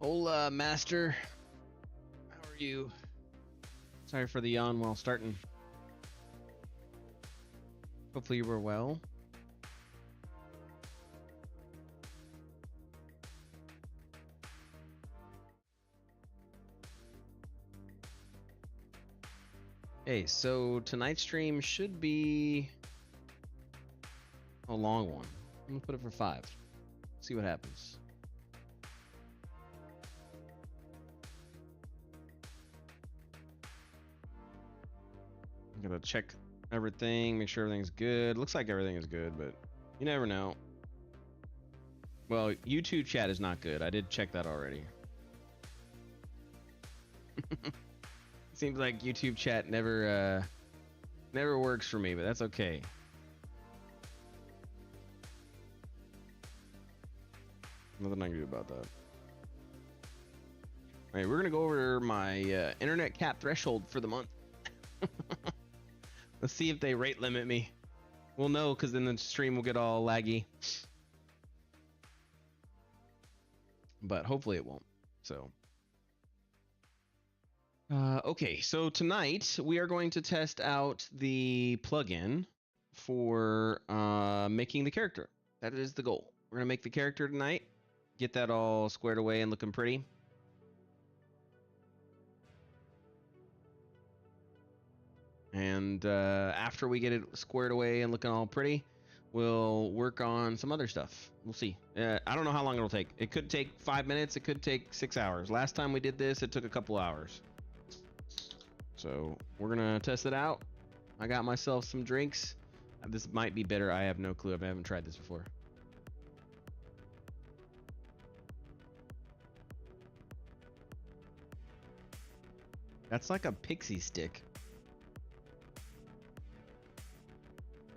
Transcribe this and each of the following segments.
Hola, master. How are you? Sorry for the yawn while starting. Hopefully you were well. Hey, so tonight's stream should be a long one. I'm gonna put it for 5. See what happens. I'm gonna check everything, make sure everything's good. Looks like everything is good, but you never know. Well, YouTube chat is not good. I did check that already. Seems like YouTube chat never works for me, but that's okay. Nothing I can do about that. All right, we're gonna go over my internet cap threshold for the month. Let's see if they rate limit me. We'll know because then the stream will get all laggy. But hopefully it won't. So. Okay, so tonight we are going to test out the plugin for making the character. That is the goal. We're gonna make the character tonight, get that all squared away and looking pretty. And after we get it squared away and looking all pretty, we'll work on some other stuff. We'll see. I don't know how long it'll take. It could take 5 minutes. It could take 6 hours. Last time we did this, it took a couple hours. So we're gonna test it out. I got myself some drinks. This might be better. I have no clue. I haven't tried this before. That's like a pixie stick.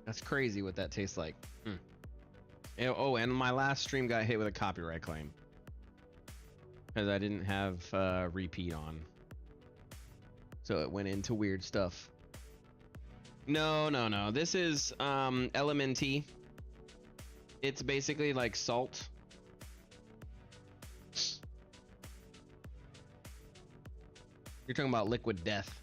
That's crazy what that tastes like. Oh, and my last stream got hit with a copyright claim because I didn't have repeat on. So it went into weird stuff. No. This is LMNT. It's basically like salt. You're talking about liquid death.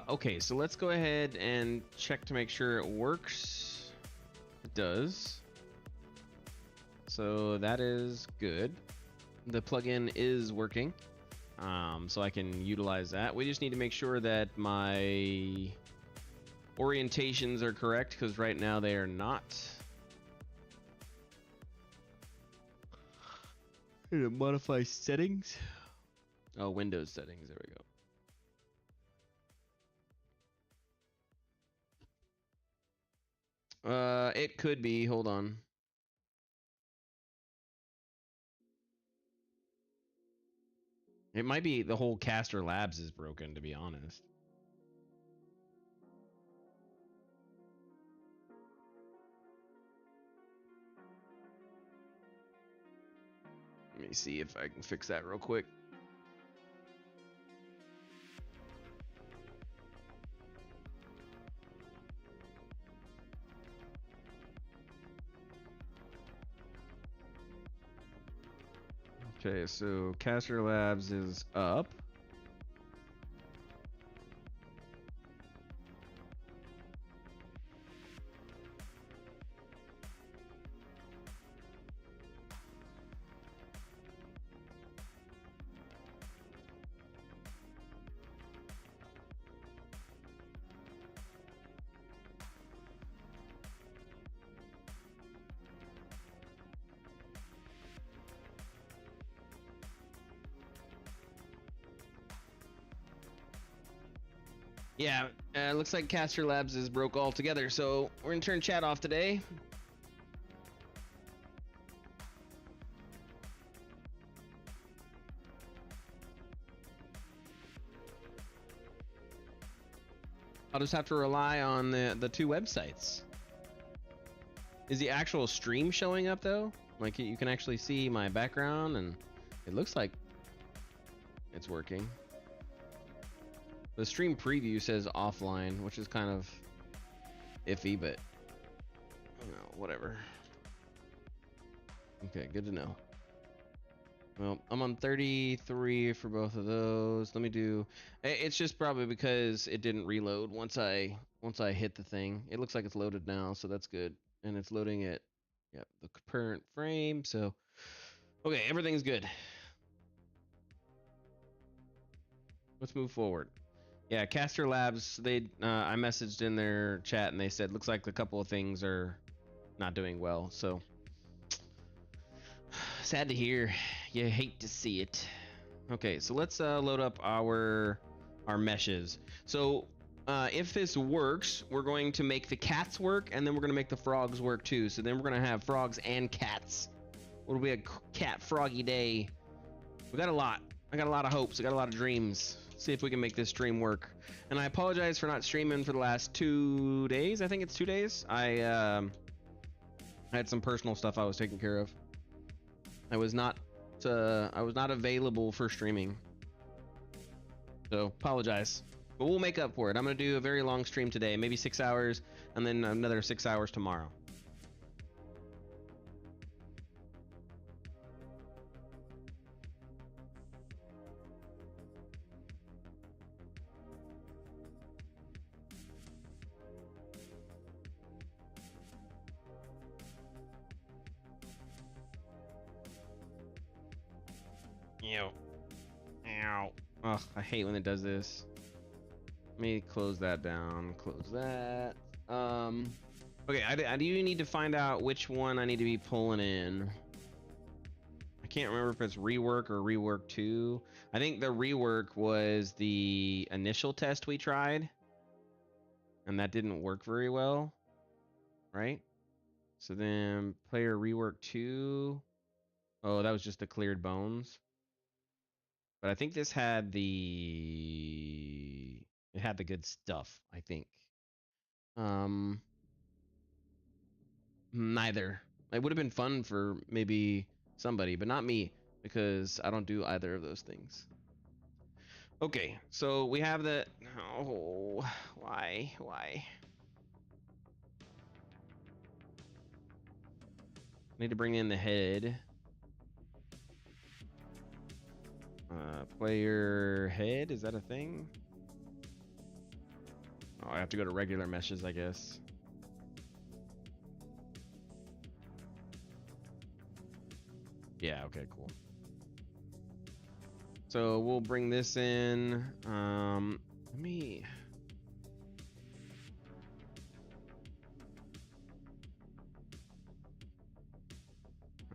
Okay, so let's go ahead and check to make sure it works. It does. So that is good. The plugin is working. So I can utilize that. We just need to make sure that my orientations are correct, because right now they are not. Modify settings. Oh, Windows settings. There we go. It could be. Hold on. It might be the whole Caster Labs is broken, to be honest. Let me see if I can fix that real quick. Okay, so Caster Labs is up. Yeah, looks like Caster Labs is broke altogether, so we're gonna turn chat off today. I'll just have to rely on the 2 websites. Is the actual stream showing up though? Like you can actually see my background and it looks like it's working. The stream preview says offline, which is kind of iffy, but No, whatever. Okay, good to know. Well, I'm on 33 for both of those. Let me do. It's just probably because it didn't reload once I hit the thing. It looks like it's loaded now, so that's good. And it's loading at, yep, the current frame. So, okay, everything's good. Let's move forward. Yeah, Caster Labs. I messaged in their chat and they said looks like a couple of things are not doing well. So sad to hear. You hate to see it. Okay, so let's load up our meshes. So if this works, we're going to make the cats work, and then we're going to make the frogs work too. So then we're going to have frogs and cats. It'll be a cat froggy day. We got a lot. I got a lot of hopes. I got a lot of dreams. See if we can make this stream work. And I apologize for not streaming for the last 2 days. I think it's 2 days. I had some personal stuff I was taking care of. I was not available for streaming. So apologize. But we'll make up for it. I'm gonna do a very long stream today, maybe 6 hours, and then another 6 hours tomorrow. Ew. Ow. Ugh, I hate when it does this. Let me close that down. Close that. Okay, I do need to find out which one I need to be pulling in. I can't remember if it's rework or rework 2. I think the rework was the initial test we tried, and that didn't work very well, right? So then player rework 2. Oh, that was just the cleared bones. But I think this had the good stuff, I think. Neither. It would have been fun for maybe somebody, but not me, because I don't do either of those things. Okay, so we have the. Oh, why? Need to bring in the head. Player head, is that a thing? Oh, I have to go to regular meshes, I guess. Yeah, okay, cool. So we'll bring this in. Let me.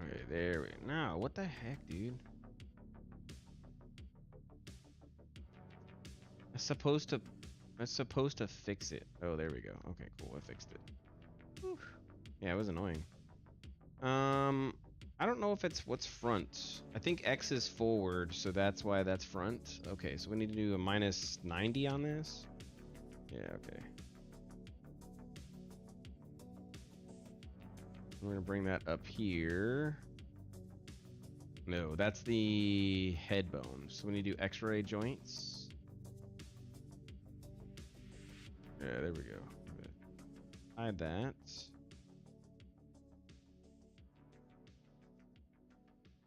Okay, there we go. No, what the heck, dude? It's supposed to fix it. Oh, there we go. Okay, cool. I fixed it. Whew. Yeah, it was annoying. I don't know if it's what's front. I think X is forward, so that's why that's front. Okay, so we need to do a minus 90 on this. Yeah, okay. We're gonna bring that up here. No, that's the head bone. So we need to do X-ray joints. Yeah, there we go. Good. Hide that.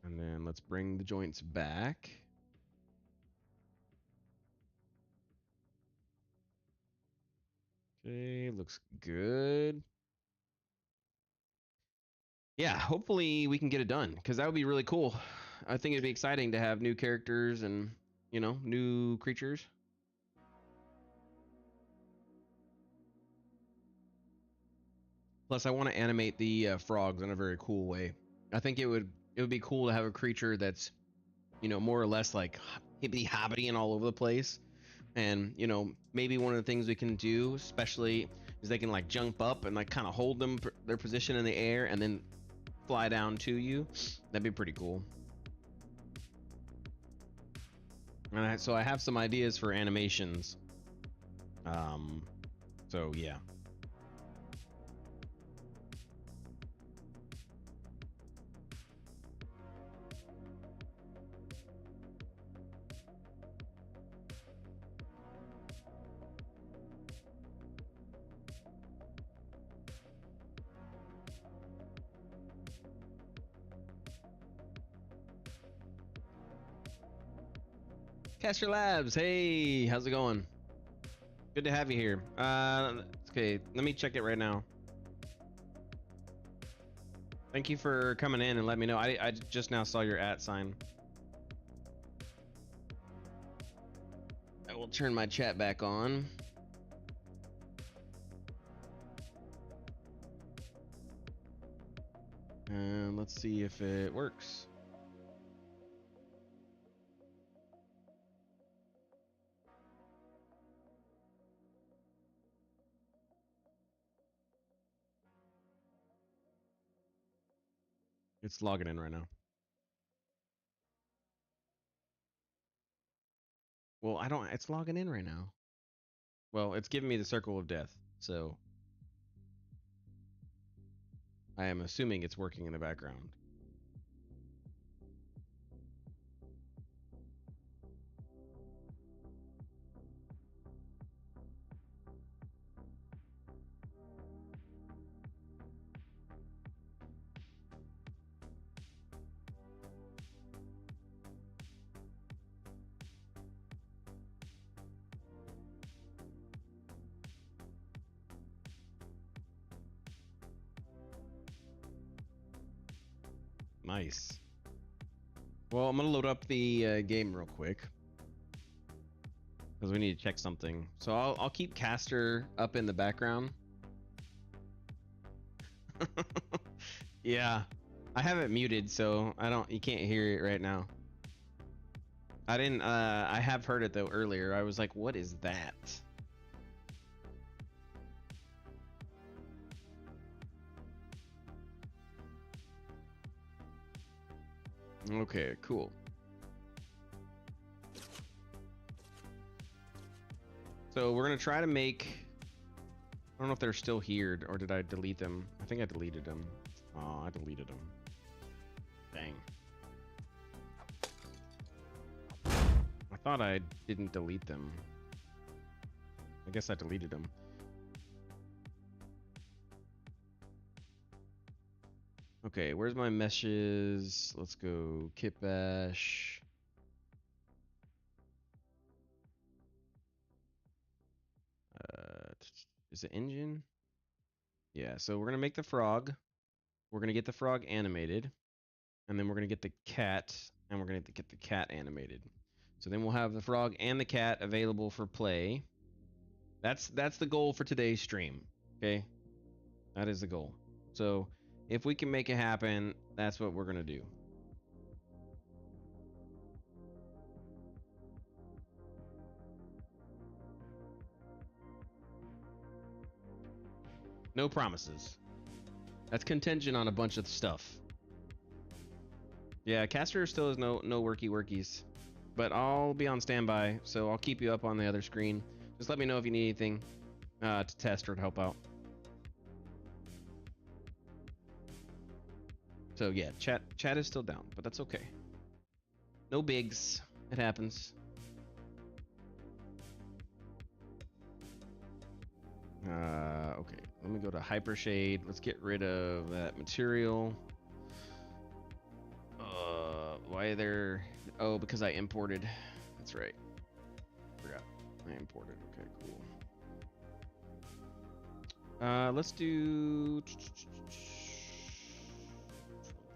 And then let's bring the joints back. Okay, looks good. Yeah, hopefully we can get it done, because that would be really cool. I think it'd be exciting to have new characters and, you know, new creatures. Plus, I want to animate the frogs in a very cool way. I think it would be cool to have a creature that's, you know, more or less like hibbity hobbity and all over the place. And, you know, maybe one of the things we can do, especially, is they can like jump up and like kind of hold their position in the air and then fly down to you. That'd be pretty cool. And so I have some ideas for animations. So yeah. Caster Labs, hey, how's it going? Good to have you here. Okay, let me check it right now. Thank you for coming in and let me know. I just now saw your @ sign. I will turn my chat back on. And let's see if it works. It's logging in right now. Well, it's logging in right now. Well, it's giving me the circle of death, so I am assuming it's working in the background. Nice. Well, I'm gonna load up the game real quick because we need to check something. So I'll keep Caster up in the background. Yeah, I have it muted, so you can't hear it right now. I didn't. I have heard it though earlier. I was like, what is that? Okay, cool. So we're gonna try to make. I don't know if they're still here or did I delete them? I think I deleted them. Oh, I deleted them. Dang. I thought I didn't delete them. I guess I deleted them. Okay, where's my meshes? Let's go kit bash. Is it engine? Yeah, so we're gonna make the frog. We're gonna get the frog animated, and then we're gonna get the cat, and we're gonna get the cat animated. So then we'll have the frog and the cat available for play. That's the goal for today's stream. Okay, that is the goal. So if we can make it happen, that's what we're gonna do. No promises. That's contingent on a bunch of stuff. Yeah, Caster still has no workies, but I'll be on standby, so I'll keep you up on the other screen. Just let me know if you need anything to test or to help out. So yeah, chat is still down, but that's okay. No bigs. It happens. Okay, let me go to Hypershade. Let's get rid of that material. Why are there? Oh, because I imported. That's right. Forgot. I imported. Okay, cool. Let's do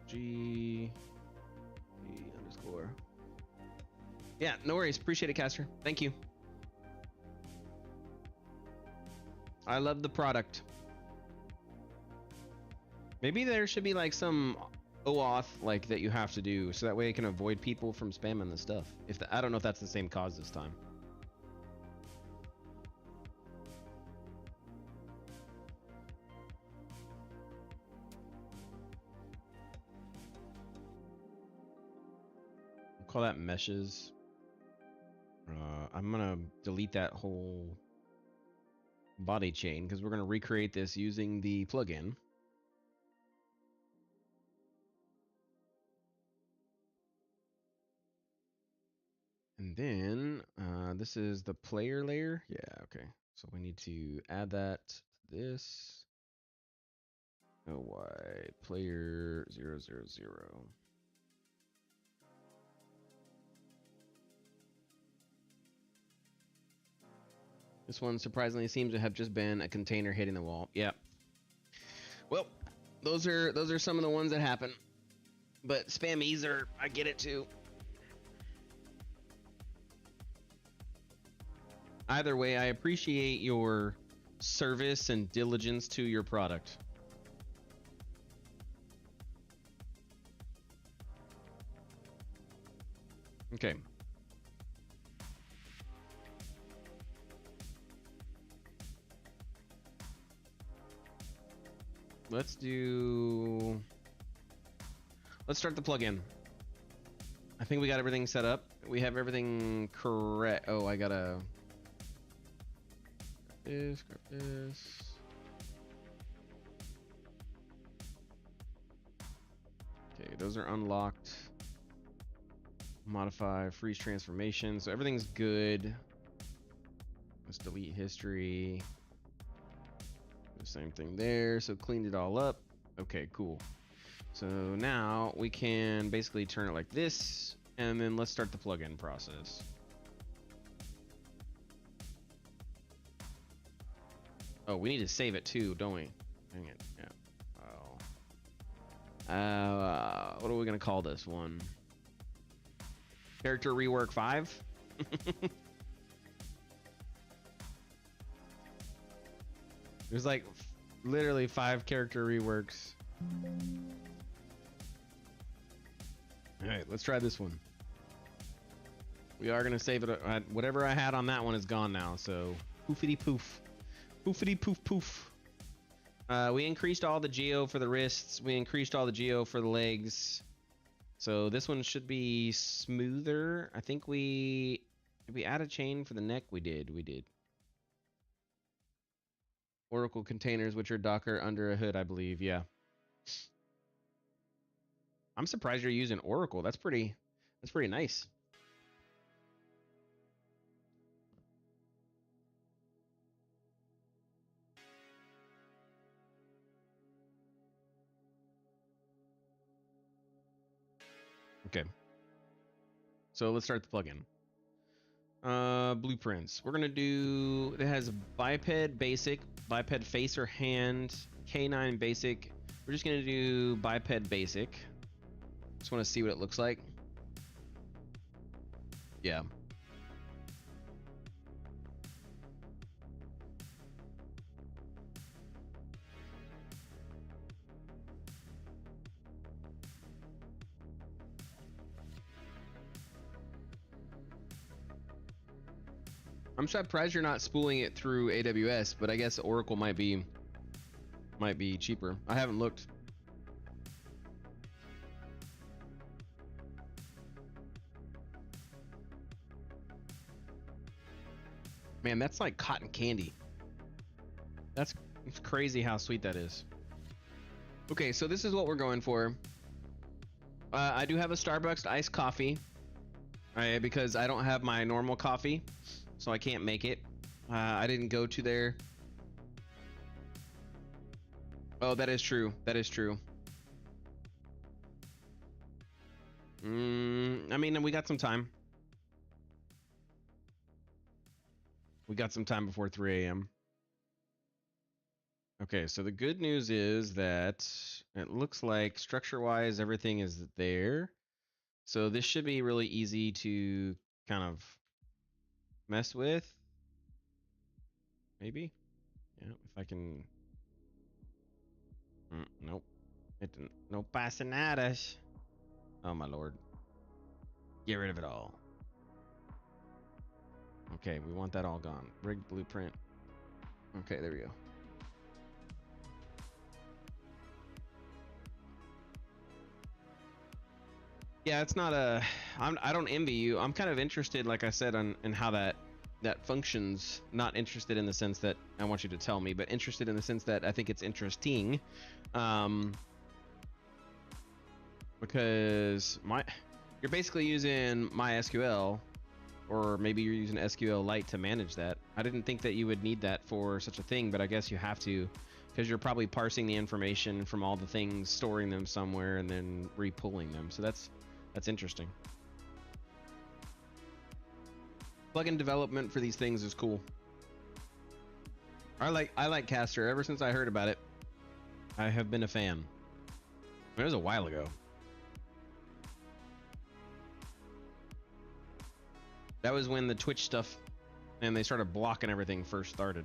G underscore. Yeah, no worries. Appreciate it, Caster. Thank you. I love the product. Maybe there should be like some OAuth like that you have to do, so that way it can avoid people from spamming the stuff. I don't know if that's the same cause this time. We'll call that meshes. I'm gonna delete that whole body chain because we're gonna recreate this using the plugin. And then this is the player layer. Yeah, okay. So we need to add that to this. OY player 000. This one surprisingly seems to have just been a container hitting the wall. Yep. Well, those are some of the ones that happen. But spammies are, I get it too. Either way, I appreciate your service and diligence to your product. Okay. Let's start the plugin. I think we got everything set up. We have everything correct. Oh, I gotta grab this. Okay, those are unlocked. Modify, freeze transformation. So everything's good. Let's delete history. The same thing there. So cleaned it all up. Okay, cool. So now we can basically turn it like this, and then let's start the plugin process. Oh, we need to save it too, don't we? Dang it. Yeah. Oh. What are we gonna call this one? Character rework 5? There's like literally 5 character reworks. All right, let's try this one. We are gonna save it. Whatever I had on that one is gone now, so poofity poof. Poofity poof poof. We increased all the geo for the wrists. We increased all the geo for the legs. So this one should be smoother. I think did we add a chain for the neck? We did. Oracle containers, which are Docker under a hood, I believe. Yeah. I'm surprised you're using Oracle. That's pretty nice. Okay. So let's start the plugin. Blueprints. We're gonna do. It has biped basic, biped face or hand, canine basic. We're just gonna do biped basic. Just want to see what it looks like. Yeah. I'm surprised you're not spooling it through AWS, but I guess Oracle might be cheaper. I haven't looked. Man, that's like cotton candy. It's crazy how sweet that is. Okay, so this is what we're going for. I do have a Starbucks iced coffee, because I don't have my normal coffee, so I can't make it. I didn't go to there. Oh, that is true. That is true. I mean, we got some time. We got some time before 3 a.m. Okay, so the good news is that it looks like structure-wise everything is there. So this should be really easy to kind of mess with. Maybe. Yeah, if I can. Nope. It didn't. No pasanadas. Oh my lord. Get rid of it all. Okay, we want that all gone. Rigged blueprint. Okay, there we go. Yeah, it's not a. I don't envy you. I'm kind of interested, like I said, in how that functions. Not interested in the sense that I want you to tell me, but interested in the sense that I think it's interesting, because you're basically using MySQL, or maybe you're using SQLite to manage that. I didn't think that you would need that for such a thing, but I guess you have to, because you're probably parsing the information from all the things, storing them somewhere, and then repulling them. So that's interesting. Plugin development for these things is cool. I like Caster. Ever since I heard about it, I have been a fan. It was a while ago. That was when the Twitch stuff and they started blocking everything first started.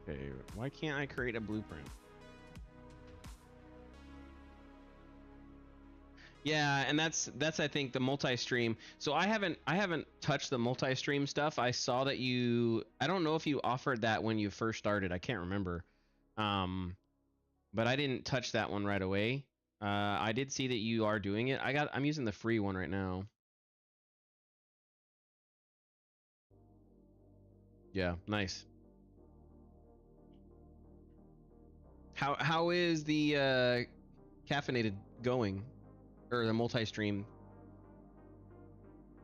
Okay, why can't I create a blueprint? Yeah, and that's I think the multi-stream. So I haven't touched the multi-stream stuff. I saw that I don't know if you offered that when you first started. I can't remember. But I didn't touch that one right away. I did see that you are doing it. I'm using the free one right now. Yeah, nice. How is the caffeinated going? Or the multi-stream?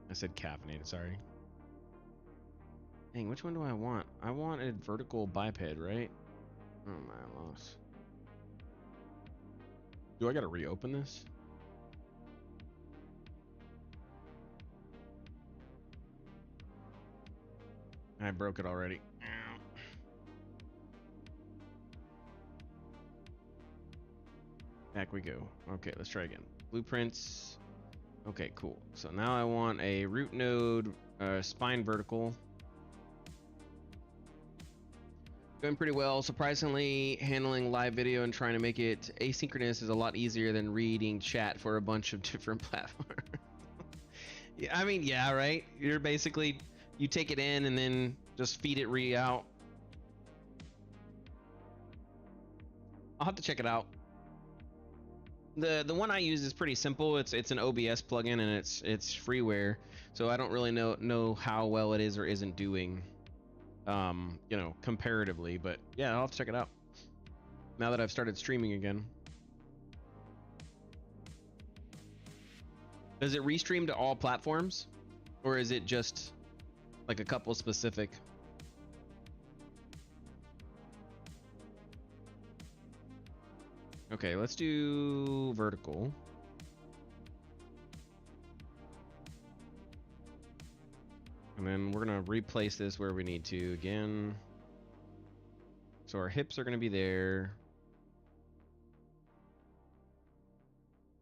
I said caffeinated, sorry. Dang, which one do I want? I want a vertical biped, right? Oh my loss. Do I gotta reopen this? I broke it already. Back we go. Okay, let's try again. Blueprints. Okay, cool. So now I want a root node, spine vertical. Going pretty well. Surprisingly, handling live video and trying to make it asynchronous is a lot easier than reading chat for a bunch of different platforms. Yeah, I mean, yeah, right? You're basically, you take it in and then just feed it out. I'll have to check it out. The one I use is pretty simple. It's an OBS plugin and it's freeware, so I don't really know how well it is or isn't doing, you know, comparatively. But yeah, I'll have to check it out now that I've started streaming again. Does it restream to all platforms, or is it just like a couple specific? Okay, let's do vertical. And then we're gonna replace this where we need to again. So our hips are gonna be there.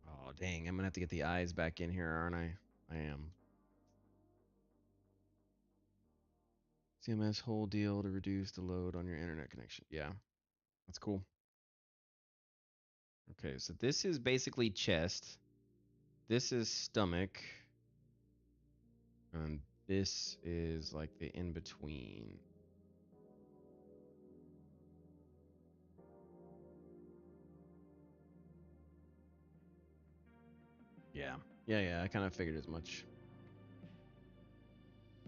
Oh dang, I'm gonna have to get the eyes back in here, aren't I? I am. CMS whole deal to reduce the load on your internet connection. Yeah, that's cool. Okay, so this is basically chest. This is stomach. And this is like the in-between. Yeah. Yeah, I kind of figured as much.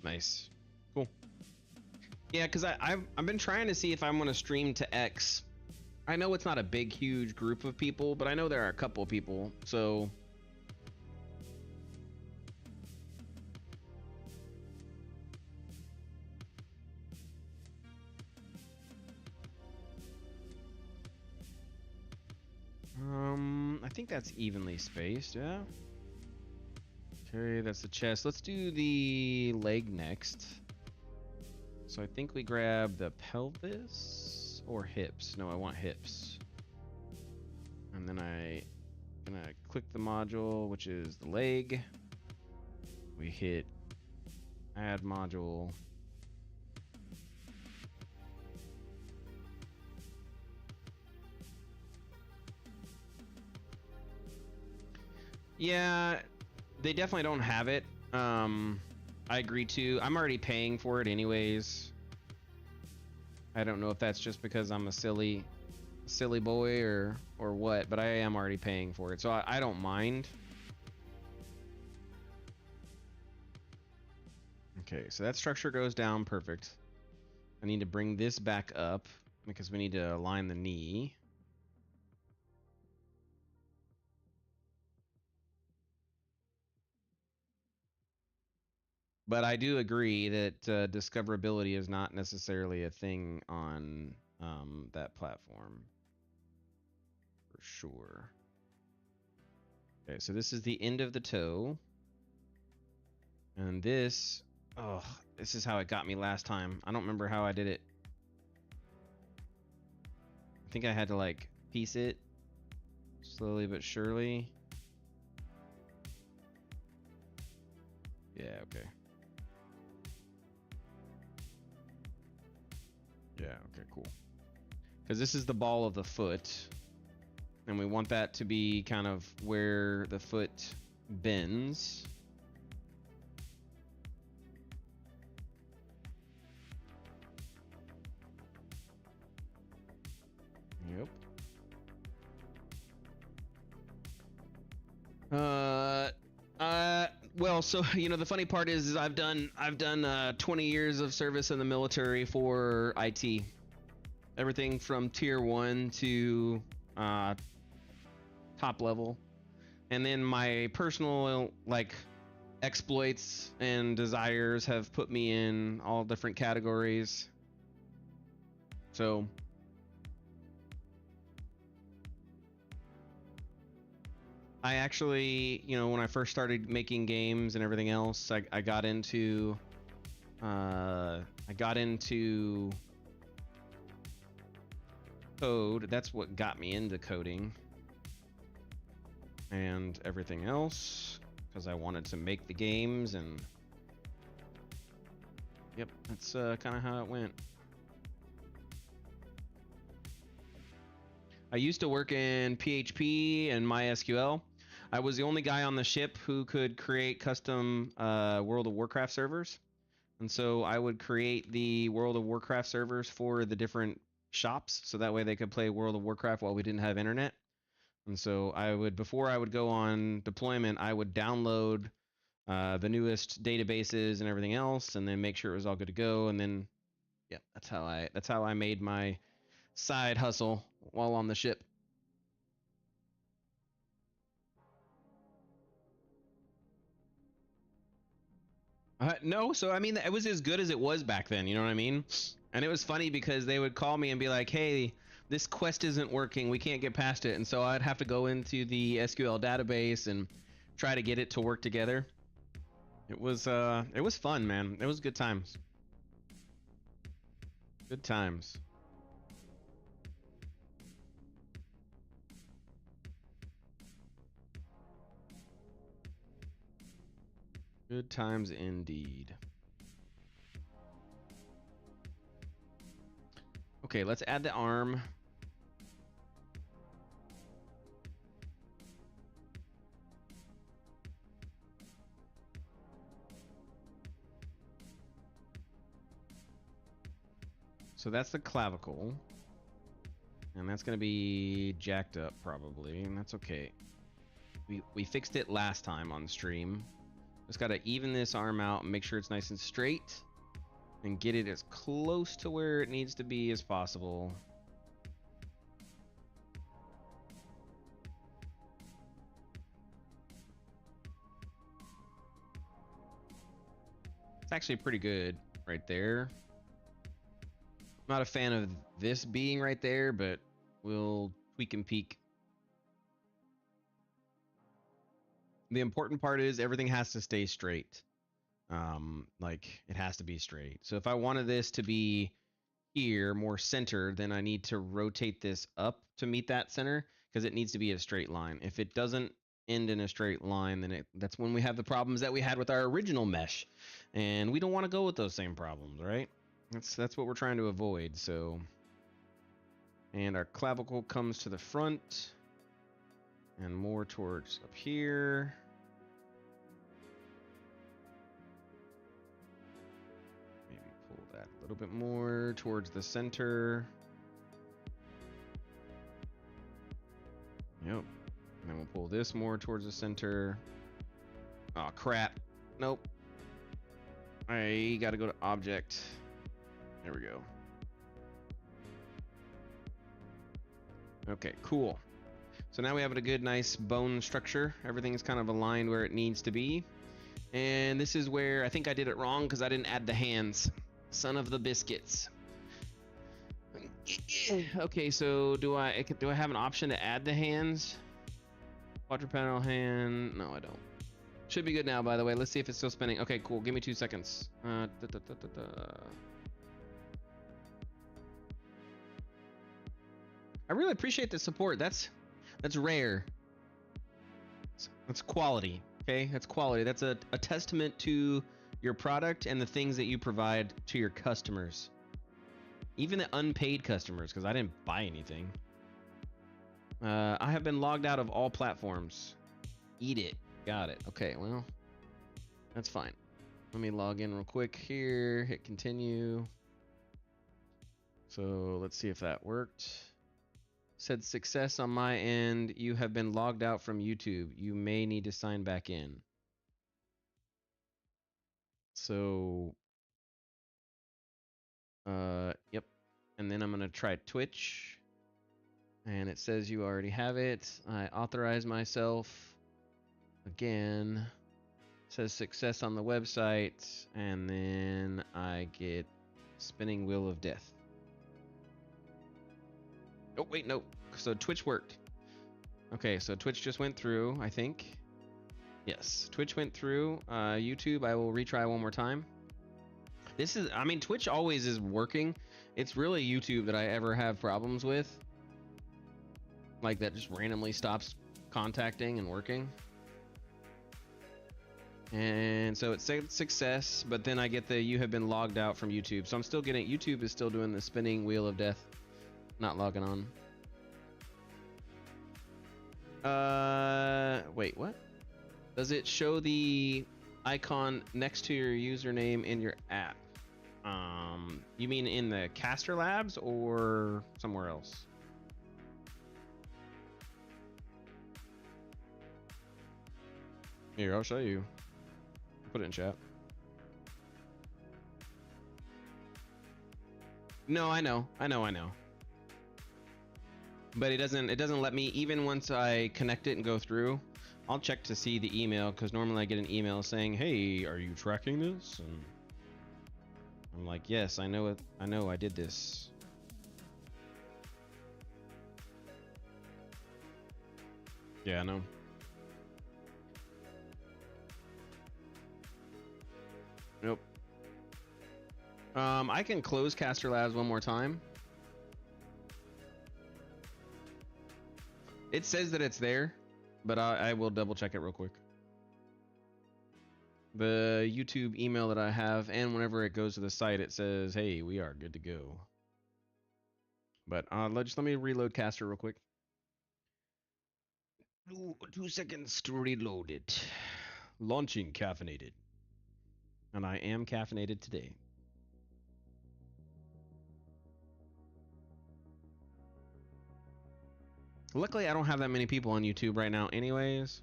Nice. Cool. Yeah, because I've been trying to see if I'm going to stream to X. I know it's not a big, huge group of people, but I know there are a couple of people, so... I think that's evenly spaced, yeah. Okay, that's the chest. Let's do the leg next. So I think we grab the pelvis or hips. No, I want hips. And then I'm gonna click the module, which is the leg. We hit add module. Yeah, they definitely don't have it. I agree too. I'm already paying for it anyways. I don't know if that's just because I'm a silly boy or what, but I am already paying for it, so I don't mind. Okay, so that structure goes down perfect. I need to bring this back up because we need to align the knee. But I do agree that discoverability is not necessarily a thing on that platform. For sure. Okay, so this is the end of the toe. And this, oh, this is how it got me last time. I don't remember how I did it. I think I had to like piece it slowly but surely. Yeah, okay. Yeah, okay, cool. Because this is the ball of the foot, and we want that to be kind of where the foot bends. Yep. Well, so you know, the funny part is I've done 20 years of service in the military for IT. Everything from tier 1 to top level. And then my personal like exploits and desires have put me in all different categories. So I actually, you know, when I first started making games and everything else, I got into code. That's what got me into coding and everything else, because I wanted to make the games. And yep, that's kind of how it went. I used to work in PHP and MySQL. I was the only guy on the ship who could create custom World of Warcraft servers. And so I would create the World of Warcraft servers for the different shops, so that way they could play World of Warcraft while we didn't have internet. And so I would, before I would go on deployment, I would download the newest databases and everything else, and then make sure it was all good to go. And then, yeah, that's how I made my side hustle while on the ship. No, so I mean, it was as good as it was back then, you know what I mean? And it was funny because they would call me and be like, hey, this quest isn't working, we can't get past it. And so I'd have to go into the SQL database and try to get it to work together. It was fun, man. It was good times. Good times. Good times indeed. Okay, let's add the arm. So that's the clavicle. And that's going to be jacked up probably, and that's okay. We fixed it last time on stream. Just got to even this arm out and make sure it's nice and straight and get it as close to where it needs to be as possible. It's actually pretty good right there. I'm not a fan of this being right there, but we'll tweak and peek. The important part is everything has to stay straight. Like it has to be straight. So if I wanted this to be here more centered, then I need to rotate this up to meet that center, because it needs to be a straight line. If it doesn't end in a straight line, then that's when we have the problems that we had with our original mesh, and we don't want to go with those same problems, right? That's what we're trying to avoid. So, and our clavicle comes to the front and more towards up here. Maybe pull that a little bit more towards the center. Yep. And then we'll pull this more towards the center. Oh, crap. Nope. I gotta go to object. There we go. Okay, cool. So now we have a good, nice bone structure. Everything's kind of aligned where it needs to be. And this is where I think I did it wrong because I didn't add the hands. Son of the biscuits. Okay, so do I have an option to add the hands? Quadrupedal hand? No, I don't. Should be good now, by the way. Let's see if it's still spinning. Okay, cool. Give me 2 seconds. I really appreciate the support. That's rare. That's quality. Okay, that's quality. That's a testament to your product and the things that you provide to your customers. Even the unpaid customers, because I didn't buy anything. I have been logged out of all platforms. Eat it. Got it. Okay, well, that's fine. Let me log in real quick here. Hit continue. So let's see if that worked. Said success on my end. You have been logged out from YouTube. You may need to sign back in. So, yep. And then I'm gonna try Twitch. And it says you already have it. I authorize myself. Again. It says success on the website. And then I get spinning wheel of death. Oh, wait, no. So Twitch worked. Okay, so Twitch just went through, I think. Yes, Twitch went through. YouTube, I will retry one more time. This is, I mean, Twitch always is working. It's really YouTube that I ever have problems with. Like that just randomly stops contacting and working. And so it said success, but then I get the you have been logged out from YouTube. So I'm still getting, YouTube is still doing the spinning wheel of death. Not logging on. Wait, what? Does it show the icon next to your username in your app? You mean in the Caster Labs or somewhere else? Here, I'll show you. Put it in chat. No, I know. But it doesn't let me, even once I connect it and go through, I'll check to see the email, because normally I get an email saying, hey, are you tracking this? And I'm like, yes, I know it. I know I did this. Yeah, I know. Nope. I can close Caster Labs one more time. It says that it's there, but I will double check it real quick. The YouTube email that I have, and whenever it goes to the site, it says, hey, we are good to go. But just let me reload Caster real quick. 2 seconds to reload it. Launching caffeinated. And I am caffeinated today. Luckily, I don't have that many people on YouTube right now anyways.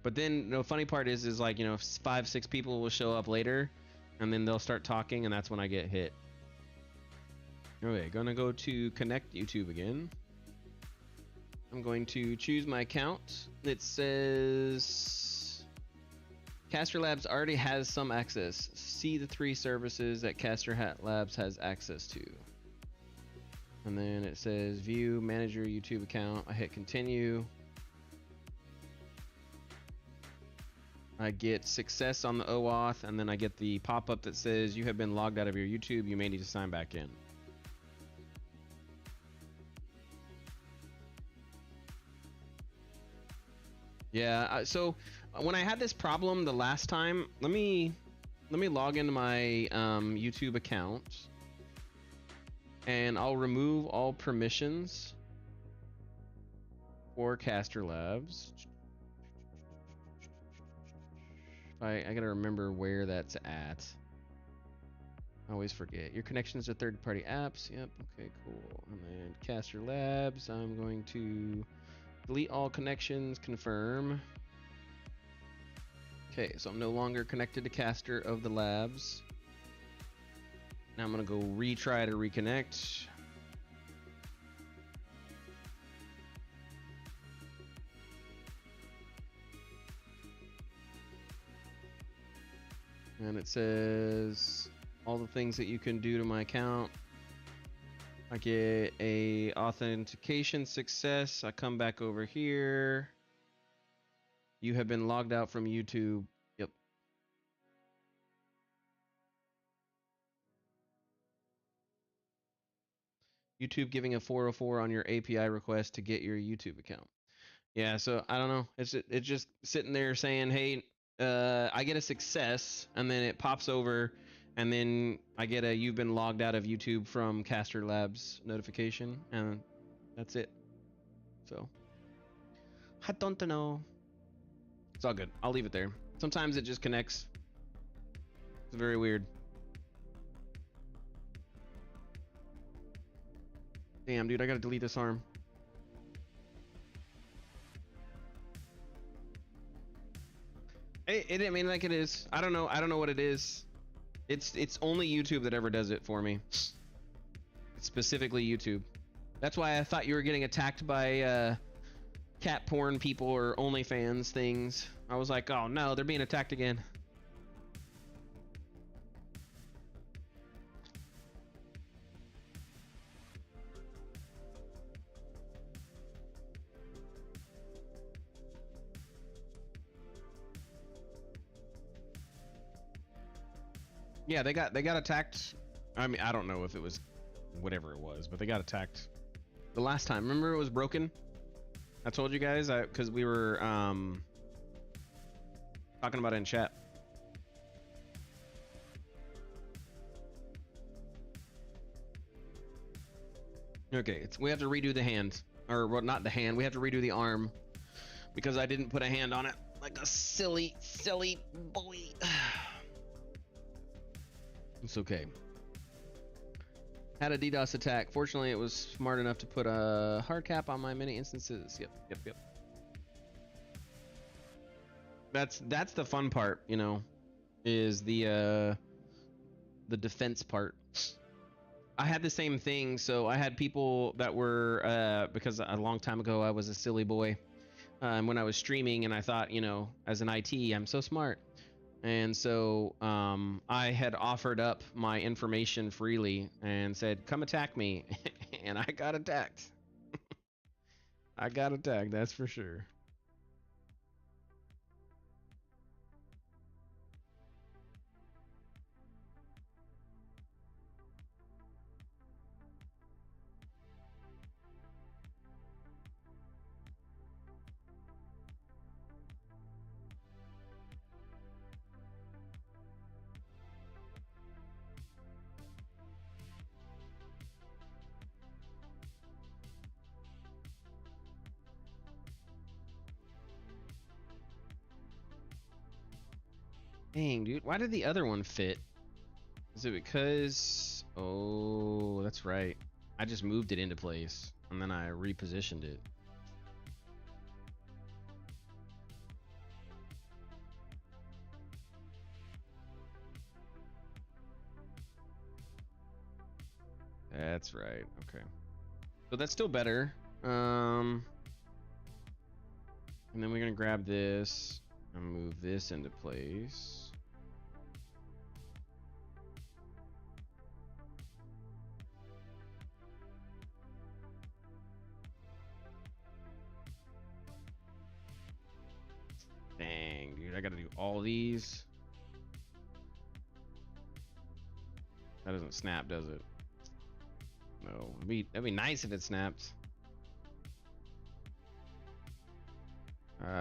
But then the funny part is like, 5, 6 people will show up later, and then they'll start talking, and that's when I get hit. Okay, gonna go to connect YouTube again. I'm going to choose my account. It says Caster Labs already has some access. See the 3 services that Caster Labs has access to. And then it says view, manage your YouTube account. I hit continue. I get success on the OAuth, and then I get the pop-up that says you have been logged out of your YouTube. You may need to sign back in. Yeah, so when I had this problem the last time, let me log into my YouTube account. And I'll remove all permissions for Caster Labs. I gotta remember where that's at. I always forget. Your connections to third-party apps. Yep, okay, cool. And then Caster Labs, I'm going to delete all connections, confirm. Okay, so I'm no longer connected to Caster of the Labs. Now I'm gonna go retry to reconnect. And it says all the things that you can do to my account. I get a authentication success. I come back over here. You have been logged out from YouTube. YouTube giving a 404 on your API request to get your YouTube account. Yeah, so I don't know. It's just sitting there saying, hey, I get a success, and then it pops over, and then I get a you've been logged out of YouTube from Caster Labs notification, and that's it. So I don't know. It's all good. I'll leave it there. Sometimes it just connects. It's very weird. Damn, dude, I gotta delete this arm. It didn't mean like it is. I don't know. I don't know what it is. It's only YouTube that ever does it for me. It's specifically YouTube. That's why I thought you were getting attacked by cat porn people or OnlyFans things. I was like, oh no, they're being attacked again. Yeah, they got attacked. I mean, I don't know if it was whatever it was, but they got attacked the last time. Remember it was broken? I told you guys because we were talking about it in chat. Okay, we have to redo the hand, or well, not the hand. We have to redo the arm because I didn't put a hand on it like a silly boy. It's okay. Had a DDoS attack. Fortunately, it was smart enough to put a hard cap on my many instances. Yep. That's the fun part, you know, is the defense part. I had the same thing. So I had people that were because a long time ago I was a silly boy when I was streaming, and I thought, you know, as an IT, I'm so smart. And so I had offered up my information freely and said, come attack me. And I got attacked. I got attacked, that's for sure. Dang, dude. Why did the other one fit? Is it because... Oh, that's right. I just moved it into place, and then I repositioned it. That's right. Okay. So that's still better. And then we're going to grab this and move this into place. Dang, dude, I gotta do all these. That doesn't snap, does it? No, that'd be nice if it snapped.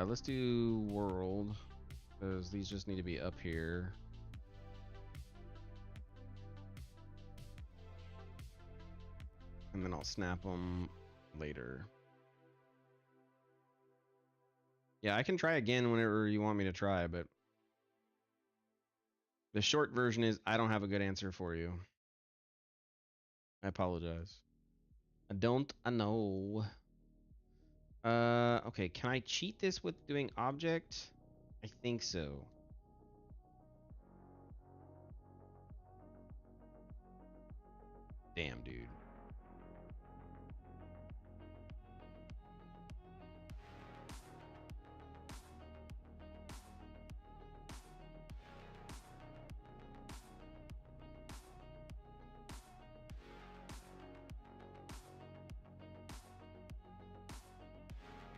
Let's do world, because these just need to be up here. And then I'll snap them later. Yeah, I can try again whenever you want me to try, but the short version is I don't have a good answer for you. I apologize. I don't know. Okay, can I cheat this with doing object? I think so. Damn, dude.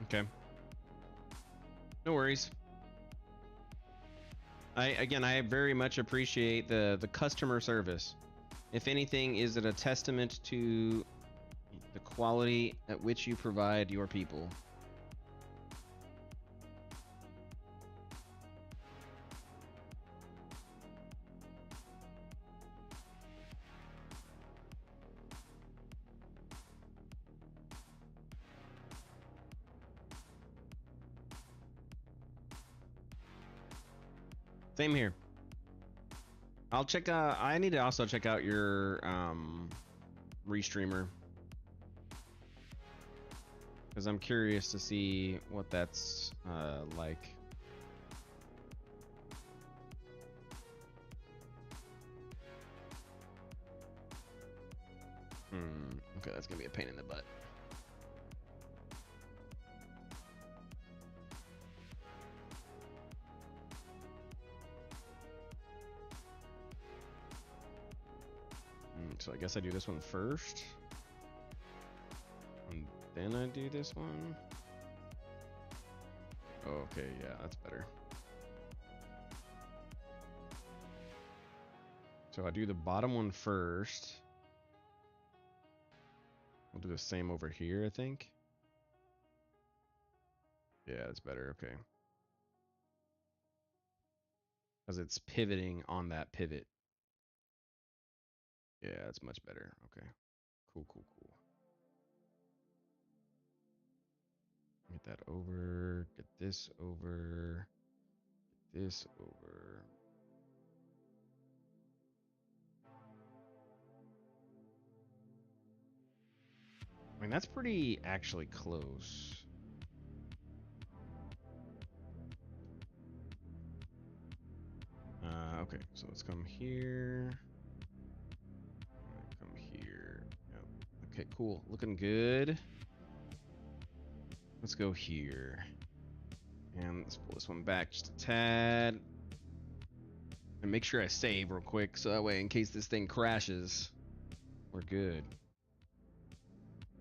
Okay. No worries. I very much appreciate the customer service. If anything, is it a testament to the quality at which you provide your people. Same here. I'll check I need to also check out your restreamer, because I'm curious to see what that's like. Okay, that's gonna be a pain in the butt. So I guess I do this one first, and then I do this one. Okay, yeah, that's better. So I do the bottom one first. We'll do the same over here, I think. Yeah, that's better, okay. Because it's pivoting on that pivot. Yeah, that's much better. Okay. Cool. Get that over. Get this over. Get this over. I mean, that's pretty actually close. Okay, so let's come here. Come here. Yep. Okay, cool. Looking good. Let's go here. And let's pull this one back just a tad. And make sure I save real quick, so that way in case this thing crashes, we're good.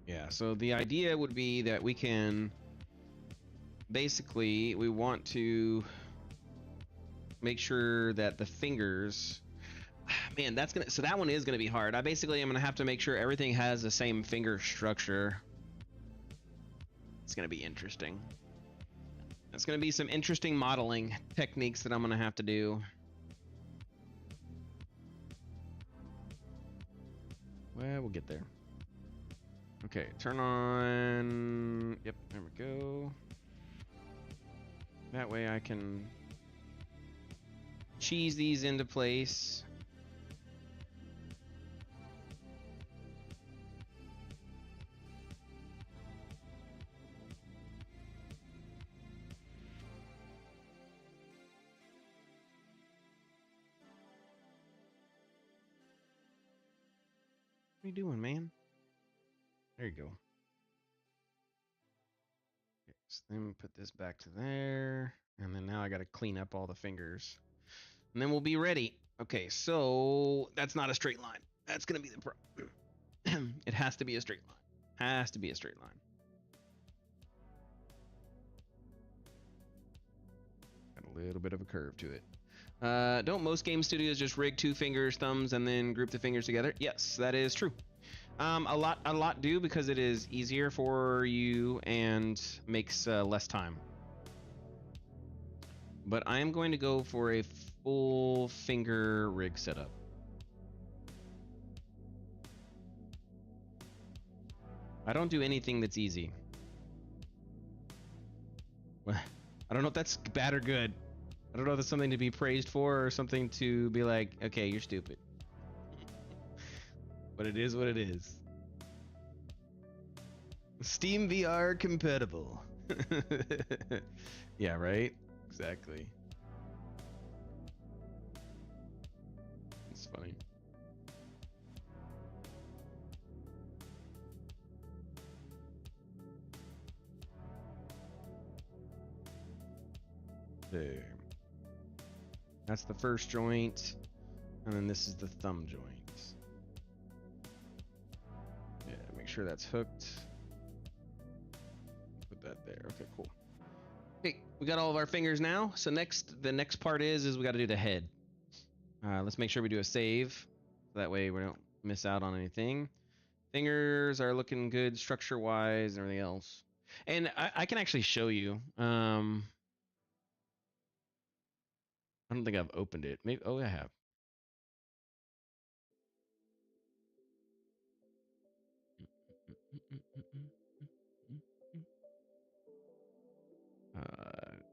Yeah, so the idea would be that we can basically, we want to make sure that the fingers, man, that's gonna, so that one is gonna be hard. I basically am gonna have to make sure everything has the same finger structure. It's gonna be interesting. It's gonna be some interesting modeling techniques that I'm gonna have to do. Well, we'll get there. Okay, turn on, yep, there we go. That way I can cheese these into place. What are you doing, man? There you go. Okay, so then put this back to there. And then now I got to clean up all the fingers. And then we'll be ready. Okay, so that's not a straight line. That's going to be the problem. It has to be a straight line. Has to be a straight line. Got a little bit of a curve to it. Don't most game studios just rig 2 fingers, thumbs, and then group the fingers together? Yes, that is true. A lot do, because it is easier for you and makes less time. But I am going to go for a full finger rig setup. I don't do anything that's easy. I don't know if that's bad or good. I don't know if that's something to be praised for or something to be like, okay, you're stupid. But it is what it is. Steam VR compatible. Yeah, right? Exactly. It's funny. There. That's the first joint, and then this is the thumb joint. Yeah, make sure that's hooked. Put that there. Okay, cool. Okay, we got all of our fingers now. So the next part is we got to do the head. Let's make sure we do a save, so that way we don't miss out on anything. Fingers are looking good structure-wise and everything else. And I can actually show you. I don't think I've opened it. Maybe. Oh, I have.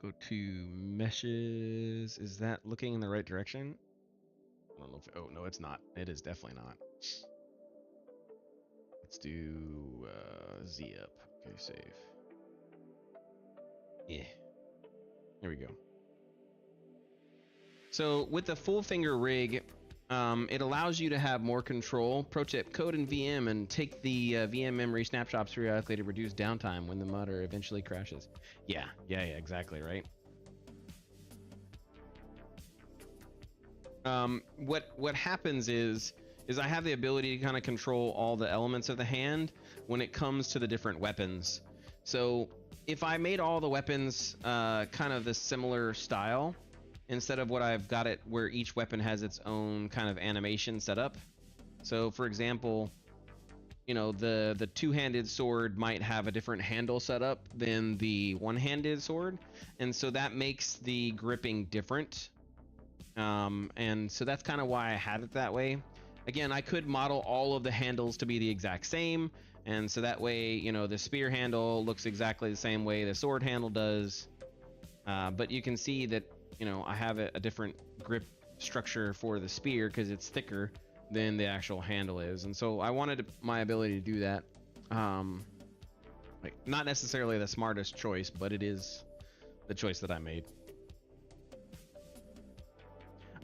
Go to meshes. Is that looking in the right direction? I don't know if. Oh no, it's not. It is definitely not. Let's do Z up. Okay, save. Yeah. There we go. So with the full finger rig, it allows you to have more control. Pro tip: code in VM and take the VM memory snapshots periodically to reduce downtime when the modder eventually crashes. Yeah, exactly, right. What happens is I have the ability to kind of control all the elements of the hand when it comes to the different weapons. So if I made all the weapons kind of the similar style, instead of what I've got it where each weapon has its own kind of animation set up. So for example, you know, the two-handed sword might have a different handle setup than the one-handed sword, and so that makes the gripping different. And so that's kind of why I had it that way. Again, I could model all of the handles to be the exact same, and so that way, you know, the spear handle looks exactly the same way the sword handle does. But you can see that, you know, I have a different grip structure for the spear because it's thicker than the actual handle is, and so I wanted my ability to do that. Like, not necessarily the smartest choice, but it is the choice that I made.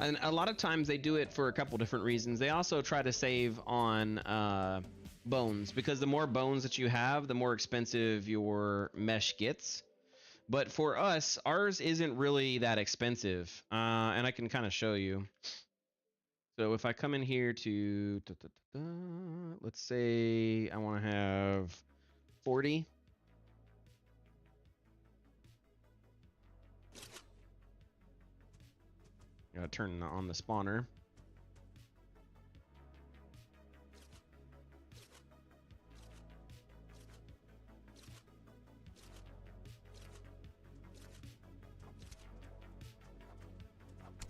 And a lot of times they do it for a couple different reasons. They also try to save on bones, because the more bones that you have, the more expensive your mesh gets. But for us, ours isn't really that expensive, and I can kind of show you. So if I come in here to, let's say I want to have 40. Gotta turn on the spawner.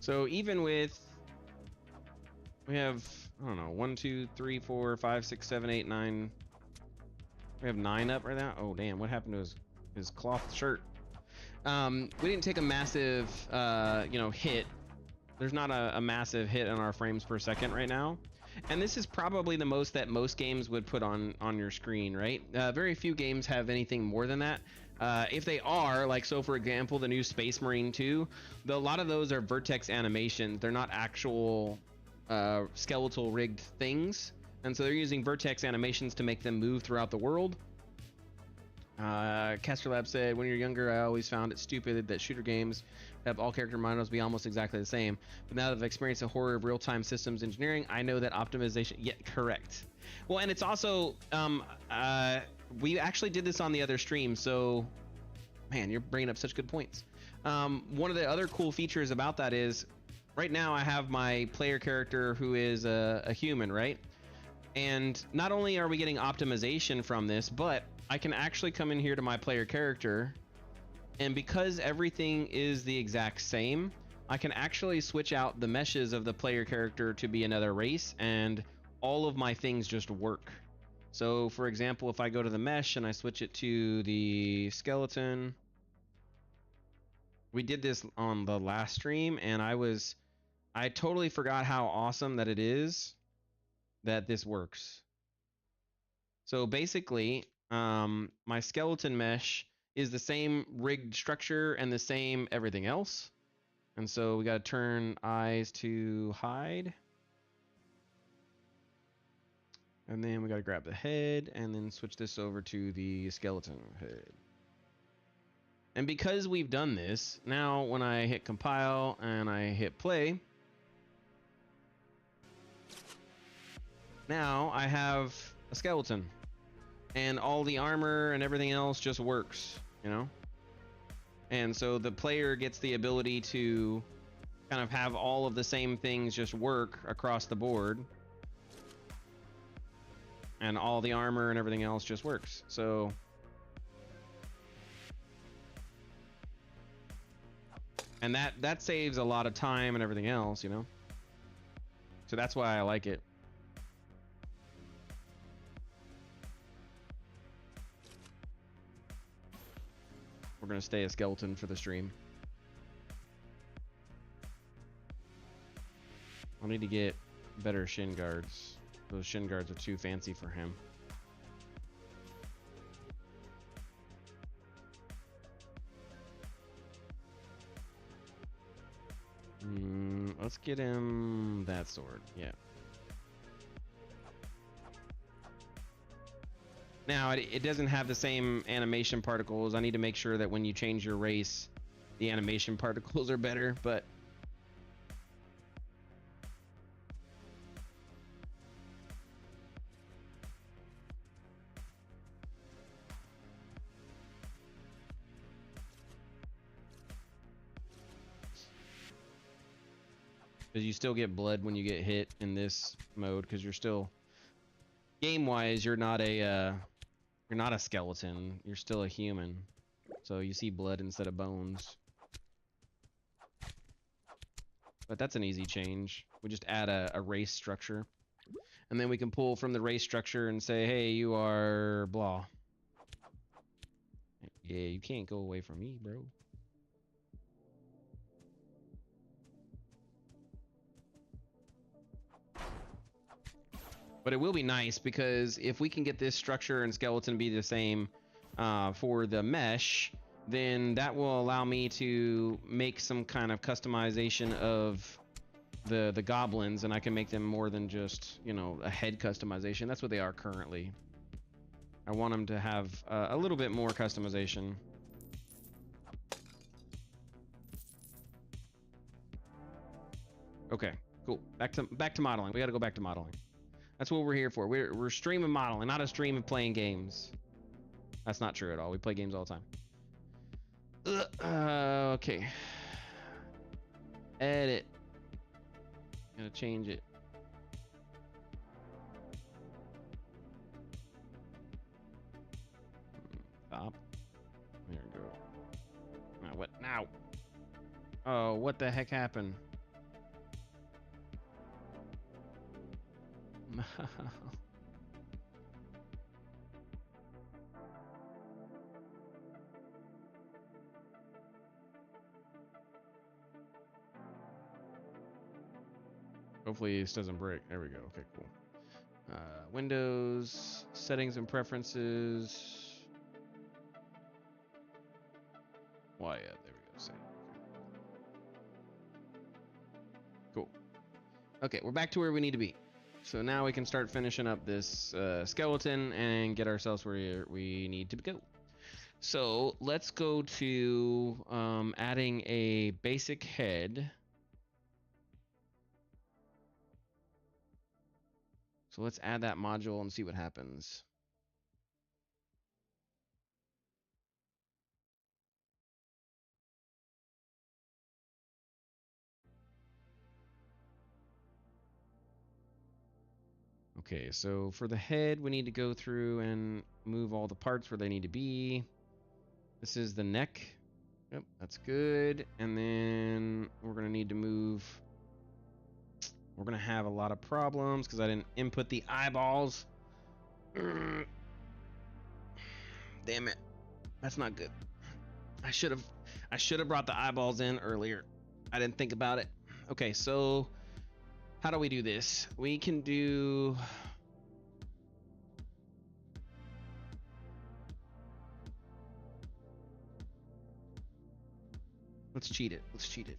So even with, we have, I don't know, 1, 2, 3, 4, 5, 6, 7, 8, 9. We have 9 up right now. Oh damn! What happened to his cloth shirt? We didn't take a massive, you know, hit. There's not a massive hit on our frames per second right now, and this is probably the most that most games would put on your screen, right? Very few games have anything more than that. If they are, like, so for example, the new Space Marine 2, a lot of those are vertex animations. They're not actual skeletal rigged things, and so they're using vertex animations to make them move throughout the world. Caster Lab said, when you're younger, I always found it stupid that shooter games have all character models be almost exactly the same. But now that I've experienced the horror of real-time systems engineering, I know that optimization, yeah, correct. Well, and it's also, we actually did this on the other stream, so, man, you're bringing up such good points. One of the other cool features about that is, right now I have my player character who is a human, right? And not only are we getting optimization from this, but I can actually come in here to my player character, and because everything is the exact same, I can actually switch out the meshes of the player character to be another race, and all of my things just work. So for example, if I go to the mesh and I switch it to the skeleton, we did this on the last stream, and I totally forgot how awesome that it is that this works. So basically, my skeleton mesh is the same rigged structure and the same everything else. And so we got to turn eyes to hide. And then we got to grab the head and then switch this over to the skeleton head. And because we've done this, now when I hit compile and I hit play, now I have a skeleton. And all the armor and everything else just works, you know? And so the player gets the ability to kind of have all of the same things just work across the board. and all the armor and everything else just works. So and that saves a lot of time and everything else, you know. So that's why I like it. We're gonna stay a skeleton for the stream. I'll need to get better shin guards. Those shin guards are too fancy for him. Let's get him that sword. Yeah. Now, it doesn't have the same animation particles. I need to make sure that when you change your race, the animation particles are better, but because you still get blood when you get hit in this mode, because you're still game-wise, you're not a skeleton. You're still a human, so you see blood instead of bones. But that's an easy change. We just add a race structure, and then we can pull from the race structure and say, hey, you are blah. Yeah, you can't go away from me, bro. But it will be nice, because if we can get this structure and skeleton to be the same for the mesh, then that will allow me to make some kind of customization of the goblins, and I can make them more than just, you know, a head customization. That's what they are currently. I want them to have a little bit more customization. Okay, cool. Back to modeling. We got to go back to modeling. That's what we're here for. We're streaming modeling, not a stream of playing games. That's not true at all. We play games all the time. Okay. Edit. Gonna change it. Stop. There we go. Now what now? Oh, what the heck happened? Hopefully this doesn't break. There we go. Okay, cool. Windows, settings and preferences. Why, yeah, there we go. Save. Cool. Okay, we're back to where we need to be. So now we can start finishing up this skeleton and get ourselves where we need to go. So let's go to adding a basic head. So let's add that module and see what happens. Okay, so for the head, we need to go through and move all the parts where they need to be. This is the neck. Yep, that's good. And then we're going to need to move. We're going to have a lot of problems because I didn't input the eyeballs. Damn it. That's not good. I should have brought the eyeballs in earlier. I didn't think about it. Okay, so how do we do this? We can do... Let's cheat it. Let's cheat it.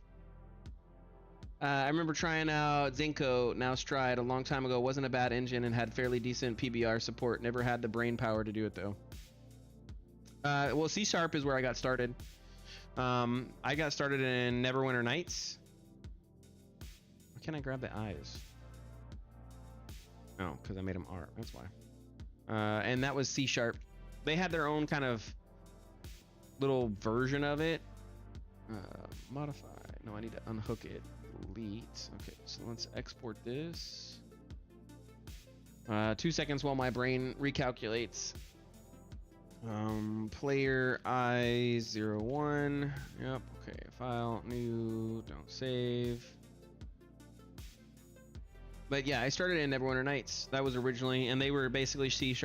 I remember trying out Zinco, now Stride, a long time ago. Wasn't a bad engine and had fairly decent PBR support. Never had the brain power to do it, though. Well, C# is where I got started. I got started in Neverwinter Nights. Why can't I grab the eyes? Oh, because I made them art. That's why. And that was C#. They had their own kind of little version of it. Modify. No, I need to unhook it. Delete. Okay, so let's export this. 2 seconds while my brain recalculates. Player I01. Yep. Okay. File new. Don't save. But yeah, I started in Neverwinter Nights. That was originally, and they were basically C#.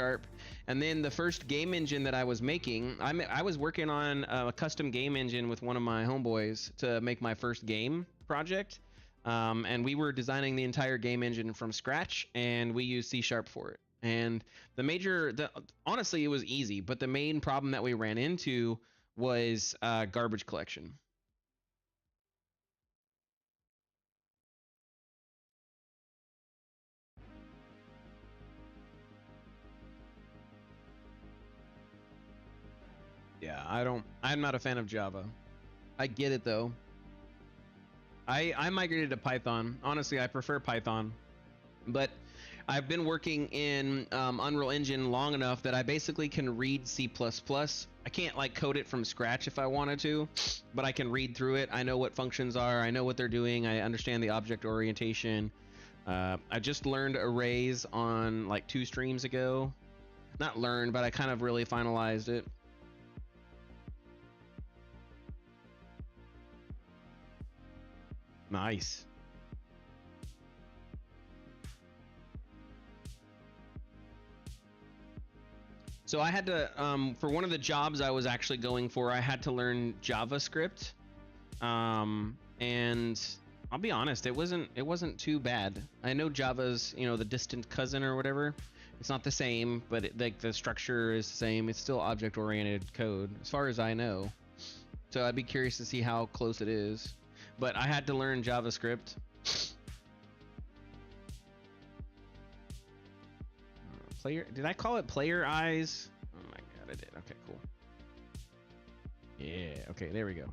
And then the first game engine that I was making, I was working on a custom game engine with one of my homeboys to make my first game project. And we were designing the entire game engine from scratch, and we used C# for it. And honestly, it was easy, but the main problem that we ran into was garbage collection. Yeah, I'm not a fan of Java. I get it though. I migrated to Python. Honestly, I prefer Python, but I've been working in Unreal Engine long enough that I basically can read C++. I can't like code it from scratch if I wanted to, but I can read through it. I know what functions are. I know what they're doing. I understand the object orientation. I just learned arrays on like 2 streams ago. Not learned, but I kind of really finalized it. Nice. So I had to, for one of the jobs I was actually going for, I had to learn JavaScript. And I'll be honest, it wasn't too bad. I know Java's, the distant cousin or whatever. It's not the same, but like the structure is the same. It's still object-oriented code, as far as I know. So I'd be curious to see how close it is. But I had to learn JavaScript. Did I call it player eyes? Oh my god, I did. Okay, cool. Yeah, okay, there we go.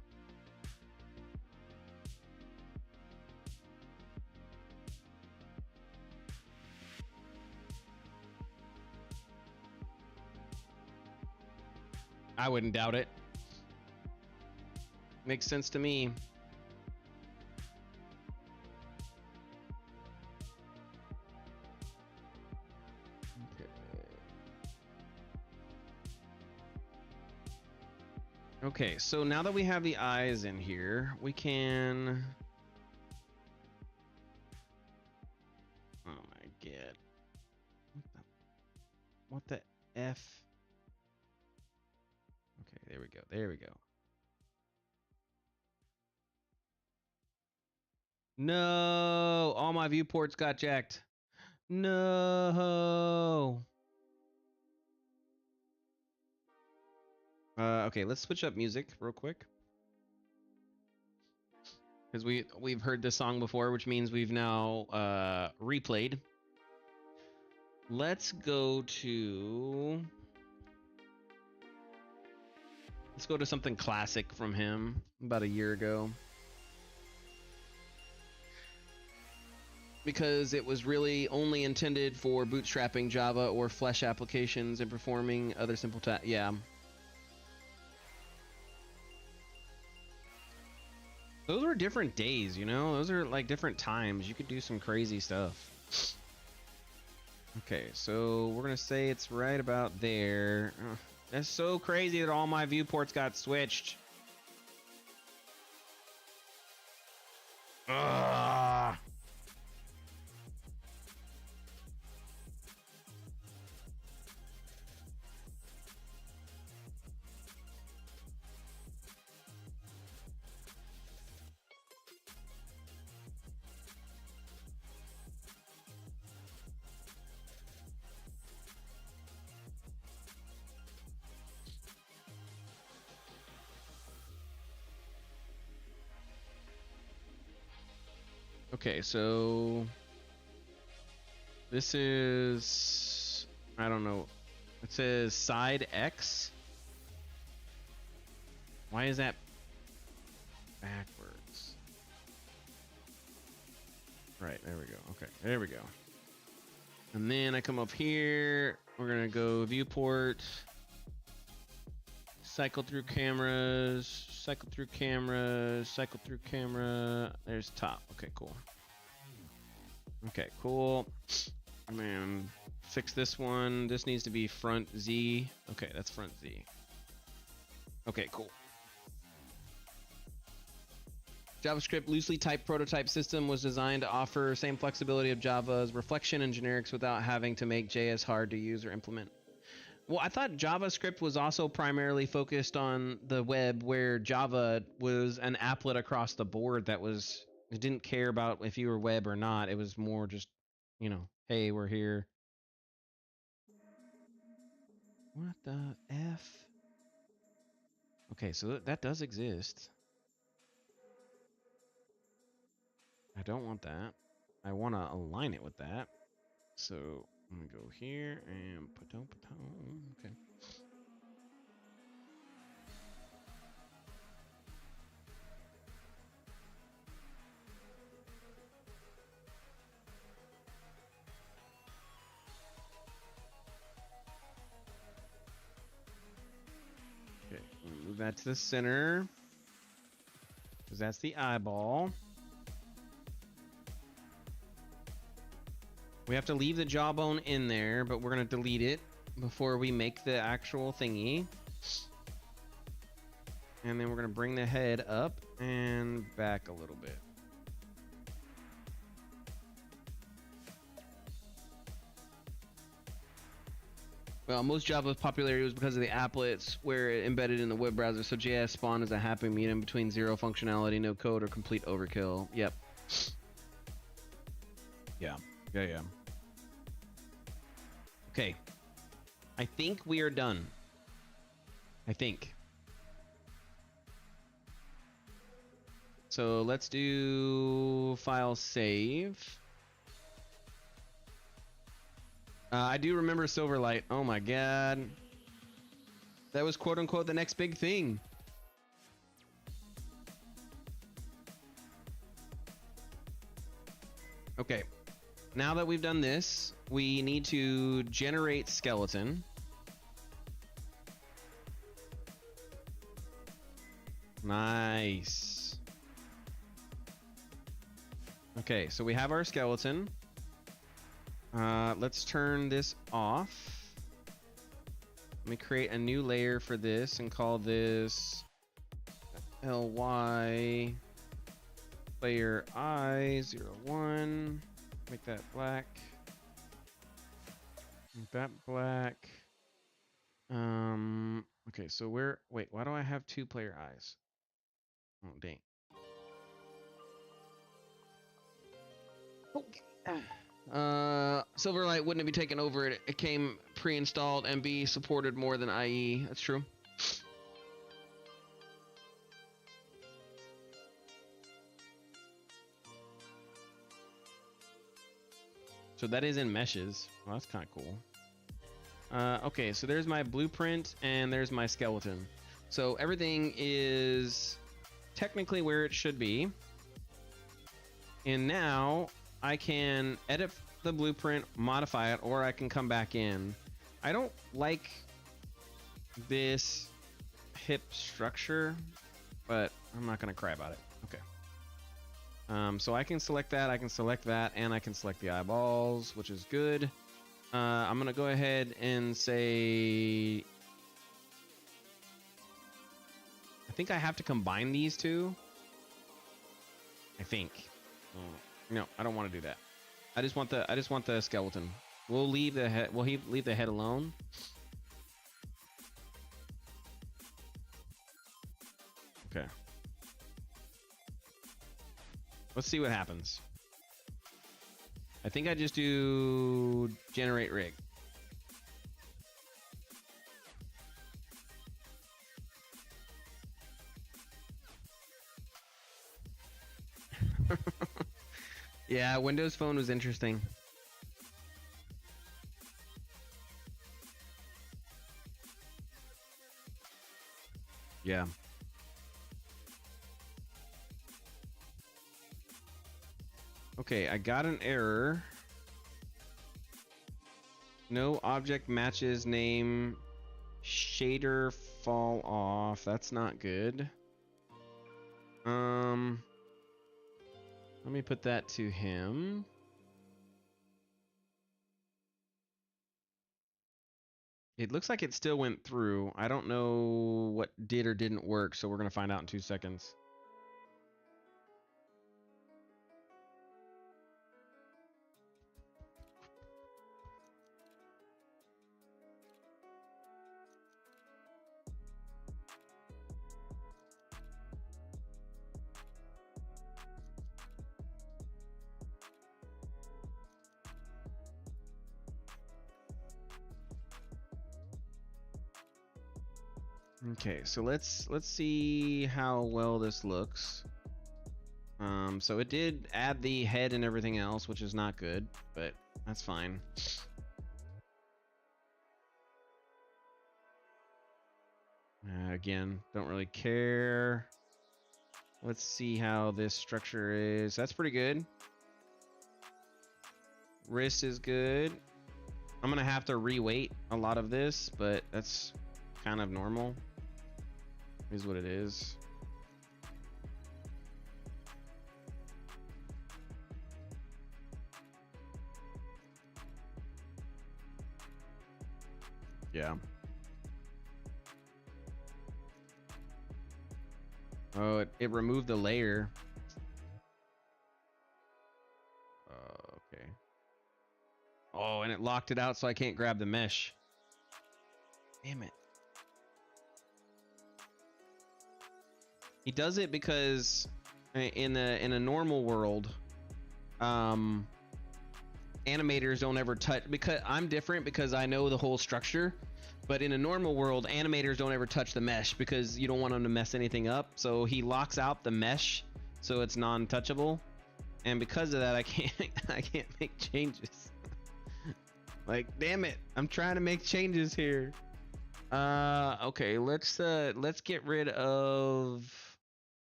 I wouldn't doubt it. Makes sense to me. Okay, so now that we have the eyes in here, we can... Oh my god. What the F? Okay, there we go. There we go. No! All my viewports got jacked. No! Okay, let's switch up music real quick. Because we've heard this song before, which means we've now replayed. Let's go to something classic from him about a year ago. Because it was really only intended for bootstrapping Java or Flash applications and performing other simple tasks. Yeah. Those were different days, Those are like different times. You could do some crazy stuff. Okay, so we're gonna say it's right about there. That's so crazy that all my viewports got switched. Ugh. Okay, so this is, I don't know. It says side X. Why is that backwards? Right, there we go. Okay, there we go. And then I come up here. We're gonna go viewport. Cycle through cameras. Cycle through cameras. Cycle through camera. There's top. Okay, cool. Okay, cool. Man, fix this one. This needs to be front Z. Okay, that's front Z. Okay, cool. JavaScript loosely typed prototype system was designed to offer same flexibility of Java's reflection and generics without having to make JS hard to use or implement. Well, I thought JavaScript was also primarily focused on the web, where Java was an applet across the board that was, it didn't care about if you were web or not. It was more just, you know, hey, we're here. What the F? Okay, so that does exist. I don't want that. I want to align it with that. So I'm gonna go here and put down. Okay. Okay, move that to the center, because that's the eyeball. We have to leave the jawbone in there, but we're gonna delete it before we make the actual thingy. And then we're gonna bring the head up and back a little bit. Well, most Java's popularity was because of the applets where it embedded in the web browser, so JS spawned as a happy medium between zero functionality, no code, or complete overkill. Yep. Yeah. Okay. I think we are done. I think. So let's do file save. I do remember Silverlight. Oh my god. That was quote unquote the next big thing. Okay. Now that we've done this, we need to generate skeleton. Nice. Okay, so we have our skeleton. Let's turn this off. Let me create a new layer for this and call this ly layer I01. Make that black. Make that black. Okay, so wait, why do I have two player eyes? Oh, dang. Okay. Silverlight wouldn't be taken over. It came pre-installed and be supported more than IE. That's true. So that is in meshes. Well, that's kind of cool. Okay, so there's my blueprint and there's my skeleton. So everything is technically where it should be. And now I can edit the blueprint, modify it, or I can come back in. I don't like this hip structure, but I'm not gonna cry about it. Okay. So I can select that, and I can select the eyeballs, which is good. I'm gonna go ahead and say, I think I have to combine these two. I think. No, I don't want to do that. I just want the skeleton. We'll leave the head. We'll leave the head alone. Okay. Let's see what happens. I think I just do generate rig. Yeah, Windows Phone was interesting. Yeah. Okay, I got an error. No object matches name. Shader fall off. That's not good. Let me put that to him. It looks like it still went through. I don't know what did or didn't work, so we're gonna find out in 2 seconds. Okay, so let's see how well this looks. So it did add the head and everything else, which is not good, but that's fine. Again, don't really care. Let's see how this structure is. That's pretty good. Wrist is good. I'm gonna have to reweight a lot of this, but that's kind of normal. Is what it is. Yeah. Oh, it removed the layer. Okay. Oh, and it locked it out so I can't grab the mesh. Damn it. He does it because in a normal world, animators don't ever touch, because I'm different because I know the whole structure. But in a normal world, animators don't ever touch the mesh because you don't want them to mess anything up. So he locks out the mesh so it's non-touchable. And because of that, I can't make changes. Like, damn it, I'm trying to make changes here. Okay, let's get rid of.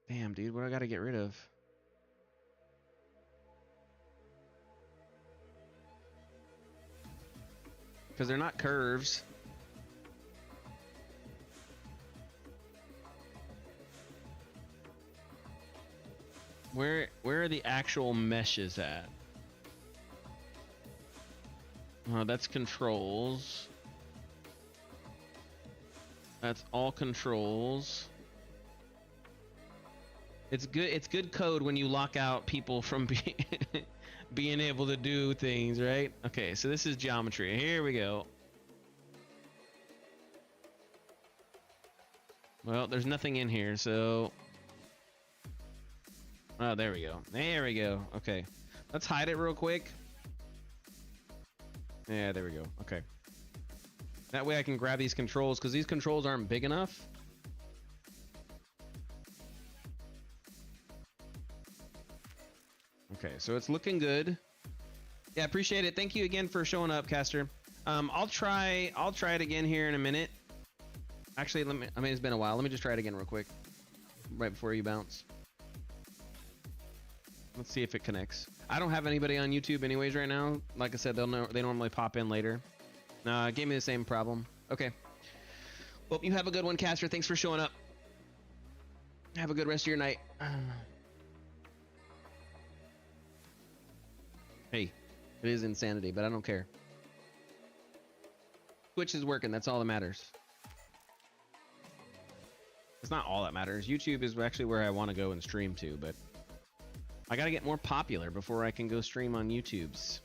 Damn, dude, what do I gotta get rid of? Because they're not curves. Where are the actual meshes at? Oh, that's controls. That's all controls. It's good code when you lock out people from being able to do things, right? Okay, so this is geometry. Here we go. Well, there's nothing in here, so... Oh, there we go. There we go. Okay. Let's hide it real quick. Yeah, there we go. Okay. That way I can grab these controls, because these controls aren't big enough. Okay, so it's looking good. Yeah, appreciate it. Thank you again for showing up, Caster. I'll try it again here in a minute. Actually, I mean, it's been a while. Let me just try it again real quick, right before you bounce. Let's see if it connects. I don't have anybody on YouTube anyways right now. Like I said, they normally pop in later. It gave me the same problem. Okay. Well, you have a good one, Caster. Thanks for showing up. Have a good rest of your night. Hey, it is insanity, but I don't care. Twitch is working. That's all that matters. It's not all that matters. YouTube is actually where I want to go and stream to, but I got to get more popular before I can go stream on YouTube's.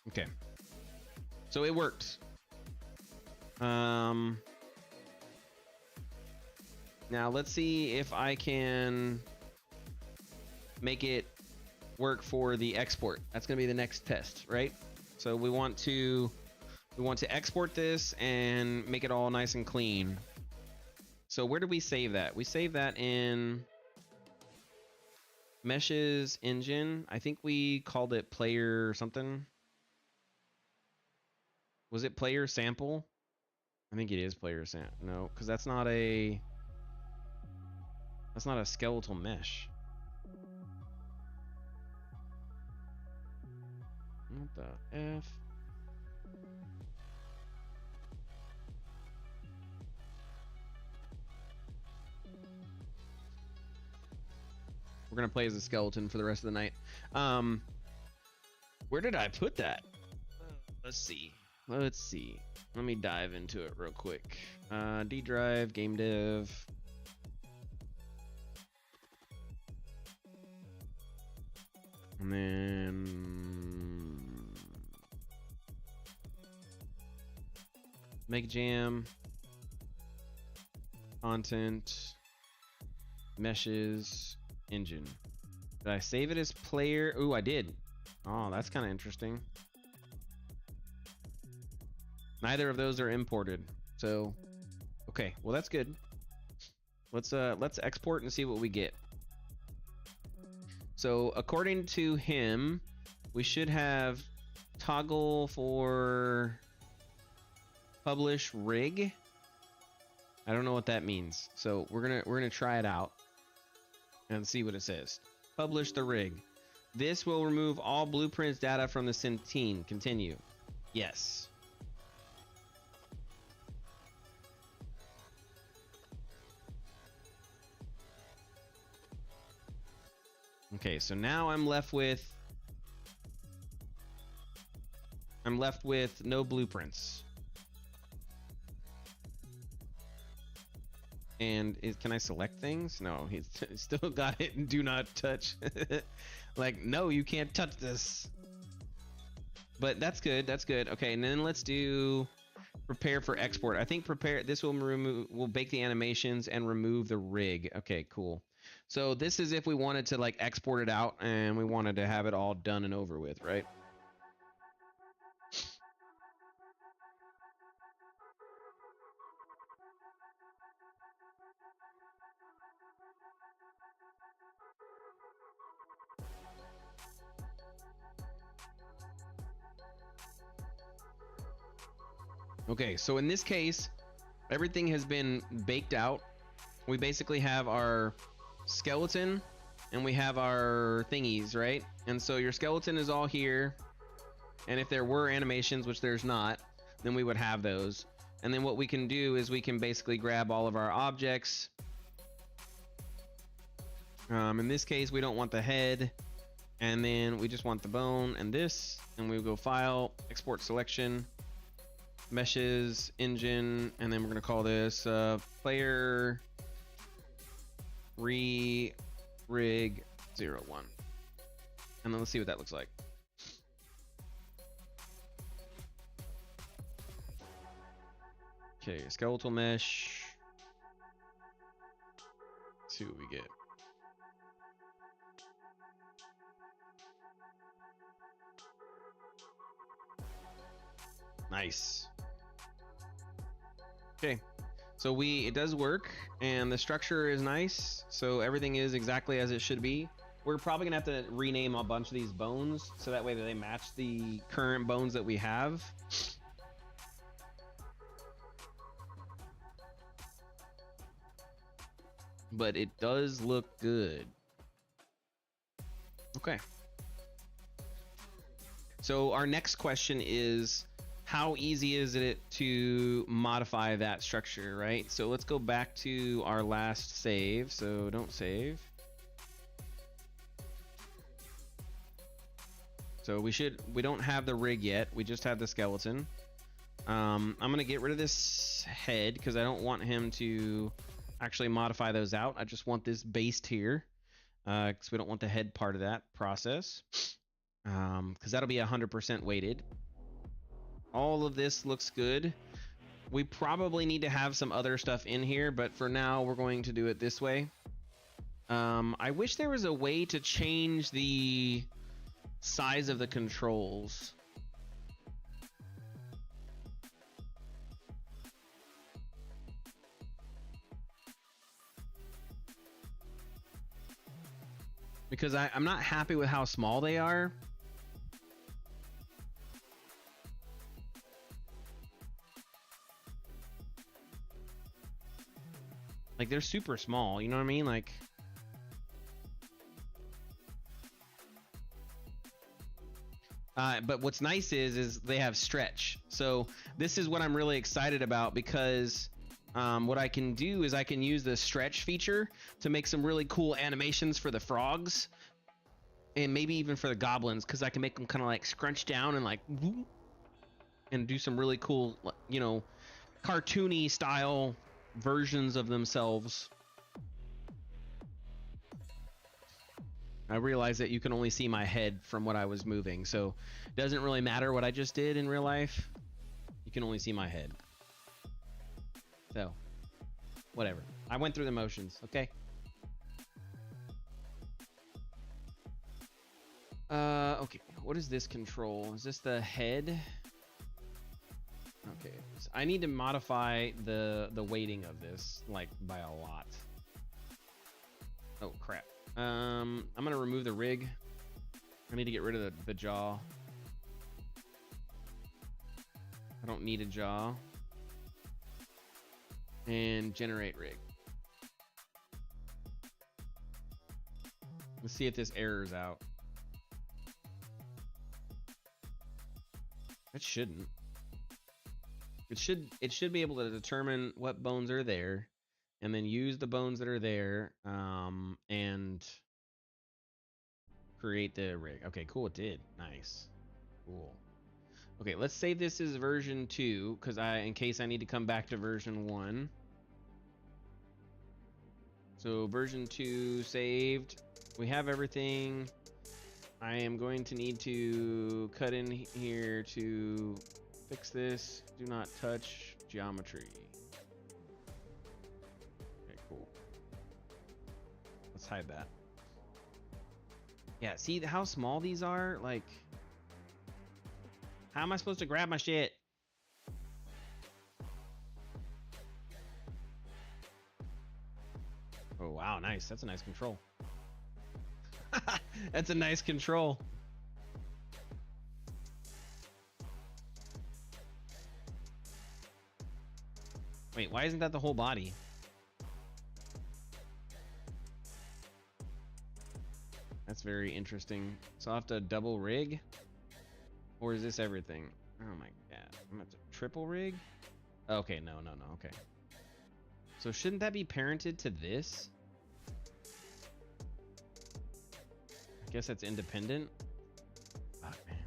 Okay. So it worked. Now let's see if I can make it work for the export. That's going to be the next test, right? So we want to export this and make it all nice and clean. So where did we save that? We saved that in Meshes engine. I think we called it player something. Was it player sample? I think it is player sample. No, because that's not a skeletal mesh. What the F? We're gonna play as a skeleton for the rest of the night. Where did I put that? Let's see. Let me dive into it real quick. D drive, game dev. And then make jam, content, meshes, engine. Did I save it as player? Ooh, I did. Oh, that's kind of interesting. Neither of those are imported. So, okay, well that's good. Let's export and see what we get. So, according to him, we should have toggle for publish rig. I don't know what that means. So, we're gonna try it out and see what it says. Publish the rig. This will remove all blueprints data from the Centene. Continue. Yes. Okay, so now I'm left with no blueprints. And can I select things? No, he's still got it and do not touch. Like, no, you can't touch this. But that's good. That's good. Okay, and then let's do prepare for export. I think this will bake the animations and remove the rig. Okay, cool. So this is if we wanted to like export it out and we wanted to have it all done and over with, right? Okay, so in this case, everything has been baked out. We basically have our skeleton and we have our thingies, right? And so your skeleton is all here. And if there were animations, which there's not, then we would have those. And then what we can do is we can basically grab all of our objects. In this case, we don't want the head. And then we just want the bone and this. And we go file, export selection, meshes, engine. And then we're going to call this player rig 01. And then let's see what that looks like. Okay, skeletal mesh. Let's see what we get. Nice. Okay, so it does work, and the structure is nice, so everything is exactly as it should be. We're probably gonna have to rename a bunch of these bones so that way that they match the current bones that we have. But it does look good. Okay. So our next question is, how easy is it to modify that structure, right? So let's go back to our last save. So don't save. So we don't have the rig yet. We just have the skeleton. I'm gonna get rid of this head because I don't want him to actually modify those out. I just want this based here because we don't want the head part of that process because that'll be 100% weighted. All of this looks good. We probably need to have some other stuff in here, but for now we're going to do it this way. I wish there was a way to change the size of the controls. Because I'm not happy with how small they are. Like, they're super small, you know what I mean? Like, but what's nice is they have stretch. So this is what I'm really excited about because what I can do is I can use the stretch feature to make some really cool animations for the frogs, and maybe even for the goblins, because I can make them kind of like scrunch down and like whoop, and do some really cool, you know, cartoony style versions of themselves. I realize that you can only see my head from what I was moving, so it doesn't really matter what I just did in real life. You can only see my head. So, whatever. I went through the motions, okay? Okay. What is this control? Is this the head? Okay. So I need to modify the weighting of this, like, by a lot. Oh, crap. I'm gonna remove the rig. I need to get rid of the jaw. I don't need a jaw. And generate rig. Let's see if this errors out. It shouldn't. It should be able to determine what bones are there, and then use the bones that are there, and create the rig. Okay, cool. It did. Nice. Cool. Okay, let's say this is version 2, because in case I need to come back to version 1. So version 2 saved. We have everything. I am going to need to cut in here to fix this. Do not touch geometry. Okay, cool. Let's hide that. Yeah, see how small these are? Like, how am I supposed to grab my shit? Oh, wow, nice. That's a nice control. That's a nice control. Wait, why isn't that the whole body? That's very interesting. So I'll have to double rig? Or is this everything? Oh my god. I'm gonna have to triple rig? Okay, no, okay. So shouldn't that be parented to this? I guess that's independent. Fuck, man.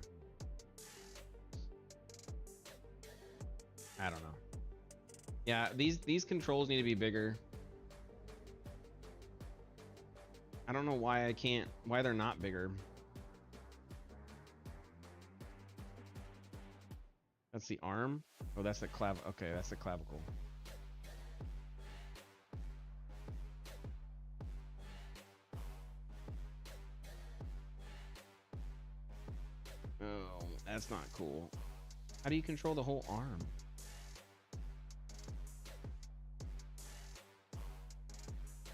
I don't know. Yeah, these controls need to be bigger. I don't know why why they're not bigger. That's the arm? Oh, that's the okay, that's the clavicle. Oh, that's not cool. How do you control the whole arm?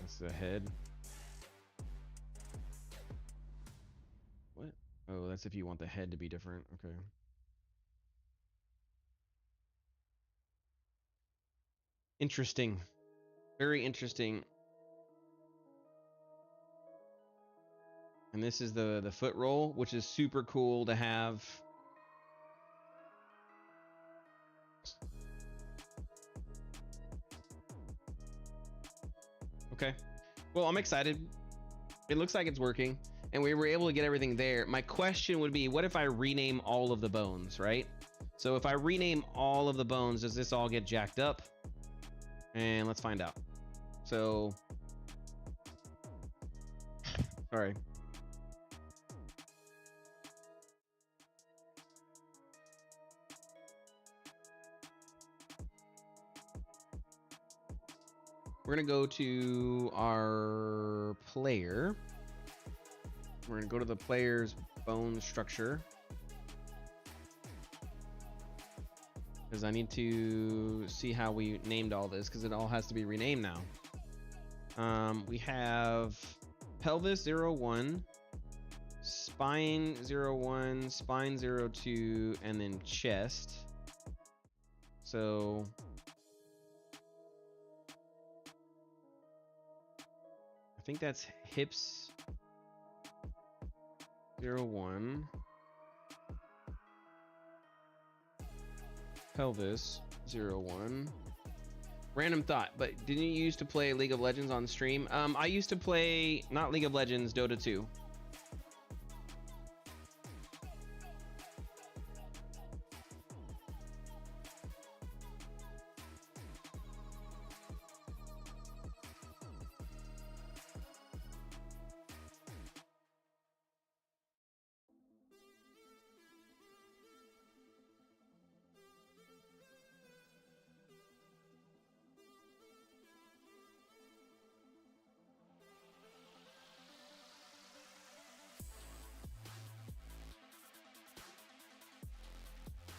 That's the head. What? Oh, that's if you want the head to be different. Okay. Interesting. Very interesting. And this is the foot roll, which is super cool to have. Okay. Well, I'm excited. It looks like it's working, and we were able to get everything there. My question would be, what if I rename all of the bones, right? So if I rename all of the bones, does this all get jacked up? And let's find out. So, sorry. We're gonna go to our player. We're gonna go to the player's bone structure, because I need to see how we named all this, because it all has to be renamed now. We have pelvis 01, spine 01, spine 02, and then chest. So I think that's hips 01, pelvis 01, Random thought, but didn't you used to play League of Legends on stream? I used to play, not League of Legends, Dota 2.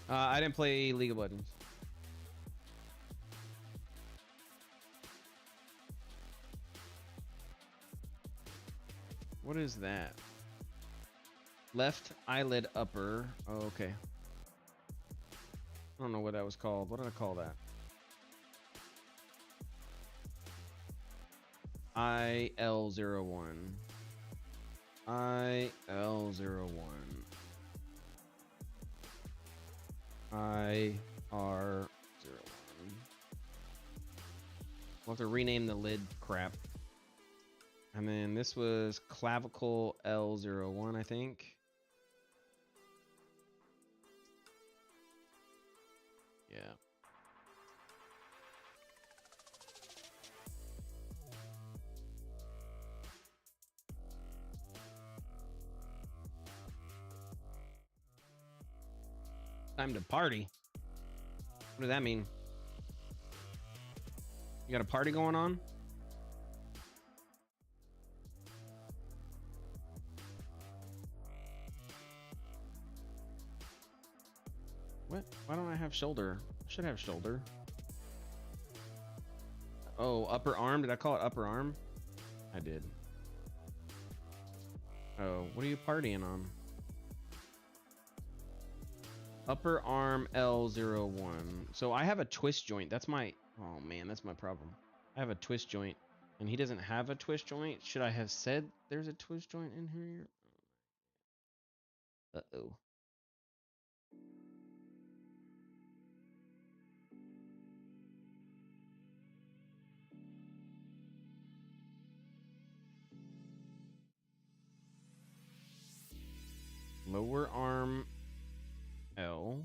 I didn't play League of Legends. What is that? Left eyelid upper. Oh, okay. I don't know what that was called. What did I call that? IL01. IL01. IR01. We'll have to rename the lid crap. And then this was clavicle L01, I think. Yeah. Time to party. What does that mean? You got a party going on? What? Why don't I have shoulder? I should have shoulder. Oh, upper arm. Did I call it upper arm? I did. Oh, what are you partying on? Upper arm L01. So I have a twist joint. That's my... Oh, man, that's my problem. I have a twist joint, and he doesn't have a twist joint. Should I have said there's a twist joint in here? Uh-oh. Lower arm L.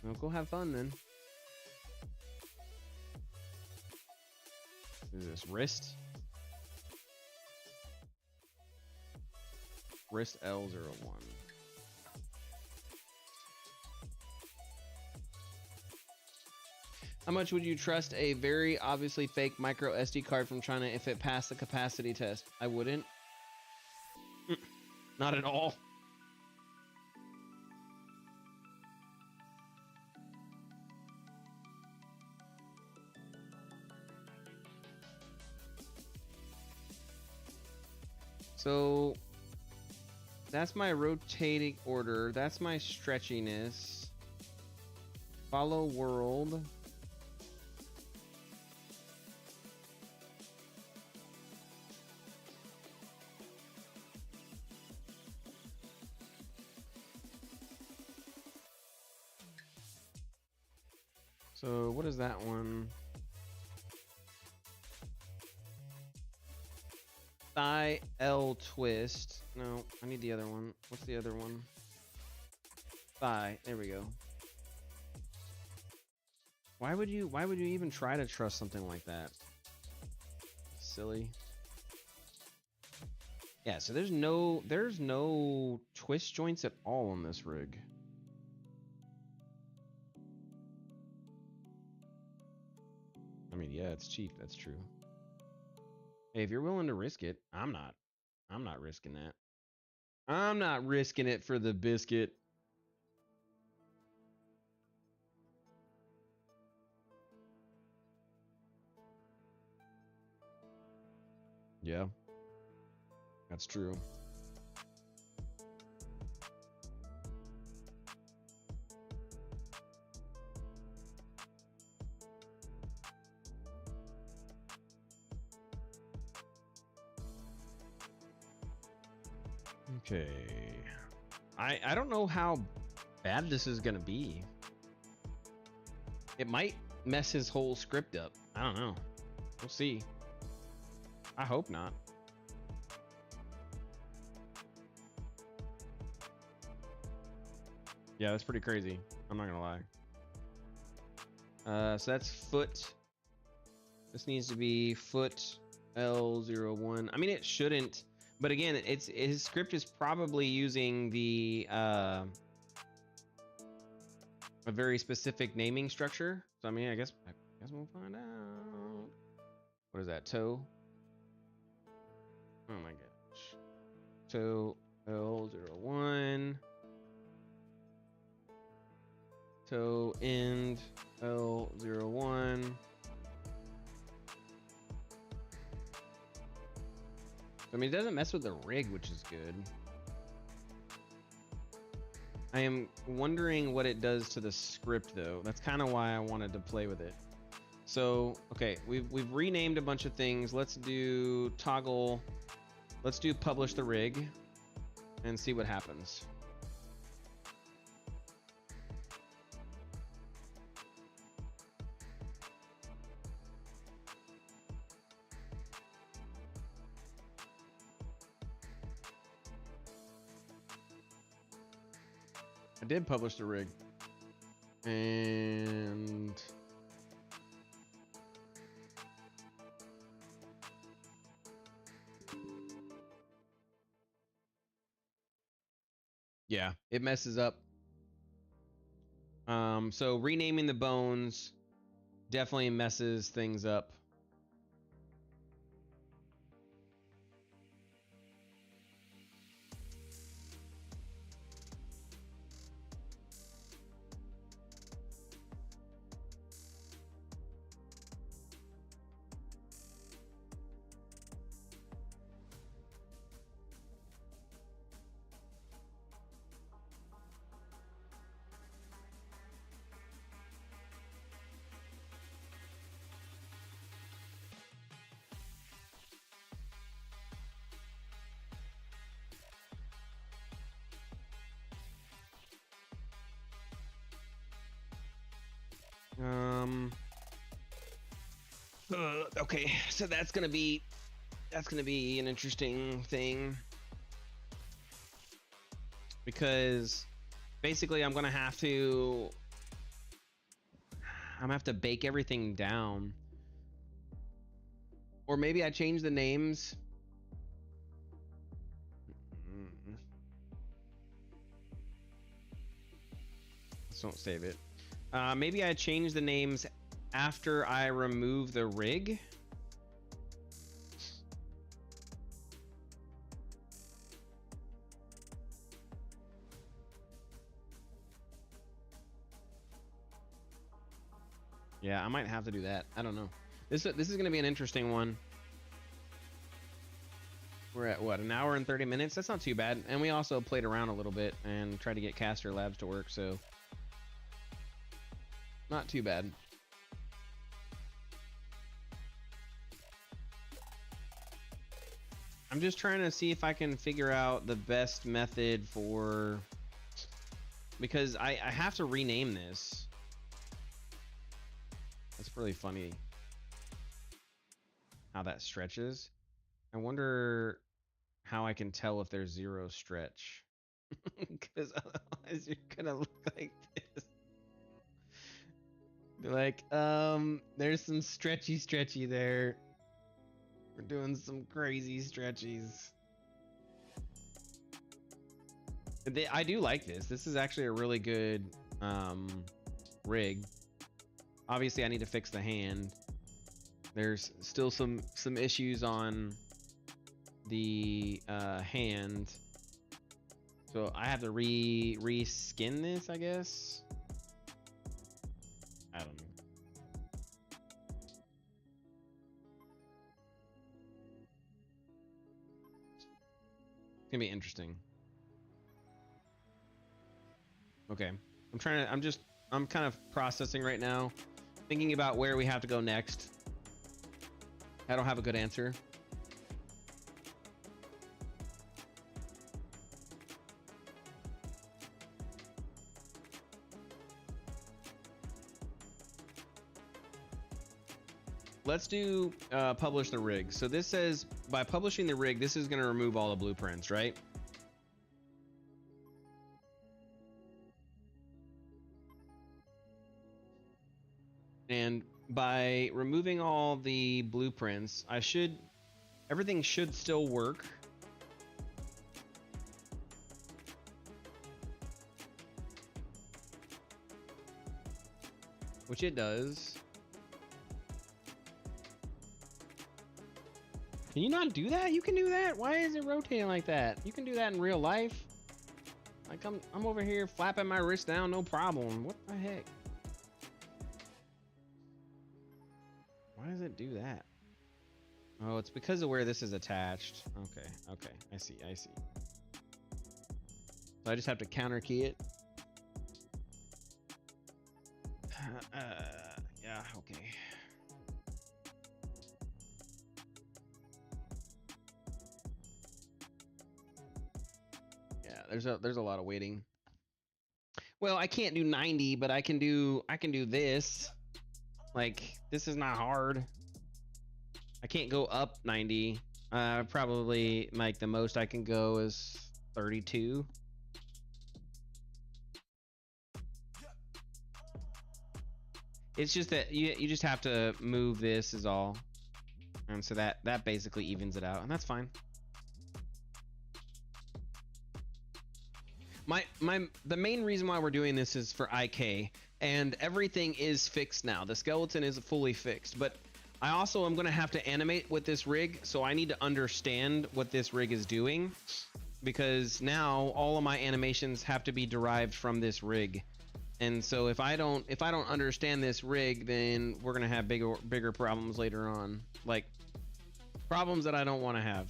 Well, go have fun then. Is this wrist? Wrist L01. How much would you trust a very obviously fake micro SD card from China if it passed the capacity test? I wouldn't. Not at all. So that's my rotating order. That's my stretchiness. Follow world. So what is that one? Thigh L twist. No, I need the other one. What's the other one? Thigh. There we go. Why would you even try to trust something like that? Silly. Yeah, so there's no twist joints at all on this rig. I mean, yeah, it's cheap, that's true. Hey, if you're willing to risk it, I'm not risking that. I'm not risking it for the biscuit. Yeah, that's true. Okay. I don't know how bad this is gonna be. It might mess his whole script up. I don't know. We'll see. I hope not. Yeah, that's pretty crazy. I'm not gonna lie. So that's foot. This needs to be foot L01. I mean, it shouldn't, but again, his script is probably using the a very specific naming structure. So I mean, I guess we'll find out. What is that? Toe. Oh my gosh. Toe L01. Toe end L01. I mean, it doesn't mess with the rig, which is good. I am wondering what it does to the script, though. That's kind of why I wanted to play with it. So, okay, we've renamed a bunch of things. Let's do toggle. Let's do publish the rig and see what happens. I did publish the rig, and yeah, it messes up. So renaming the bones definitely messes things up. Okay, so that's gonna be an interesting thing, because basically I'm gonna have to bake everything down, or maybe I change the names. Let's don't save it. Maybe I change the names after I remove the rig. Yeah, I might have to do that. I don't know. This is going to be an interesting one. We're at what, an hour and 30 minutes? That's not too bad. And we also played around a little bit and tried to get Caster Labs to work, so not too bad. I'm just trying to see if I can figure out the best method for, because I have to rename this. That's really funny how that stretches. I wonder how I can tell if there's zero stretch. Because otherwise you're gonna look like this. Be like, there's some stretchy there. We're doing some crazy stretchies. I do like this. This is actually a really good rig. Obviously I need to fix the hand. There's still some issues on the hand, so I have to re-skin this, I guess. I don't know. It's gonna be interesting. Okay, I'm kind of processing right now, thinking about where we have to go next. I don't have a good answer. let's do publish the rig. So this says by publishing the rig, this is going to remove all the blueprints, right? And by removing all the blueprints, everything should still work. Which it does. Can you not do that? You can do that? Why is it rotating like that? You can do that in real life. Like I'm over here flapping my wrist down, no problem. What the heck? Why does it do that? Oh, it's because of where this is attached. Okay, I see. So I just have to counter key it. Yeah, okay. Yeah, there's a lot of waiting. Well, I can't do 90, but I can do this. Like, this is not hard. I can't go up 90. Probably like the most I can go is 32. It's just that you just have to move this is all. And so that basically evens it out, and that's fine. The main reason why we're doing this is for IK, and everything is fixed now. The skeleton is fully fixed, but I also am going to have to animate with this rig, so I need to understand what this rig is doing, because now all of my animations have to be derived from this rig. And so if I don't understand this rig, then we're gonna have bigger problems later on, like problems that I don't want to have.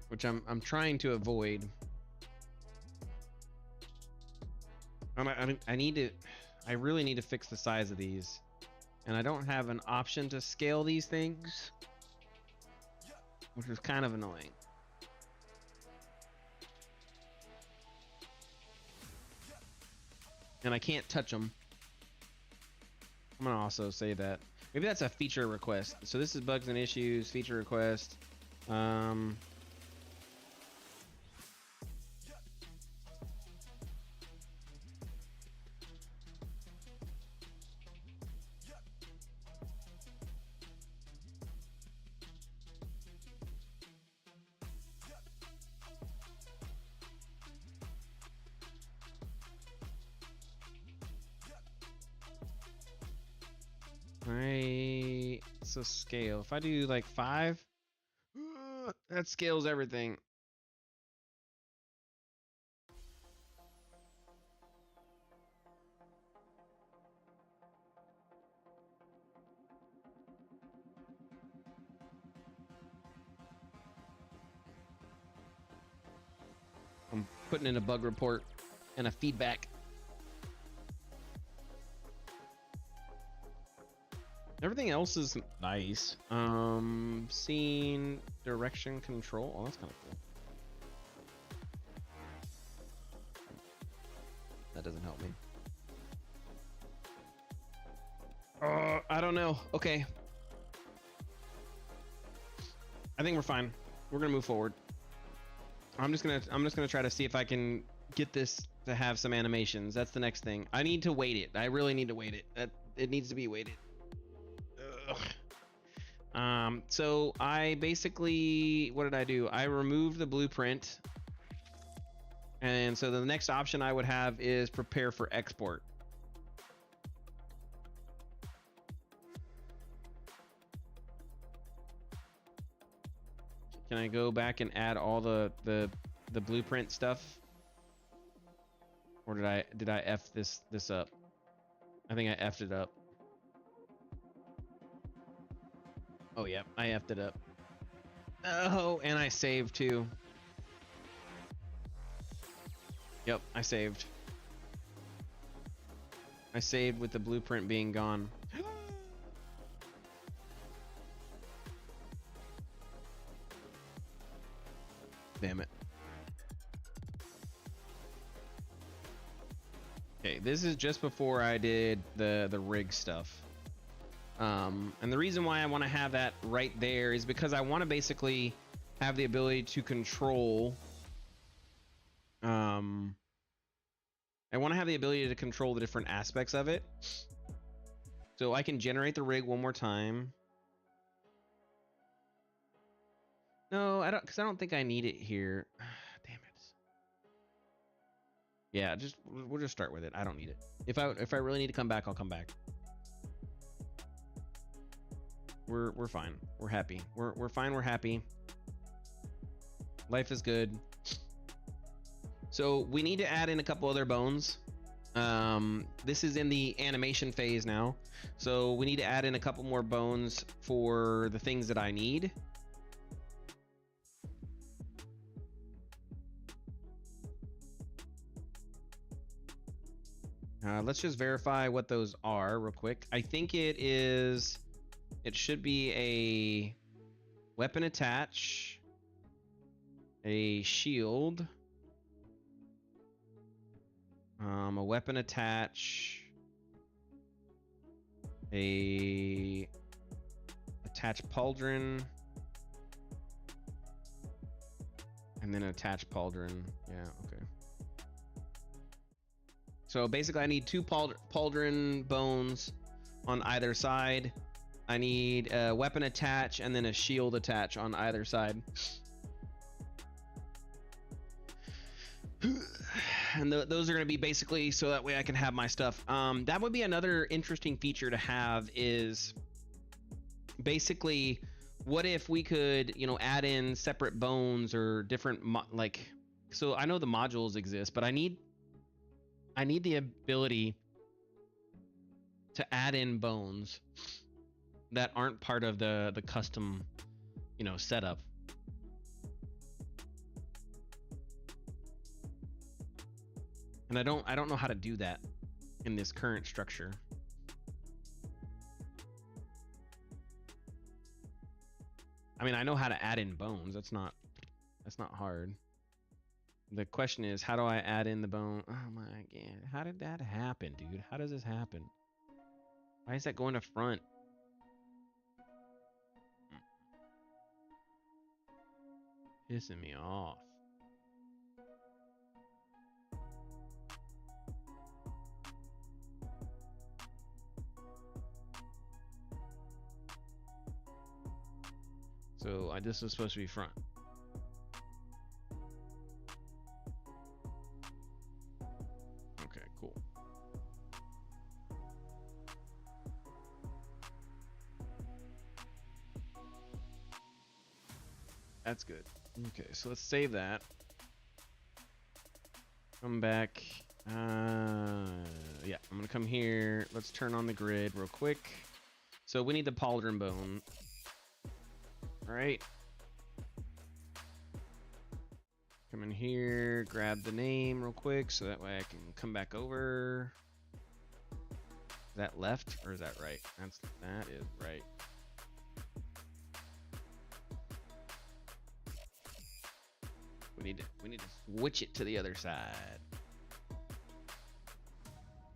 Which I'm trying to avoid. I really need to fix the size of these, and I don't have an option to scale these things, which is kind of annoying. And I can't touch them. I'm gonna also say that maybe that's a feature request. So this is bugs and issues, feature request. So scale. If I do like 5, that scales everything. I'm putting in a bug report and a feedback. Everything else is nice. Scene direction control. Oh, that's kind of cool. That doesn't help me. I don't know. Okay. I think we're fine. We're gonna move forward. I'm just gonna try to see if I can get this to have some animations. That's the next thing. I need to weight it. I really need to weight it. It needs to be weighted. So I basically, what did I do? I removed the blueprint, and so the next option I would have is prepare for export. Can I go back and add all the blueprint stuff, or did I F this up? I think I F'd it up. Oh yeah, I F'd it up. Oh, and I saved too. Yep, I saved. I saved with the blueprint being gone. Damn it. Okay, this is just before I did the rig stuff. And the reason why I want to have that right there is because I want to basically have the ability to control I want to have the ability to control the different aspects of it. So I can generate the rig one more time. No, I don't, because I don't think I need it here. Damn it. Yeah, we'll just start with it. I don't need it. If I really need to come back, I'll come back. We're fine. We're happy. We're fine. We're happy. Life is good. So we need to add in a couple other bones. This is in the animation phase now, so we need to add in a couple more bones for the things that I need. Let's just verify what those are real quick. I think it should be a weapon attach, a shield, a weapon attach, a attach pauldron, and then attach pauldron. Yeah, okay. So basically I need two pauldron bones on either side. I need a weapon attach and then a shield attach on either side. And those are going to be basically so that way I can have my stuff. That would be another interesting feature to have, is basically what if we could, you know, add in separate bones or different so I know the modules exist, but I need the ability to add in bones that aren't part of the custom, you know, setup. And I don't know how to do that in this current structure. I mean, I know how to add in bones. That's not hard. The question is, how do I add in the bone? Oh my god, how did that happen, dude? How does this happen? Why is that going to front? Pissing me off. So this is supposed to be front. Okay, cool. That's good. Okay, so let's save that. Come back. Yeah, I'm gonna come here. Let's turn on the grid real quick. So we need the pauldron bone. All right. Come in here, grab the name real quick so that way I can come back over. Is that left or is that right? That is right. We need to switch it to the other side.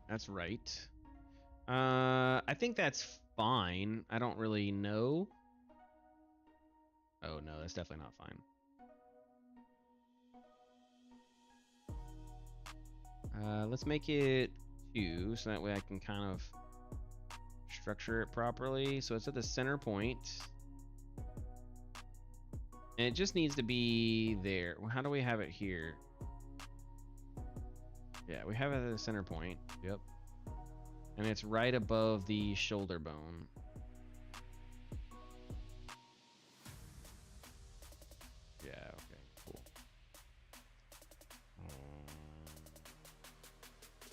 That's right. I think that's fine. I don't really know. Oh no, that's definitely not fine. Let's make it 2 so that way I can kind of structure it properly. So it's at the center point. And it just needs to be there. Well, how do we have it here? Yeah, we have it at the center point. Yep. And it's right above the shoulder bone. Yeah, okay, cool.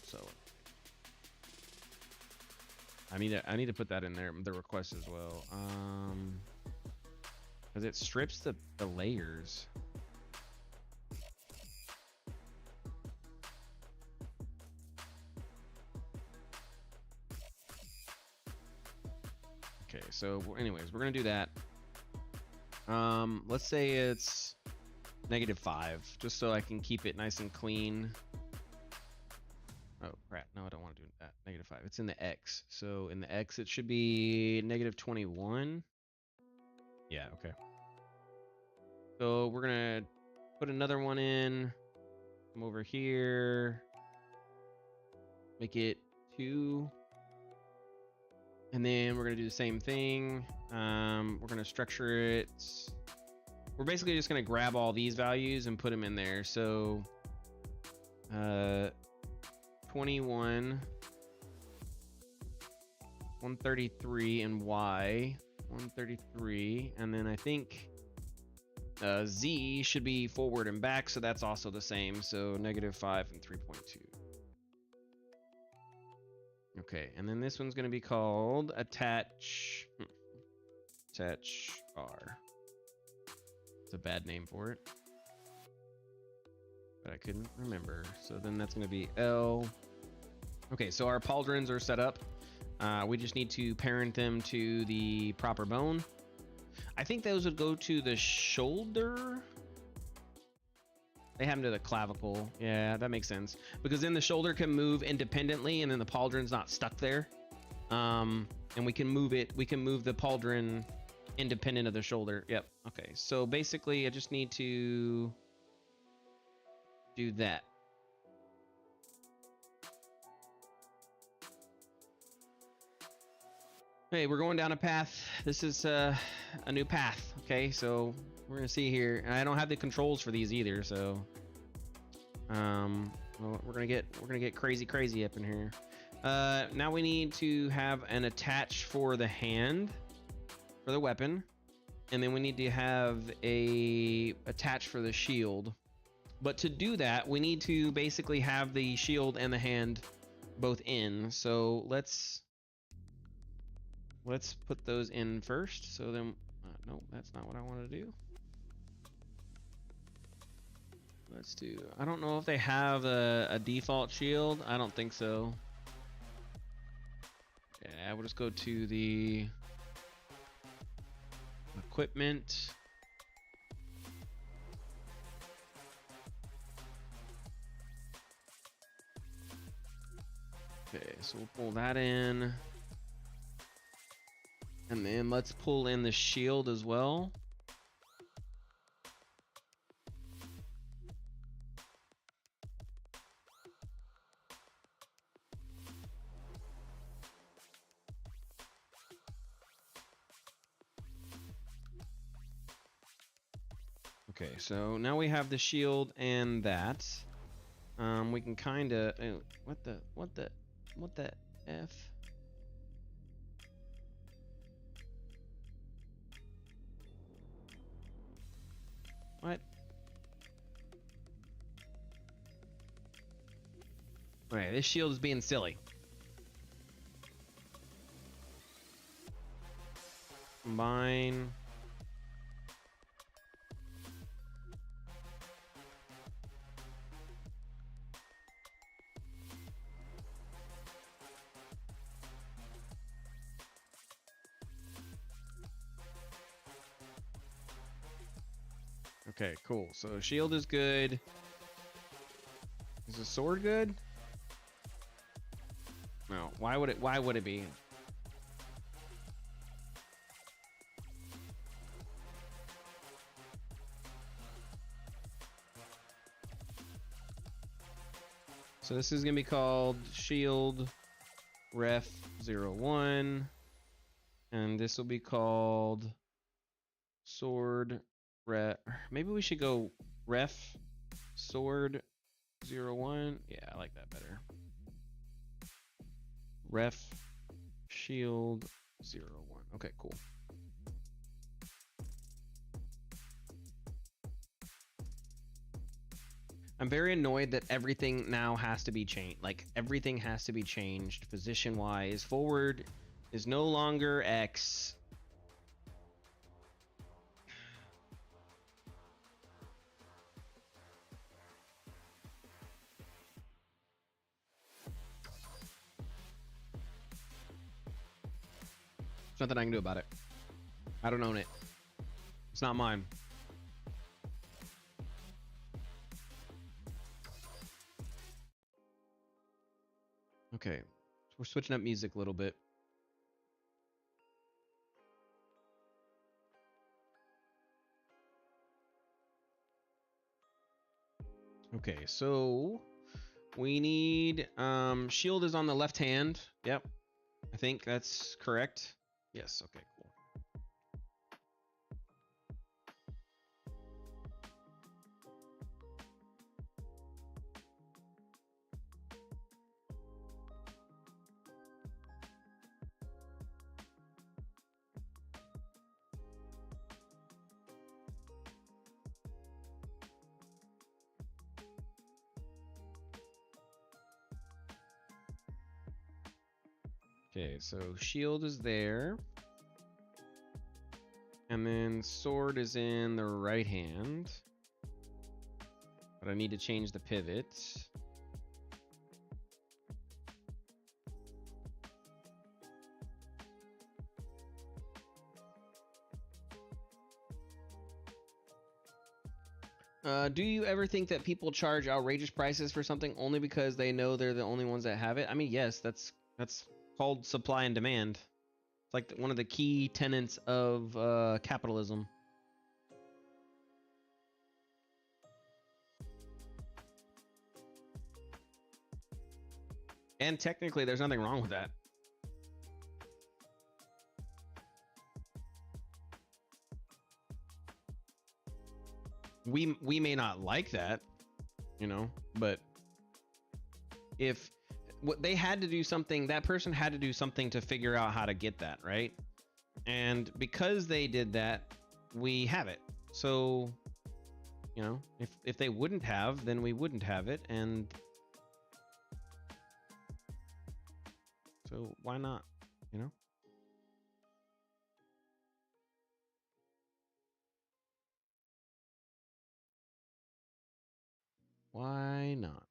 So I need to put that in there, the request as well. Because it strips the layers. so anyways, we're gonna do that. Let's say it's -5, just so I can keep it nice and clean. Oh crap, no, I don't want to do that. -5. It's in the X. So in the X, it should be -21. Yeah, okay. So we're gonna put another one in. Come over here. Make it 2. And then we're gonna do the same thing. We're gonna structure it. We're basically just gonna grab all these values and put them in there. So 21, 133 and Y, 133, and then I think Z should be forward and back, so that's also the same. So -5 and 3.2. Okay, and then this one's going to be called attach R. It's a bad name for it, but I couldn't remember. So then that's going to be L. Okay, so our pauldrons are set up. We just need to parent them to the proper bone. I think those would go to the shoulder. They have them to the clavicle. Yeah, that makes sense. Because then the shoulder can move independently and then the pauldron's not stuck there. And we can move it. We can move the pauldron independent of the shoulder. Yep. Okay. So basically I just need to do that. Hey, we're going down a path. This is a new path. Okay, so we're gonna see here. And I don't have the controls for these either, so well, we're gonna get crazy up in here. Now we need to have an attach for the hand, for the weapon, and then we need to have a attach for the shield. But to do that, we need to basically have the shield and the hand both in. So let's put those in first. So then, no, that's not what I want to do. Let's do, I don't know if they have a default shield. I don't think so. Yeah, we'll just go to the equipment. Okay, so we'll pull that in. And then let's pull in the shield as well. Okay, so now we have the shield and that. We can kind of, what the F? What? Okay, this shield is being silly. Combine. Okay, cool. So shield is good. Is the sword good? No. Why would it be? So this is gonna be called shield ref 01, and this will be called sword ref. Maybe we should go ref sword 01. Yeah, I like that better. Ref shield 01. Okay, cool. I'm very annoyed that everything now has to be changed. Like, everything has to be changed position-wise. Forward is no longer X. There's nothing I can do about it. I don't own it. It's not mine. Okay, we're switching up music a little bit. Okay, so we need shield is on the left hand. Yep. I think that's correct. Yes, okay, cool. Okay, so shield is there. And then sword is in the right hand. But I need to change the pivot. Do you ever think that people charge outrageous prices for something only because they know they're the only ones that have it? I mean, yes, that's called supply and demand. It's like one of the key tenets of capitalism. And technically, there's nothing wrong with that. We may not like that, you know, but if what they had to do something, that person had to do something to figure out how to get that, right? And because they did that, we have it. So, you know, if they wouldn't have, then we wouldn't have it, and so why not, you know? Why not?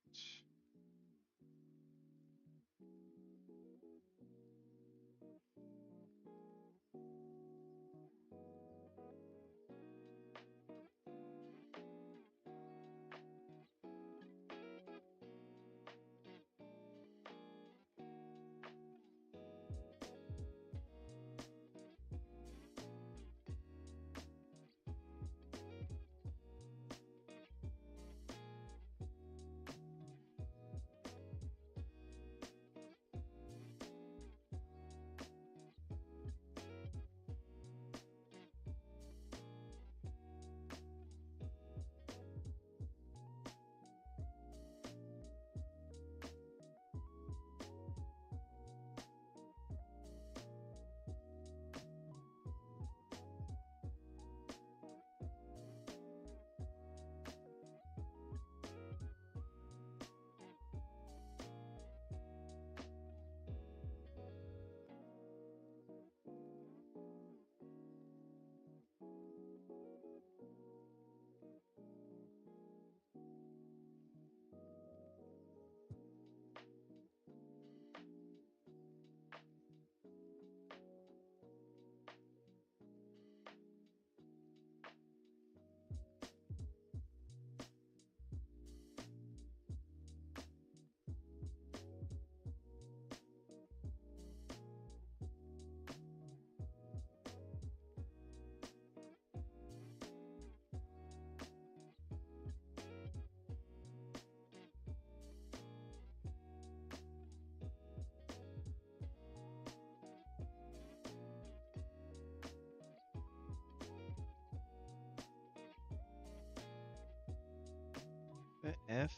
The F?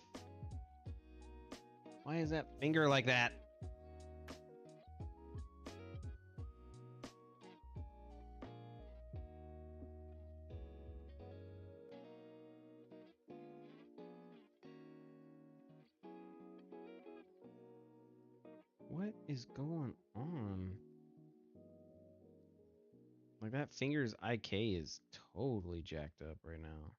Why is that finger like that? What is going on? Like that finger's IK is totally jacked up right now.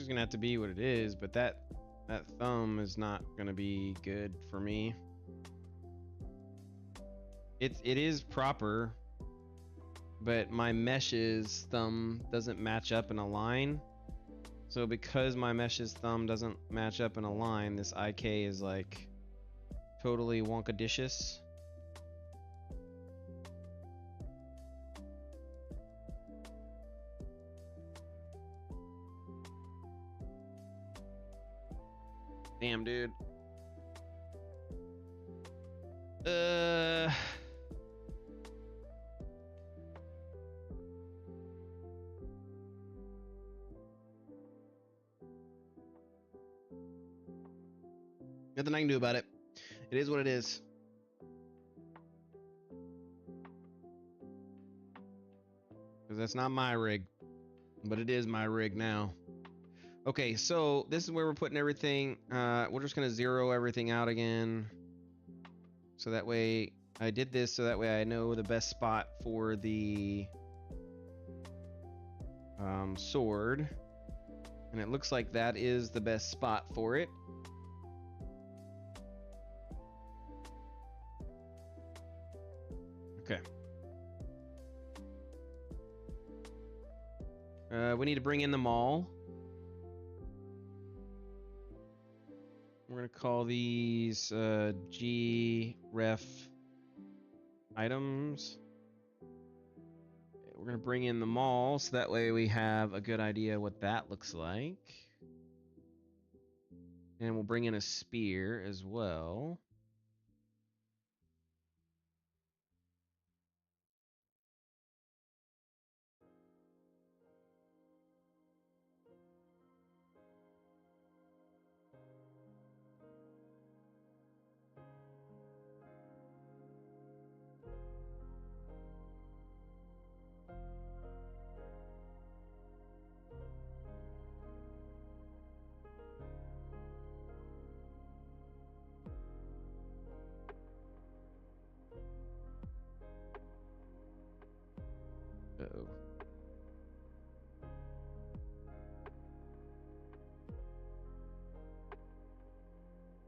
just gonna have to be what it is, but that thumb is not gonna be good for me. It is proper, but my mesh's thumb doesn't match up in a line. So because my mesh's thumb doesn't match up in a line, this IK is like totally wonkadicious. Damn, dude. Nothing I can do about it. It is what it is. Because that's not my rig, but it is my rig now. Okay, so this is where we're putting everything. We're just gonna zero everything out again. So that way, I did this so that way I know the best spot for the sword. And it looks like that is the best spot for it. Okay. We need to bring in the mall. We're gonna call these G-ref items. We're gonna bring in the mall so that way we have a good idea what that looks like. And we'll bring in a spear as well. Uh-oh.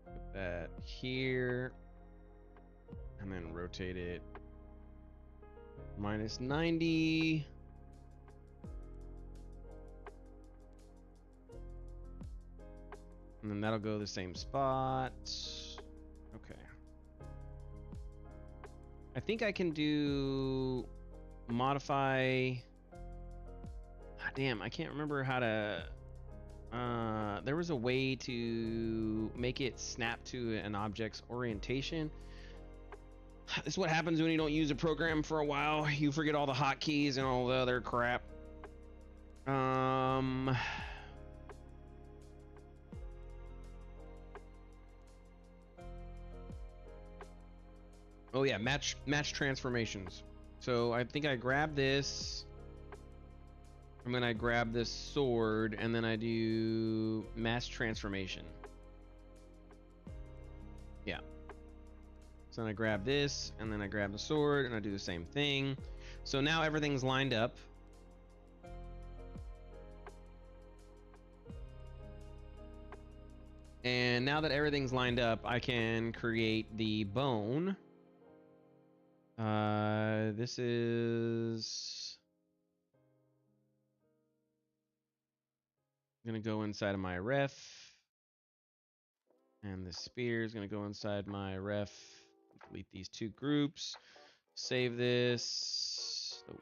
Put that here. And then rotate it. Minus 90. And then that'll go the same spot. Okay. I think I can do modify. Damn, I can't remember how to. There was a way to make it snap to an object's orientation. This is what happens when you don't use a program for a while. You forget all the hotkeys and all the other crap. Oh yeah, match transformations. So I think I grab this, and then I grab this sword, and then I do mass transformation. Yeah. So then I grab this, and then I grab the sword, and I do the same thing. So now everything's lined up. And now that everything's lined up, I can create the bone. This is gonna go inside of my ref, and the spear is gonna go inside my ref. Delete these two groups. Save this. Oh.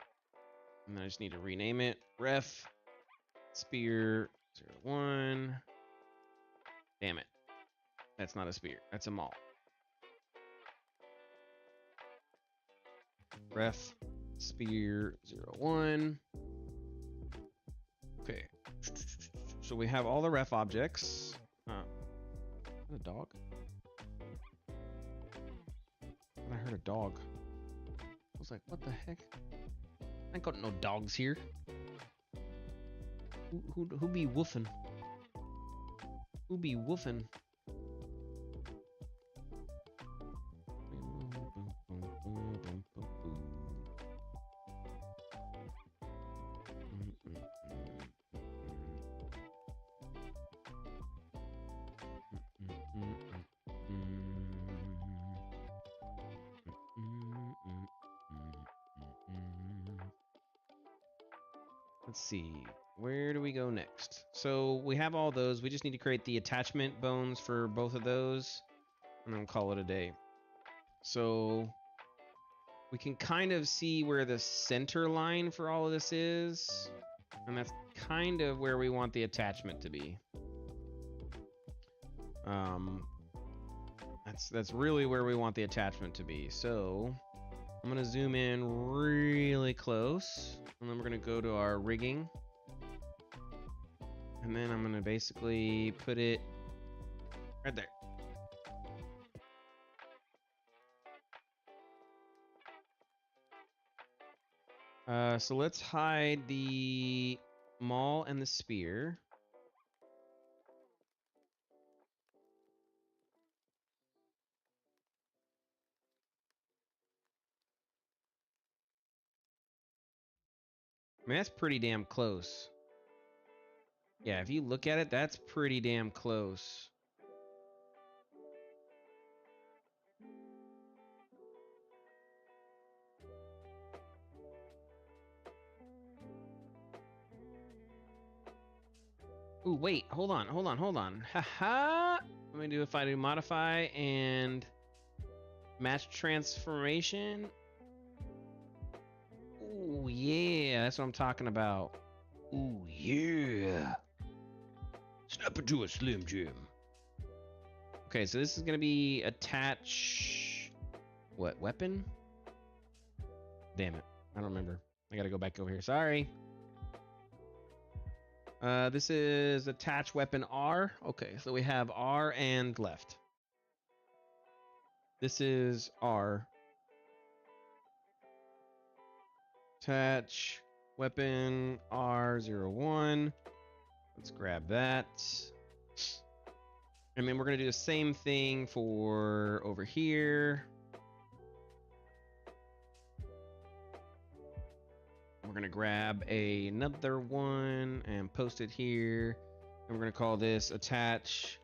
And then I just need to rename it. Ref spear 01. Damn it. That's not a spear. That's a maul. Ref spear 01. Okay. So we have all the ref objects. Is that a dog? I heard a dog. I was like, what the heck? I ain't got no dogs here. Who be woofing? Who be woofing? let's see. Where do we go next? So we have all those. We just need to create the attachment bones for both of those, and then call it a day. So we can kind of see where the center line for all of this is, and that's kind of where we want the attachment to be. That's really where we want the attachment to be. So I'm gonna zoom in really close, and then we're gonna go to our rigging, and then I'm gonna basically put it right there. So let's hide the maul and the spear. I mean, that's pretty damn close. Yeah, if you look at it, that's pretty damn close. Ooh, wait, hold on. Haha. Let me do if I do modify and match transformation. Ooh, yeah, that's what I'm talking about. Ooh, yeah. Snap into a Slim Jim. Okay, so this is gonna be attach. What, weapon? Damn it, I don't remember. I gotta go back over here. Sorry. This is attach weapon R. Okay, so we have R and left. This is R. Attach weapon R01. Let's grab that. And then we're going to do the same thing for over here. We're going to grab another one and post it here. And we're going to call this attach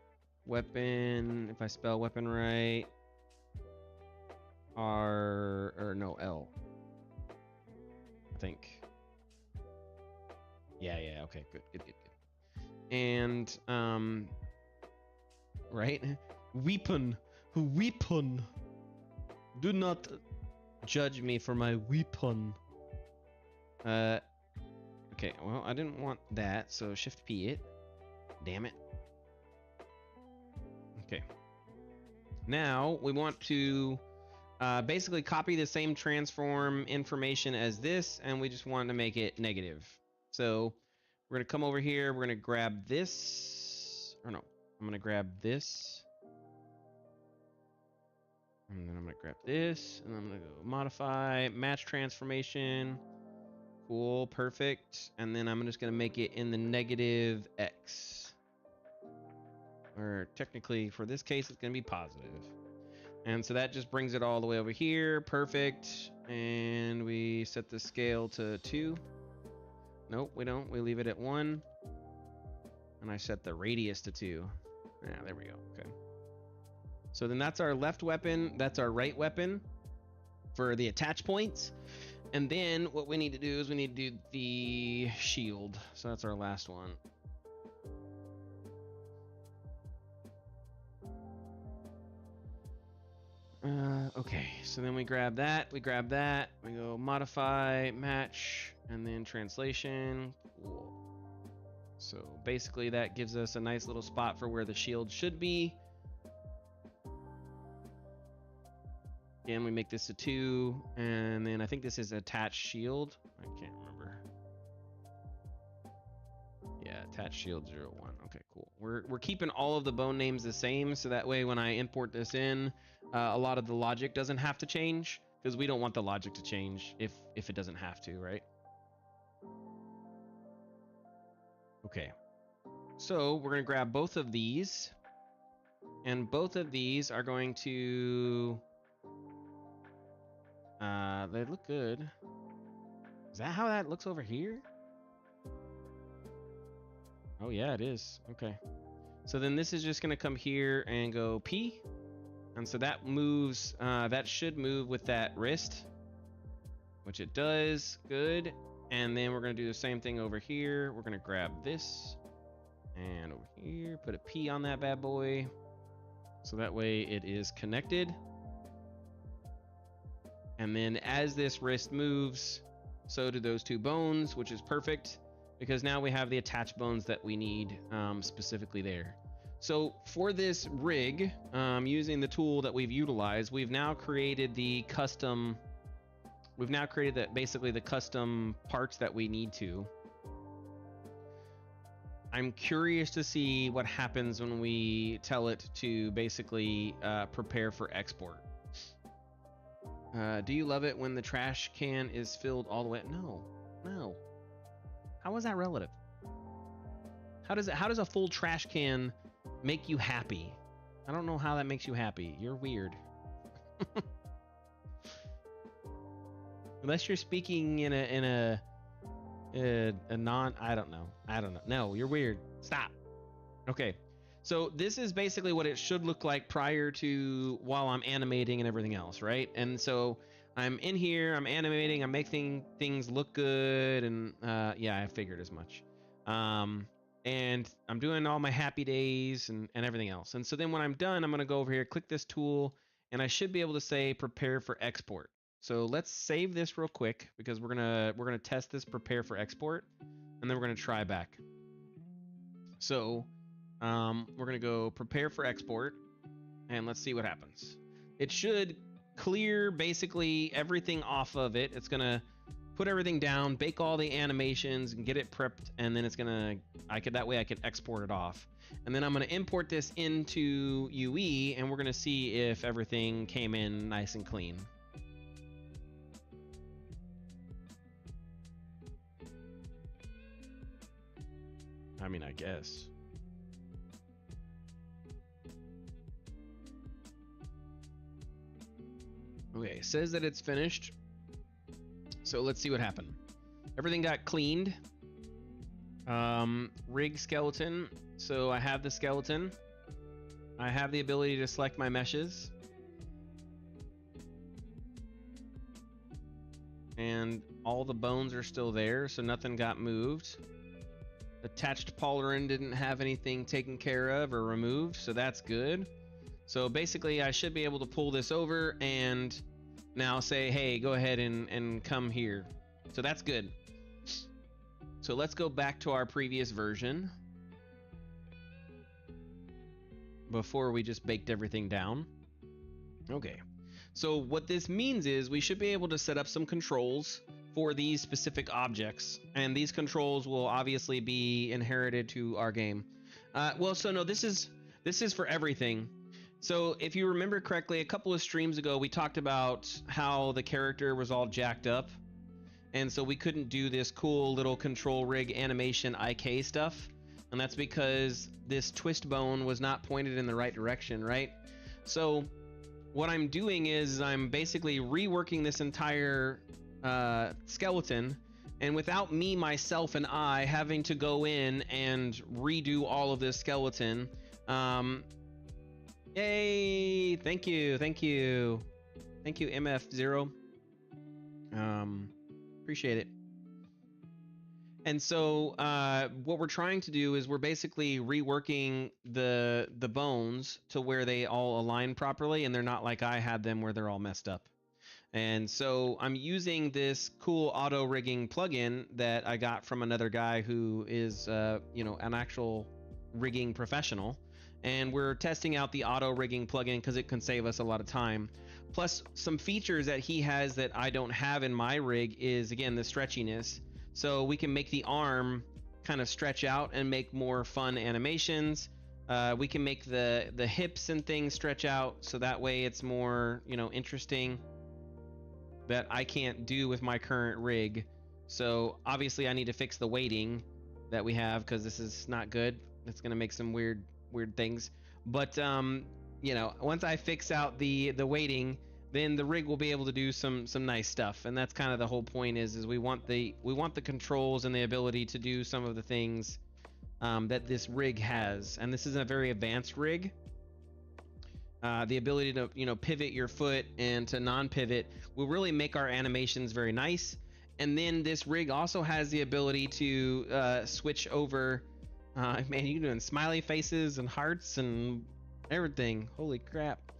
weapon, if I spell weapon right, L. I think. Yeah, okay, good. And, right? Weapon. Do not judge me for my weapon. Okay, well, I didn't want that, so Shift P it. Damn it. Okay. Now, we want to basically copy the same transform information as this, and we just want to make it negative. So, we're going to come over here, we're going to grab this. Or no, I'm going to grab this. And then I'm going to grab this, and I'm going to go modify, match transformation. Cool, perfect. And then I'm just going to make it in the negative X. Or technically, for this case, it's going to be positive. And so that just brings it all the way over here. Perfect. And we set the scale to 2. Nope, we don't. We leave it at 1. And I set the radius to 2. Yeah, there we go. Okay. So then that's our left weapon. That's our right weapon for the attach points. And then what we need to do is we need to do the shield. So that's our last one. Okay, so then we grab that, we go modify, match, and then translation. Cool. So basically that gives us a nice little spot for where the shield should be. Again, we make this a 2, and then I think this is attached shield. I can't remember. Yeah, attached shield 01. Okay, cool. We're keeping all of the bone names the same, so that way when I import this in, a lot of the logic doesn't have to change, because we don't want the logic to change if it doesn't have to, right? Okay. So we're going to grab both of these, and both of these are going to... they look good. Is that how that looks over here? Oh yeah, it is. Okay. So then this is just gonna come here and go P. And so that moves, that should move with that wrist, which it does. Good. And then we're going to do the same thing over here. We're going to grab this and over here, put a P on that bad boy. So that way it is connected. And then as this wrist moves, so do those two bones, which is perfect because now we have the attached bones that we need specifically there. So for this rig, using the tool that we've utilized, we've now created the custom, basically the custom parts that we need to. I'm curious to see what happens when we tell it to basically prepare for export. Do you love it when the trash can is filled all the way? No. How is that relative? How does a full trash can make you happy? I don't know how that makes you happy. You're weird. Unless you're speaking in a non, I don't know. No, you're weird. Stop. Okay. So this is basically what it should look like prior to while I'm animating and everything else, right? And so I'm in here, I'm animating, I'm making things look good, and yeah, I figured as much. And I'm doing all my happy days and everything else. And so then when I'm done, I'm gonna go over here, click this tool, and I should be able to say prepare for export. So let's save this real quick because we're gonna test this prepare for export, and then we're gonna try back. So we're gonna go prepare for export, and let's see what happens. It should clear basically everything off of it. It's gonna put everything down, bake all the animations, and get it prepped, and then it's gonna that way I could export it off. And then I'm gonna import this into UE, and we're gonna see if everything came in nice and clean. I mean, I guess. Okay, it says that it's finished. So let's see what happened. Everything got cleaned. Rig skeleton. So I have the skeleton. I have the ability to select my meshes. And all the bones are still there, so nothing got moved. Attached pauldron didn't have anything taken care of or removed, so that's good. So basically I should be able to pull this over and now say, hey, go ahead and come here. So that's good. So let's go back to our previous version before we just baked everything down. Okay. So what this means is we should be able to set up some controls for these specific objects, and these controls will obviously be inherited to our game. Well, so no, this is for everything. So if you remember correctly, a couple of streams ago, we talked about how the character was all jacked up, and so we couldn't do this cool little control rig animation IK stuff, and that's because this twist bone was not pointed in the right direction, right? So what I'm doing is I'm basically reworking this entire skeleton, and without me, myself, and I having to go in and redo all of this skeleton. Yay! Thank you, MF0. Appreciate it. And so what we're trying to do is we're basically reworking the bones to where they all align properly, and they're not like I had them where they're all messed up. And so I'm using this cool auto rigging plugin that I got from another guy who is you know, an actual rigging professional, and we're testing out the auto rigging plugin because it can save us a lot of time. Plus some features that he has that I don't have in my rig is, again, the stretchiness. So we can make the arm kind of stretch out and make more fun animations. We can make the hips and things stretch out, so that way it's more, you know, interesting, that I can't do with my current rig. So obviously I need to fix the weighting that we have because this is not good. It's gonna make some weird things. But you know, once I fix out the weighting, then the rig will be able to do some nice stuff. And that's kind of the whole point is we want the controls and the ability to do some of the things that this rig has. And this is a very advanced rig. The ability to, you know, pivot your foot and to non-pivot will really make our animations very nice. And then this rig also has the ability to switch over. Man, you're doing smiley faces and hearts and everything. Holy crap.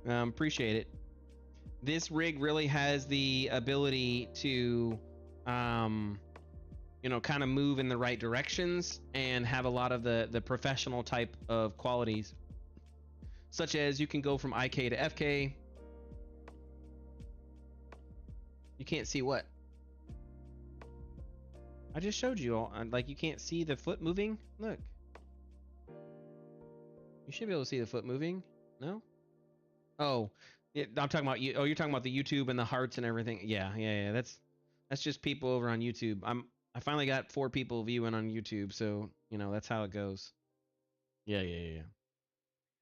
Appreciate it. This rig really has the ability to, you know, kind of move in the right directions and have a lot of the professional type of qualities, such as you can go from IK to FK. You can't see what? I just showed you all. Like, you can't see the foot moving? Look. You should be able to see the foot moving. No? Oh, I'm talking about you. Oh, you're talking about the YouTube and the hearts and everything. Yeah. That's just people over on YouTube. I finally got 4 people viewing on YouTube, so you know that's how it goes. Yeah.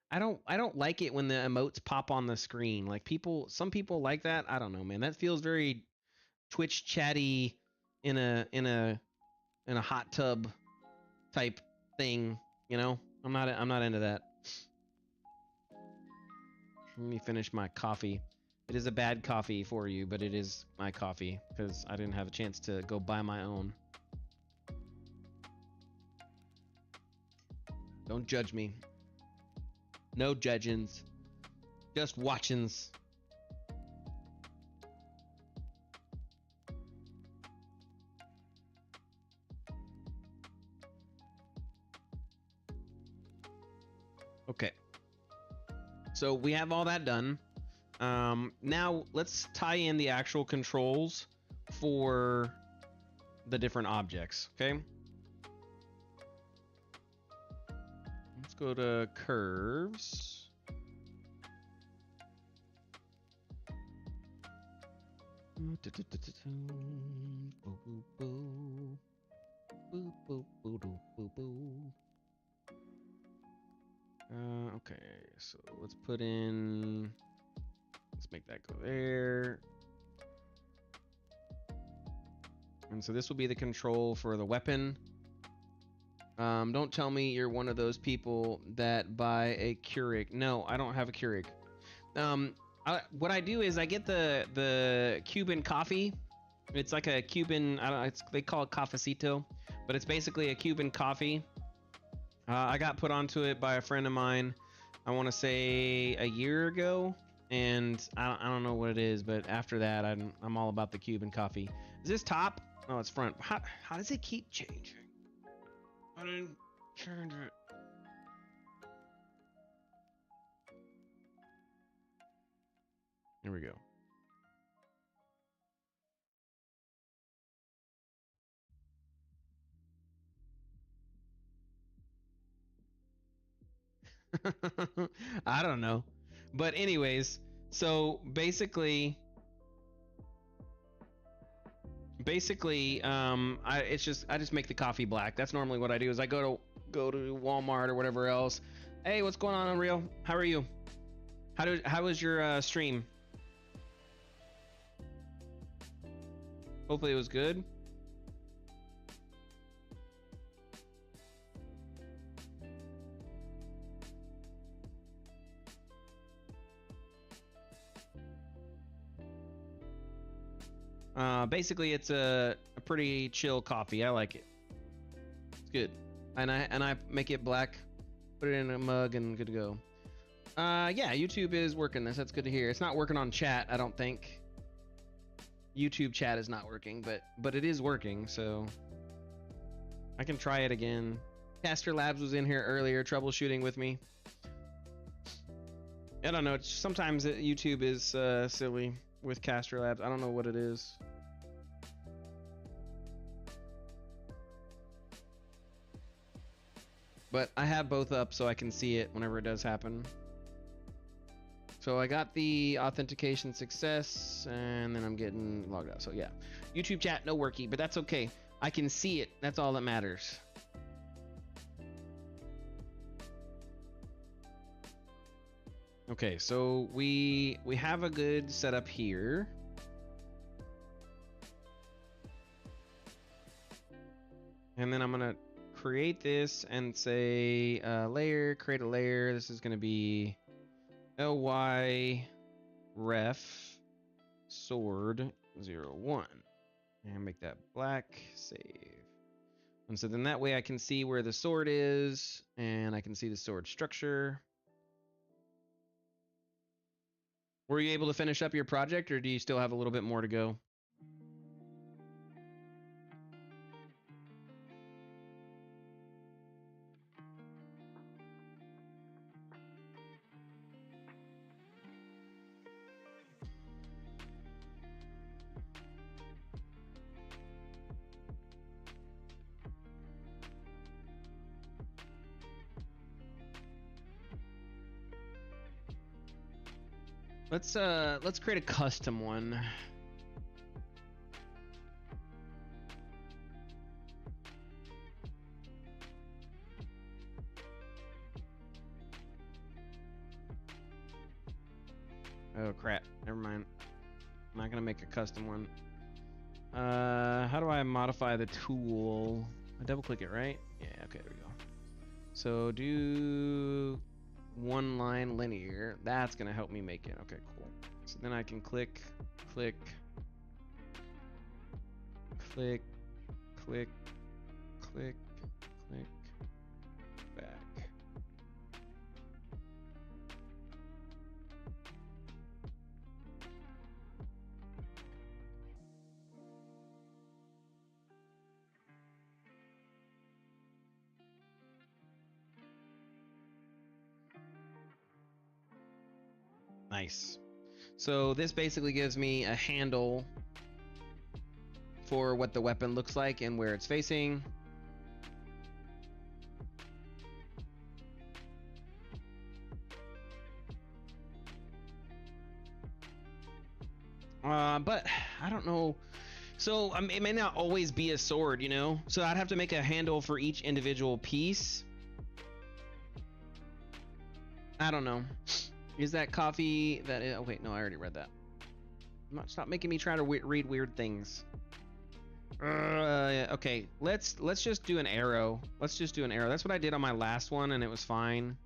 I don't like it when the emotes pop on the screen. Like some people like that. I don't know, man. That feels very Twitch chatty in a hot tub type thing. You know, I'm not into that. Let me finish my coffee. It is a bad coffee for you, but it is my coffee because I didn't have a chance to go buy my own. Don't judge me. No judgings. Just watchings. Okay. So we have all that done. Now let's tie in the actual controls for the different objects, okay? Let's go to curves. Okay, so let's put in, let's make that go there. And so this will be the control for the weapon. Don't tell me you're one of those people that buy a Keurig. No, I don't have a Keurig. What I do is I get the Cuban coffee. It's like a Cuban, I don't know, they call it cafecito, but it's basically a Cuban coffee. I got put onto it by a friend of mine, I want to say a year ago, and I don't know what it is, but after that, I'm all about the Cuban coffee. Is this top? Oh, it's front. How does it keep changing? I didn't change it. Here we go. I don't know. But anyways, so basically I just make the coffee black. That's normally what I do is I go to Walmart or whatever else. Hey, what's going on, Unreal? How are you? How was your stream? Hopefully it was good. Basically it's a pretty chill coffee. I like it. It's good. And I make it black, put it in a mug, and good to go. Yeah, YouTube is working this. That's good to hear. It's not working on chat, I don't think. YouTube chat is not working, but it is working, so I can try it again. Caster Labs was in here earlier troubleshooting with me. I don't know, sometimes YouTube is silly with Caster Labs. I don't know what it is. But I have both up so I can see it whenever it does happen. So I got the authentication success, and then I'm getting logged out. So yeah, YouTube chat, no worky, but that's okay. I can see it. That's all that matters. Okay, so we have a good setup here. And then I'm gonna create this and say layer, create a layer. This is gonna be ly ref sword 01. And make that black. Save. And so then that way I can see where the sword is, and I can see the sword structure. Were you able to finish up your project, or do you still have a little bit more to go? Let's create a custom one. Oh crap, never mind. I'm not gonna make a custom one. How do I modify the tool? I double click it, right? Yeah, okay, there we go. So do one line linear. That's gonna help me make it. Okay, cool. So then I can click, click, click, click, click, click, back. Nice. So this basically gives me a handle for what the weapon looks like and where it's facing. But I don't know. So it may not always be a sword, you know? So I'd have to make a handle for each individual piece. I don't know. Is that coffee that is, oh wait, no, I already read that. Stop making me try to read weird things. Okay, let's just do an arrow. Let's just do an arrow. That's what I did on my last one and it was fine.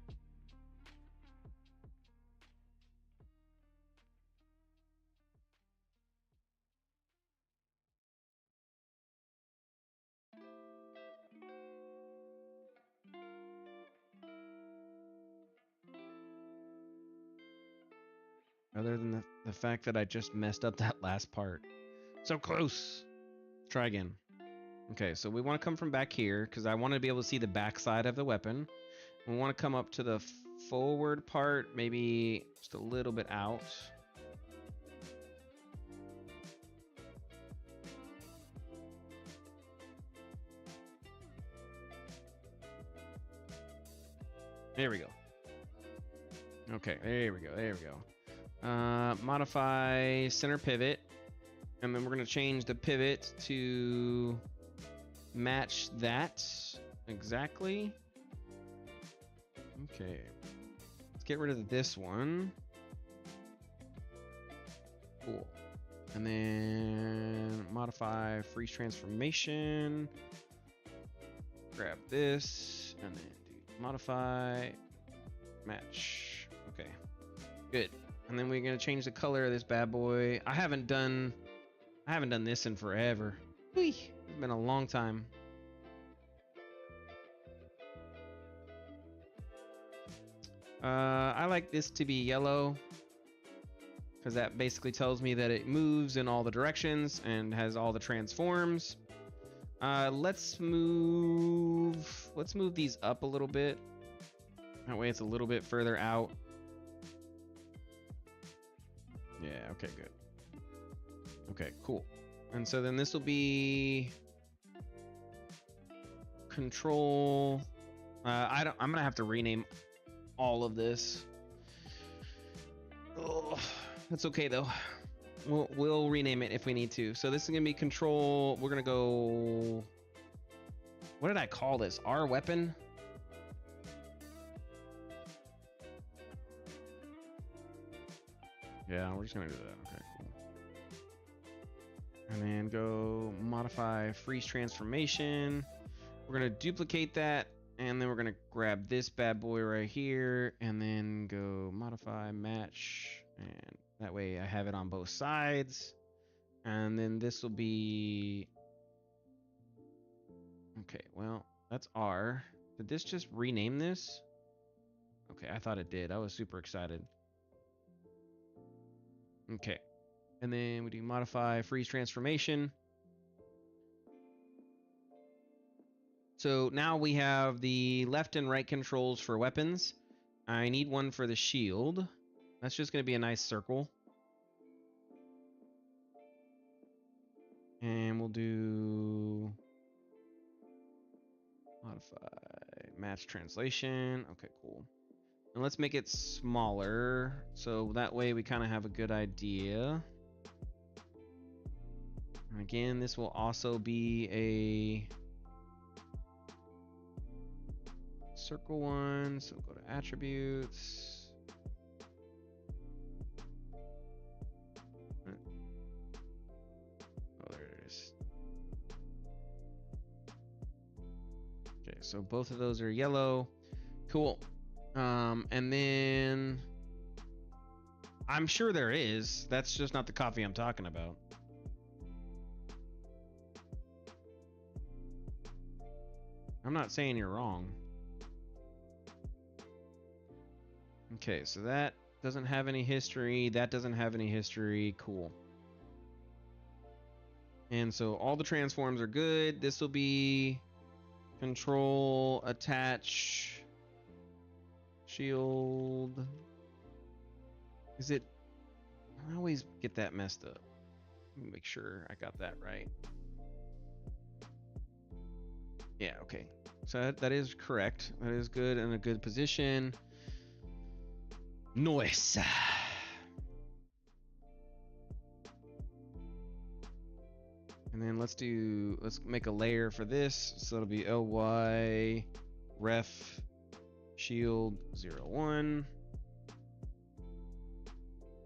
Other than the fact that I just messed up that last part. So close. Try again. Okay, so we want to come from back here because I want to be able to see the back side of the weapon. We want to come up to the forward part, maybe just a little bit out. There we go. Okay, there we go, there we go. Modify center pivot, and then we're going to change the pivot to match that exactly. Okay, let's get rid of this one. Cool. And then modify freeze transformation. Grab this and then do modify match. Okay, good. And then we're gonna change the color of this bad boy. I haven't done this in forever. Whee! It's been a long time. I like this to be yellow because that basically tells me that it moves in all the directions and has all the transforms. Let's move these up a little bit. That way it's a little bit further out. Yeah, okay, good. Okay, cool. And so then this will be control. I'm gonna have to rename all of this. Oh, that's okay though. We'll rename it if we need to. So this is gonna be control. We're gonna go. What did I call this? Our weapon. Yeah, we're just gonna do that. Okay, cool. And then go modify freeze transformation. We're gonna duplicate that, and then we're gonna grab this bad boy right here, and then go modify match, and that way I have it on both sides. And then this will be... Okay, well, that's R. Did this just rename this? Okay, I thought it did. I was super excited. Okay. And then we do modify freeze transformation. So now we have the left and right controls for weapons. I need one for the shield. That's just going to be a nice circle. And we'll do modify match translation. Okay, cool. And let's make it smaller, so that way we kind of have a good idea. And again, this will also be a circle one, so go to attributes. Oh, there it is. Okay, so both of those are yellow. Cool. And then I'm sure there is. That's just not the coffee I'm talking about. I'm not saying you're wrong. Okay, so that doesn't have any history. That doesn't have any history. Cool. And so all the transforms are good. This will be control, attach, shield. Is it? I always get that messed up. Let me make sure I got that right. Yeah, okay. So that is correct. That is good in a good position. Nice. And then let's make a layer for this. So it'll be ly ref shield 01.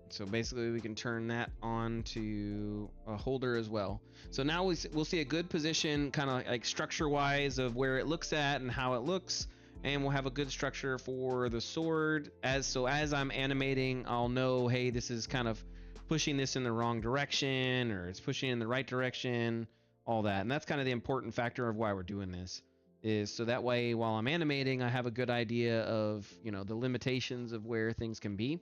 So basically we can turn that on to a holder as well. So now we'll see a good position, kind of like structure wise, of where it looks at and how it looks. And we'll have a good structure for the sword. As I'm animating, I'll know, hey, this is kind of pushing this in the wrong direction, or it's pushing in the right direction, all that. And that's kind of the important factor of why we're doing this, is so that way while I'm animating, I have a good idea of, you know, the limitations of where things can be.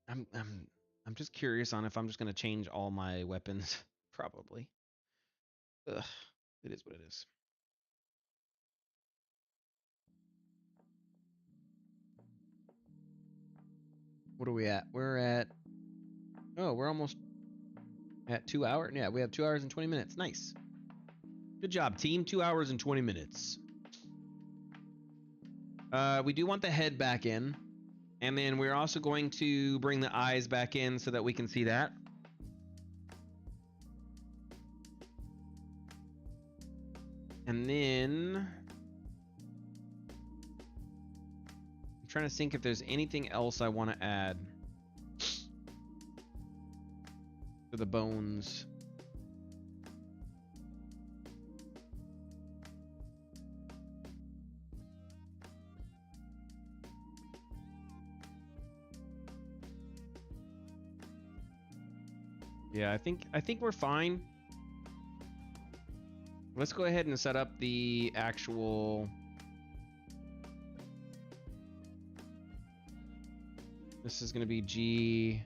I'm just curious on if I'm just going to change all my weapons. Probably. Ugh, it is what it is. What are we at? We're at... Oh, we're almost at 2 hours. Yeah, we have 2 hours and 20 minutes. Nice. Good job, team. 2 hours and 20 minutes. We do want the head back in. And then we're also going to bring the eyes back in so that we can see that. And then I'm trying to think if there's anything else I want to add to the bones. Yeah, I think we're fine. Let's go ahead and set up the actual... This is going to be G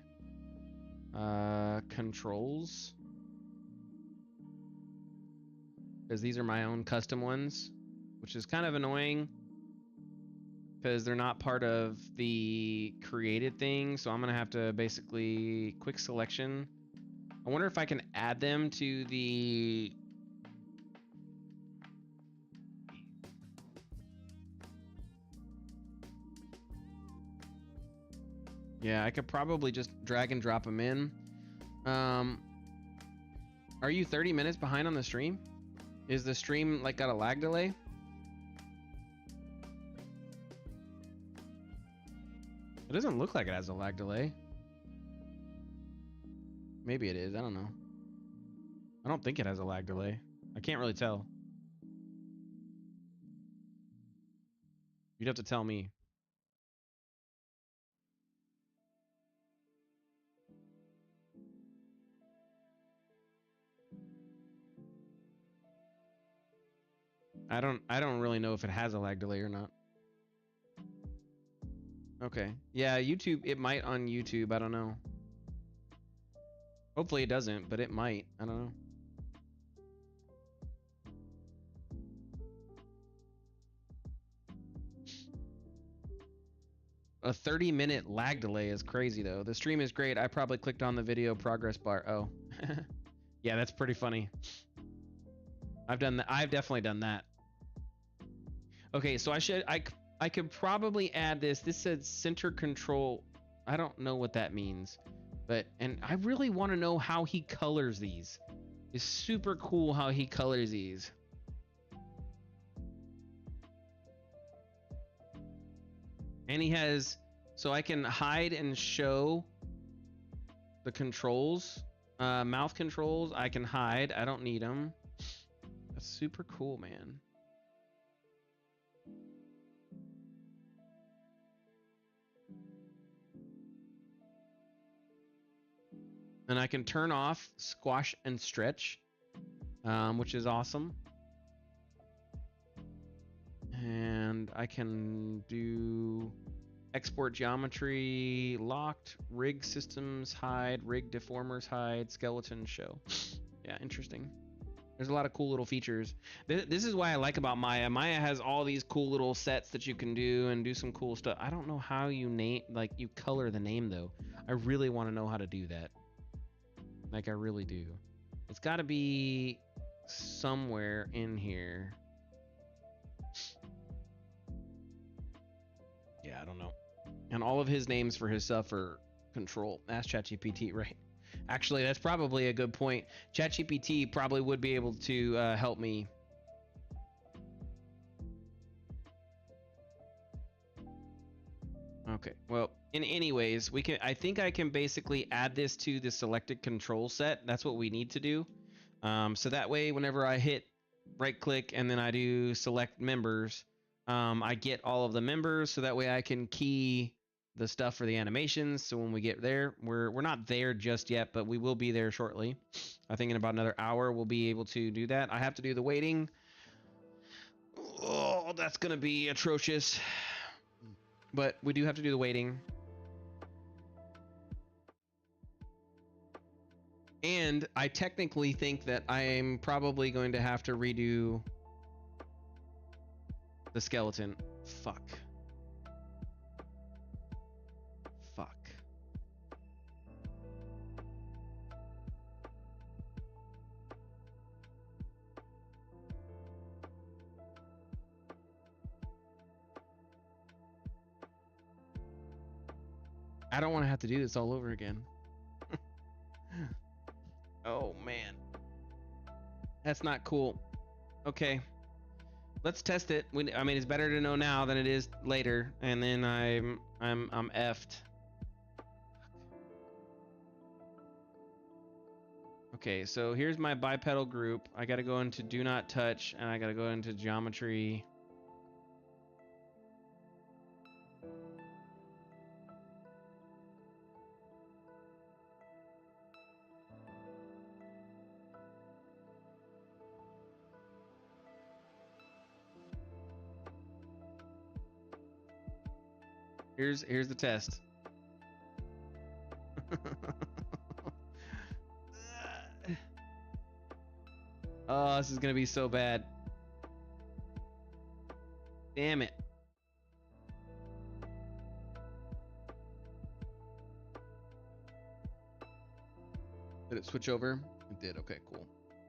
controls, because these are my own custom ones, which is kind of annoying because they're not part of the created thing. So I'm going to have to basically quick selection. I wonder if I can add them to the... Yeah, I could probably just drag and drop them in. Are you 30 minutes behind on the stream? Is the stream like got a lag delay? It doesn't look like it has a lag delay. Maybe it is. I don't know. I don't think it has a lag delay. I can't really tell. You'd have to tell me. I don't really know if it has a lag delay or not. Okay. Yeah, YouTube, it might on YouTube, I don't know. Hopefully it doesn't, but it might. I don't know. A 30-minute lag delay is crazy though. The stream is great. I probably clicked on the video progress bar. Oh. Yeah, that's pretty funny. I've done that. I've definitely done that. Okay, so I could probably add this. This said center control. I don't know what that means. And I really want to know how he colors these. It's super cool how he colors these. And he has, so I can hide and show the controls, mouth controls. I can hide. I don't need them. That's super cool, man. And I can turn off squash and stretch, which is awesome. And I can do export geometry, locked, rig systems hide, rig deformers hide, skeleton show. Yeah, interesting. There's a lot of cool little features. This is why I like about Maya. Maya has all these cool little sets that you can do and do some cool stuff. I don't know how you name, like you color the name though. I really want to know how to do that. Like I really do. It's got to be somewhere in here. Yeah, I don't know. And all of his names for his stuff are control. Ask ChatGPT, right? Actually, that's probably a good point. ChatGPT probably would be able to help me. Okay, well, anyways, we can. I think I can basically add this to the selected control set. That's what we need to do. So that way, whenever I hit right click and then I do select members, I get all of the members. So that way I can key the stuff for the animations. So when we get there, we're not there just yet, but we will be there shortly. I think in about another hour we'll be able to do that. I have to do the waiting. Oh, that's gonna be atrocious. But we do have to do the waiting. And I technically think that I'm probably going to have to redo the skeleton. Fuck. I don't want to have to do this all over again. Oh man, that's not cool. Okay, let's test it. I mean, it's better to know now than it is later, and then I'm effed. Okay, so here's my bipedal group. I got to go into do not touch, and I got to go into geometry. Here's the test. Oh, this is gonna be so bad. Damn it. Did it switch over? It did. Okay, cool.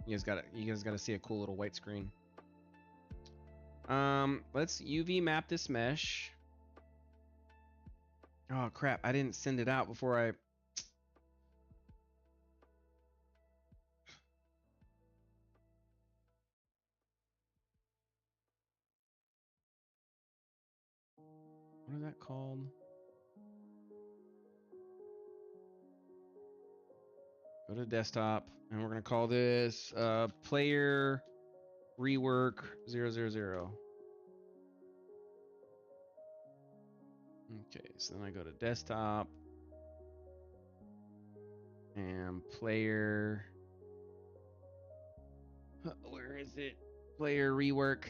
You guys gotta see a cool little white screen. Let's UV map this mesh. Oh crap, I didn't send it out before I... What is that called? Go to desktop, and we're gonna call this player rework 000. Okay, so then I go to desktop and player. Where is it? Player rework.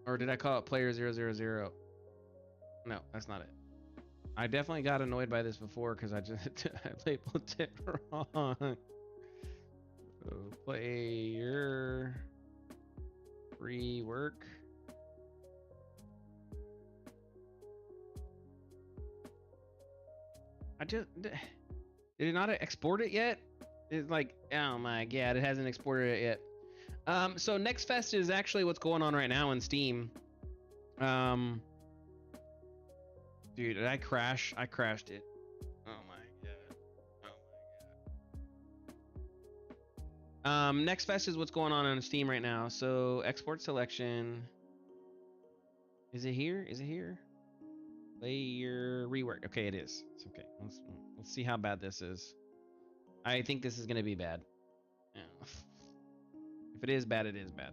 Or did I call it player 000? No, that's not it. I definitely got annoyed by this before because I just I labeled it wrong. So player rework. I just did it not export it yet? It's like, oh my god, it hasn't exported it yet. So NextFest is actually what's going on right now in Steam. Dude, did I crash? I crashed it. Oh my god. Oh my god. NextFest is what's going on Steam right now. So export selection. Is it here? Is it here? Player rework. Okay, it is. It's okay. Let's see how bad this is. I think this is gonna be bad. Yeah. If it is bad, it is bad.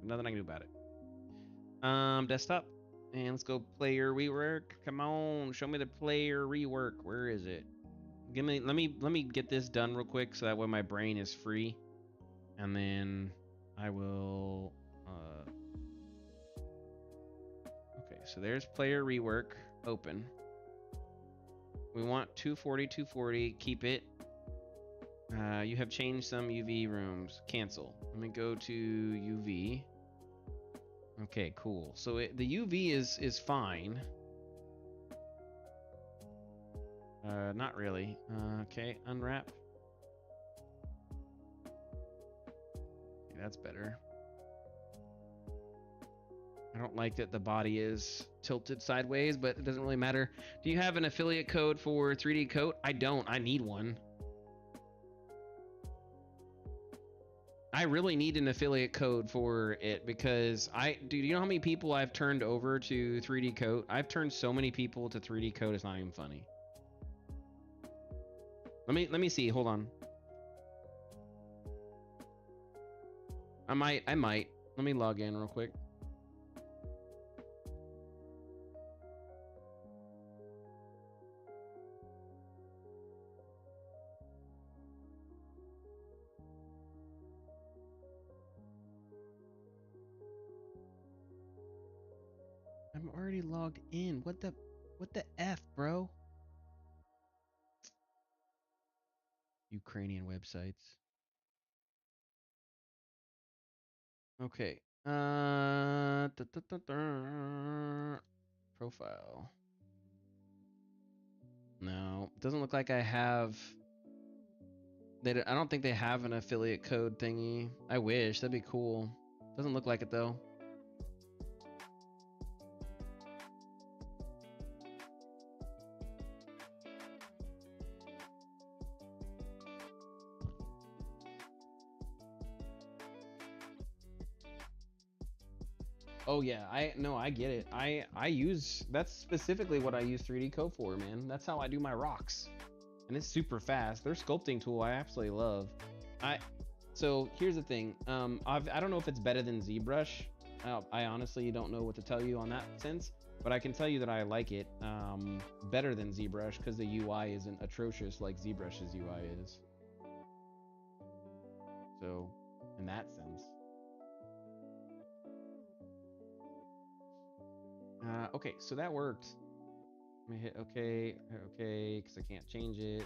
Nothing I can do about it. Desktop. And let's go player rework. Come on, show me the player rework. Where is it? Let me get this done real quick so that way my brain is free. And then I will okay, so there's player rework open. We want 240, 240, keep it. You have changed some UV rooms. Cancel. Let me go to UV. Okay, cool. So the UV is fine. Not really. Okay, unwrap. Okay, that's better. I don't like that the body is tilted sideways, but it doesn't really matter. Do you have an affiliate code for 3D Coat? I don't. I need one. I really need an affiliate code for it because dude, you know how many people I've turned over to 3D Coat? I've turned so many people to 3D Coat, it's not even funny. Let me see. Hold on. I might. Let me log in real quick. I'm already logged in. What the F, bro? Ukrainian websites. Okay. Profile. No, it doesn't look like I have. I don't think they have an affiliate code thingy. I wish, that'd be cool. Doesn't look like it though. Oh yeah, I get it. I use, that's specifically what I use 3D Coat for, man. That's how I do my rocks. And it's super fast. Their sculpting tool I absolutely love. So here's the thing. I don't know if it's better than ZBrush. I honestly don't know what to tell you on that sense, but I can tell you that I like it better than ZBrush because the UI isn't atrocious like ZBrush's UI is. So in that sense. Okay, so that worked. Let me hit okay, because I can't change it.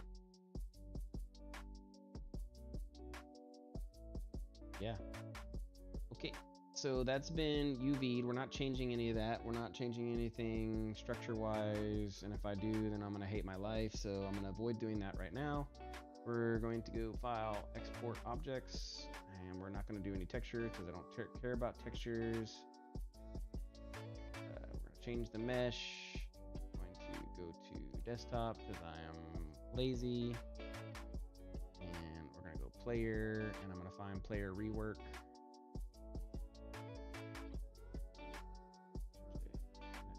Yeah. Okay, so that's been UV'd. We're not changing any of that. We're not changing anything structure-wise, and if I do, then I'm gonna hate my life, so I'm gonna avoid doing that right now. We're going to go File, Export Objects, and we're not gonna do any textures because I don't care about textures. We're gonna change the mesh. I'm going to go to Desktop because I am lazy. And we're gonna go Player, and I'm gonna find Player Rework.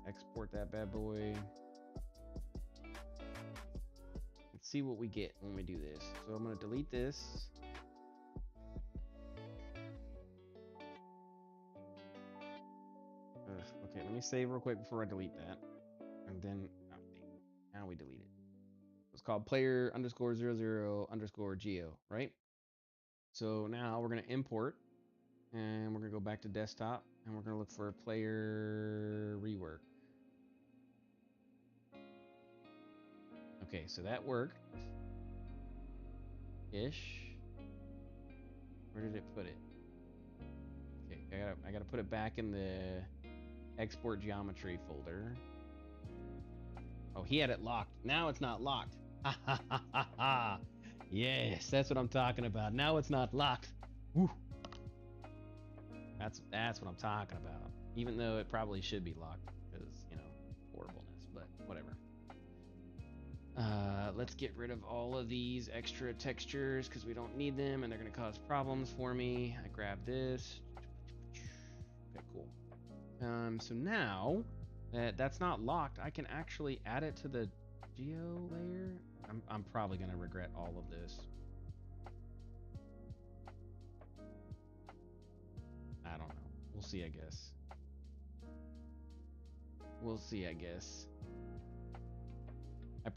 Export that bad boy. Let's see what we get when we do this. So I'm gonna delete this. Okay, let me save real quick before I delete that. And then, now we delete it. It's called player _00 _geo, right? So now we're gonna import. And we're gonna go back to desktop and we're gonna look for player rework. Okay, so that worked. Ish. Where did it put it? Okay, I gotta put it back in the export geometry folder. Oh, he had it locked. Now it's not locked. Ha ha ha ha ha. Yes, that's what I'm talking about. Now it's not locked. Woo. That's what I'm talking about. Even though it probably should be locked because, you know, horribleness, but whatever. Let's get rid of all of these extra textures because we don't need them and they're going to cause problems for me. I grab this. Okay, cool. So now that that's not locked, I can actually add it to the geo layer. I'm probably going to regret all of this. I don't know. We'll see, I guess. We'll see, I guess. It's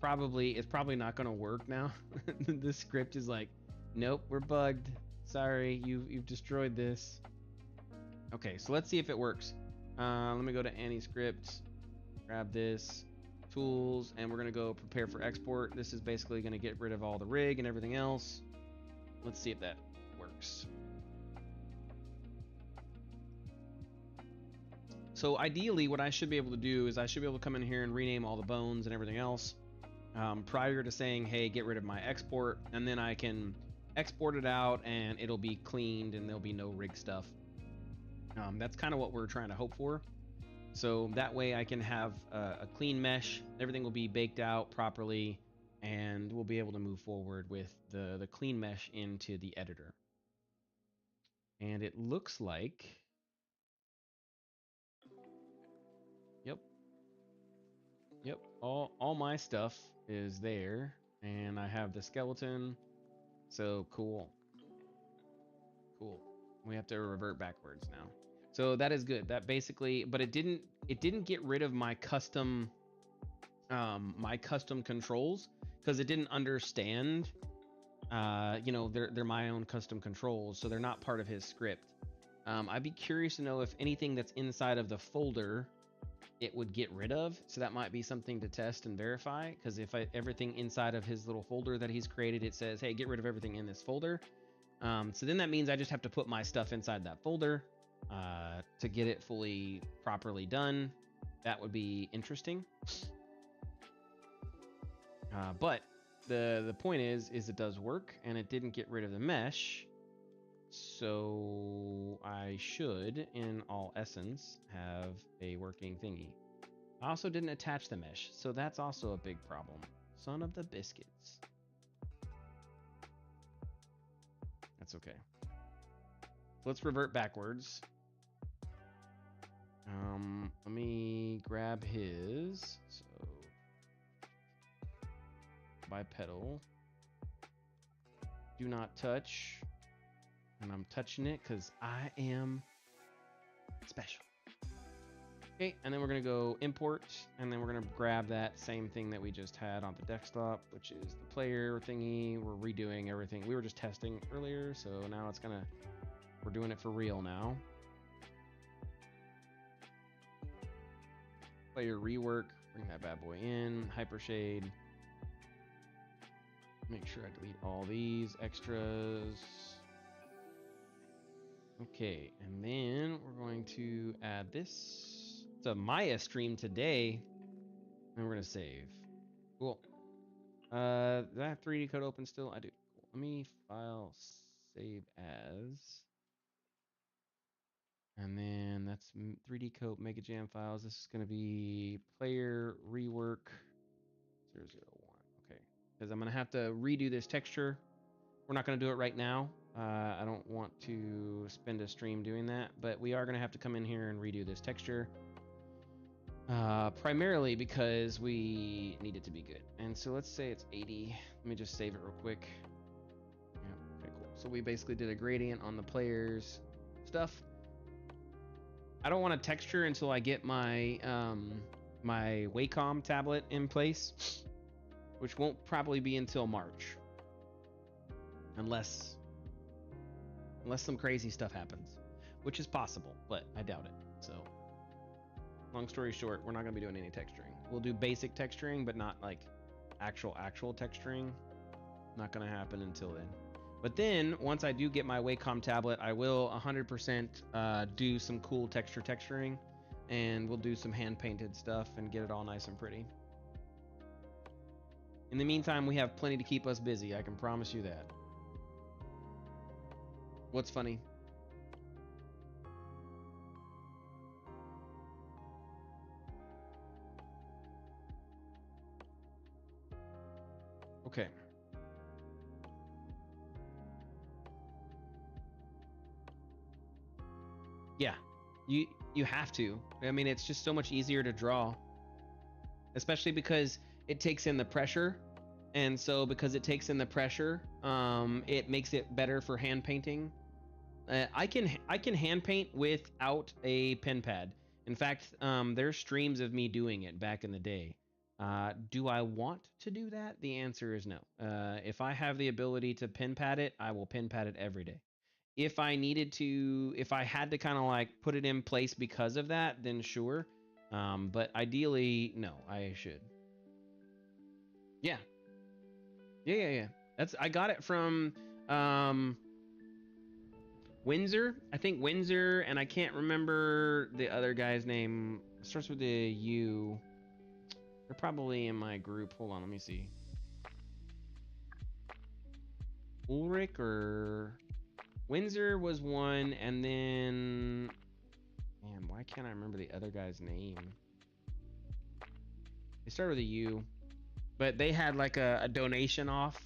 probably not going to work now. This script is like, nope, we're bugged. Sorry, you've destroyed this. Okay, so let's see if it works. Let me go to AnyScript, grab this, tools, and we're gonna go prepare for export. This is basically gonna get rid of all the rig and everything else. Let's see if that works. So ideally, what I should be able to do is I should be able to come in here and rename all the bones and everything else prior to saying, hey, get rid of my export, and then I can export it out and it'll be cleaned and there'll be no rig stuff. That's kind of what we're trying to hope for. So that way I can have a clean mesh, everything will be baked out properly, and we'll be able to move forward with the clean mesh into the editor. And it looks like, yep, all my stuff is there, and I have the skeleton, so cool. We have to revert backwards now. So that is good. That basically, but it didn't get rid of my custom controls because it didn't understand. You know, they're my own custom controls, so they're not part of his script. I'd be curious to know if anything that's inside of the folder it would get rid of. So that might be something to test and verify, because if everything inside of his little folder that he's created, it says, hey, get rid of everything in this folder. So then that means I just have to put my stuff inside that folder to get it fully properly done. That would be interesting. But the point is it does work, and it didn't get rid of the mesh. So I should, in all essence, have a working thingy. I also didn't attach the mesh, so that's also a big problem. Son of the biscuits. That's okay. Let's revert backwards. Let me grab his. So bipedal. Do not touch. And I'm touching it because I am special. Okay, and then we're gonna go import, and then we're gonna grab that same thing that we just had on the desktop, which is the player thingy. We're redoing everything. We were just testing earlier, so now we're doing it for real now. Player rework, bring that bad boy in, hypershade. Make sure I delete all these extras. Okay, and then we're going to add this. It's a Maya stream today, and we're gonna save. Cool. Do I have 3D code open still? I do. Cool. Let me file save as, and then that's 3D code mega jam files. This is gonna be player rework 001. Okay, because I'm gonna have to redo this texture. We're not gonna do it right now. I don't want to spend a stream doing that, but we are going to have to come in here and redo this texture. Primarily because we need it to be good. And so let's say it's 80. Let me just save it real quick. Yeah, okay, cool. So we basically did a gradient on the player's stuff. I don't want a texture until I get my my Wacom tablet in place, which won't probably be until March. Unless some crazy stuff happens. which is possible, but I doubt it. So long story short, we're not going to be doing any texturing. We'll do basic texturing, but not like actual texturing. Not going to happen until then. But then once I do get my Wacom tablet, I will 100% do some cool texturing, and we'll do some hand painted stuff and get it all nice and pretty. In the meantime, we have plenty to keep us busy. I can promise you that. What's funny? Okay. Yeah, you have to. I mean, it's just so much easier to draw, especially because it takes in the pressure, and so because it takes in the pressure, it makes it better for hand painting. I can hand paint without a pen pad. In fact, there's streams of me doing it back in the day. Do I want to do that? The answer is no. If I have the ability to pen pad it, I will pen pad it every day. If I needed to, if I had to kind of like put it in place because of that, then sure. But ideally, no, I should. Yeah. Yeah. I got it from Windsor. I think Windsor, and I can't remember the other guy's name. It starts with a U. They're probably in my group. Hold on, let me see. Ulrich or Windsor was one, and then, man, why can't I remember the other guy's name? They started with a U, but they had like a donation off,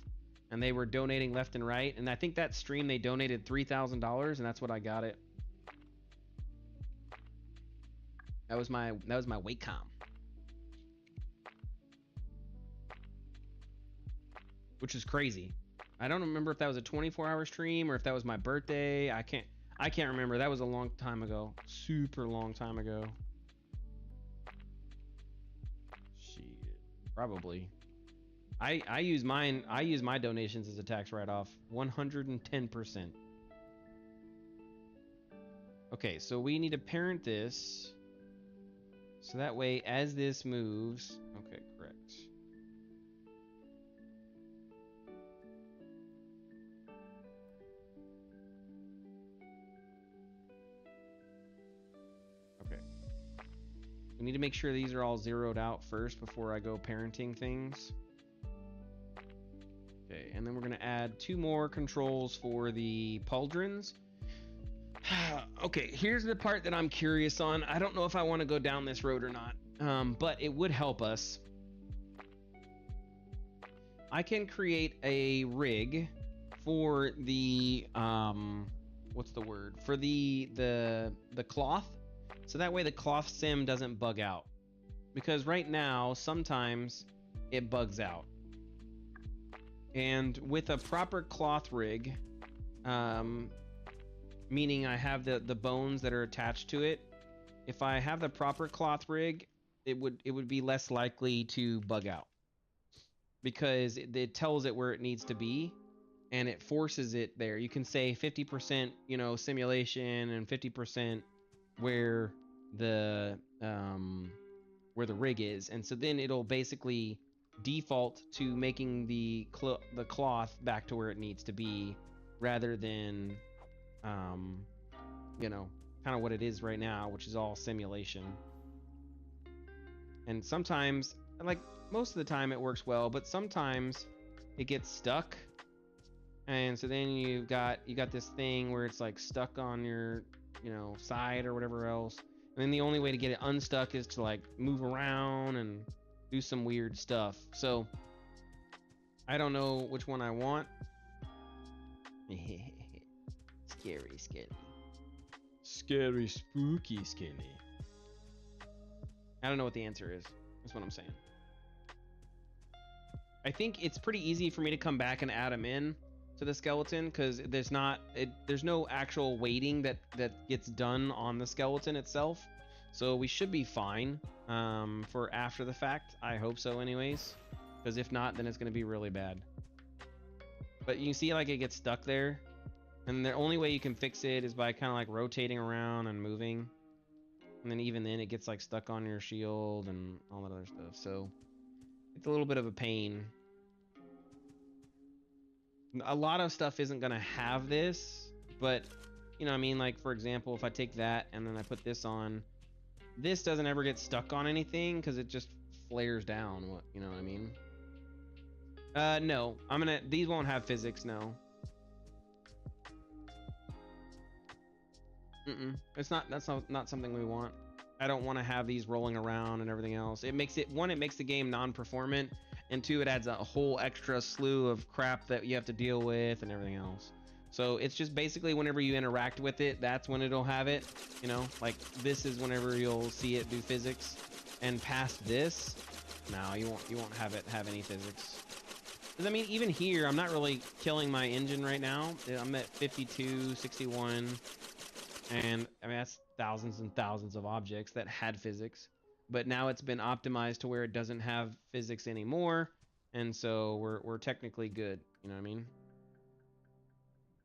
and they were donating left and right. And I think that stream they donated $3,000, and that's what I got it. That was my Wacom. Which is crazy. I don't remember if that was a 24-hour stream or if that was my birthday. I can't remember. That was a long time ago. Super long time ago. Shit. Probably. I use mine. I use my donations as a tax write-off. 110%. Okay, so we need to parent this. So that way, as this moves. Okay, correct. We need to make sure these are all zeroed out first before I go parenting things. Okay, and then we're going to add 2 more controls for the pauldrons. Okay, here's the part that I'm curious on. I don't know if I want to go down this road or not, but it would help us. I can create a rig for the what's the word? For the cloth. So that way the cloth sim doesn't bug out. Because right now, sometimes it bugs out. And with a proper cloth rig, meaning I have the bones that are attached to it, if I have the proper cloth rig, it would be less likely to bug out. Because it tells it where it needs to be, and it forces it there. You can say 50%, simulation, and 50% where the rig is, and so then it'll basically default to making the cloth back to where it needs to be, rather than kind of what it is right now, which is all simulation. And sometimes, like most of the time, it works well, but sometimes it gets stuck. And so then you got this thing where it's like stuck on your side or whatever else, and then the only way to get it unstuck is to like move around and do some weird stuff. So I don't know which one I want. Scary spooky skelly. I don't know what the answer is. That's what I'm saying. I think it's pretty easy for me to come back and add them in to the skeleton, because there's no actual weighting that gets done on the skeleton itself, so we should be fine for after the fact. I hope so anyways, because if not, then it's going to be really bad. But you see, like, it gets stuck there, And the only way you can fix it is by kind of like rotating around and moving. And then even then it gets like stuck on your shield and all that other stuff. So it's a little bit of a pain. A lot of stuff isn't gonna have this, but you know what I mean? Like for example, if I take that and then I put this on, this doesn't ever get stuck on anything because it just flares down. What, you know what I mean? No, these won't have physics, no. It's not, that's not something we want. I don't want to have these rolling around and everything else. It makes it, one, it makes the game non-performant, and two, it adds a whole extra slew of crap that you have to deal with and everything else. So it's just basically whenever you interact with it, that's when it'll have it, you know, like this is whenever you'll see it do physics, and past this, no, you won't have it have any physics. Because I mean, even here, I'm not really killing my engine right now. I'm at 52, 61, and I mean, that's thousands and thousands of objects that had physics, but now it's been optimized to where it doesn't have physics anymore, and so we're technically good, you know what I mean?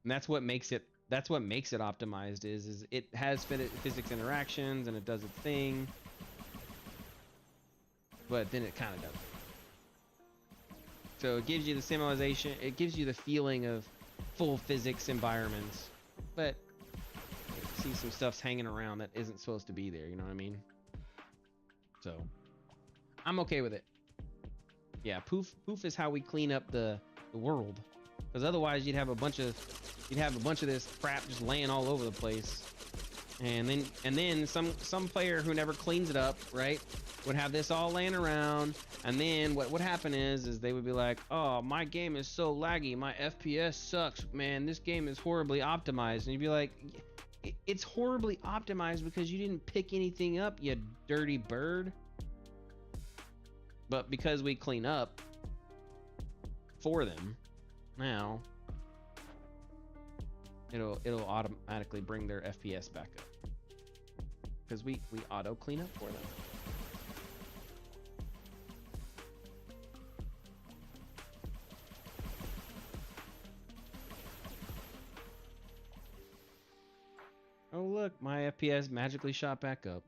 And that's what makes it optimized, is it has physics interactions and it does its thing, but then it kind of doesn't. So it gives you the simulation, it gives you the feeling of full physics environments, but you see some stuff's hanging around that isn't supposed to be there, you know what I mean? So I'm okay with it. Yeah, poof is how we clean up the world, because otherwise you'd have a bunch of this crap just laying all over the place, and then some player who never cleans it up, right, would have this all laying around, and then what would happen is they would be like, oh, my game is so laggy, my FPS sucks, man, this game is horribly optimized. And you'd be like, it's horribly optimized because you didn't pick anything up, you dirty bird. But because we clean up for them, now it'll automatically bring their FPS back up, because we auto clean up for them. Oh look, my FPS magically shot back up.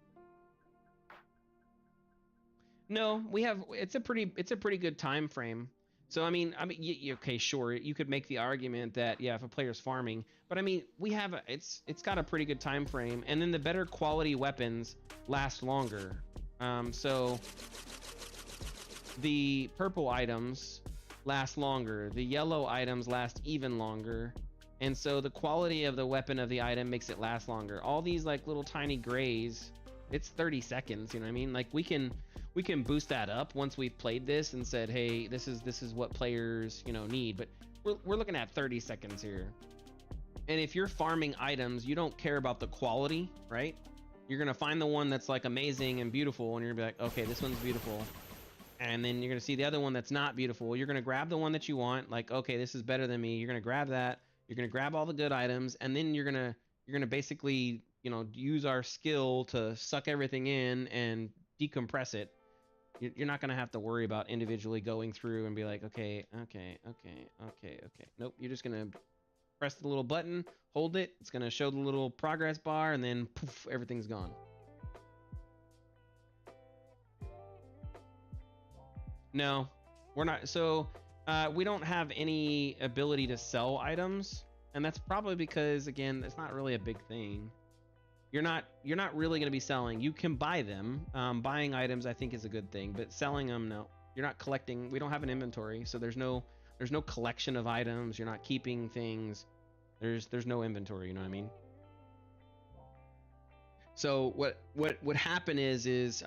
No, we have, it's a pretty good time frame. So I mean, okay, sure, you could make the argument that yeah, if a player's farming, but I mean, we have it's got a pretty good time frame, and then the better quality weapons last longer. So the purple items last longer, the yellow items last even longer, and so the quality of the weapon of the item makes it last longer. All these like little tiny grays, it's 30 seconds, you know what I mean? Like we can boost that up once we've played this and said, hey, this is what players, you know, need, but we're looking at 30 seconds here. And if you're farming items, you don't care about the quality, right? You're gonna find the one that's like amazing and beautiful, and you're gonna be like, okay, this one's beautiful. And then you're gonna see the other one that's not beautiful. You're gonna grab the one that you want, like, okay, this is better than me. You're gonna grab that. You're gonna grab all the good items, and then you're gonna basically, you know, use our skill to suck everything in and decompress it. You're not gonna have to worry about individually going through and be like, okay. Nope, you're just gonna press the little button, hold it, it's gonna show the little progress bar, and then poof, everything's gone. No, we're not. So we don't have any ability to sell items, and that's probably because, again, it's not really a big thing. You're not really going to be selling. You can buy them. Buying items, I think, is a good thing, but selling them, no. You're not collecting. We don't have an inventory, so there's no collection of items. You're not keeping things. There's no inventory. You know what I mean? So what would happen is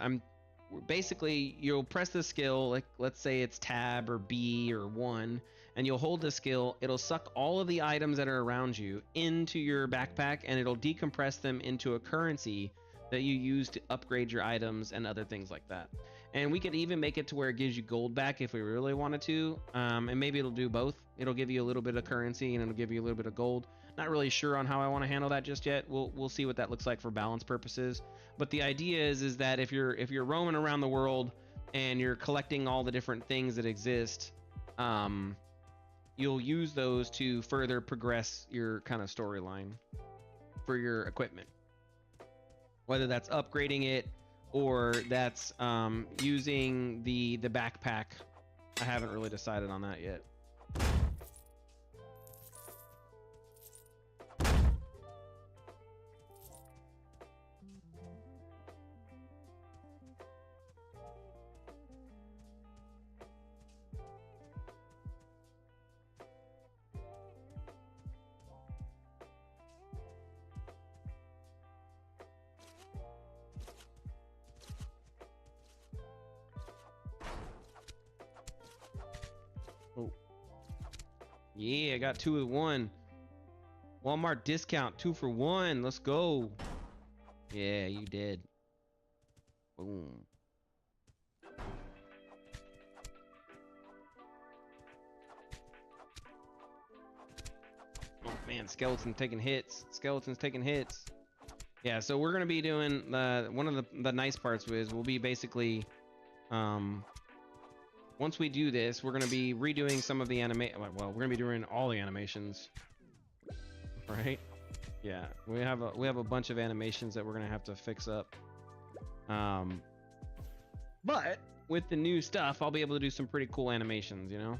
basically you'll press the skill, like let's say it's tab or B or 1, and you'll hold the skill. It'll suck all of the items that are around you into your backpack, and it'll decompress them into a currency that you use to upgrade your items and other things like that. And we could even make it to where it gives you gold back if we really wanted to, and maybe it'll do both. It'll give you a little bit of currency and it'll give you a little bit of gold. Not really sure on how I want to handle that just yet. We'll see what that looks like for balance purposes. But the idea is that if you're roaming around the world and you're collecting all the different things that exist, you'll use those to further progress your kind of storyline for your equipment. Whether that's upgrading it or that's using the backpack. I haven't really decided on that yet. Oh. Yeah, I got 2 at 1. Walmart discount 2 for 1. Let's go. Yeah, you did. Boom. Oh man, skeleton taking hits. Skeleton's taking hits. Yeah, so we're gonna be doing one of the nice parts is we'll be basically once we do this, we're gonna be redoing some of the well, we're gonna be doing all the animations, right? Yeah, we have a bunch of animations that we're gonna have to fix up. But with the new stuff, I'll be able to do some pretty cool animations, you know.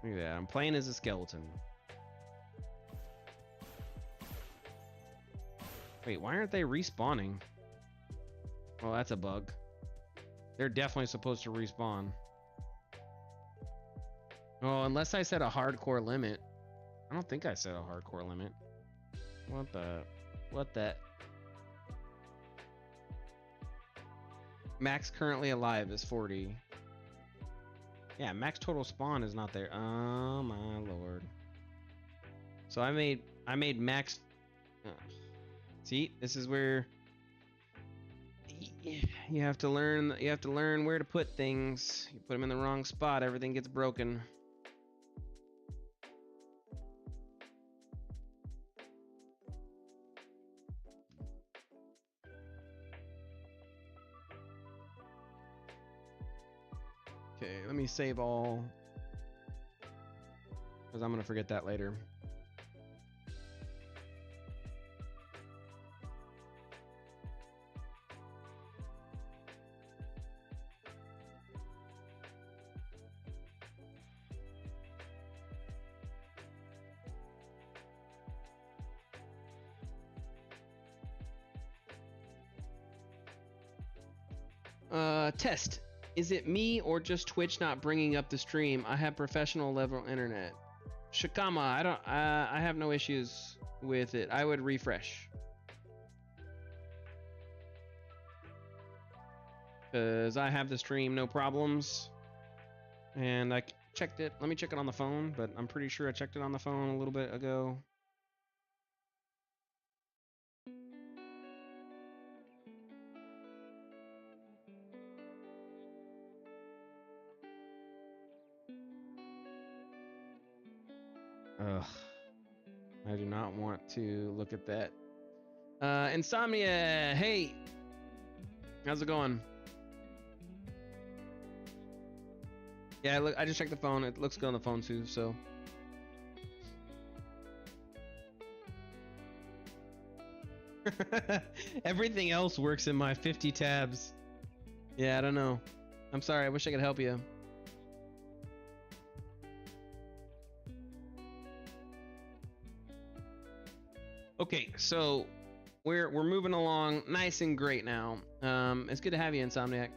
Look at that, I'm playing as a skeleton. Wait, why aren't they respawning? Well, that's a bug. They're definitely supposed to respawn. Oh, unless I set a hardcore limit. I don't think I set a hardcore limit. What the? Max currently alive is 40. Yeah, max total spawn is not there. Oh my lord. So I made max. See, this is where you have to learn. You have to learn where to put things. You put them in the wrong spot, everything gets broken. Okay, let me save all, because I'm gonna forget that later. Test. Is it me or just Twitch not bringing up the stream? I have professional level internet. Shikama, I have no issues with it. I would refresh. Cause I have the stream, no problems. And I checked it. Let me check it on the phone, but I'm pretty sure I checked it on the phone a little bit ago. Ugh. I do not want to look at that. Insomnia, hey! How's it going? Yeah, look, I just checked the phone. It looks good on the phone too, so. Everything else works in my 50 tabs. Yeah, I don't know. I'm sorry, I wish I could help you. Okay, so we're moving along nice and great now. It's good to have you, Insomniac.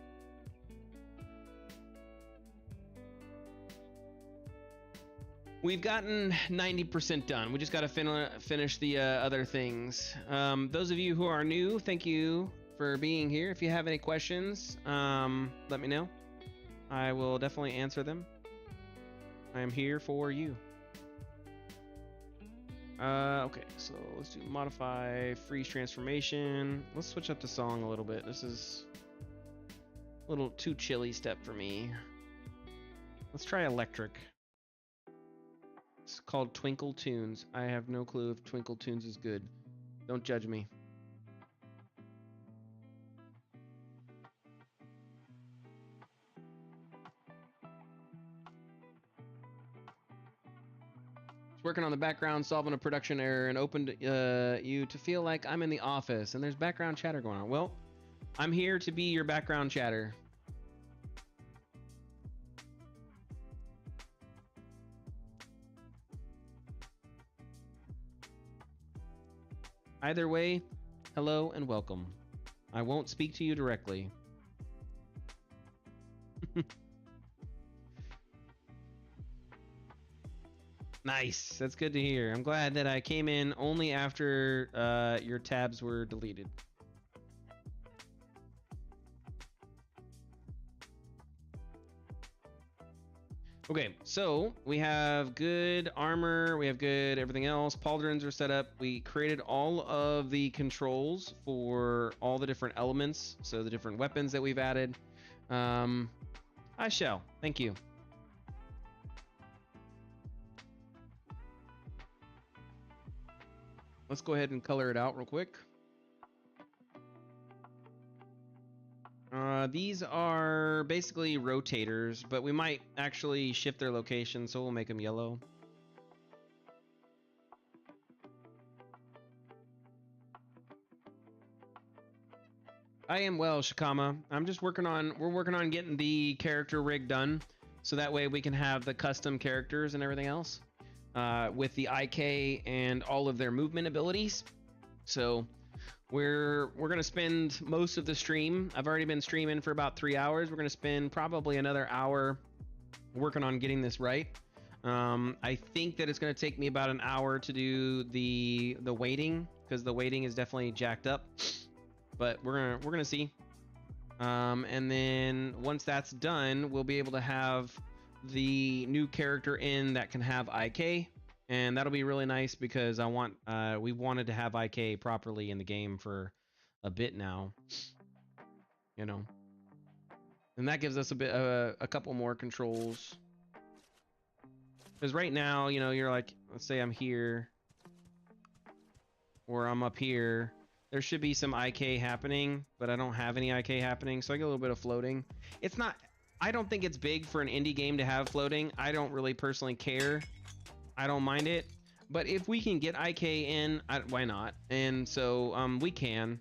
We've gotten 90% done. We just got to finish the other things. Those of you who are new, thank you for being here. If you have any questions, let me know. I will definitely answer them. I am here for you. Okay, so let's do modify freeze transformation. Let's switch up the song a little bit. This is a little too chilly step for me. Let's try electric. It's called Twinkle Tunes. I have no clue if Twinkle Tunes is good. Don't judge me. Working on the background, solving a production error, and opened you to feel like I'm in the office and there's background chatter going on. Well, I'm here to be your background chatter. Either way, hello and welcome. I won't speak to you directly. Nice. That's good to hear. I'm glad that I came in only after your tabs were deleted. Okay, so we have good armor, we have good everything else. Pauldrons are set up. We created all of the controls for all the different elements, so the different weapons that we've added. I shall. Thank you. Let's go ahead and color it out real quick. These are basically rotators, but we might actually shift their location, so we'll make them yellow. I am well, Shikama. We're working on getting the character rig done, so that way we can have the custom characters and everything else, with the IK and all of their movement abilities. So we're gonna spend most of the stream. I've already been streaming for about 3 hours. We're gonna spend probably another hour working on getting this right. I think that it's gonna take me about an hour to do the weighting, because the weighting is definitely jacked up. But we're gonna see. And then once that's done, we'll be able to have the new character in that can have IK. And that'll be really nice because we wanted to have IK properly in the game for a bit now, you know. And that gives us a couple more controls. Because right now, you know, you're like, let's say I'm here, or I'm up here. There should be some IK happening, but I don't have any IK happening, so I get a little bit of floating. It's not, I don't think it's big for an indie game to have floating. I don't really personally care. I don't mind it, but if we can get IK in, why not? And so we can.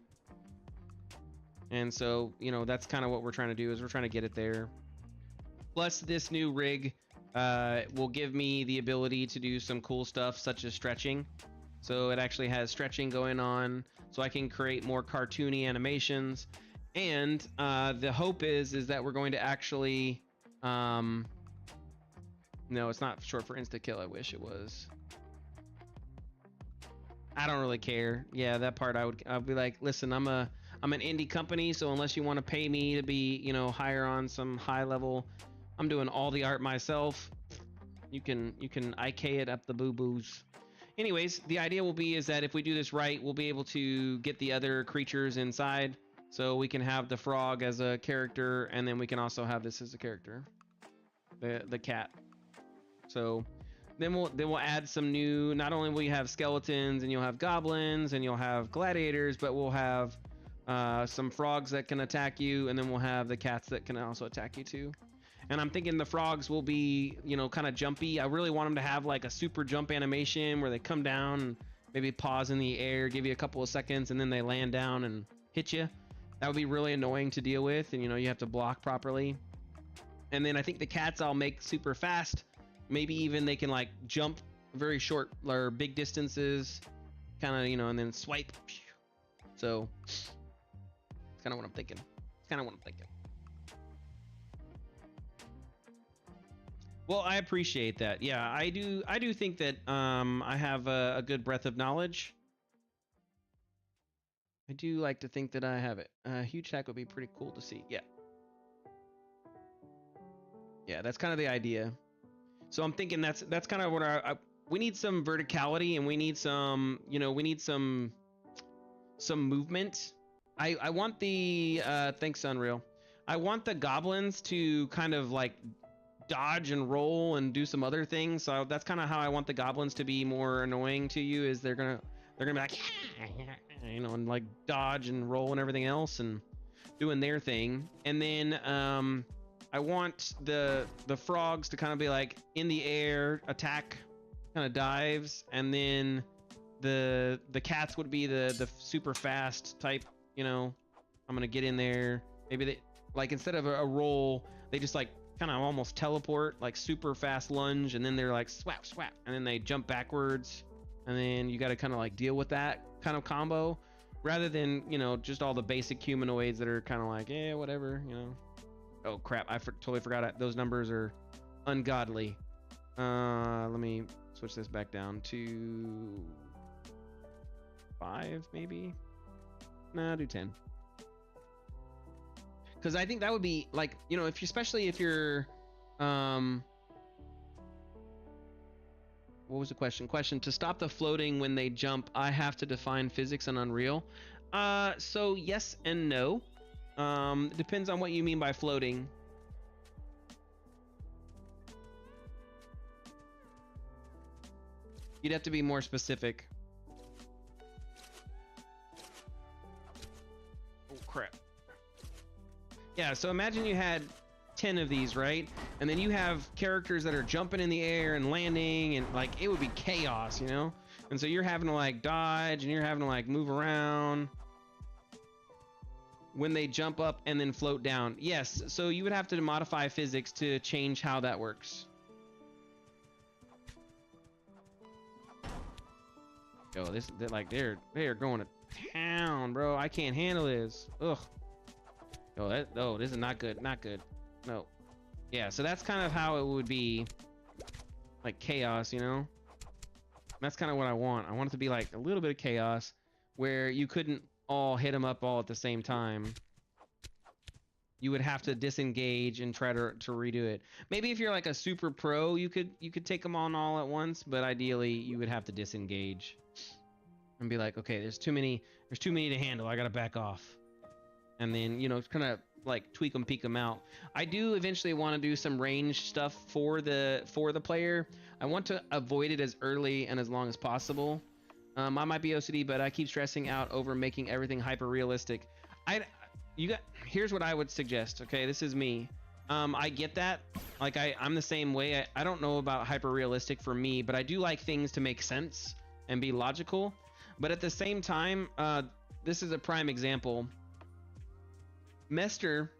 And so, you know, that's kind of what we're trying to do, is we're trying to get it there. Plus, this new rig will give me the ability to do some cool stuff, such as stretching. So it actually has stretching going on, so I can create more cartoony animations. And the hope is that we're going to actually... No, it's not short for insta kill. I wish it was. I don't really care. Yeah, that part I'll be like, listen, I'm an indie company, so unless you want to pay me to be, you know, higher on some high level, I'm doing all the art myself. You can IK it up the boo-boos. Anyways, the idea will be is that if we do this right, we'll be able to get the other creatures inside, so we can have the frog as a character, and then we can also have this as a character, the cat. So then we'll add some new, not only will you have skeletons and you'll have goblins and you'll have gladiators, but we'll have some frogs that can attack you, and then we'll have the cats that can also attack you too. And I'm thinking the frogs will be, you know, kind of jumpy. I really want them to have like a super jump animation where they come down and maybe pause in the air, give you a couple of seconds, and then they land down and hit you. That would be really annoying to deal with, and you know, you have to block properly. And then I think the cats I'll make super fast. Maybe even they can like jump very short or big distances, kind of, you know, and then swipe. So it's kind of what I'm thinking. Well, I appreciate that. Yeah, I do think that I have a good breadth of knowledge. I do like to think that I have it. Huge hack would be pretty cool to see. Yeah. Yeah, that's kind of the idea. So I'm thinking that's kind of what we need, some verticality, and we need some, you know, we need some movement. I want the thanks Unreal. I want the goblins to kind of like dodge and roll and do some other things. So that's kind of how I want the goblins to be more annoying to you, is they're gonna be like, you know, and like dodge and roll and everything else and doing their thing. And then I want the frogs to kind of be like in the air, attack, kind of dives, and then the cats would be the super fast type, you know. I'm gonna get in there. Maybe they, like, instead of a roll, they just like kind of almost teleport, like super fast lunge, and then they're like swap swap, and then they jump backwards, and then you got to kind of like deal with that kind of combo, rather than, you know, just all the basic humanoids that are kind of like, yeah, whatever, you know. Oh crap, I totally forgot those numbers are ungodly. Let me switch this back down to 5 maybe. Nah, do 10. Because I think that would be like, you know, if you, especially if you're what was the question? To stop the floating when they jump, I have to define physics in Unreal. So yes and no. Depends on what you mean by floating. You'd have to be more specific. Oh crap. Yeah, so imagine you had 10 of these, right? And then you have characters that are jumping in the air and landing, and like it would be chaos, you know? And so you're having to like dodge, and you're having to like move around when they jump up and then float down. Yes, so you would have to modify physics to change how that works. Yo, they're going to town, bro. I can't handle this. Ugh. Yo, this is not good. Not good. No. Yeah, so that's kind of how it would be, like chaos, you know? That's kind of what I want. I want it to be like a little bit of chaos where you couldn't all hit them up all at the same time. You would have to disengage and try to redo it. Maybe if you're like a super pro, you could take them on all at once, but ideally you would have to disengage and be like, okay, there's too many to handle. I gotta back off. And then, you know, kind of like tweak them, peek them out. I do eventually want to do some range stuff for the player. I want to avoid it as early and as long as possible. I might be OCD, but I keep stressing out over making everything hyper realistic. Here's what I would suggest. Okay, this is me. I get that. Like I'm the same way. I don't know about hyper realistic for me, but I do like things to make sense and be logical. But at the same time, this is a prime example. Mester,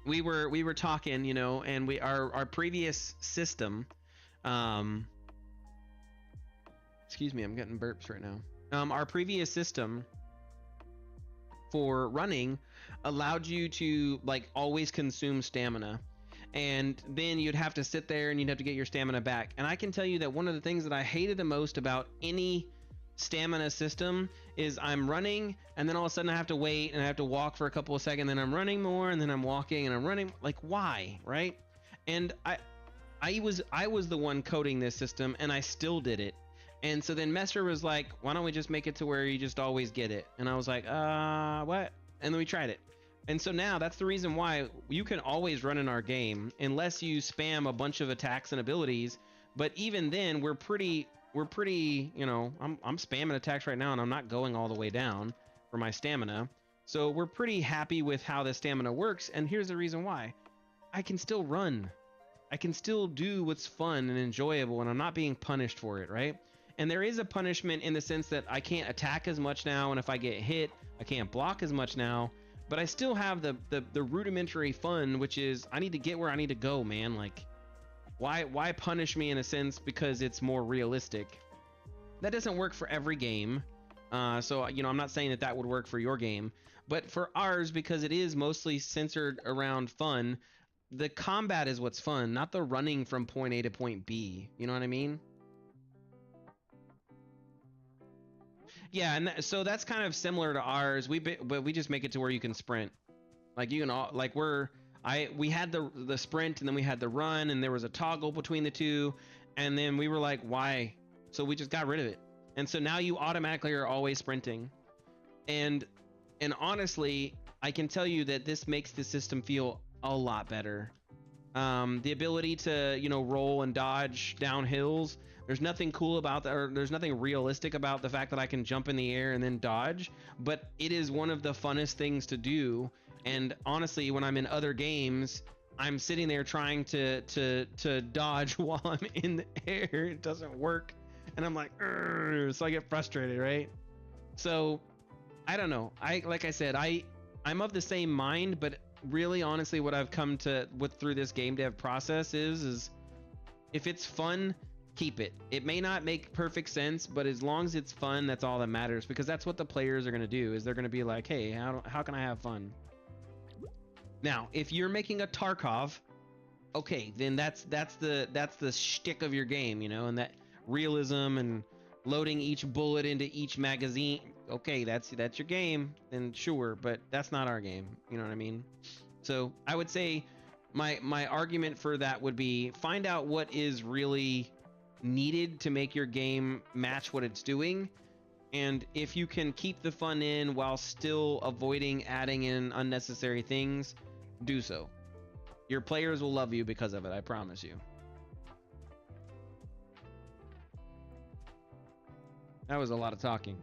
we were talking, you know, and our previous system, excuse me, I'm getting burps right now. Our previous system for running allowed you to like always consume stamina, and then you'd have to sit there and you'd have to get your stamina back. And I can tell you that one of the things that I hated the most about any stamina system is I'm running, and then all of a sudden I have to wait and I have to walk for a couple of seconds, then I'm running more, and then I'm walking and I'm running. Like, why, right? And I was the one coding this system, and I still did it. And so then Messer was like, why don't we just make it to where you just always get it? And I was like, what? And then we tried it. And so now that's the reason why you can always run in our game unless you spam a bunch of attacks and abilities. But even then, we're pretty, you know, I'm spamming attacks right now, and I'm not going all the way down for my stamina. So we're pretty happy with how the stamina works. And here's the reason why. I can still run. I can still do what's fun and enjoyable, and I'm not being punished for it, right? And there is a punishment in the sense that I can't attack as much now, and if I get hit, I can't block as much now. But I still have the rudimentary fun, which is I need to get where I need to go, man. Like, why punish me in a sense because it's more realistic? That doesn't work for every game. So, you know, I'm not saying that would work for your game. But for ours, because it is mostly centered around fun, the combat is what's fun, not the running from point A to point B. You know what I mean? Yeah, and so that's kind of similar to ours. But we just make it to where you can sprint. Like you can like we had the sprint, and then we had the run, and there was a toggle between the two, and then we were like, why? So we just got rid of it. And so now you automatically are always sprinting. And honestly, I can tell you that this makes the system feel a lot better. The ability to, you know, roll and dodge down hills. There's nothing cool about that, or there's nothing realistic about the fact that I can jump in the air and then dodge, but it is one of the funnest things to do. And honestly, when I'm in other games, I'm sitting there trying to dodge while I'm in the air. It doesn't work, and I'm like, so I get frustrated, right? So I don't know. Like I said, I'm of the same mind, but really, honestly, what I've come to through this game dev process is if it's fun, keep it. It may not make perfect sense, but as long as it's fun, that's all that matters, because that's what the players are going to do. Is they're going to be like, hey, how can I have fun? Now, if you're making a Tarkov, okay, then that's the shtick of your game, you know, and that realism and loading each bullet into each magazine. Okay, that's your game, then sure, but that's not our game. You know what I mean? So I would say my argument for that would be find out what is really needed to make your game match what it's doing, and if you can keep the fun in while still avoiding adding in unnecessary things, do so. Your players will love you because of it, I promise you. That was a lot of talking.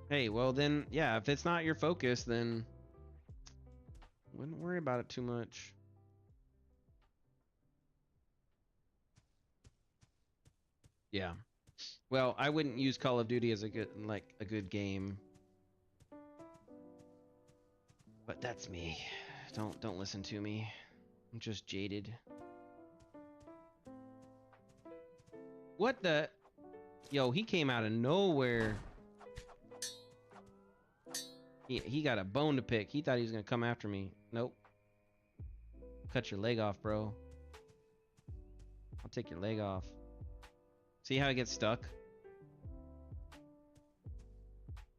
Hey, well then, yeah, if it's not your focus, then wouldn't worry about it too much. Yeah. Well, I wouldn't use Call of Duty as a good game. But that's me. Don't listen to me. I'm just jaded. What the? Yo, he came out of nowhere. He got a bone to pick. He thought he was gonna come after me. Nope. Cut your leg off, bro. I'll take your leg off. See how it gets stuck?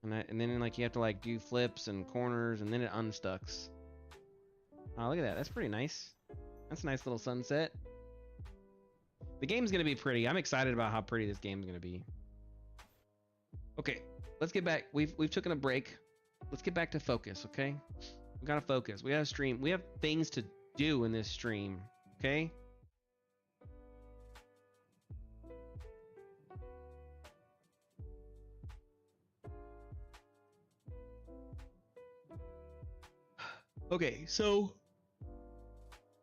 And then like you have to like do flips and corners, and then it unstucks. Oh, look at that. That's pretty nice. That's a nice little sunset. The game's gonna be pretty. I'm excited about how pretty this game's gonna be. Okay, let's get back. We've taken a break. Let's get back to focus, okay? We gotta focus. We gotta stream. We have things to do in this stream, okay? Okay, so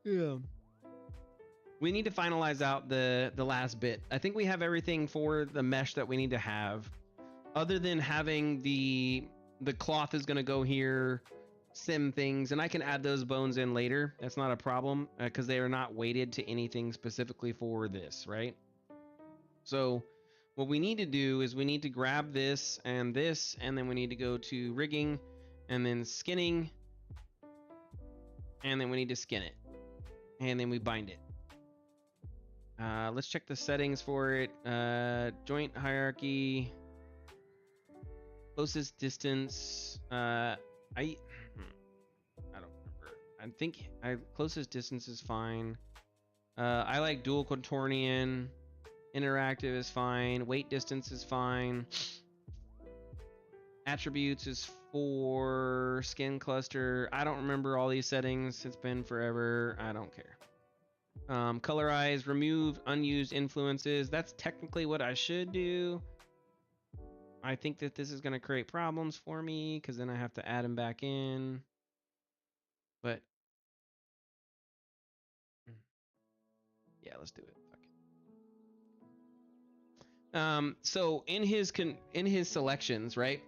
yeah, we need to finalize out the last bit. I think we have everything for the mesh that we need to have, other than having the cloth is going to go here, sim things, and I can add those bones in later. That's not a problem because they are not weighted to anything specifically for this, right? So what we need to do is we need to grab this, and then we need to go to rigging, and then skinning, and then we need to skin it, and then we bind it. Let's check the settings for it. Joint hierarchy, closest distance. I don't remember. I think closest distance is fine. I like dual contornian. Interactive is fine. Weight distance is fine. Attributes is for skin cluster. I don't remember all these settings. It's been forever. I don't care. Colorize, remove unused influences. That's technically what I should do. I think that this is going to create problems for me because then I have to add them back in. But yeah, let's do it. Fuck it. So in his selections, right?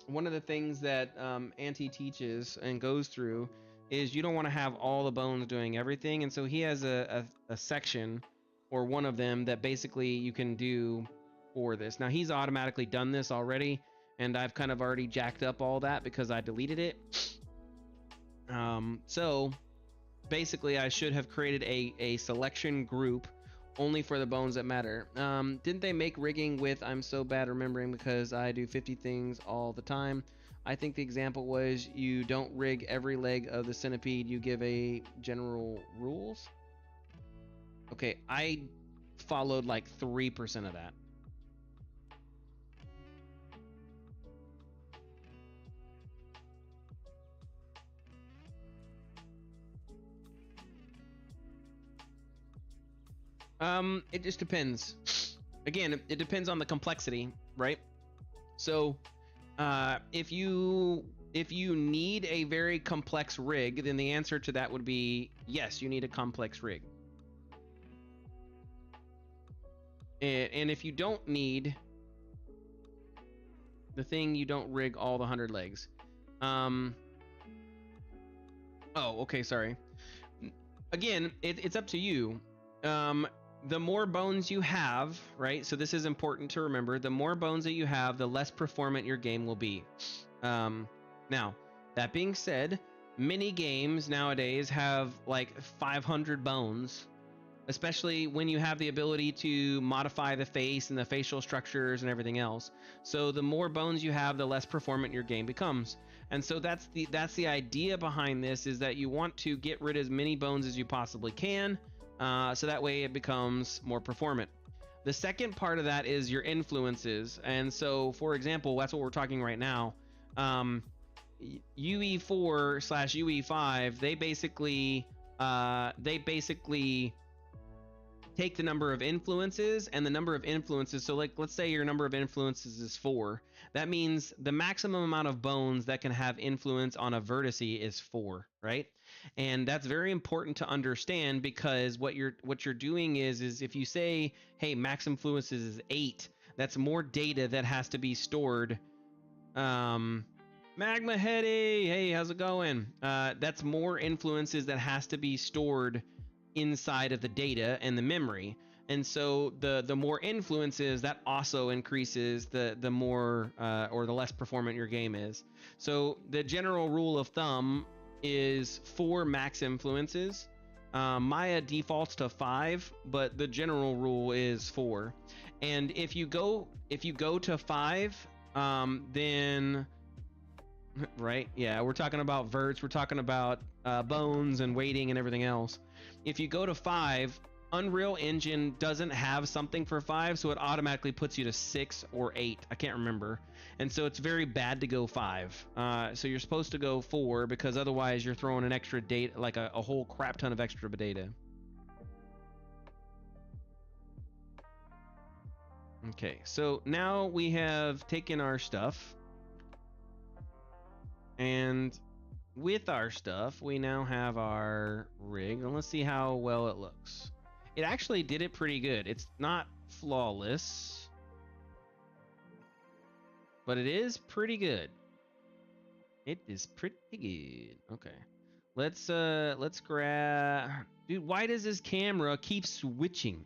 One of the things that Auntie teaches and goes through is you don't want to have all the bones doing everything, and so he has a section or one of them that basically you can do for this. Now he's automatically done this already, and I've kind of already jacked up all that because I deleted it. So basically I should have created a selection group only for the bones that matter. Didn't they make rigging with I'm so bad remembering because I do 50 things all the time? I think the example was you don't rig every leg of the centipede, you give a general rules. Okay, I followed like 3% of that. It just depends. Again, it depends on the complexity, right? So, if you need a very complex rig, then the answer to that would be yes, you need a complex rig. And if you don't need the thing, you don't rig all the 100 legs. Oh, okay, sorry. Again, it's up to you. The more bones you have, right? So this is important to remember. The more bones that you have, the less performant your game will be. Now, that being said, many games nowadays have like 500 bones, especially when you have the ability to modify the face and the facial structures and everything else. So the more bones you have, the less performant your game becomes. And so that's the idea behind this, is that you want to get rid of as many bones as you possibly can, so that way it becomes more performant. The second part of that is your influences. And so, for example, that's what we're talking right now. UE4 / UE5, they basically take the number of influences and the number of influences. So like, let's say your number of influences is 4. That means the maximum amount of bones that can have influence on a vertex is 4, right? And that's very important to understand, because what you're doing is if you say, hey, max influences is 8, that's more data that has to be stored. Magma Heady, hey, how's it going? That's more influences that has to be stored inside of the data and the memory. And so the more influences, that also increases the more or the less performant your game is. So the general rule of thumb is 4 max influences. Maya defaults to 5, but the general rule is 4. And if you go to 5, then right, yeah, we're talking about verts, we're talking about bones and weighting and everything else. If you go to 5, Unreal Engine doesn't have something for 5, so it automatically puts you to 6 or 8. I can't remember. And so it's very bad to go 5. So you're supposed to go 4, because otherwise you're throwing an extra data, like a whole crap ton of extra data. Okay, so now we have taken our stuff, and with our stuff, we now have our rig, and let's see how well it looks. It actually did it pretty good. It's not flawless, but it is pretty good. It is pretty good. Okay, let's grab. Dude, why does this camera keep switching?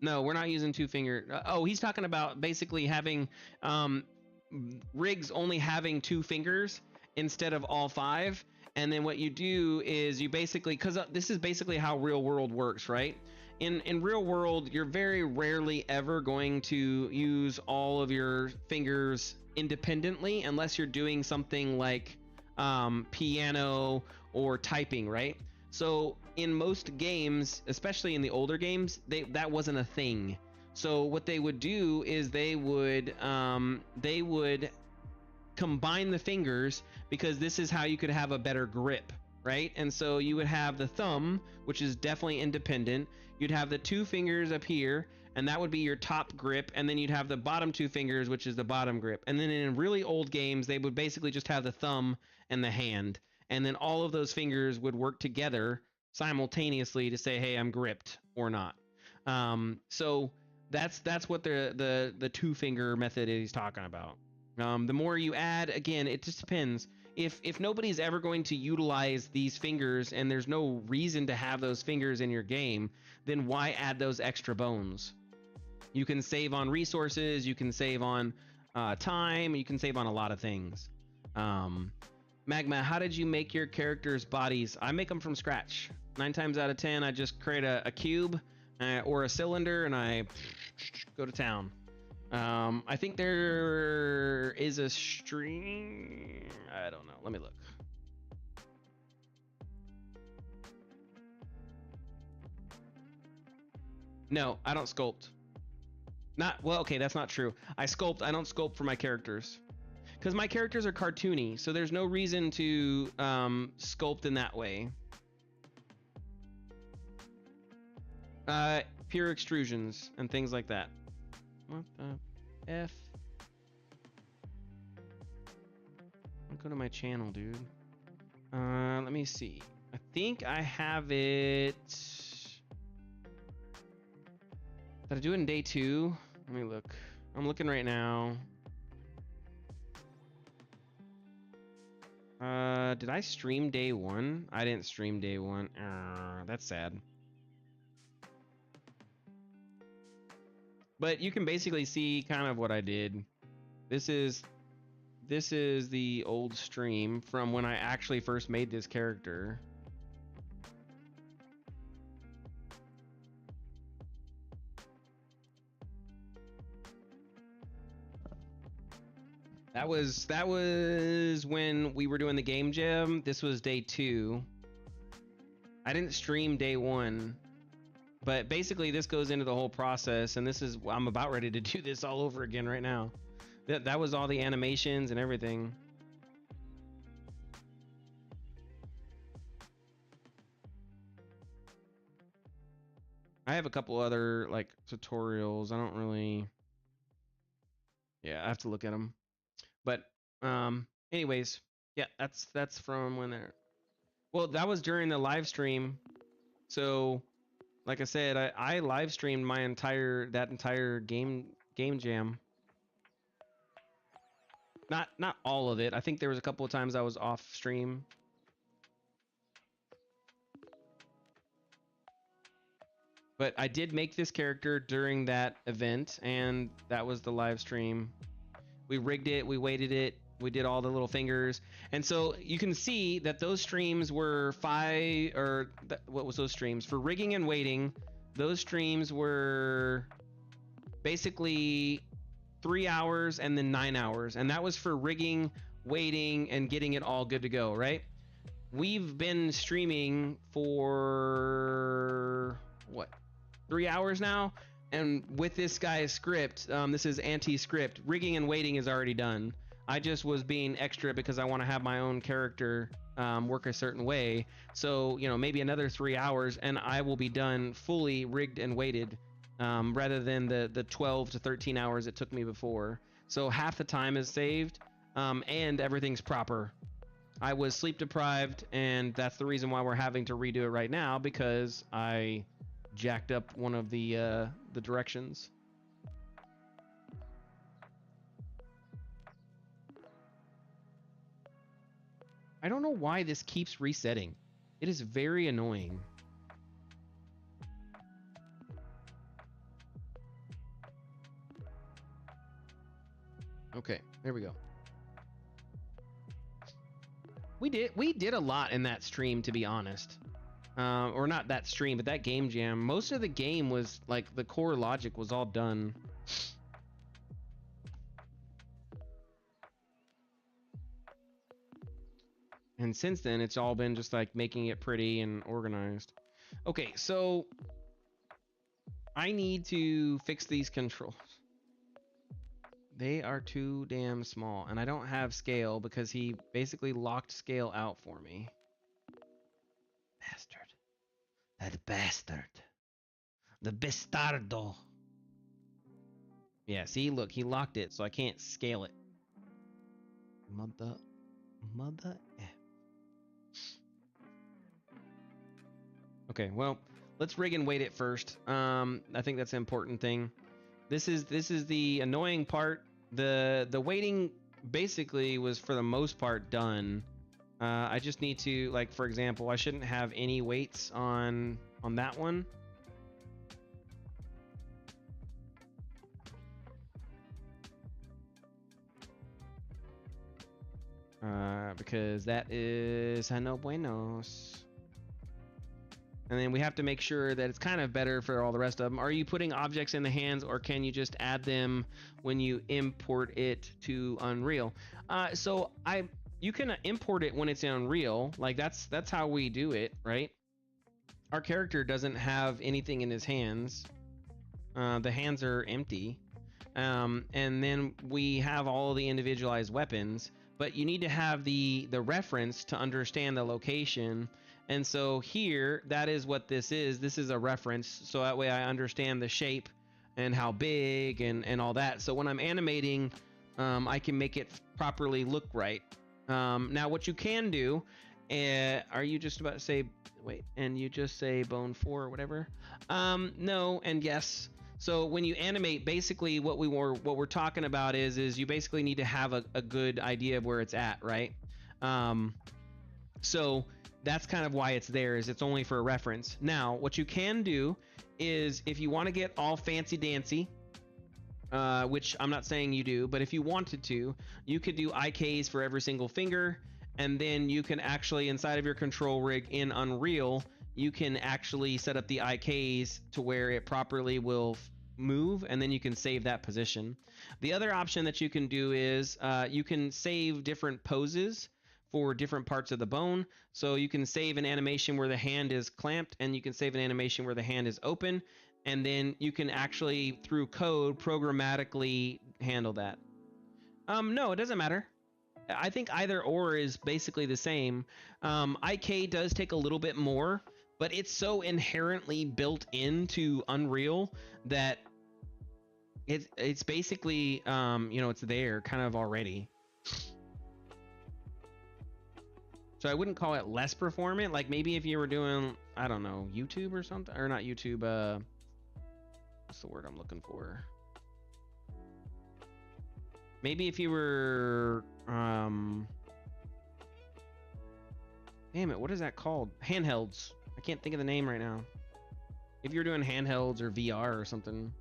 No, we're not using 2-finger. Oh, he's talking about basically having rigs only having 2 fingers instead of all 5. And then what you do is you basically, because this is basically how real world works, right? In real world, you're very rarely ever going to use all of your fingers independently, unless you're doing something like piano or typing, right? So in most games, especially in the older games, that wasn't a thing. So what they would do is they would combine the fingers, because this is how you could have a better grip, right? And so you would have the thumb, which is definitely independent. You'd have the 2 fingers up here, and that would be your top grip, and then you'd have the bottom 2 fingers, which is the bottom grip. And then in really old games, they would basically just have the thumb and the hand, and then all of those fingers would work together simultaneously to say, hey, I'm gripped or not. So that's what the 2-finger method is talking about. The more you add, again, it just depends. If nobody's ever going to utilize these fingers, and there's no reason to have those fingers in your game, then why add those extra bones? You can save on resources, you can save on time, you can save on a lot of things. Magma, how did you make your characters' bodies? I make them from scratch. 9 times out of 10, I just create a cube or a cylinder, and I go to town. I think there is a stream. I don't know. Let me look. No, I don't sculpt. Not well. Okay, that's not true. I sculpt. I don't sculpt for my characters because my characters are cartoony, so there's no reason to sculpt in that way. Pure extrusions and things like that. What the F? I'll go to my channel, dude. Let me see. I think I have it. Did I do it in day 2? Let me look. I'm looking right now. Did I stream day 1? I didn't stream day 1. That's sad. But you can basically see kind of what I did. This is the old stream from when I actually first made this character. That was when we were doing the game jam. This was day 2. I didn't stream day 1. But basically this goes into the whole process, and this is I'm about ready to do this all over again right now. That was all the animations and everything. I have a couple other like tutorials. I don't really. Yeah, I have to look at them. But anyways, yeah, that's from when there. Well, that was during the live stream. So, like I said, I live streamed my entire game jam. Not all of it. I think there was a couple of times I was off stream. But I did make this character during that event, and that was the live stream. We rigged it, we weighted it, we did all the little fingers. And so you can see that those streams were what was those streams? For rigging and weighting, those streams were basically 3 hours and then 9 hours. And that was for rigging, weighting, and getting it all good to go, right? We've been streaming for, what, 3 hours now? And with this guy's script, this is anti-script, rigging and weighting is already done. I just was being extra because I want to have my own character work a certain way. So, you know, maybe another 3 hours and I will be done fully rigged and weighted, rather than the 12 to 13 hours it took me before. So half the time is saved, and everything's proper. I was sleep deprived, and that's the reason why we're having to redo it right now, because I jacked up one of the directions. I don't know why this keeps resetting. It is very annoying. Okay, there we go. We did a lot in that stream, to be honest. Or not that stream, but that game jam. Most of the game was like the core logic was all done. And since then, it's all been just like making it pretty and organized. Okay, so I need to fix these controls. They are too damn small, and I don't have scale because he basically locked scale out for me. Bastard. That bastard. The bastardo. Yeah, see, look, he locked it, so I can't scale it. Mother F. Okay, well, let's rig and weight it first. I think that's an important thing. This is the annoying part. The weighting basically was for the most part done. I just need to, like, for example, I shouldn't have any weights on that one. Because that is no buenos. And then we have to make sure that it's kind of better for all the rest of them. Are you putting objects in the hands, or can you just add them when you import it to Unreal? So you can import it when it's in Unreal. Like that's how we do it, right? Our character doesn't have anything in his hands. The hands are empty. And then we have all the individualized weapons, but you need to have the reference to understand the location. And so here, that is what this is. This is a reference, so that way I understand the shape and how big and all that. So when I'm animating, I can make it properly look right. Now what you can do, are you just about to say, wait, and you just say bone 4 or whatever? No and yes. So when you animate, basically what we're talking about is you basically need to have a good idea of where it's at, right? So that's kind of why it's there, is it's only for a reference. Now, what you can do is, if you want to get all fancy dancy, which I'm not saying you do, but if you wanted to, you could do IKs for every single finger, and then you can actually, inside of your control rig in Unreal, you can actually set up the IKs to where it properly will move, and then you can save that position. The other option that you can do is you can save different poses for different parts of the bone. So you can save an animation where the hand is clamped, and you can save an animation where the hand is open, and then you can actually, through code, programmatically handle that. No, it doesn't matter. I think either or is basically the same. IK does take a little bit more, but it's so inherently built into Unreal that it's basically, it's there kind of already. So I wouldn't call it less performant. Like maybe if you were doing, I don't know, YouTube or something, or not YouTube, what's the word I'm looking for? Maybe if you were, damn it, what is that called? Handhelds. I can't think of the name right now. If you're doing handhelds or VR or something.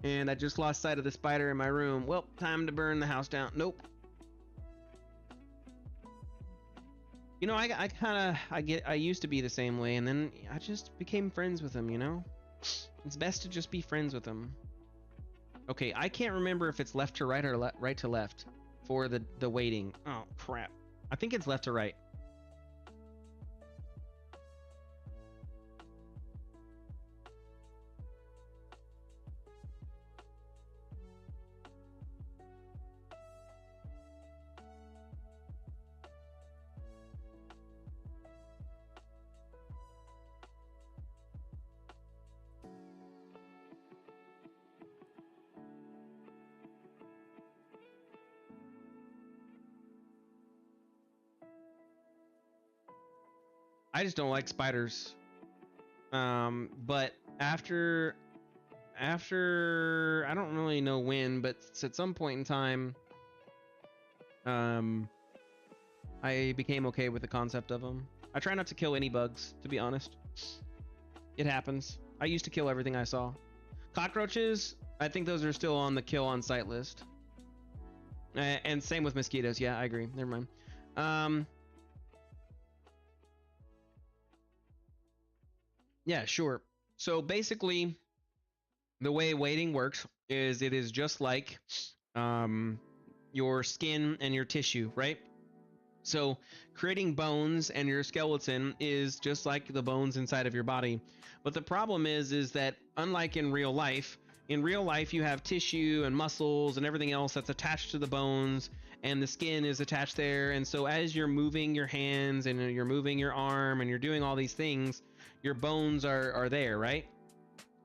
And I just lost sight of the spider in my room. Well, time to burn the house down. Nope. You know, I used to be the same way, and then I just became friends with him, you know? It's best to just be friends with him. Okay, I can't remember if it's left to right or right to left for the weighting. Oh, crap. I think it's left to right. I just don't like spiders. But after I don't really know when, but at some point in time, I became okay with the concept of them. I try not to kill any bugs, to be honest. It happens. I used to kill everything I saw. Cockroaches, I think those are still on the kill on sight list. And same with mosquitoes. Yeah, I agree. Never mind. Yeah, sure. So basically, the way weighting works is it is just like your skin and your tissue, right? So creating bones and your skeleton is just like the bones inside of your body. But the problem is that unlike in real life you have tissue and muscles and everything else that's attached to the bones, and the skin is attached there. And so as you're moving your hands and you're moving your arm and you're doing all these things, your bones are there, right?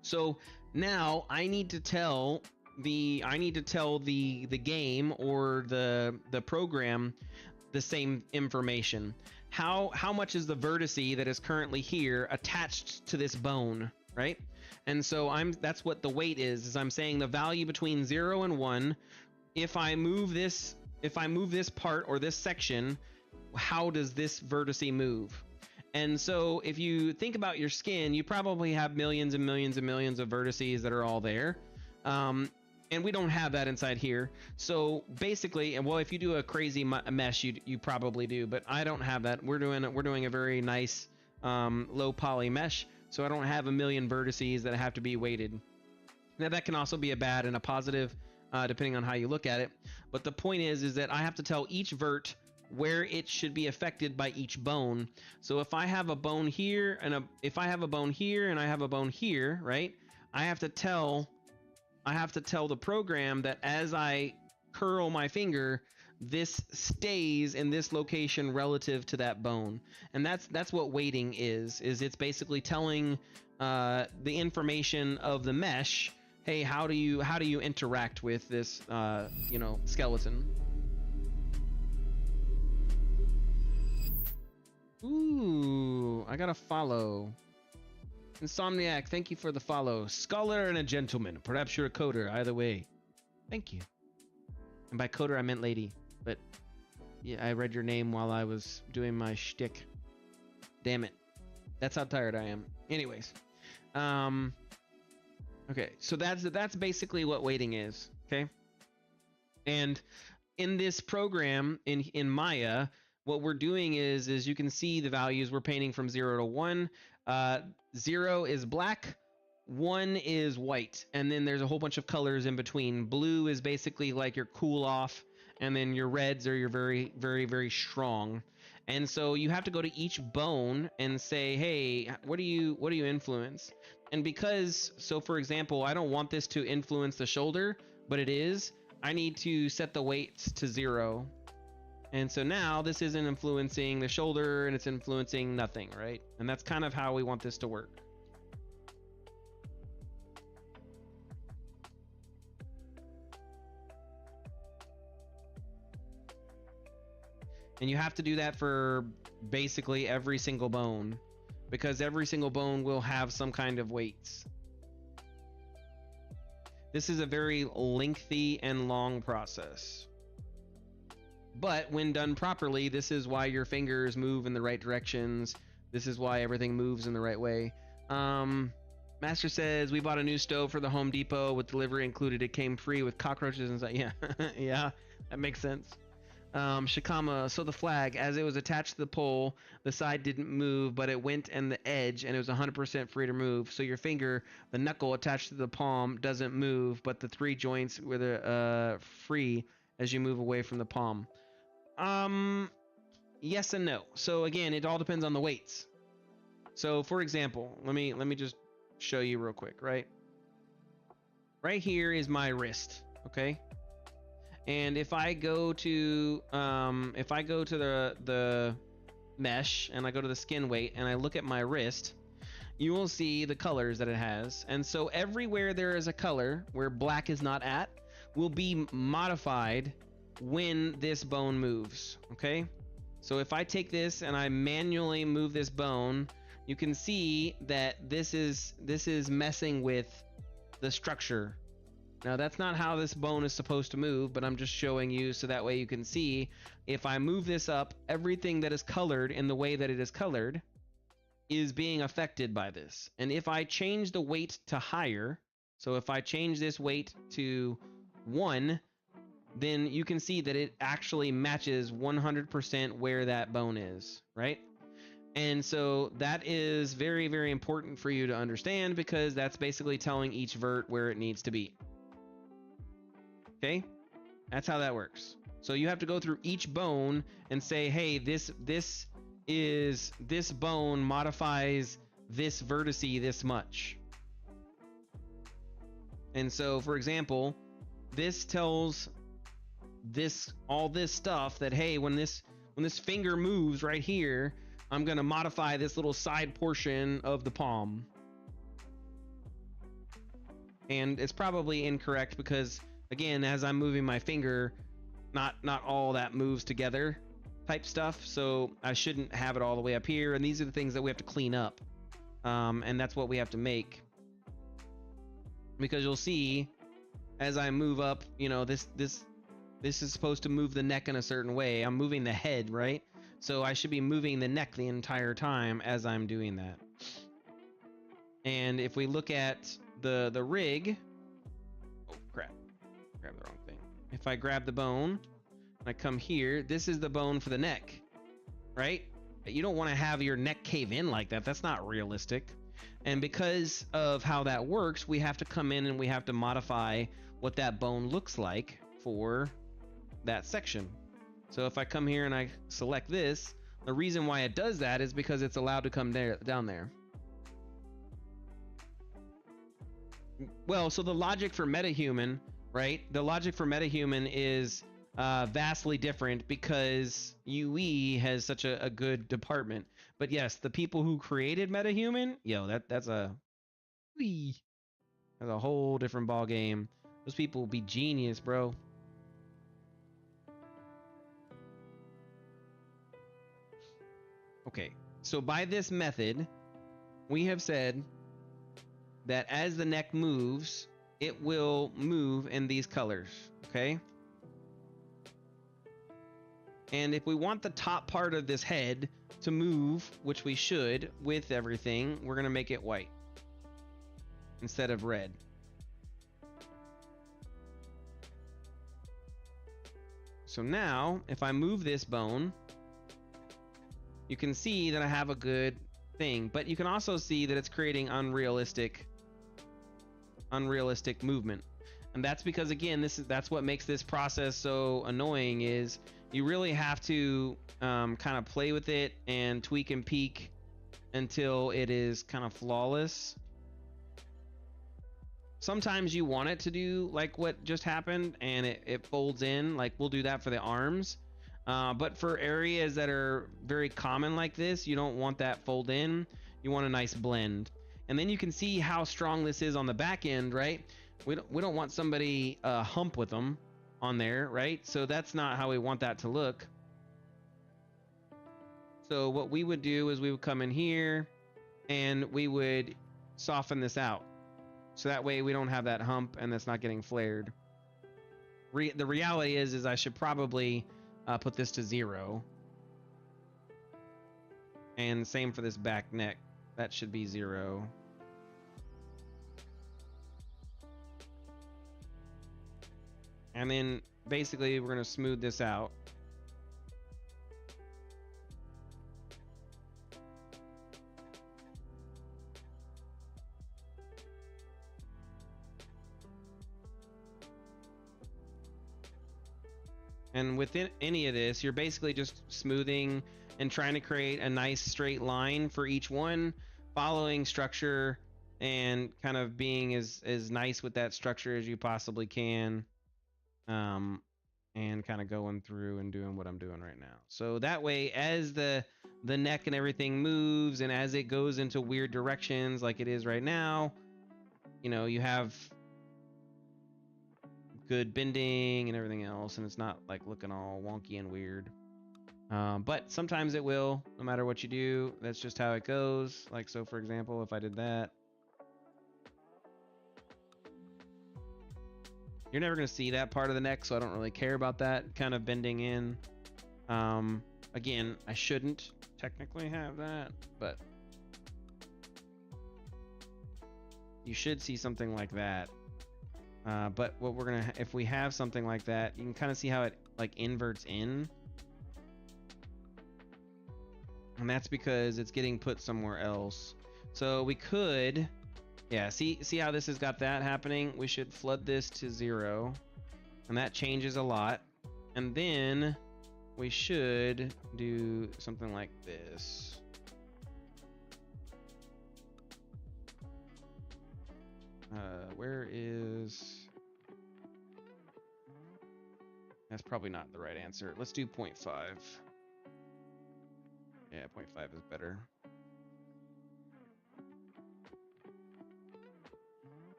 So now I need to tell the game or the program the same information. How much is the vertice that is currently here attached to this bone, right? And so that's what the weight is I'm saying the value between 0 and 1. If I move this part or this section, how does this vertice move? And so if you think about your skin, you probably have millions and millions and millions of vertices that are all there. And we don't have that inside here. So basically, and well, if you do a crazy mesh, you probably do, but I don't have that. We're doing a very nice low poly mesh, so I don't have a million vertices that have to be weighted. Now that can also be a bad and a positive, depending on how you look at it. But the point is that I have to tell each vert where it should be affected by each bone. So if I have a bone here and if I have a bone here and I have a bone here, right? I have to tell the program that as I curl my finger, this stays in this location relative to that bone. And that's what weighting is it's basically telling the information of the mesh, hey, how do you interact with this skeleton. Ooh, I got a follow. Insomniac, thank you for the follow. Scholar and a gentleman. Perhaps you're a coder. Either way, thank you. And by coder, I meant lady. But yeah, I read your name while I was doing my shtick. Damn it. That's how tired I am. Anyways. Okay, so that's basically what weighting is. Okay. And in this program, in Maya, what we're doing is you can see the values we're painting from 0 to 1. 0 is black, 1 is white, and then there's a whole bunch of colors in between. Blue is basically like your cool off, and then your reds are your very, very, very strong. And so you have to go to each bone and say, hey, what do you influence? And because, so for example, I don't want this to influence the shoulder, but it is, I need to set the weights to 0. And so now this isn't influencing the shoulder and it's influencing nothing, right? And that's kind of how we want this to work. And you have to do that for basically every single bone, because every single bone will have some kind of weights. This is a very lengthy and long process. But when done properly, this is why your fingers move in the right directions. This is why everything moves in the right way. Master says, we bought a new stove for the Home Depot with delivery included. It came free with cockroaches inside. Yeah, yeah, that makes sense. Shikama, so the flag, as it was attached to the pole, the side didn't move, but it went and the edge, and it was 100% free to move. So your finger, the knuckle attached to the palm, doesn't move, but the 3 joints were free as you move away from the palm. Yes and no. So again, it all depends on the weights. So for example, let me just show you real quick, right? Right here is my wrist, okay? And if I go to the mesh and I go to the skin weight and I look at my wrist, you will see the colors that it has. And so everywhere there is a color where black is not at will be modified when this bone moves, okay? So if I take this and I manually move this bone, you can see that this is messing with the structure. Now that's not how this bone is supposed to move, but I'm just showing you so that way you can see if I move this up, everything that is colored in the way that it is colored is being affected by this. And if I change the weight to higher, so if I change this weight to 1, then you can see that it actually matches 100% where that bone is, right? And so that is very, very important for you to understand, because that's basically telling each vert where it needs to be. Okay? That's how that works. So you have to go through each bone and say, hey, this bone modifies this vertice this much. And so, for example, this tells all this stuff that, hey, when this finger moves right here, I'm gonna modify this little side portion of the palm. And it's probably incorrect because, again, as I'm moving my finger, not all that moves together type stuff. So I shouldn't have it all the way up here. And these are the things that we have to clean up. And that's what we have to make. Because you'll see as I move up, you know, this is supposed to move the neck in a certain way. I'm moving the head, right? So I should be moving the neck the entire time as I'm doing that. And if we look at the rig, oh crap. Grab the wrong thing. If I grab the bone, I come here, this is the bone for the neck, right? You don't want to have your neck cave in like that. That's not realistic. And because of how that works, we have to come in and we have to modify what that bone looks like for that section. So if I come here and I select this, the reason why it does that is because it's allowed to come down there. Well, so the logic for metahuman, right? The logic for metahuman is vastly different because UE has such a good department. But yes, the people who created metahuman, yo, that's a whole different ball game. Those people will be genius, bro. Okay, so by this method, we have said that as the neck moves, it will move in these colors, okay? And if we want the top part of this head to move, which we should with everything, we're gonna make it white instead of red. So now, if I move this bone, you can see that I have a good thing, but you can also see that it's creating unrealistic movement. And that's because, again, that's what makes this process so annoying, is you really have to kind of play with it and tweak and peak until it is kind of flawless. Sometimes you want it to do like what just happened and it folds in, like we'll do that for the arms. But for areas that are very common like this, you don't want that fold in. You want a nice blend. And then you can see how strong this is on the back end, right? We don't want somebody hump with them on there, right? So that's not how we want that to look. So what we would do is we would come in here and we would soften this out. So that way we don't have that hump and that's not getting flared. The reality is I should probably put this to 0. And same for this back neck. That should be 0. And then basically we're going to smooth this out. And within any of this, you're basically just smoothing and trying to create a nice straight line for each one, following structure and kind of being as nice with that structure as you possibly can. And kind of going through and doing what I'm doing right now. So that way, as the neck and everything moves and as it goes into weird directions like it is right now, you know, you have good bending and everything else, and it's not like looking all wonky and weird. But sometimes it will, no matter what you do. That's just how it goes. Like, so for example, if I did that, you're never going to see that part of the neck, so I don't really care about that kind of bending in. Again, I shouldn't technically have that, but you should see something like that. But what we're gonna, if we have something like that, you can kind of see how it like inverts in, and that's because it's getting put somewhere else. So we could, yeah, see how this has got that happening. We should flood this to 0, and that changes a lot. And then we should do something like this. Where is... That's probably not the right answer. Let's do 0.5. Yeah, 0.5 is better.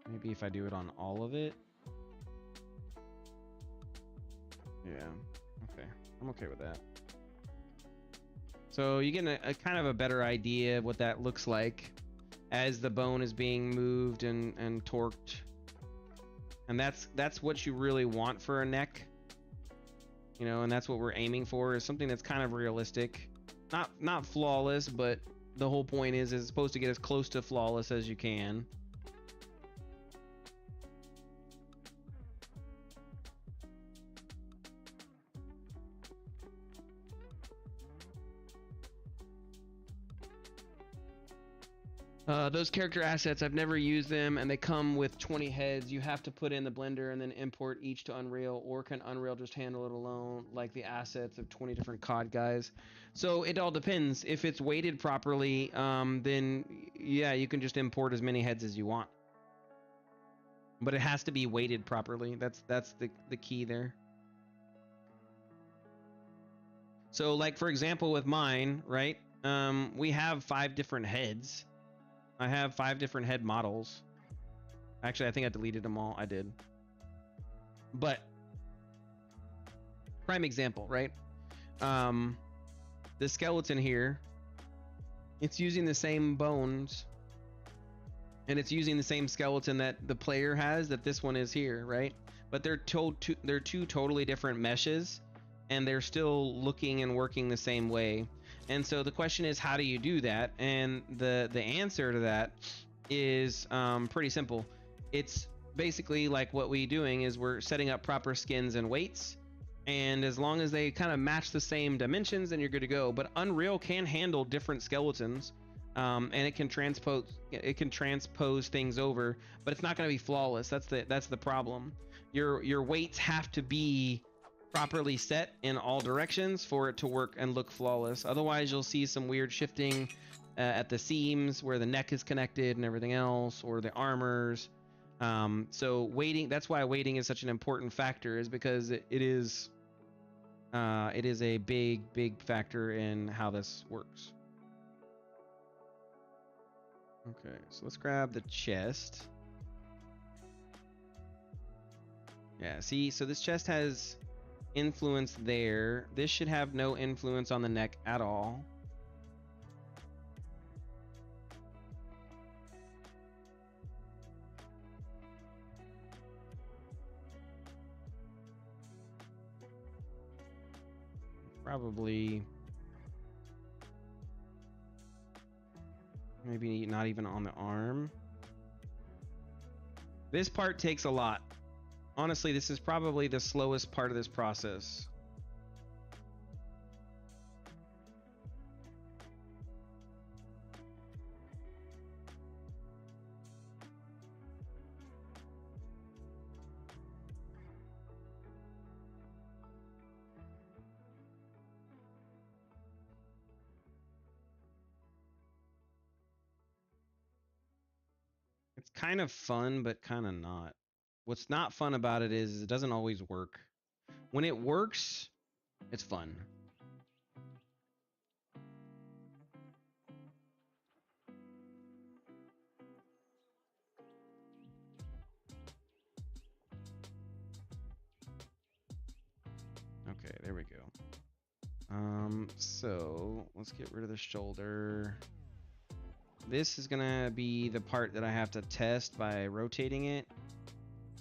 Maybe if I do it on all of it. Yeah, okay. I'm okay with that. So you get a kind of a better idea of what that looks like as the bone is being moved and torqued. And that's what you really want for a neck. You know, and that's what we're aiming for, is something that's kind of realistic. Not flawless, but the whole point is it's supposed to get as close to flawless as you can. Those character assets, I've never used them, and they come with 20 heads. You have to put in the blender and then import each to Unreal, or can Unreal just handle it alone, like the assets of 20 different COD guys? So it all depends. If it's weighted properly, then yeah, you can just import as many heads as you want. But it has to be weighted properly. That's the key there. So like, for example, with mine, right? We have 5 different heads. I have 5 different head models. Actually, I think I deleted them all. I did. But prime example, right? The skeleton here, it's using the same bones, and it's using the same skeleton that the player has, that this one is here, right? But they're two totally different meshes, and they're still looking and working the same way. And so the question is, how do you do that? And the answer to that is pretty simple. It's basically like what we're doing is we're setting up proper skins and weights, and as long as they kind of match the same dimensions, then you're good to go. But Unreal can handle different skeletons, and it can transpose things over, but it's not going to be flawless. That's the problem. Your weights have to be properly set in all directions for it to work and look flawless. Otherwise, you'll see some weird shifting at the seams where the neck is connected and everything else, or the armors. So weighting, that's why weighting is such an important factor, is because it is a big factor in how this works. Okay, so let's grab the chest. Yeah, see, so this chest has influence there. This should have no influence on the neck at all. Probably maybe not even on the arm. This part takes a lot. Honestly, this is probably the slowest part of this process. It's kind of fun, but kind of not. What's not fun about it is it doesn't always work. When it works, it's fun. Okay, there we go. So let's get rid of the shoulder. This is gonna be the part that I have to test by rotating it.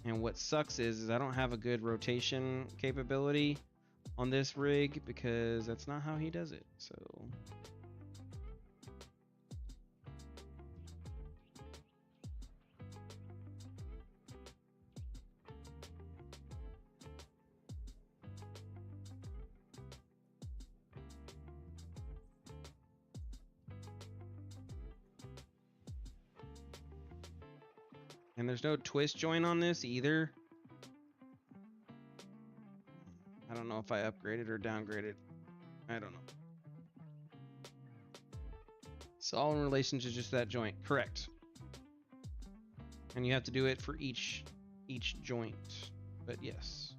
And what sucks is I don't have a good rotation capability on this rig, because that's not how he does it. So and there's no twist joint on this either. I don't know if I upgraded or downgraded. I don't know. It's all in relation to just that joint. Correct. And you have to do it for each joint. But yes.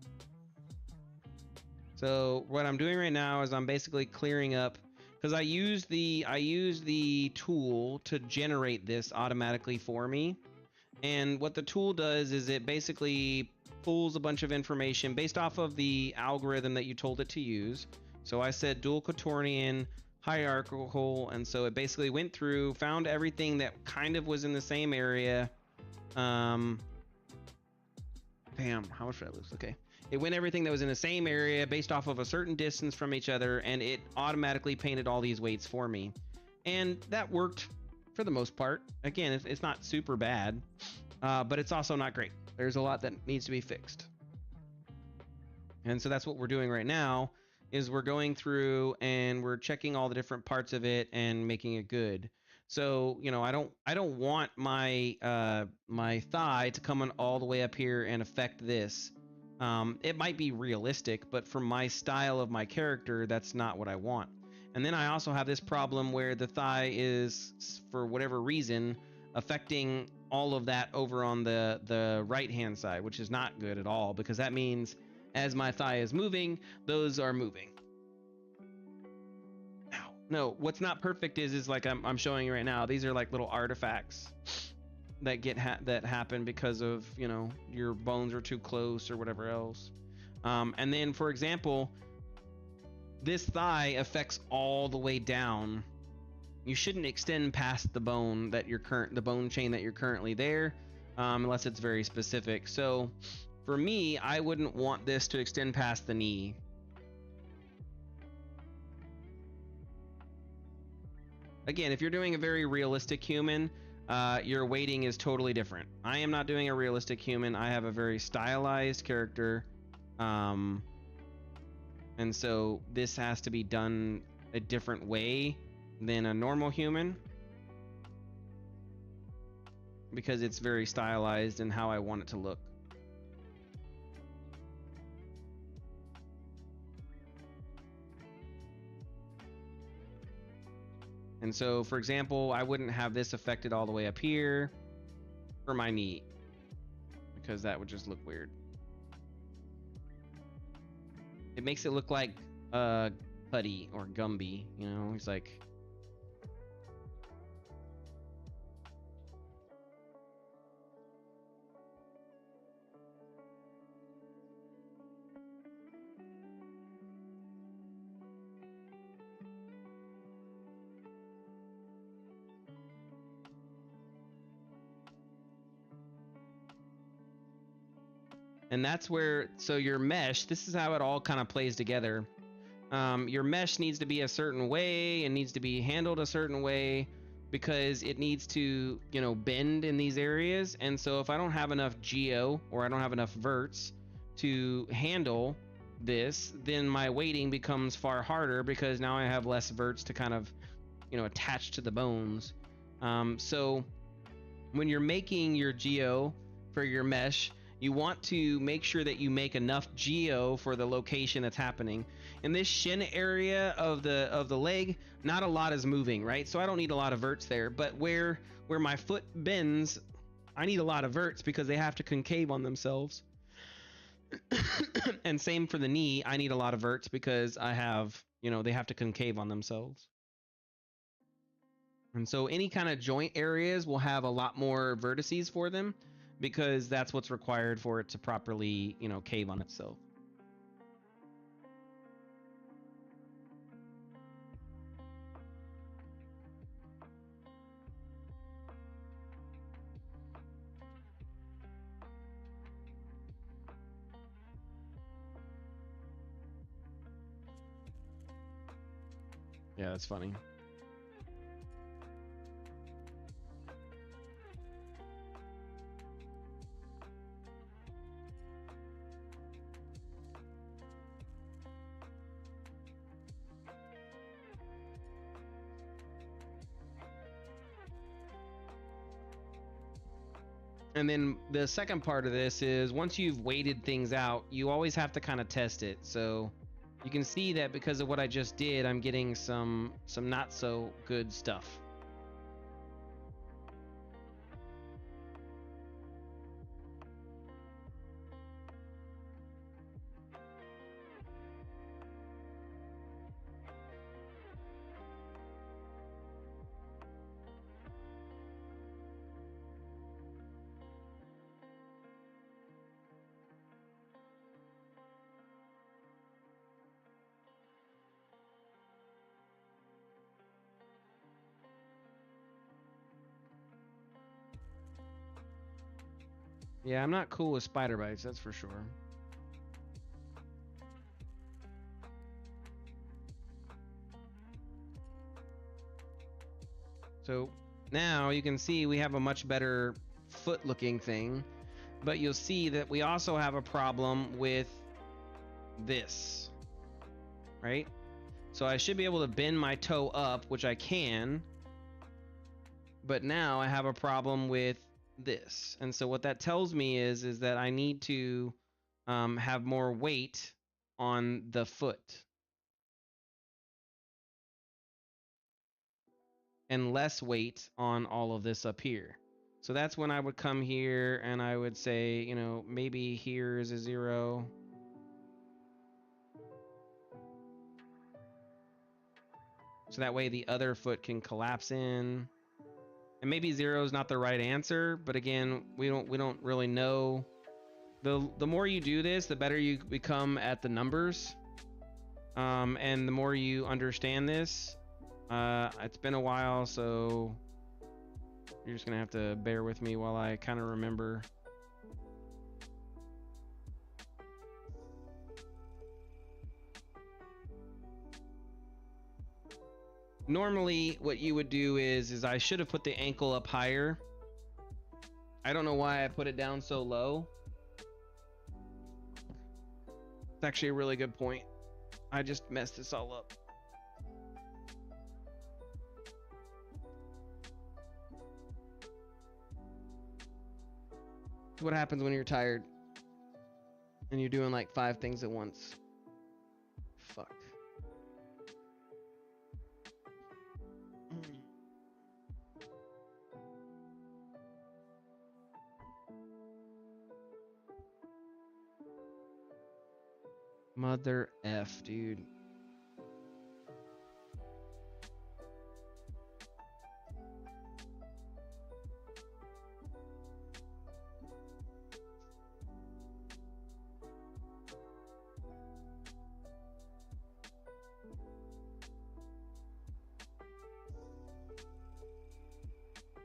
So what I'm doing right now is I'm basically clearing up, because I use the tool to generate this automatically for me. And what the tool does is it basically pulls a bunch of information based off of the algorithm that you told it to use. So I said dual quaternion, hierarchical, and so it basically went through, found everything that kind of was in the same area. Damn, how much did I lose? Okay. It went everything that was in the same area based off of a certain distance from each other, and it automatically painted all these weights for me. And that worked for the most part. Again, it's not super bad, but it's also not great. There's a lot that needs to be fixed. And so that's what we're doing right now, is we're going through and we're checking all the different parts of it and making it good. So, you know, I don't want my my thigh to come on all the way up here and affect this. It might be realistic, but for my style of my character, that's not what I want. And then I also have this problem where the thigh is, for whatever reason, affecting all of that over on the right hand side, which is not good at all, because that means as my thigh is moving, those are moving. Ow. No, what's not perfect is like I'm showing you right now. These are like little artifacts that that happen because of, you know, your bones are too close or whatever else. And then, for example, this thigh affects all the way down. You shouldn't extend past the bone that the bone chain that you're currently there, unless it's very specific. So for me, I wouldn't want this to extend past the knee. Again, if you're doing a very realistic human, your weighting is totally different. I am not doing a realistic human. I have a very stylized character. And so this has to be done a different way than a normal human, because it's very stylized in how I want it to look. And so, for example, I wouldn't have this affected all the way up here for my knee, because that would just look weird. It makes it look like Putty or Gumby, you know? He's like... And that's where, so your mesh, this is how it all kind of plays together. Your mesh needs to be a certain way and needs to be handled a certain way, because it needs to, you know, bend in these areas. And so if I don't have enough geo, or I don't have enough verts to handle this, then my weighting becomes far harder, because now I have less verts to kind of, you know, attach to the bones. So when you're making your geo for your mesh, you want to make sure that you make enough geo for the location that's happening. In this shin area of the leg, not a lot is moving, right? So I don't need a lot of verts there. But where my foot bends, I need a lot of verts, because they have to concave on themselves. And same for the knee, I need a lot of verts, because I have, you know, they have to concave on themselves. And so any kind of joint areas will have a lot more vertices for them, because that's what's required for it to properly, you know, cave on itself. Yeah, that's funny. And then the second part of this is, once you've weighted things out, you always have to kind of test it. So you can see that because of what I just did, I'm getting some not so good stuff. Yeah, I'm not cool with spider bites, that's for sure. So now you can see we have a much better foot looking thing, but you'll see that we also have a problem with this, right? So I should be able to bend my toe up, which I can, but now I have a problem with this. And so what that tells me is that I need to have more weight on the foot and less weight on all of this up here. So that's when I would come here and I would say, you know, maybe here is a 0. So that way the other foot can collapse in. And maybe 0 is not the right answer, but again, we don't really know. The more you do this, the better you become at the numbers. And the more you understand this. It's been a while, so you're just gonna have to bear with me while I kind of remember. Normally what you would do is I should have put the ankle up higher. I don't know why I put it down so low. It's actually a really good point. I just messed this all up. What happens when you're tired and you're doing like 5 things at once? Fuck. Mother F, dude.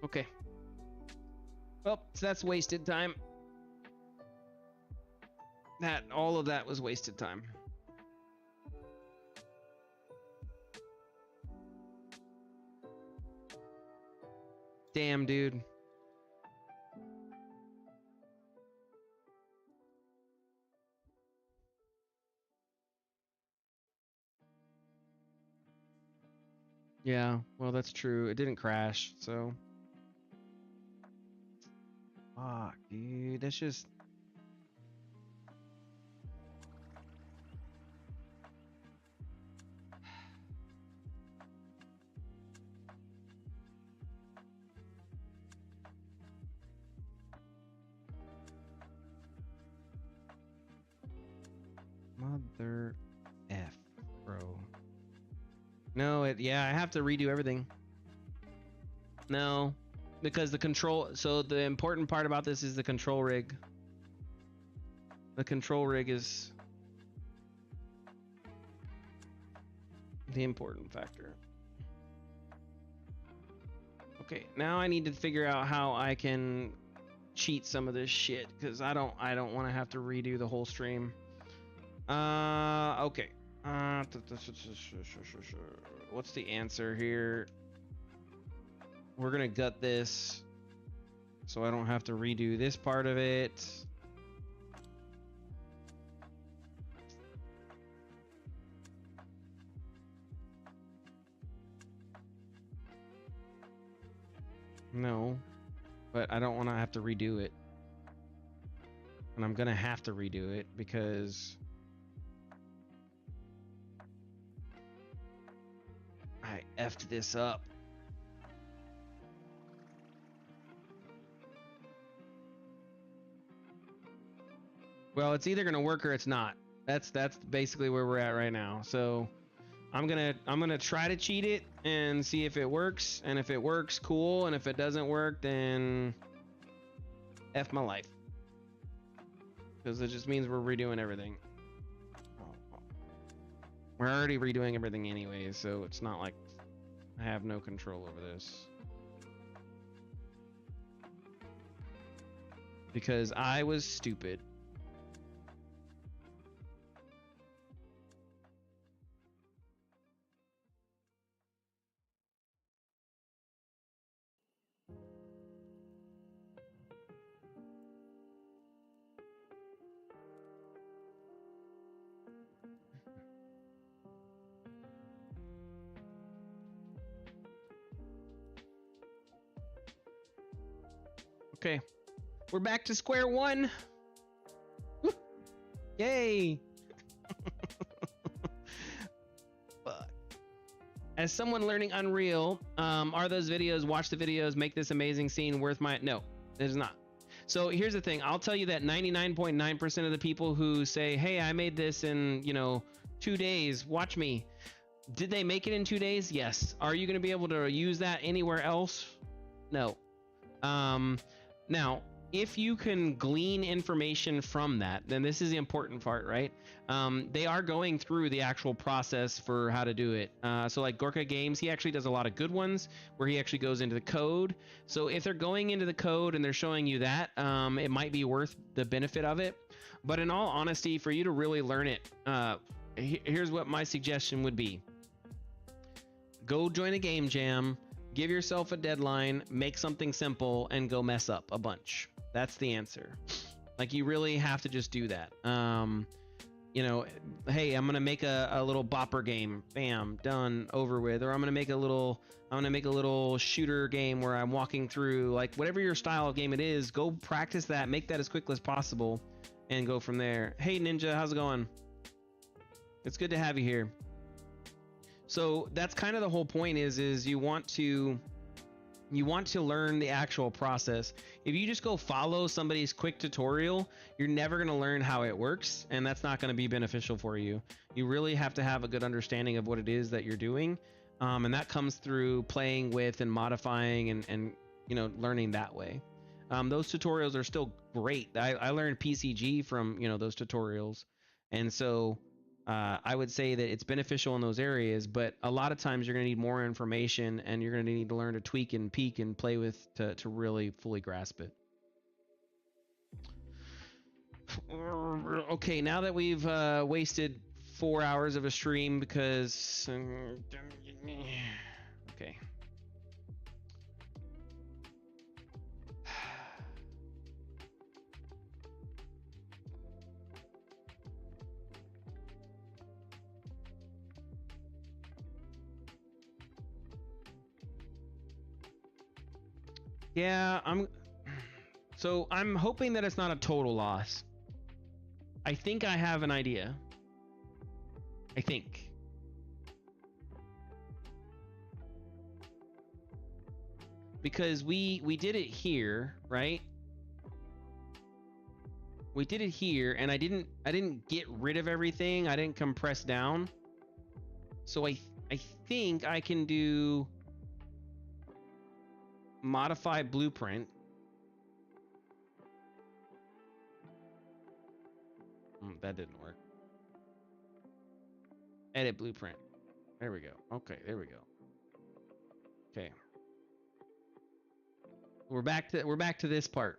Okay. Well, so that's wasted time. All of that was wasted time. Damn, dude. Yeah, well, that's true. It didn't crash, so. Fuck, dude. That's just. Mother F, bro. No, yeah, I have to redo everything. No, because the control, so the important part about this is the control rig. The control rig is the important factor. Okay, now I need to figure out how I can cheat some of this shit, because I don't want to have to redo the whole stream. Okay. What's the answer here? We're gonna gut this so I don't have to redo this part of it. No, but I don't want to have to redo it. And I'm gonna have to redo it because I effed this up. Well, it's either gonna work or it's not. That's basically where we're at right now. So I'm gonna try to cheat it and see if it works. And if it works, cool. And if it doesn't work, then F my life. Because it just means we're redoing everything. We're already redoing everything anyway, so it's not like I have no control over this. Because I was stupid. Okay. We're back to square one. Woo. Yay. As someone learning Unreal, are those videos, watch the videos, make this amazing scene worth my... No, it is not. So here's the thing. I'll tell you that 99.9% of the people who say, hey, I made this in, 2 days, watch me. Did they make it in 2 days? Yes. Are you going to be able to use that anywhere else? No. Now, if you can glean information from that, then this is the important part, right? They are going through the actual process for how to do it. So like Gorka Games, he actually does a lot of good ones where he actually goes into the code. So if they're going into the code and they're showing you that, it might be worth the benefit of it. But in all honesty, for you to really learn it, here's what my suggestion would be. Go join a game jam, give yourself a deadline, make something simple, and go mess up a bunch. That's the answer. Like, you really have to just do that. Hey, I'm gonna make a little bopper game. Bam, done, over with. Or I'm gonna make a little shooter game where I'm walking through, like, whatever your style of game it is, go practice that, make that as quickly as possible, and go from there. Hey Ninja, how's it going? It's good to have you here. So that's kind of the whole point is you want to learn the actual process. If you just go follow somebody's quick tutorial, you're never going to learn how it works, and that's not going to be beneficial for you. You really have to have a good understanding of what it is that you're doing, and that comes through playing with and modifying and learning that way. Those tutorials are still great. I learned PCG from those tutorials, and so I would say that it's beneficial in those areas, but a lot of times you're going to need more information, and you're going to need to learn to tweak and peek and play with to really fully grasp it. Okay, now that we've wasted 4 hours of a stream because... okay. Yeah, I'm hoping that it's not a total loss. I think I have an idea. I think. Because we did it here, right? We did it here, and I didn't get rid of everything. I didn't compress down. So I think I can do modify blueprint. That didn't work. Edit blueprint. There we go. Okay, there we go. Okay. We're back to this part.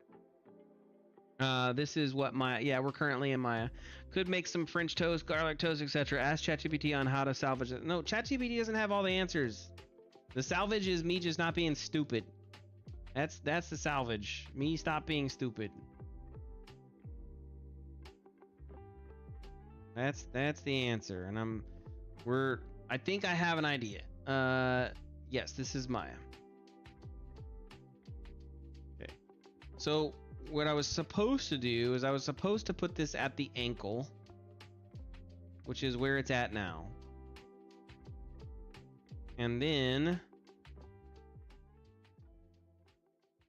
This is what we're currently in Maya. Could make some French toast, garlic toast, etc. Ask ChatGPT on how to salvage it. No, ChatGPT doesn't have all the answers. The salvage is me just not being stupid. That's the salvage. Me stop being stupid. That's the answer. And I think I have an idea. Yes, this is Maya. Okay. So what I was supposed to do is I was supposed to put this at the ankle, which is where it's at now. And then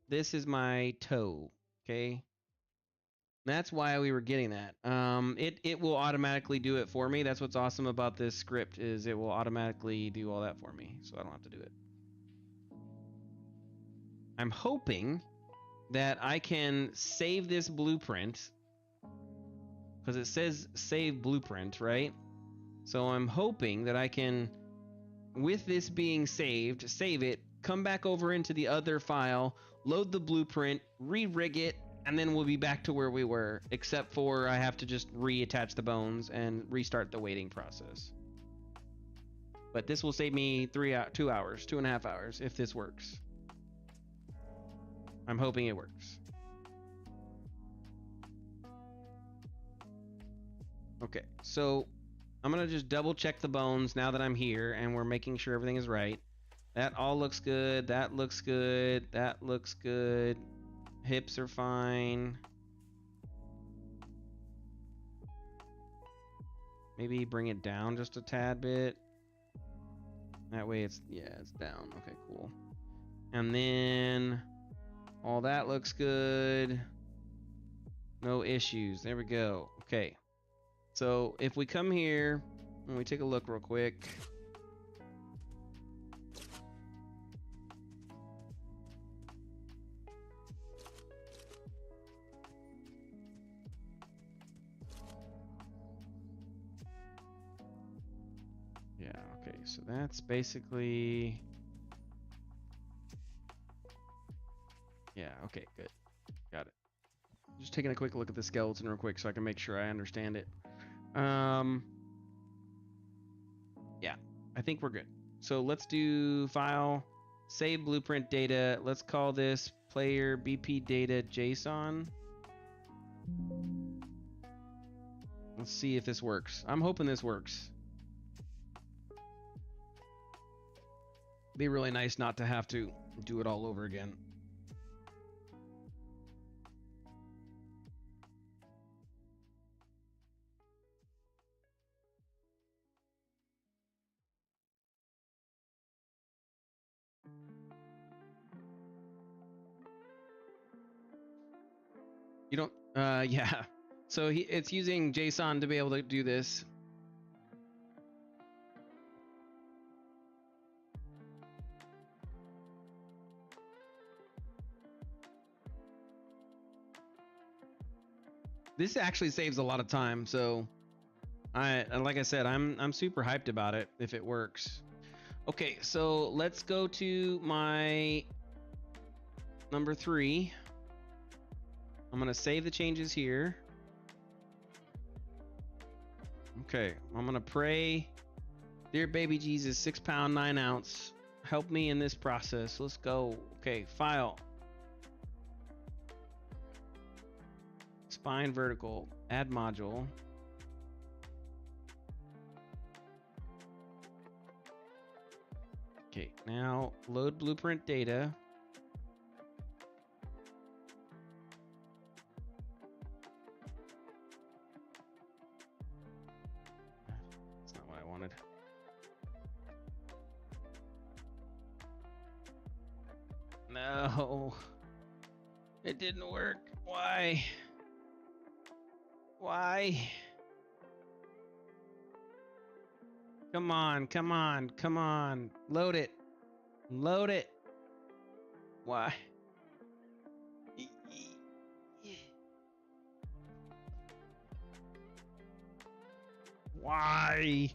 this is my toe, okay? That's why we were getting that. It will automatically do it for me. That's what's awesome about this script is it will automatically do all that for me, so I don't have to do it. I'm hoping that I can save this blueprint because it says save blueprint, right? So I'm hoping that I can, with this being saved, save it, come back over into the other file, load the blueprint, re-rig it, and then we'll be back to where we were, except for I have to just reattach the bones and restart the waiting process. But this will save me 2 hours, 2.5 hours, if this works. I'm hoping it works. Okay, so I'm gonna just double check the bones now that I'm here and we're making sure everything is right. That all looks good, that looks good, that looks good. Hips are fine. Maybe bring it down just a tad bit. That way it's, yeah, it's down. Okay, cool. And then all that looks good. No issues. There we go. Okay. So if we come here and we take a look real quick. Yeah, okay. So that's basically, yeah, okay, good. Got it. Just taking a quick look at the skeleton real quick so I can make sure I understand it. Yeah, I think we're good. So let's do file, save blueprint data. Let's call this player BP data JSON. Let's see if this works. I'm hoping this works. Be really nice not to have to do it all over again. You don't, yeah. So it's using JSON to be able to do this. This actually saves a lot of time, so like I said, I'm super hyped about it if it works. Okay, so let's go to my number 3. I'm gonna save the changes here. Okay, I'm gonna pray, dear baby Jesus, 6 pound 9 ounce, help me in this process. Let's go. Okay, file, spine vertical, add module. Okay, now load blueprint data. That's not what I wanted. No, it didn't work. Why? Why? Come on, come on, come on. Load it. Load it. Why? Why?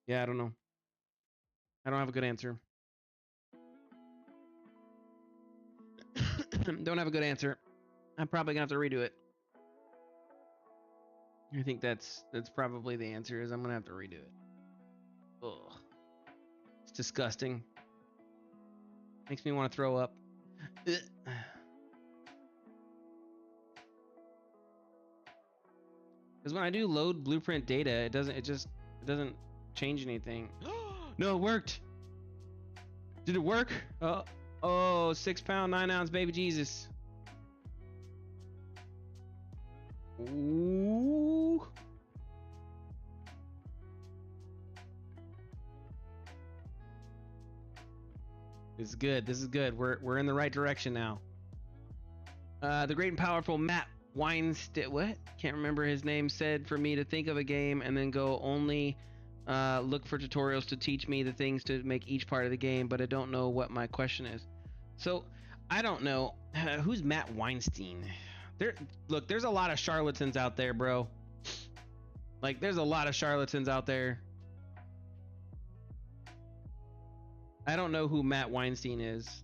Yeah, I don't know. I don't have a good answer. Don't have a good answer. I'm probably gonna have to redo it. I think that's probably the answer. Is I'm gonna have to redo it. Ugh. It's disgusting. Makes me want to throw up. Because when I do load blueprint data, it doesn't change anything. No, it worked. Did it work? Oh, 6 pound 9 ounce baby Jesus. Ooh. This is good. This is good. We're in the right direction now. The great and powerful Matt Weinstein, what? Can't remember his name, said for me to think of a game and then go only look for tutorials to teach me the things to make each part of the game, but I don't know what my question is. So I don't know. Who's Matt Weinstein? Look, there's a lot of charlatans out there, bro. Like, there's a lot of charlatans out there. I don't know who Matt Weinstein is.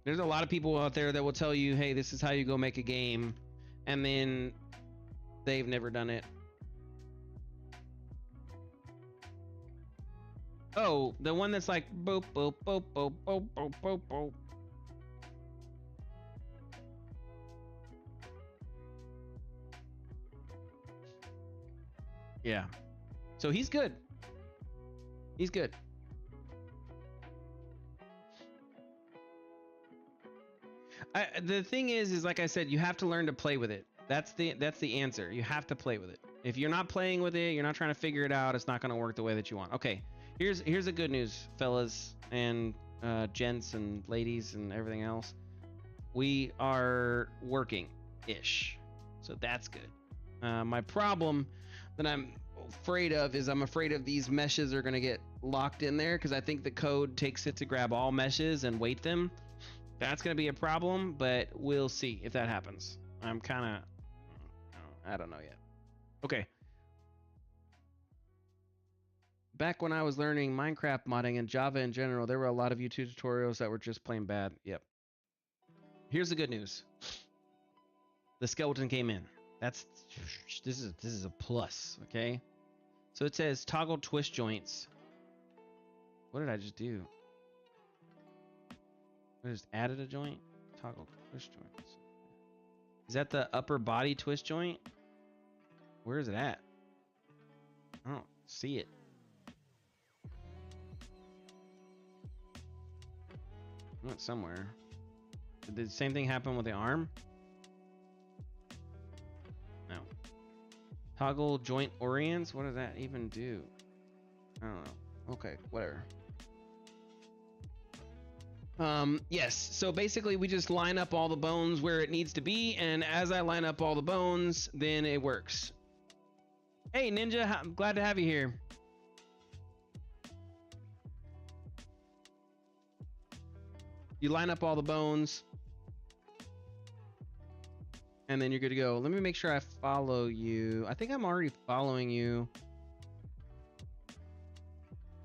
There's a lot of people out there that will tell you, hey, this is how you go make a game, and then they've never done it. Oh, the one that's like boop boop boop boop boop boop boop boop. Yeah. So he's good. He's good. The thing is like I said, you have to learn to play with it. That's the answer. You have to play with it. If you're not playing with it, you're not trying to figure it out, it's not going to work the way that you want. Okay, here's the good news, fellas and gents and ladies and everything else. We are working-ish, so that's good. My problem that I'm afraid of is I'm afraid of these meshes are going to get locked in there because I think the code takes it to grab all meshes and weight them. That's going to be a problem, but we'll see if that happens. I'm kind of, I don't know yet. Okay. Back when I was learning Minecraft modding and Java in general, there were a lot of YouTube tutorials that were just plain bad. Yep. Here's the good news. The skeleton came in. This is a plus, okay? So it says toggle twist joints. What did I just do? I just added a joint. Toggle twist joints. Is that the upper body twist joint? Where is it at? I don't see it. Not somewhere. Did the same thing happen with the arm? No. Toggle joint orients? What does that even do? I don't know. Okay, whatever. Yes, so basically we just line up all the bones where it needs to be, and as I line up all the bones, then it works. Hey Ninja, I'm glad to have you here. You line up all the bones, and then you're good to go. Let me make sure I follow you. I think I'm already following you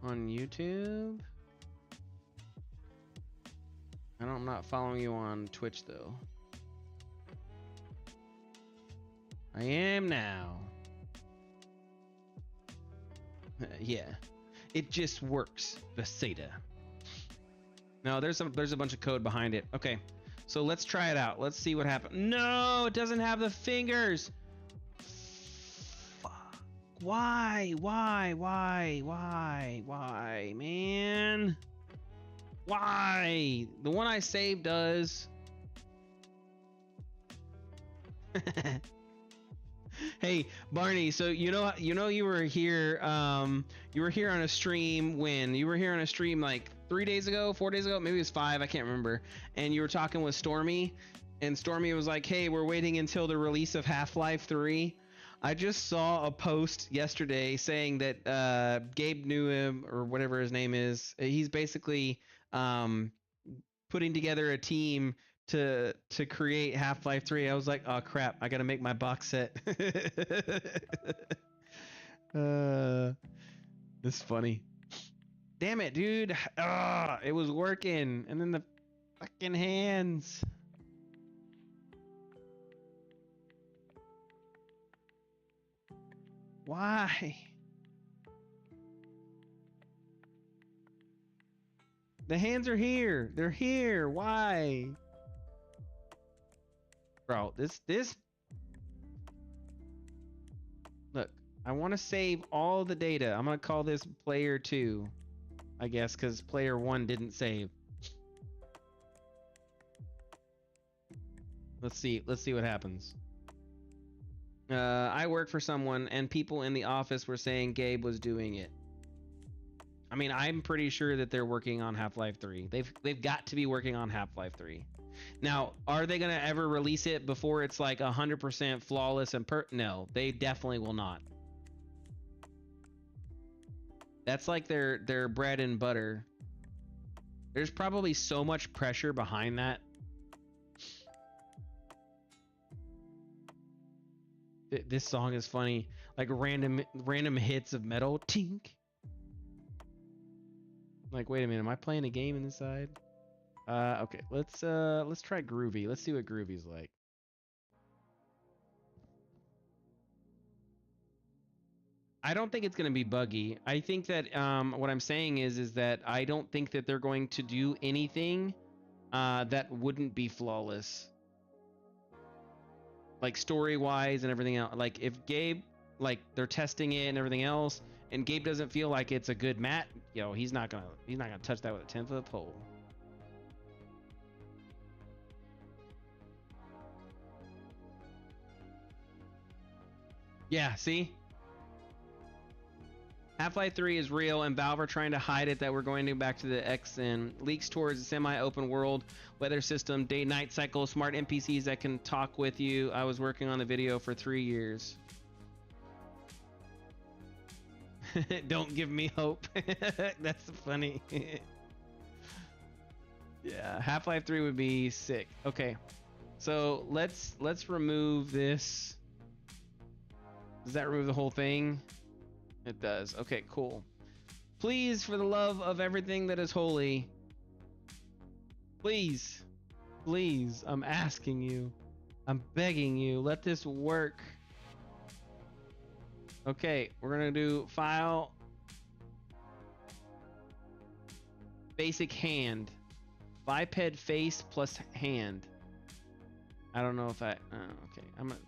on YouTube. I'm not following you on Twitch though. I am now. Yeah, it just works. Bethesda. No, there's a bunch of code behind it. Okay, so let's try it out. Let's see what happens. No, it doesn't have the fingers. Fuck. Why, man? Why? The one I saved does. Hey Barney, so you were here on a stream when you were here on a stream like 3 days ago, 4 days ago, maybe it was 5, I can't remember, and you were talking with Stormy, and Stormy was like, hey, we're waiting until the release of Half-Life 3. I just saw a post yesterday saying that Gabe knew him, or whatever his name is. He's basically putting together a team to create Half-Life 3. I was like, oh crap, I gotta make my box set. It's funny. Damn it, dude. It was working, and then the fucking hands. Why? The hands are here. They're here. Why? Bro, this. Look, I want to save all the data. I'm going to call this player 2, I guess, because player 1 didn't save. Let's see what happens. I work for someone, and people in the office were saying Gabe was doing it. I mean, I'm pretty sure that they're working on Half-Life 3. They've got to be working on Half-Life 3. Now, are they gonna ever release it before it's like 100% flawless and no, they definitely will not. That's like their bread and butter. There's probably so much pressure behind that. This song is funny, like random hits of metal. Tink. Like, wait a minute, am I playing a game inside? Okay, let's try Groovy. Let's see what Groovy's like. I don't think it's going to be buggy. I think that what I'm saying is that I don't think that they're going to do anything that wouldn't be flawless, like story-wise and everything else. Like if Gabe, like they're testing it and everything else, and Gabe doesn't feel like it's a good mat, yo, he's not gonna touch that with a 10-foot pole. Yeah, see? Half-Life 3 is real, and Valve are trying to hide it that we're going back to the X and leaks towards a semi-open world, weather system, day-night cycle, smart NPCs that can talk with you. I was working on the video for 3 years. Don't give me hope. That's funny. Yeah, Half-Life 3 would be sick. Okay, so let's remove this. Does that remove the whole thing? It does. Okay, cool. Please, for the love of everything that is holy, please, please, I'm asking you, I'm begging you, let this work. Okay, we're gonna do file, basic hand, biped face plus hand. I don't know if I, okay, I'm gonna,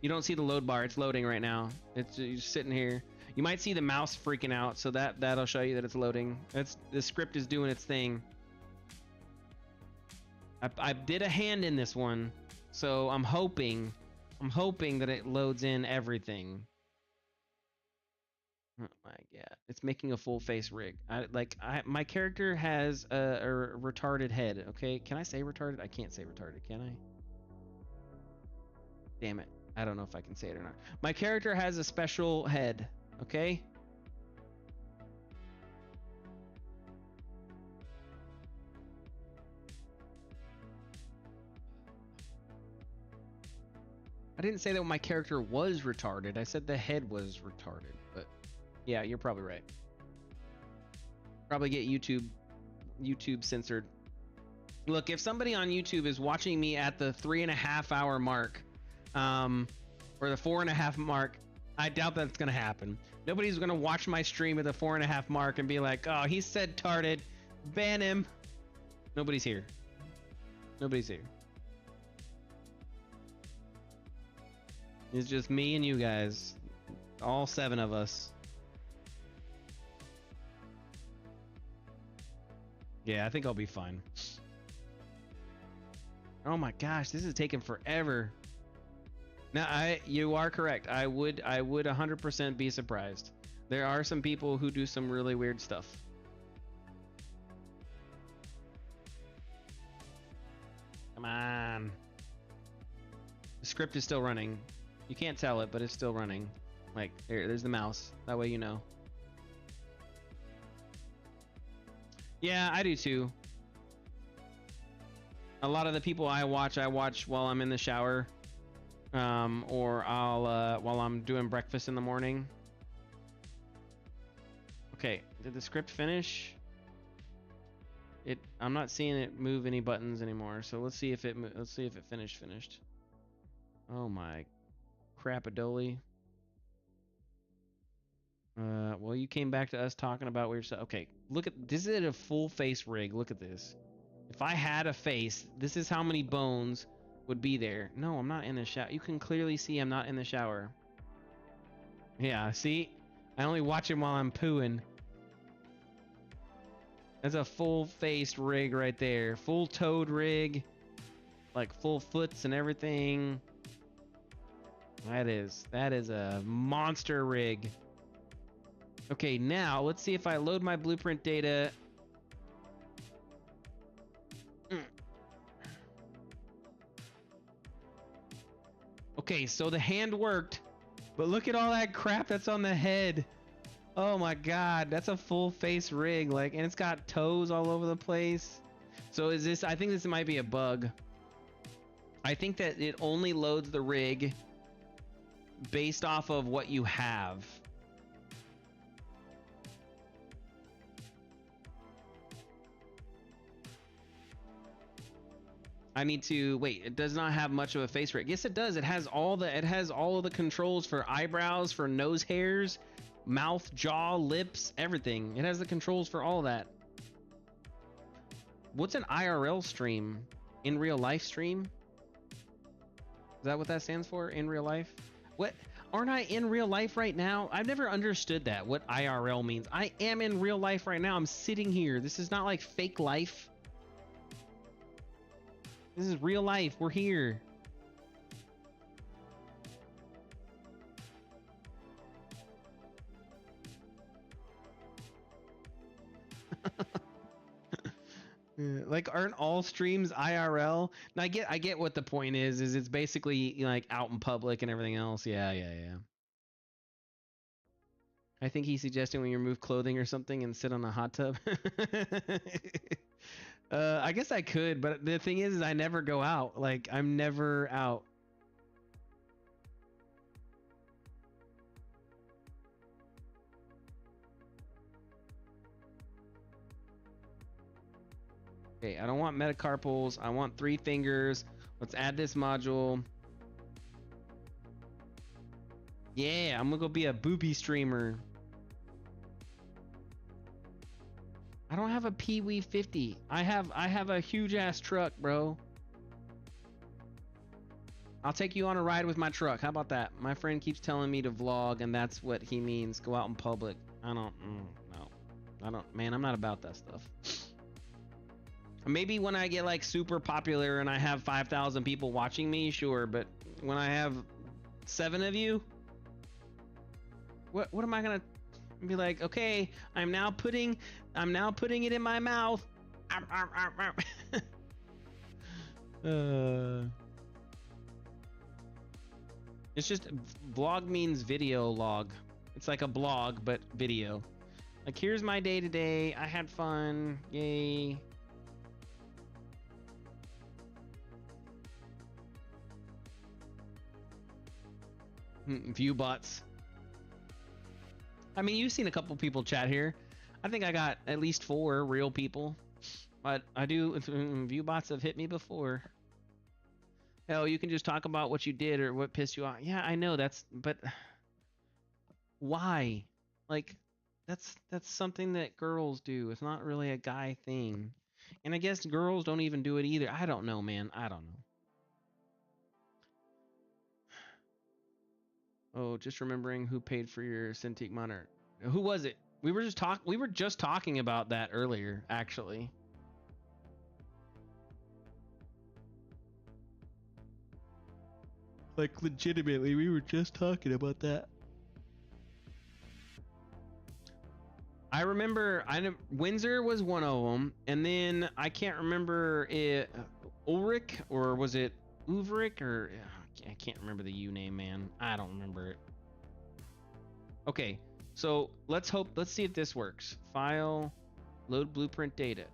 you don't see the load bar. It's loading right now. It's just sitting here. You might see the mouse freaking out, so that'll show you that it's loading. The script is doing its thing. I did a hand in this one, so I'm hoping that it loads in everything. Oh my god, it's making a full face rig. My character has a retarded head. Okay, can I say retarded? I can't say retarded, can I? Damn it. I don't know if I can say it or not. My character has a special head, okay? I didn't say that my character was retarded. I said the head was retarded, but yeah, you're probably right. Probably get YouTube censored. Look, if somebody on YouTube is watching me at the 3.5 hour mark, or the 4.5 mark, I doubt that's gonna happen. Nobody's gonna watch my stream at the 4.5 mark and be like, oh, he said tarded, ban him. Nobody's here. Nobody's here. It's just me and you guys, all 7 of us. Yeah, I think I'll be fine. Oh my gosh, this is taking forever. Now, you are correct. I would 100% be surprised. There are some people who do some really weird stuff. Come on. The script is still running. You can't tell it, but it's still running. Like, there's the mouse. That way you know. Yeah, I do too. A lot of the people I watch while I'm in the shower. Or I'll while I'm doing breakfast in the morning. Okay, did the script finish? I'm not seeing it move any buttons anymore. So let's see if it finished. Oh my crapadoli. Well, you came back to us talking about weird stuff. Okay, look at this. Is a full face rig. Look at this. If I had a face, this is how many bones would be there. No, I'm not in the shower. You can clearly see I'm not in the shower. Yeah, see? I only watch him while I'm pooing. That's a full face rig right there. Full toed rig. Like full foots and everything. That is a monster rig. Okay, now let's see if I load my blueprint data. Okay, so the hand worked, but look at all that crap that's on the head. Oh my god, that's a full face rig, like, and it's got toes all over the place. So is this, I think this might be a bug. I think that it only loads the rig based off of what you have. I need to wait. It does not have much of a face rate. Yes, it does. It has all of the controls for eyebrows, for nose hairs, mouth, jaw, lips, everything. It has the controls for all that. What's an IRL stream? In real life stream? Is that what that stands for? In real life? What? Aren't I in real life right now? I've never understood that, what IRL means. I am in real life right now. I'm sitting here. This is not like fake life. This is real life. We're here. Like, aren't all streams IRL? And I get what the point is it's basically like out in public and everything else. Yeah. I think he's suggesting when you remove clothing or something and sit on a hot tub. I guess I could, but the thing is I never go out. Like, I'm never out. Okay, I don't want metacarpals. I want 3 fingers. Let's add this module. Yeah, I'm gonna go be a booby streamer. I don't have a Pee-wee 50. I have a huge ass truck, bro. I'll take you on a ride with my truck. How about that? My friend keeps telling me to vlog, and that's what he means. Go out in public. I don't. No, I don't. Man, I'm not about that stuff. Maybe when I get like super popular and I have 5,000 people watching me, sure. But when I have 7 of you, what am I gonna be like? Okay, I'm now putting it in my mouth. It's just vlog means video log. It's like a blog but video. Like, here's my day today. I had fun. Yay. View bots. I mean, you've seen a couple people chat here. I think I got at least 4 real people. But I do, view bots have hit me before. Hell, you can just talk about what you did or what pissed you off. Yeah, I know but why? Like, that's something that girls do. It's not really a guy thing. And I guess girls don't even do it either. I don't know, man. I don't know. Oh, just remembering who paid for your Cintiq monitor. Who was it? We were just talking about that earlier, actually. Like, legitimately, we were just talking about that. I remember Windsor was one of them, and then I can't remember it, Ulrich, or was it Uvrik, or I can't remember the U name, man. I don't remember it. Okay, so let's see if this works. File, load blueprint data.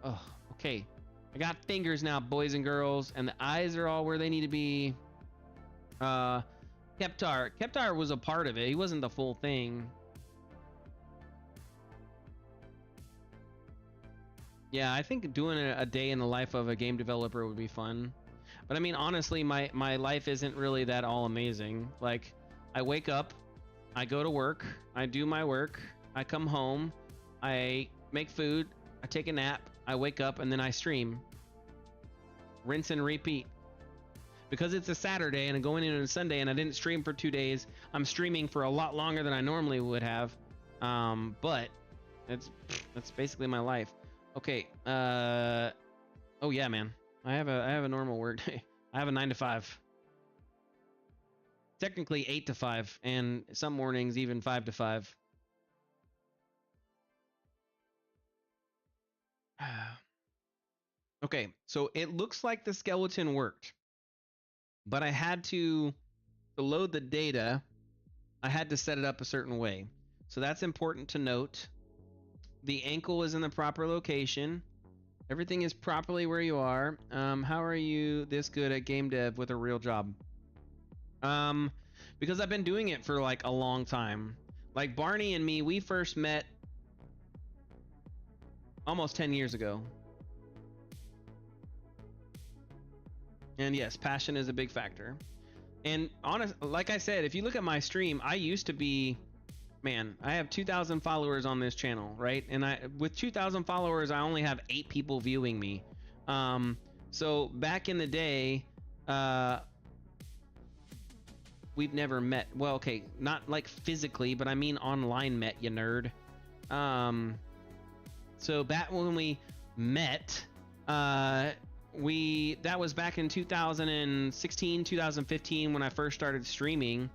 Oh, okay. I got fingers now, boys and girls, and the eyes are all where they need to be. Keptar was a part of it. He wasn't the full thing. Yeah, I think doing a day in the life of a game developer would be fun. But I mean, honestly, my life isn't really that all amazing. Like, I wake up, I go to work, I do my work, I come home, I make food, I take a nap, I wake up, and then I stream. Rinse and repeat. Because it's a Saturday and I'm going into a Sunday and I didn't stream for 2 days, I'm streaming for a lot longer than I normally would have. But that's basically my life. Okay. Oh yeah, man. I have a normal work day. I have a 9 to 5. Technically 8 to 5, and some mornings even 5 to 5. Okay, so it looks like the skeleton worked, but I had to load the data. I had to set it up a certain way, so that's important to note. The ankle is in the proper location. Everything is properly where you are. How are you this good at game dev with a real job? Because I've been doing it for like a long time. Like Barney and me, we first met almost 10 years ago. And yes, passion is a big factor. And honest, like I said, if you look at my stream, I used to be, man, I have 2,000 followers on this channel, right? And with 2,000 followers, I only have 8 people viewing me. So back in the day, we've never met. Well, okay, not like physically, but I mean online met, you nerd. So back when we met, that was back in 2016, 2015 when I first started streaming,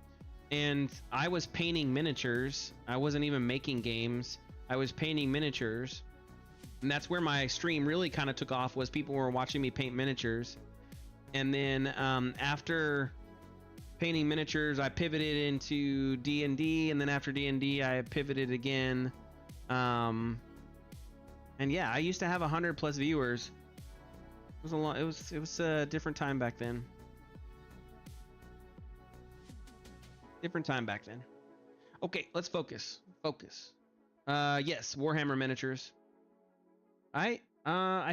and I was painting miniatures. I wasn't even making games. I was painting miniatures, and that's where my stream really kind of took off, was people were watching me paint miniatures. And then after painting miniatures, I pivoted into D&D, and then after D&D I pivoted again. And yeah, I used to have 100+ viewers. It was a different time back then. Different time back then. Okay, let's focus. Yes, Warhammer miniatures. I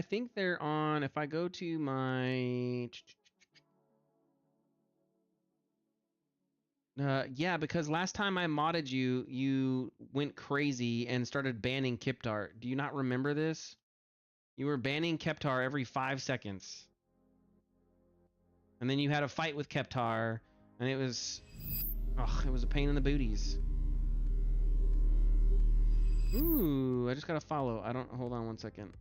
think they're on, if I go to my yeah, because last time I modded you, you went crazy and started banning Kiptar. Do you not remember this? You were banning Keptar every 5 seconds. And then you had a fight with Keptar, and it was a pain in the booties. Ooh, I just got to follow. Hold on 1 second.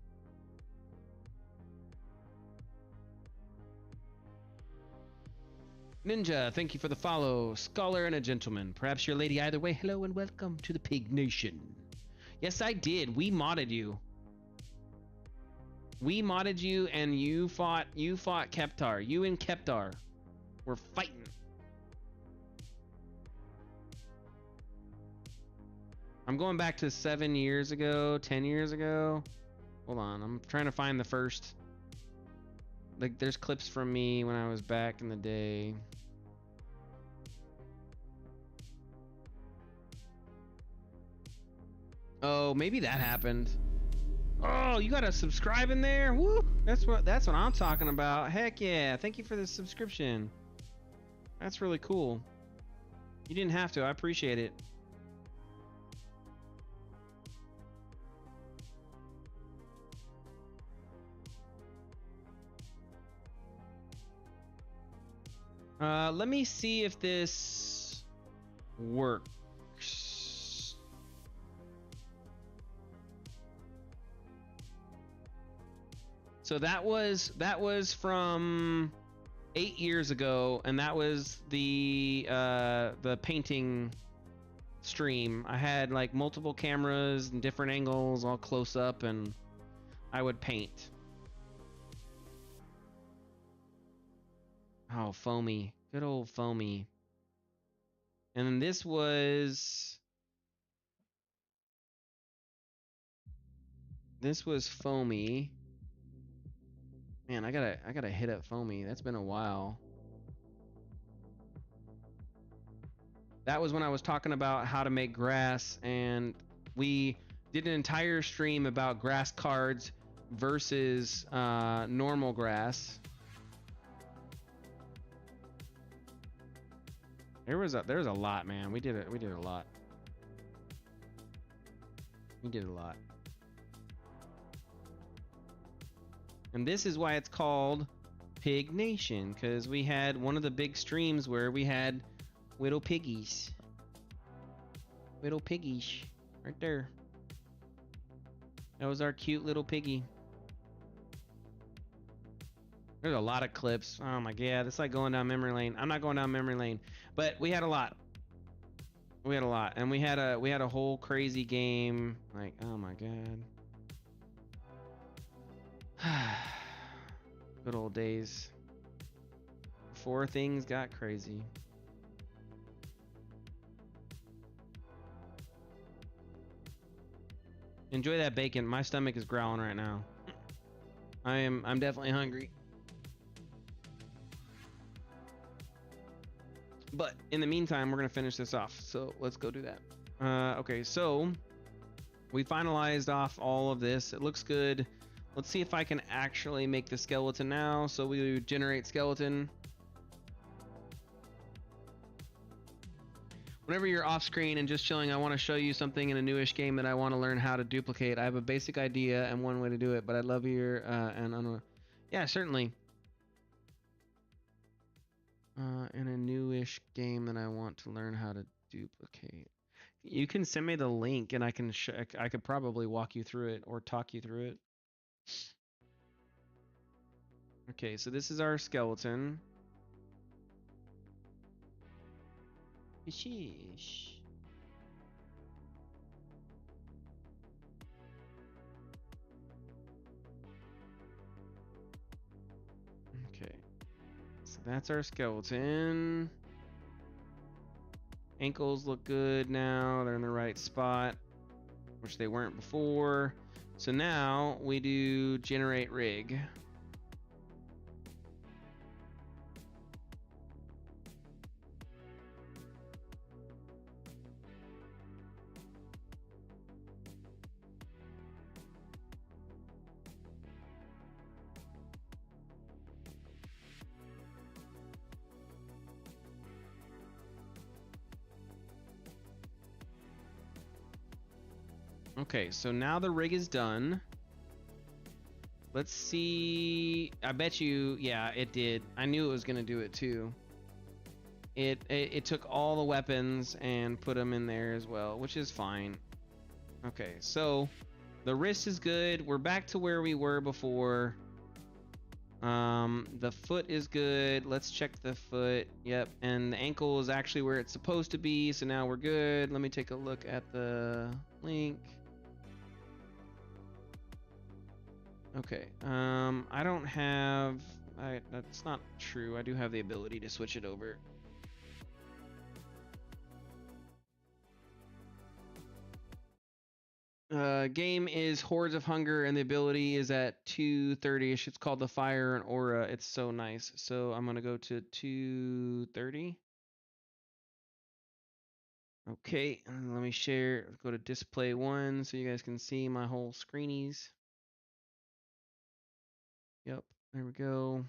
Ninja, thank you for the follow. Scholar and a gentleman. Perhaps your lady either way. Hello and welcome to the Pig Nation. Yes, I did. We modded you. We modded you, and you fought Keptar. You and Keptar were fighting. I'm going back to 7 years ago, 10 years ago. Hold on, I'm trying to find the first. Like, there's clips from me when I was back in the day. Oh, maybe that happened. Oh, you got a subscribe in there? Woo! That's what I'm talking about. Heck yeah! Thank you for the subscription. That's really cool. You didn't have to. I appreciate it. Let me see if this works. So that was from 8 years ago, and that was the painting stream. I had like multiple cameras and different angles, all close up, and I would paint. Oh, Foamy. Good old Foamy. And then this was Foamy. Man, I gotta hit up Foamy. That's been a while. That was when I was talking about how to make grass, and we did an entire stream about grass cards versus normal grass. There was a lot, man. We did a lot. We did a lot. And this is why it's called Pig Nation, because we had one of the big streams where we had little piggies. Little piggies. Right there. That was our cute little piggy. There's a lot of clips. Oh my god, it's like going down memory lane. I'm not going down memory lane, but we had a lot. We had a lot, and we had a whole crazy game. Like, oh my god. Good old days. Before things got crazy. Enjoy that bacon. My stomach is growling right now. I'm definitely hungry. But in the meantime, we're gonna finish this off. So let's go do that. Okay, so we finalized off all of this. It looks good. Let's see if I can actually make the skeleton now. So we generate skeleton. Whenever you're off screen and just chilling, I want to show you something in a newish game that I want to learn how to duplicate. I have a basic idea and one way to do it, but I'd love your and I don't know. Yeah, certainly. In a newish game that I want to learn how to duplicate. You can send me the link and I could probably walk you through it or talk you through it. Okay, so this is our skeleton. Sheesh. Okay, so that's our skeleton. Ankles look good now. They're in the right spot, which they weren't before. So now we do generate rig. Okay, so now the rig is done. Let's see. I bet you, yeah, it did. I knew it was gonna do it too. It took all the weapons and put them in there as well, which is fine. Okay, so the wrist is good. We're back to where we were before. The foot is good. Let's check the foot. Yep, and the ankle is actually where it's supposed to be. So now we're good. Let me take a look at the link. Okay, I don't have, that's not true. I do have the ability to switch it over. Game is Hordes of Hunger and the ability is at 230ish. It's called the Fire and Aura. It's so nice. So I'm gonna go to 230. Okay, let me share, go to display one so you guys can see my whole screenies. Yep, there we go.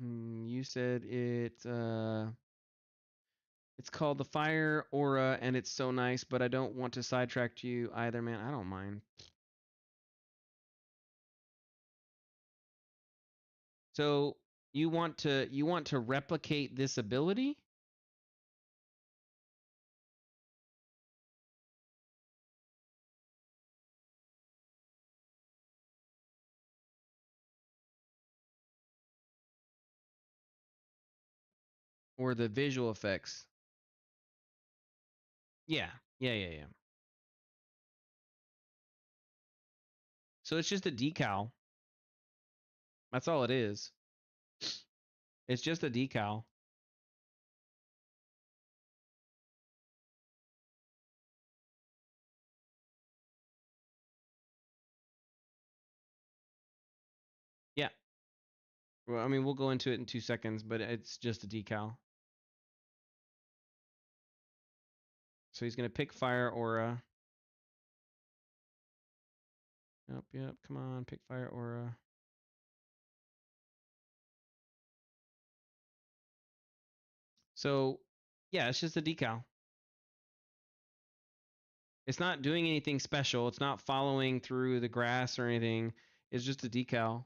You said it's called the Fire Aura and it's so nice, but I don't want to sidetrack you either, man. I don't mind. So you want to replicate this ability? Or the visual effects? Yeah. Yeah. So it's just a decal. That's all it is. It's just a decal. Yeah. Well, I mean, we'll go into it in 2 seconds, but it's just a decal. So he's going to pick Fire Aura. Yep. Come on, pick Fire Aura. So, yeah, it's just a decal. It's not doing anything special. It's not following through the grass or anything. It's just a decal.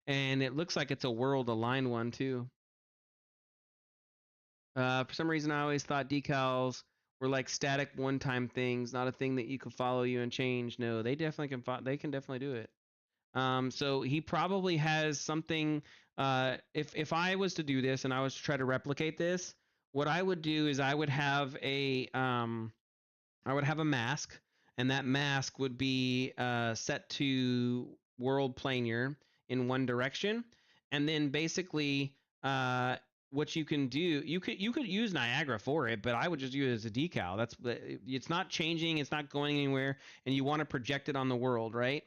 And it looks like it's a world aligned one too. For some reason, I always thought decals were like static one-time things, not a thing that you could follow you and change. No, they definitely can. They can definitely do it. So he probably has something. If I was to do this and I was to try to replicate this, what I would do is I would have a mask, and that mask would be set to world planar in one direction, and then basically what you can do, you could use Niagara for it, but I would just use it as a decal. It's not changing, it's not going anywhere, and you want to project it on the world, right?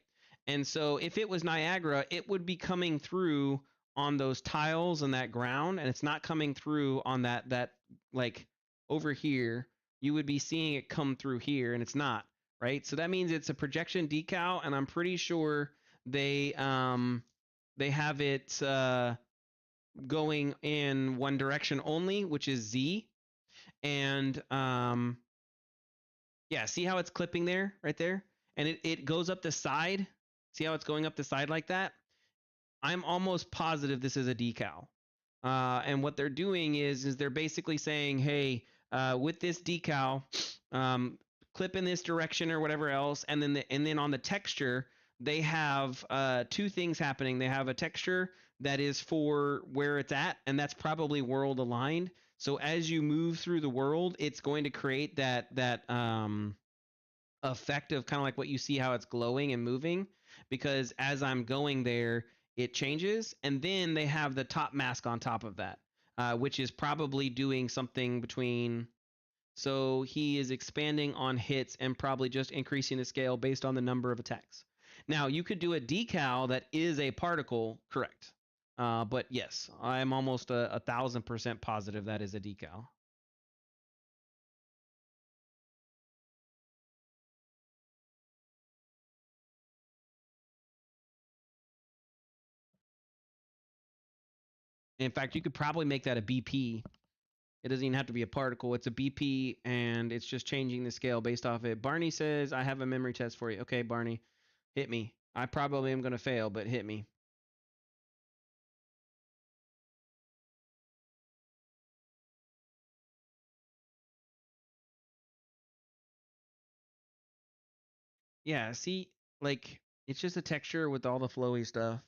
And so if it was Niagara, it would be coming through on those tiles and that ground, and it's not coming through on that like over here. You would be seeing it come through here, and it's not, right? So that means it's a projection decal, and I'm pretty sure they have it going in one direction only, which is Z. And yeah, see how it's clipping there, right there? And it goes up the side. See how it's going up the side like that? I'm almost positive this is a decal. And what they're doing is they're basically saying, hey, with this decal, clip in this direction or whatever else, and then on the texture, they have two things happening. They have a texture that is for where it's at, and that's probably world aligned. So as you move through the world, it's going to create that effect of kind of like what you see how it's glowing and moving, because as I'm going there, it changes. And then they have the top mask on top of that, which is probably doing something between. So he is expanding on hits and probably just increasing the scale based on the number of attacks. Now, you could do a decal that is a particle, correct. But yes, I'm almost 1,000% positive that is a decal. In fact, you could probably make that a BP. It doesn't even have to be a particle. It's a BP, and it's just changing the scale based off it. Barney says, I have a memory test for you. Okay, Barney, hit me. I probably am going to fail, but hit me. Yeah, see, like, it's just a texture with all the flowy stuff.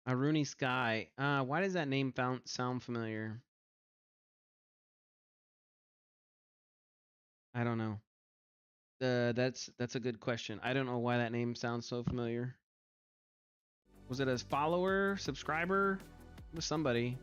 Aruni Sky. Why does that name sound familiar? I don't know. That's a good question. I don't know why that name sounds so familiar. Was it a follower, subscriber? It was somebody.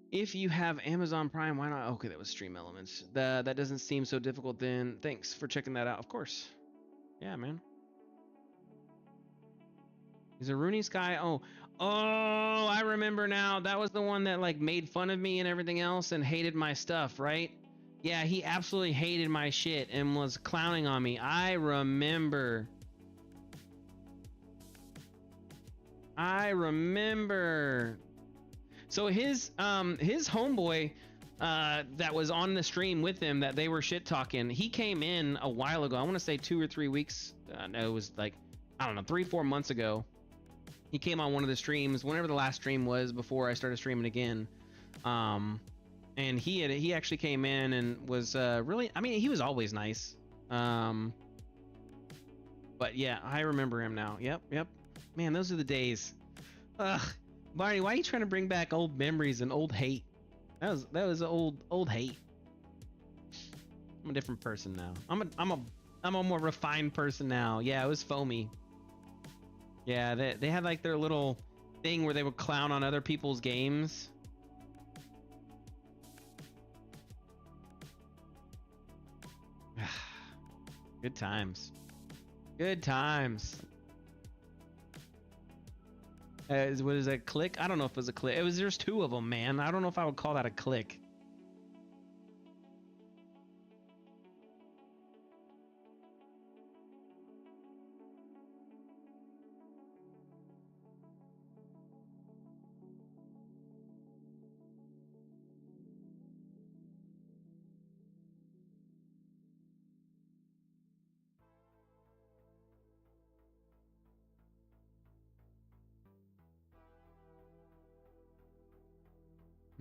If you have Amazon Prime, why not? Okay, that was Stream Elements. That doesn't seem so difficult then. Thanks for checking that out. Of course. Yeah, man. Is it Rooney Sky? Oh, I remember now. That was the one that like made fun of me and everything else and hated my stuff, right? Yeah, he absolutely hated my shit and was clowning on me. I remember. So his homeboy that was on the stream with him that they were shit talking, he came in a while ago. I want to say 2 or 3 weeks. No, it was like, I don't know, 3-4 months ago. He came on one of the streams, whenever the last stream was before I started streaming again. And he actually came in and was really, I mean, he was always nice. But yeah, I remember him now. Yep. Man, those are the days. Ugh, Barney, why are you trying to bring back old memories and old hate? That was old hate. I'm a different person now. I'm a more refined person now. Yeah, it was foamy. Yeah, they had like their little thing where they would clown on other people's games. Good times. Good times. Was it a click? I don't know if it was a click. There's 2 of them, man. I don't know if I would call that a click.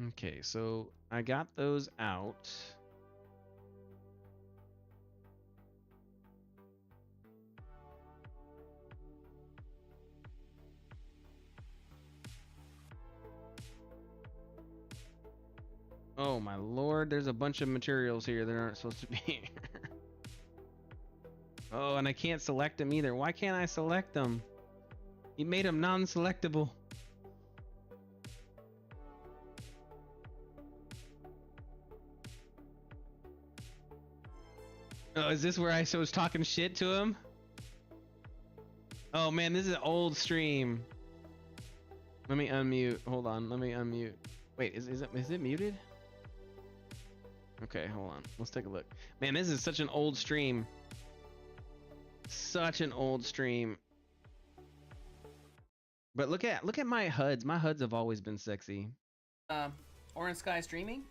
Okay, so I got those out. Oh my lord, there's a bunch of materials here that aren't supposed to be here. Oh, and I can't select them either. Why can't I select them? You made them non-selectable. Oh, is this where I was talking shit to him? Oh man, this is an old stream. Let me unmute. Hold on, let me unmute. Wait, is it muted? Okay, hold on. Let's take a look. Man, this is such an old stream. Such an old stream. But look at my HUDs. My HUDs have always been sexy. Orange Sky streaming?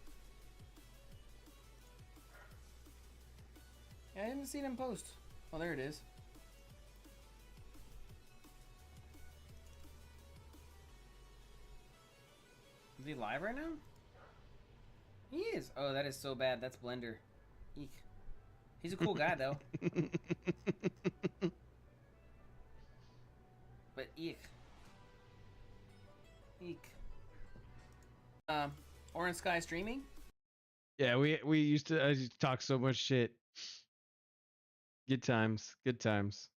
Yeah, I haven't seen him post. Oh, there it is. Is he live right now? He is. Oh, that is so bad. That's Blender. Eek. He's a cool guy, though. But eek. Eek. Orange Sky streaming? Yeah, we used to talk so much shit. Good times. Good times.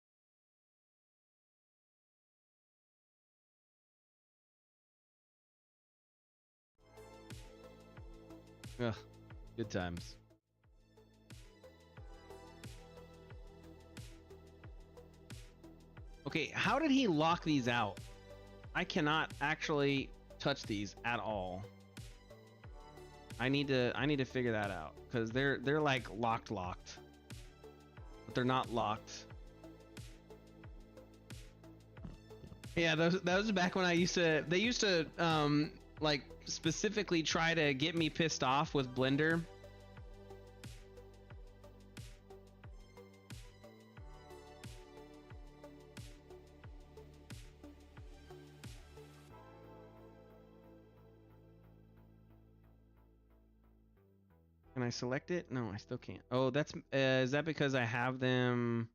Ugh, good times. Okay, how did he lock these out? I cannot actually touch these at all. I need to figure that out because they're like locked, but they're not locked. Yeah, that was back when they used to like specifically try to get me pissed off with Blender. Can I select it? No, I still can't. Oh, that's is that because I have them?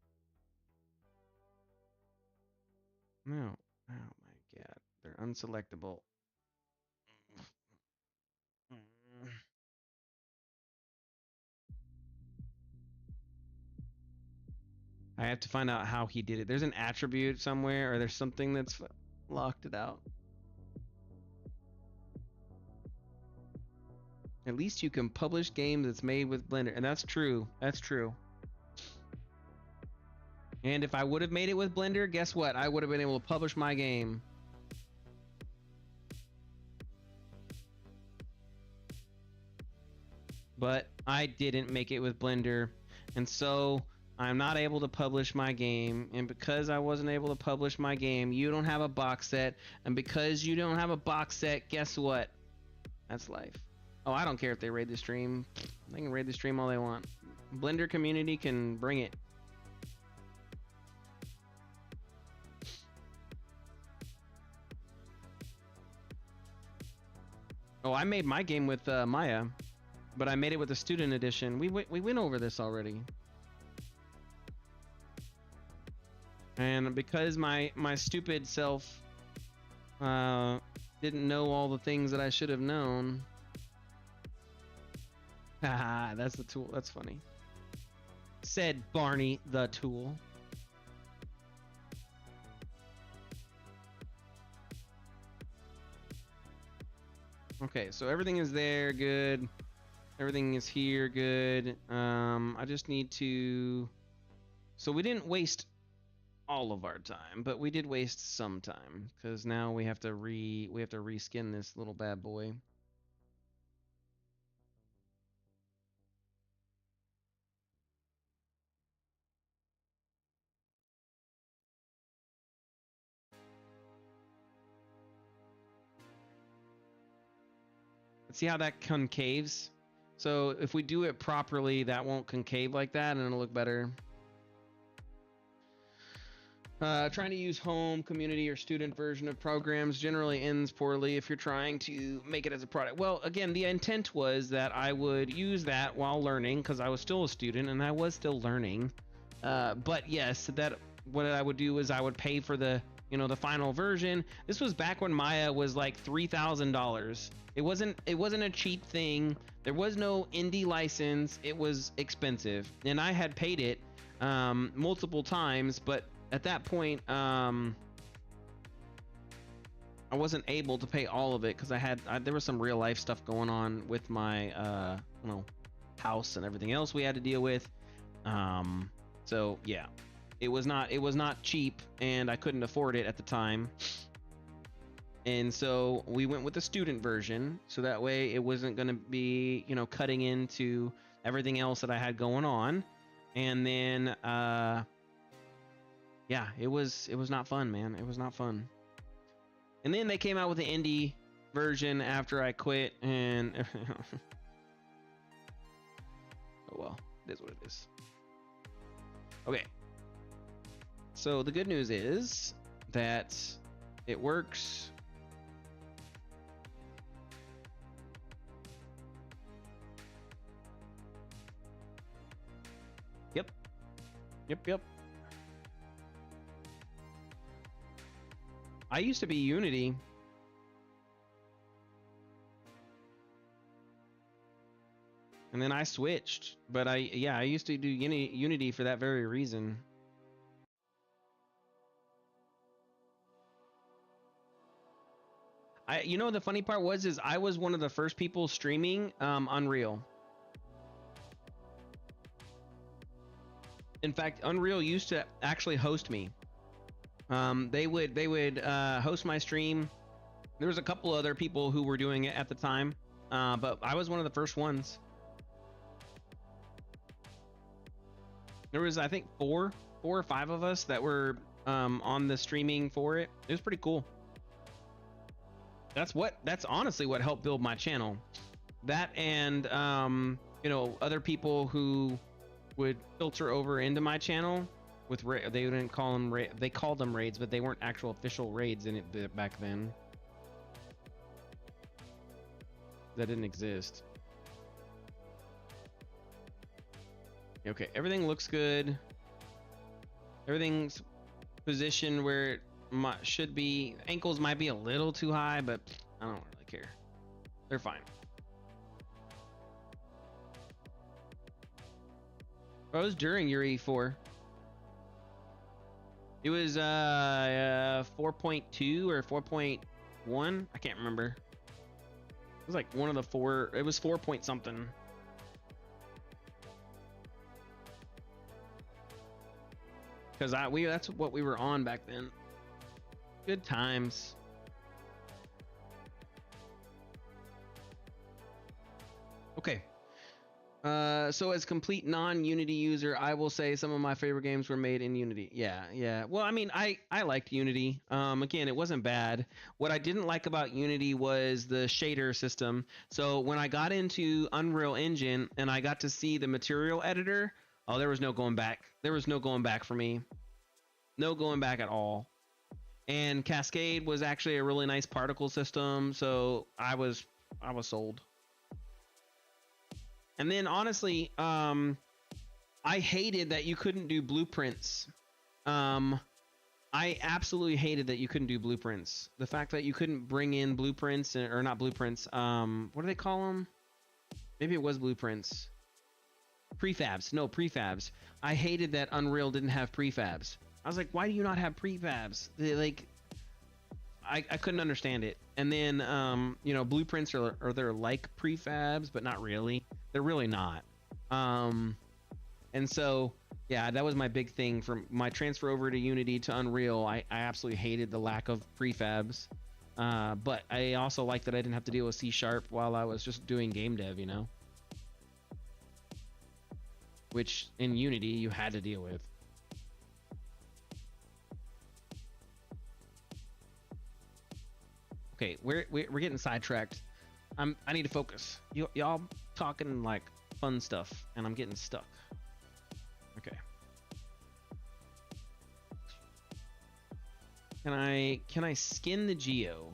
No. Oh my god, they're unselectable. I have to find out how he did it. There's an attribute somewhere, or there's something that's locked it out. At least you can publish games that's made with Blender, and that's true. That's true. And if I would have made it with Blender, guess what? I would have been able to publish my game. But I didn't make it with Blender, and so I'm not able to publish my game. And because I wasn't able to publish my game, you don't have a box set. And because you don't have a box set, guess what? That's life. Oh, I don't care if they raid the stream. They can raid the stream all they want. Blender community can bring it. Oh, I made my game with Maya, but I made it with the student edition. We went over this already. And because my stupid self didn't know all the things that I should have known. Haha, that's the tool. That's funny. Said Barney the tool. Okay, so everything is there, good. Everything is here, good. I just need to. So we didn't waste all of our time, but we did waste some time because now we have to reskin this little bad boy. See how that concaves? So if we do it properly, that won't concave like that and it'll look better. Trying to use home, community, or student version of programs generally ends poorly if you're trying to make it as a product. Well, again, the intent was that I would use that while learning because I was still a student and I was still learning. But yes, that what I would do is I would pay for the you know, the final version. This was back when Maya was like $3,000. It wasn't a cheap thing. There was no indie license. It was expensive, and I had paid it multiple times, but at that point I wasn't able to pay all of it because there was some real life stuff going on with my you know, house and everything else we had to deal with. So yeah, it was not cheap, and I couldn't afford it at the time. And so we went with the student version, so that way it wasn't going to be, you know, cutting into everything else that I had going on. And then yeah, it was not fun, man. It was not fun. And then they came out with the indie version after I quit, and oh well, it is what it is. Okay. So the good news is that it works. Yep. I used to be Unity. And then I switched, but I used to do Unity for that very reason. You know, the funny part is I was one of the first people streaming Unreal. In fact, Unreal used to actually host me. They would host my stream. There was a couple other people who were doing it at the time, but I was one of the first ones. There was, I think, four or five of us that were on the streaming for it. It was pretty cool. That's honestly what helped build my channel. That and you know, other people who would filter over into my channel with they didn't call them they called them raids, but they weren't actual official raids in it back then. That didn't exist. Okay, everything looks good. Everything's positioned where it should be. Ankles might be a little too high, but I don't really care. They're fine. Oh, it was during UE4. It was 4.2 or 4.1. I can't remember. It was like one of the four. It was 4 point something. Because that's what we were on back then. Good times. Okay. So as complete non-Unity user, I will say some of my favorite games were made in Unity. Yeah. Well, I mean, I liked Unity. Again, it wasn't bad. What I didn't like about Unity was the shader system. So when I got into Unreal Engine and I got to see the material editor, oh, there was no going back. There was no going back for me. No going back at all. And Cascade was actually a really nice particle system, so I was sold. And then honestly, I hated that you couldn't do blueprints. I absolutely hated that you couldn't do blueprints. The fact that you couldn't bring in blueprints, or not blueprints, what do they call them? Maybe it was blueprints. Prefabs. No, prefabs. I hated that Unreal didn't have prefabs. I was like, why do you not have prefabs? I couldn't understand it. And then, you know, blueprints they're like prefabs, but not really. They're really not. And so, yeah, that was my big thing from my transfer over to Unity to Unreal. I absolutely hated the lack of prefabs. But I also liked that I didn't have to deal with C# while I was just doing game dev, you know? Which in Unity you had to deal with. Okay, we're getting sidetracked. I need to focus. Y'all talking like fun stuff, and I'm getting stuck. Okay. Can I skin the geo?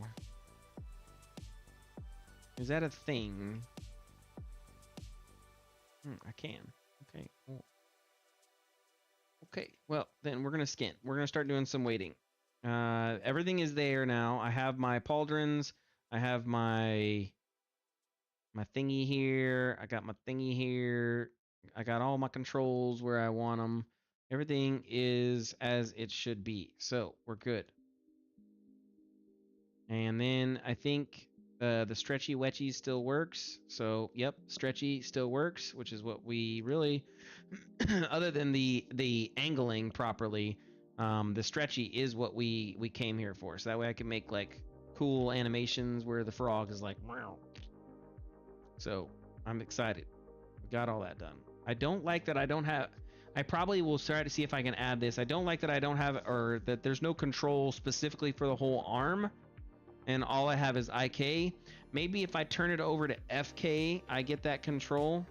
Is that a thing? I can. Okay. Cool. Okay. Well, then we're gonna skin. We're gonna start doing some waiting. Everything is there now. I have my pauldrons. I have my thingy here. I got my thingy here. I got all my controls where I want them. Everything is as it should be. So we're good. And then I think the stretchy wetchy still works. So yep, stretchy still works, which is what we really, other than the angling properly, the stretchy is what we came here for. So that way I can make like cool animations where the frog is like, wow. So I'm excited. We got all that done. I don't like that I don't have. I probably will try to see if I can add this. I don't like that I don't have, or that there's no control specifically for the whole arm, and all I have is IK. Maybe if I turn it over to FK, I get that control.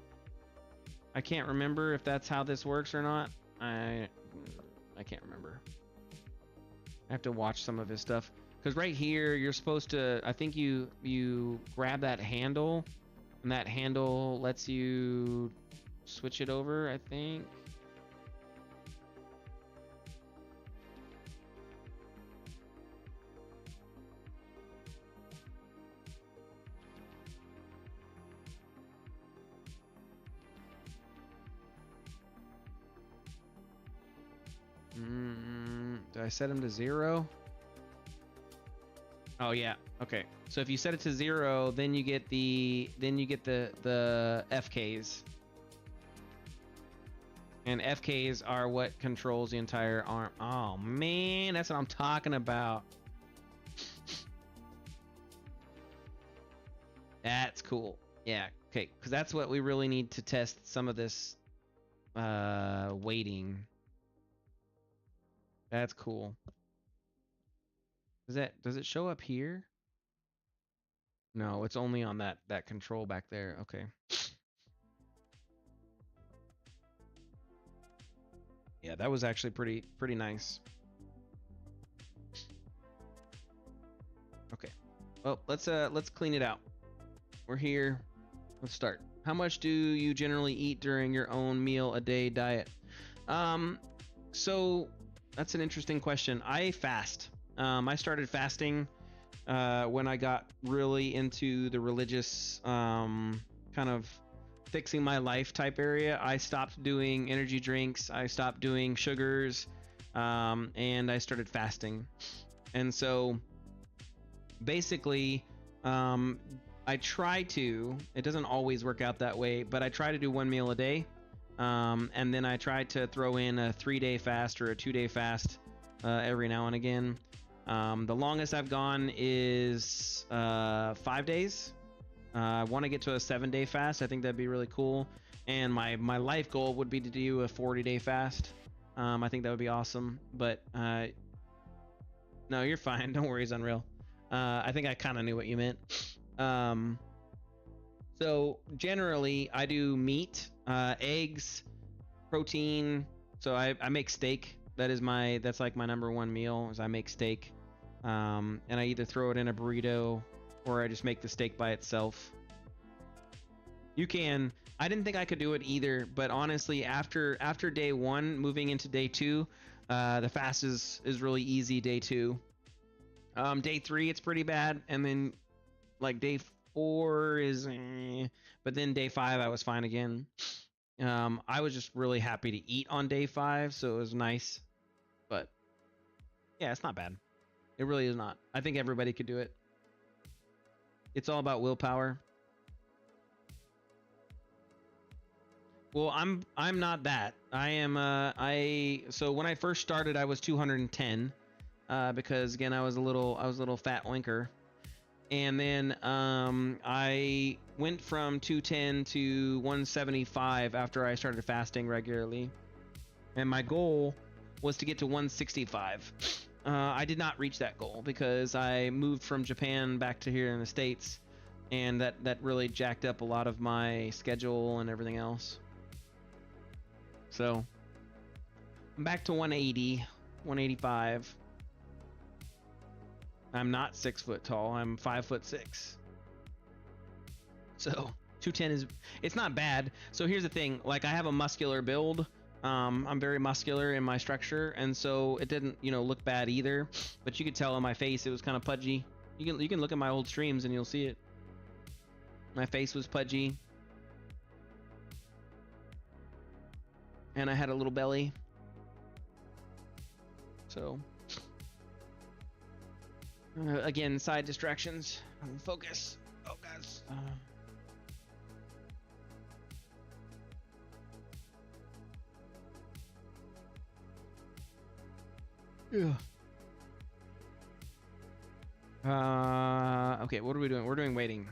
I can't remember if that's how this works or not. I can't remember. I have to watch some of his stuff, because right here you're supposed to, I think you grab that handle, and that handle lets you switch it over, I think. Did I set him to 0? Oh yeah. Okay. So if you set it to 0, then you get the FKs. And FKs are what controls the entire arm. Oh man, that's what I'm talking about. That's cool. Yeah. Okay. Because that's what we really need to test some of this weighting. That's cool. Does it show up here? No, it's only on that control back there. Okay. Yeah, that was actually pretty nice. Okay. Well, let's clean it out. We're here. Let's start. How much do you generally eat during your own meal a day diet? So that's an interesting question. I fast. I started fasting when I got really into the religious kind of fixing my life type area. I stopped doing energy drinks. I stopped doing sugars, and I started fasting. And so basically, I try to, it doesn't always work out that way, but I try to do one meal a day. And then I try to throw in a 3-day fast or a 2-day fast every now and again. The longest I've gone is 5 days. I want to get to a 7-day fast. I think that'd be really cool. And my life goal would be to do a 40-day fast. I think that would be awesome. But no, you're fine. Don't worry, it's Unreal. I think I kind of knew what you meant. So generally, I do meat, eggs, protein. So I make steak. That's like my number one meal. Is I make steak, and I either throw it in a burrito or I just make the steak by itself. You can. I didn't think I could do it either, but honestly, after day 1, moving into day 2, the fast is really easy. Day 2, day 3 it's pretty bad, and then like day 4 is, but then day 5 I was fine again. I was just really happy to eat on day 5, so it was nice. But yeah, it's not bad. It really is not. I think everybody could do it. It's all about willpower. Well, I'm not that. I am so when I first started I was 210 because again I was a little fat oinker. And then I went from 210 to 175 after I started fasting regularly. And my goal was to get to 165. I did not reach that goal because I moved from Japan back to here in the States, and that really jacked up a lot of my schedule and everything else. So I'm back to 180, 185. I'm not 6 foot tall. I'm 5'6". So 210 it's not bad. So here's the thing. Like I have a muscular build, I'm very muscular in my structure, and so it didn't, you know, look bad either. But you could tell on my face it was kind of pudgy. You can look at my old streams and you'll see it. My face was pudgy, and I had a little belly. So again, side distractions. Focus. Oh guys. Yeah. Okay, what are we doing? We're doing waiting.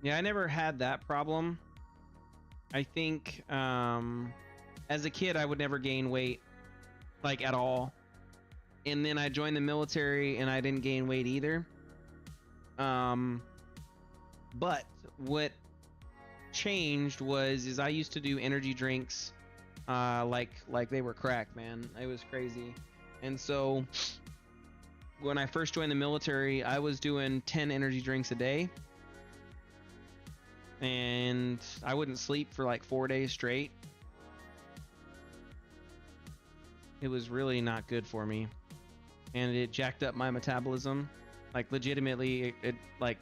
Yeah, I never had that problem. I think as a kid I would never gain weight, like, at all. And then I joined the military and I didn't gain weight either. But what changed is I used to do energy drinks like they were crack, man. It was crazy. And so when I first joined the military, I was doing 10 energy drinks a day. And I wouldn't sleep for like 4 days straight. It was really not good for me. And it jacked up my metabolism. Like, legitimately, it like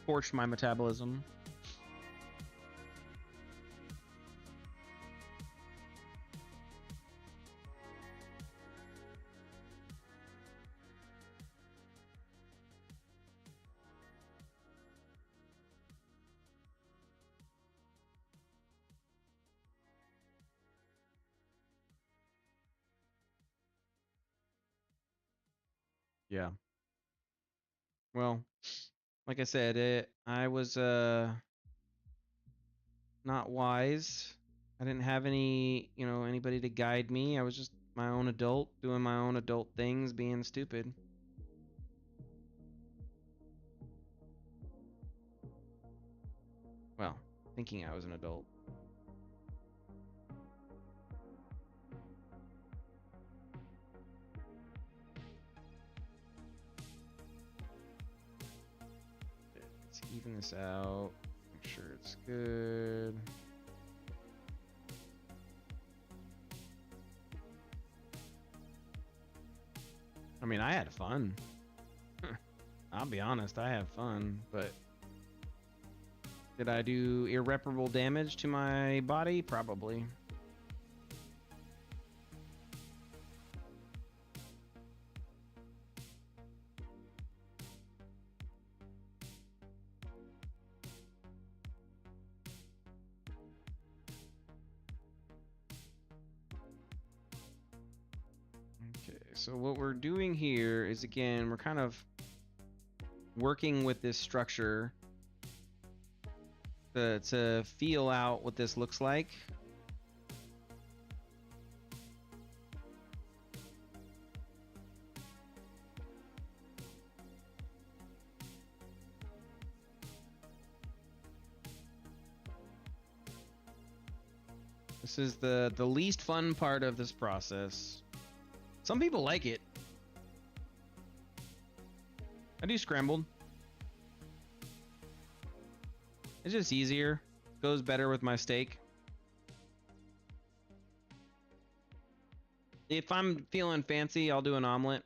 torched my metabolism. Yeah. Well, like I said, I was not wise. I didn't have anybody to guide me. I was just my own adult, doing my own adult things, being stupid. Well, thinking I was an adult. Let's even this out. Make sure it's good. I mean, I had fun. I'll be honest, I have fun, but did I do irreparable damage to my body? Probably. Okay, so what we're doing here is, again, we're kind of working with this structure to feel out what this looks like. This is the least fun part of this process. Some people like it. I do scrambled. It's just easier. Goes better with my steak. If I'm feeling fancy, I'll do an omelet.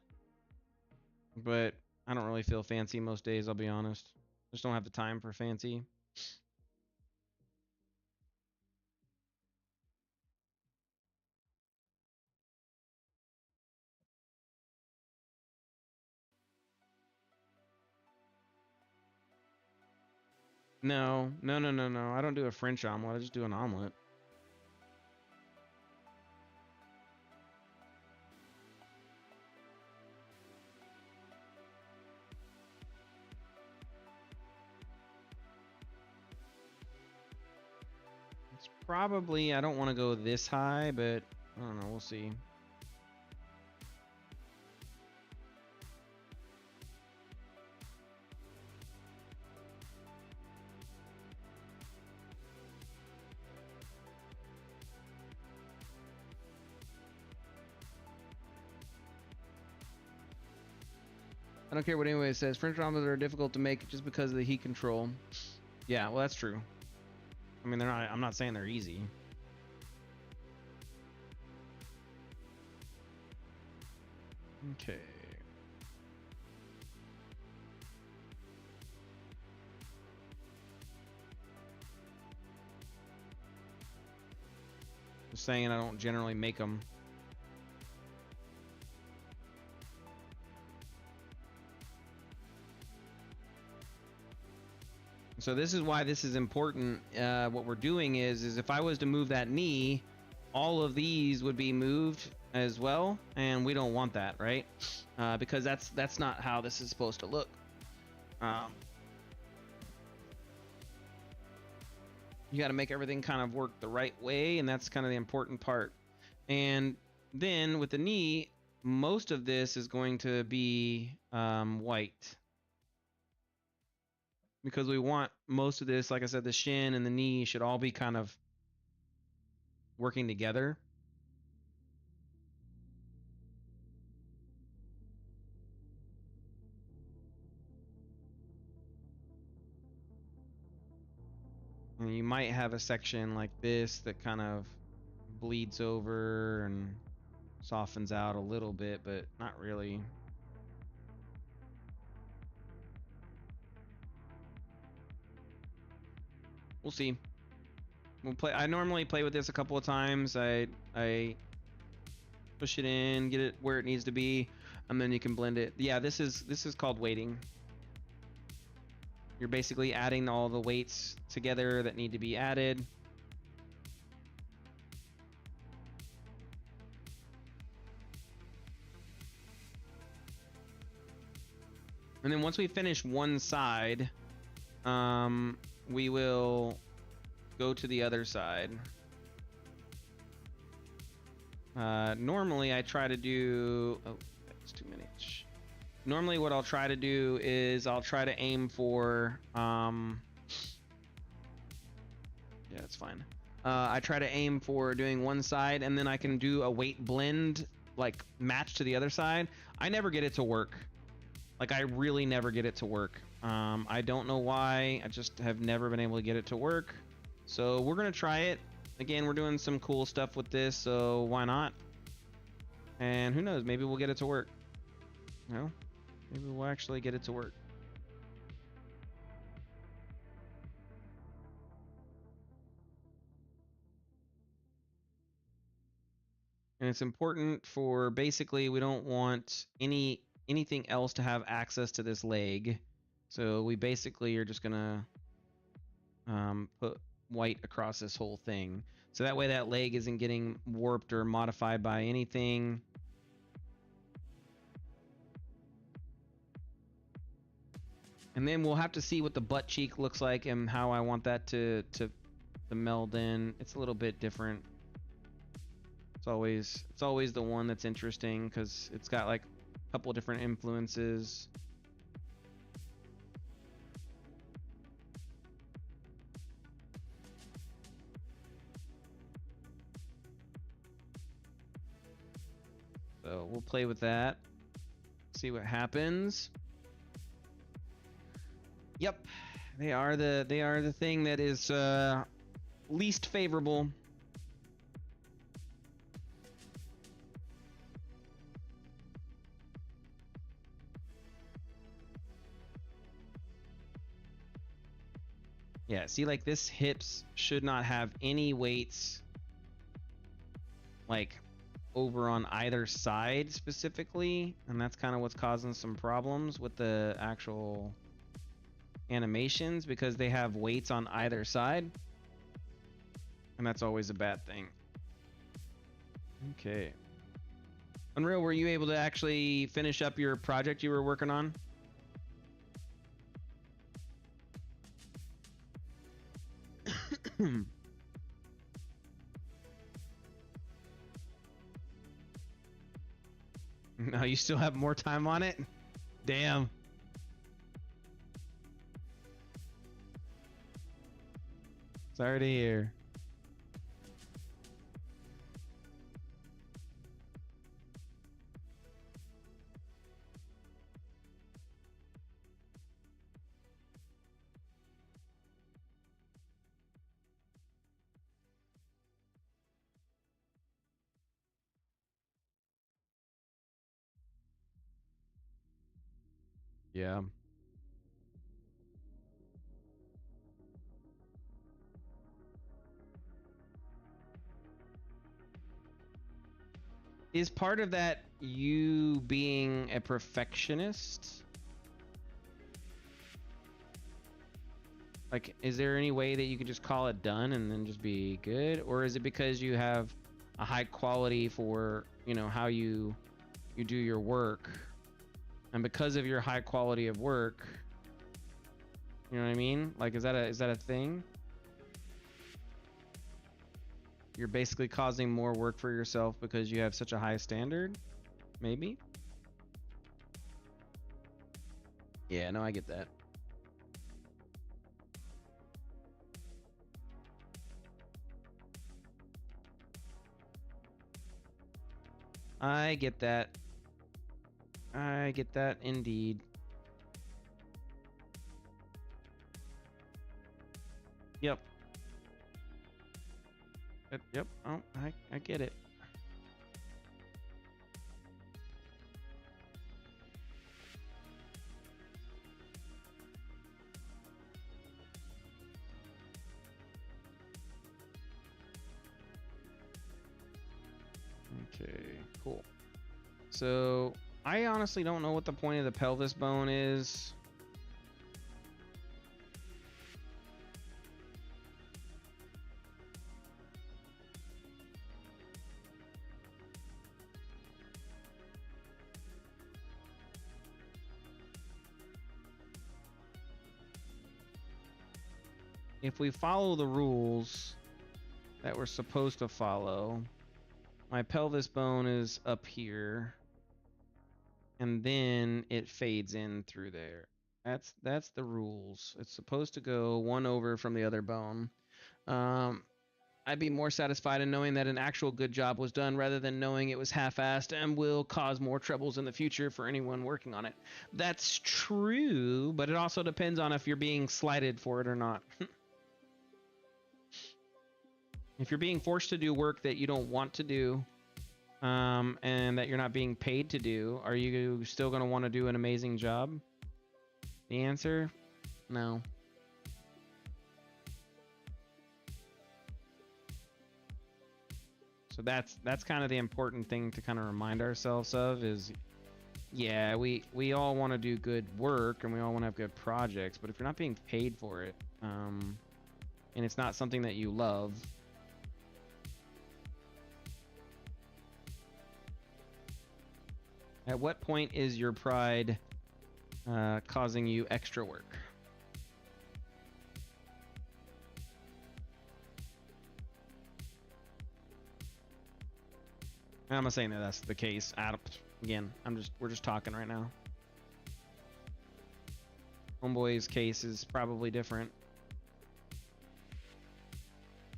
But I don't really feel fancy most days, I'll be honest. Just don't have the time for fancy. No. I don't do a French omelet. I just do an omelet. It's probably, I don't want to go this high, but I don't know. We'll see. I don't care what anybody says. French omelets are difficult to make just because of the heat control. Yeah, well, that's true. I mean, they're not. I'm not saying they're easy. Okay. Just saying, I don't generally make them. So this is why this is important. What we're doing is if I was to move that knee, all of these would be moved as well, and we don't want that, right? Because that's not how this is supposed to look. You got to make everything kind of work the right way, and that's kind of the important part. And then with the knee, most of this is going to be white. Because we want most of this, like I said, the shin and the knee should all be kind of working together. And you might have a section like this that kind of bleeds over and softens out a little bit, but not really. We'll see. We'll play. I normally play with this a couple of times. I push it in, get it where it needs to be, and then you can blend it. Yeah, this is called weighting. You're basically adding all the weights together that need to be added. And then once we finish one side, we will go to the other side. Normally I try to do, oh, that's too many. Normally what I'll try to do is I'll try to aim for, yeah, that's fine. I try to aim for doing one side, and then I can do a weight blend, like match to the other side. I never get it to work. Like, I really never get it to work. I don't know why. I just have never been able to get it to work. So we're gonna try it. Again, we're doing some cool stuff with this, so why not? And who knows, maybe we'll get it to work. No? Maybe we'll actually get it to work. And it's important for, basically, we don't want anything else to have access to this leg. So we basically are just gonna put white across this whole thing. So that way that leg isn't getting warped or modified by anything. And then we'll have to see what the butt cheek looks like and how I want that to meld in. It's a little bit different. It's always the one that's interesting because it's got like a couple different influences. So we'll play with that, see what happens. Yep, they are the thing that is least favorable. Yeah, see, like this hips should not have any weights like over on either side specifically, and that's kind of what's causing some problems with the actual animations because they have weights on either side. And that's always a bad thing. Okay. Unreal, were you able to actually finish up your project you were working on? No, you still have more time on it? Damn. Sorry to hear. Yeah. Is part of that you being a perfectionist? Like, is there any way that you could just call it done and then just be good? Or is it because you have a high quality for, you know, how you do your work? And because of your high quality of work, you know what I mean? Like, is that a thing? You're basically causing more work for yourself because you have such a high standard? Maybe? Yeah, no, I get that. I get that. I get that indeed. Yep. Yep. Oh, I get it. Okay, cool. So, I honestly don't know what the point of the pelvis bone is. If we follow the rules that we're supposed to follow, my pelvis bone is up here, and then it fades in through there. That's the rules. It's supposed to go one over from the other bone. I'd be more satisfied in knowing that an actual good job was done rather than knowing it was half-assed and will cause more troubles in the future for anyone working on it. That's true, but it also depends on if you're being slighted for it or not. If you're being forced to do work that you don't want to do, and that you're not being paid to do, are you still going to want to do an amazing job? The answer, no. So that's kind of the important thing to kind of remind ourselves of is, yeah, we all want to do good work and we all want to have good projects, but if you're not being paid for it, and it's not something that you love, at what point is your pride causing you extra work? I'm not saying that that's the case. Again, we're just talking right now. Homeboy's case is probably different.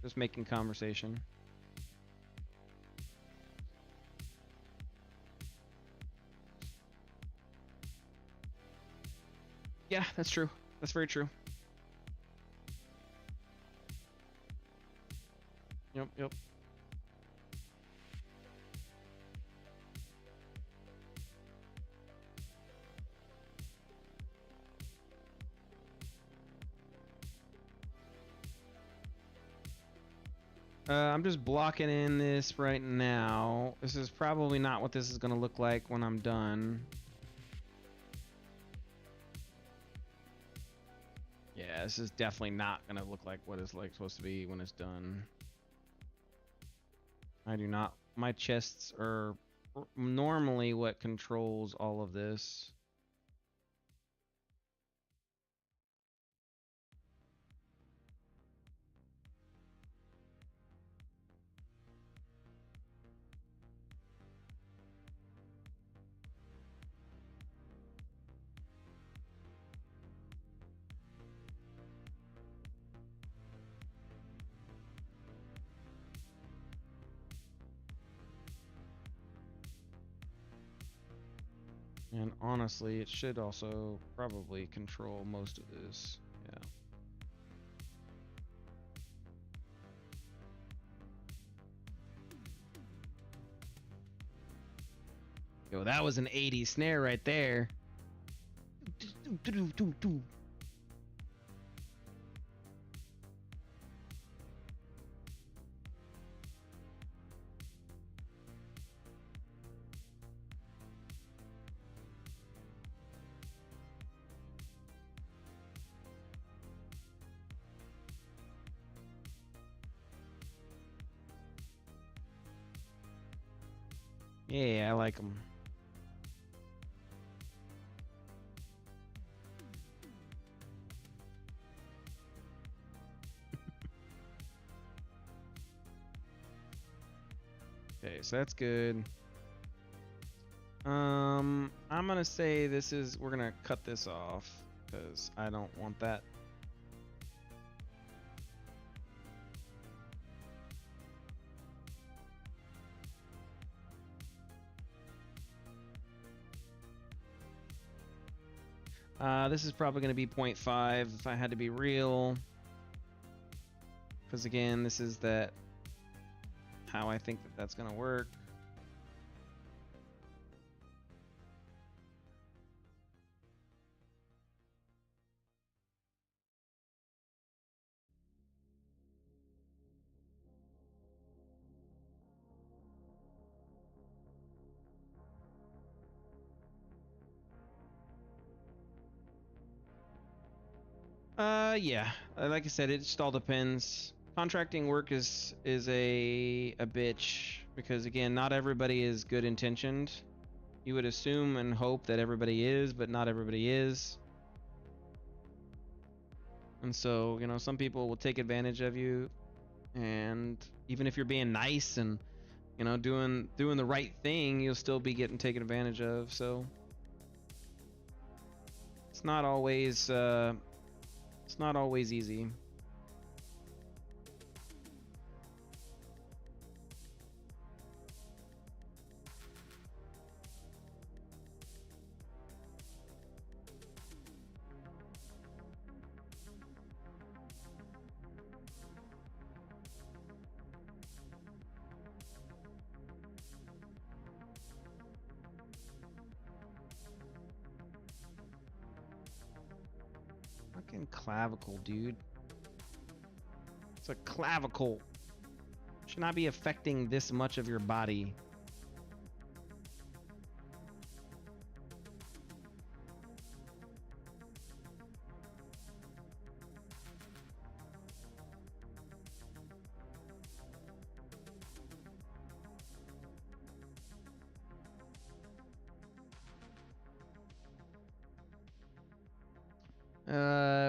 Just making conversation. Yeah, that's true. That's very true. Yep. I'm just blocking in this right now. This is probably not what this is going to look like when I'm done. Yeah, this is definitely not gonna look like what it's like supposed to be when it's done. I do not. My chests are normally what controls all of this. And honestly, it should also probably control most of this. Yeah. Yo, that was an 80 snare right there. Yeah, I like them. Okay, so that's good. I'm gonna say we're gonna cut this off because I don't want that. This is probably gonna be 0.5 if I had to be real. Because again, this is how I think that's gonna work. Yeah. Like I said, it just all depends. Contracting work is a bitch because again, not everybody is good intentioned. You would assume and hope that everybody is, but not everybody is. And so, you know, some people will take advantage of you, and even if you're being nice and, you know, doing the right thing, you'll still be getting taken advantage of. So it's not always easy. Fucking clavicle, dude. It's a clavicle. Should not be affecting this much of your body.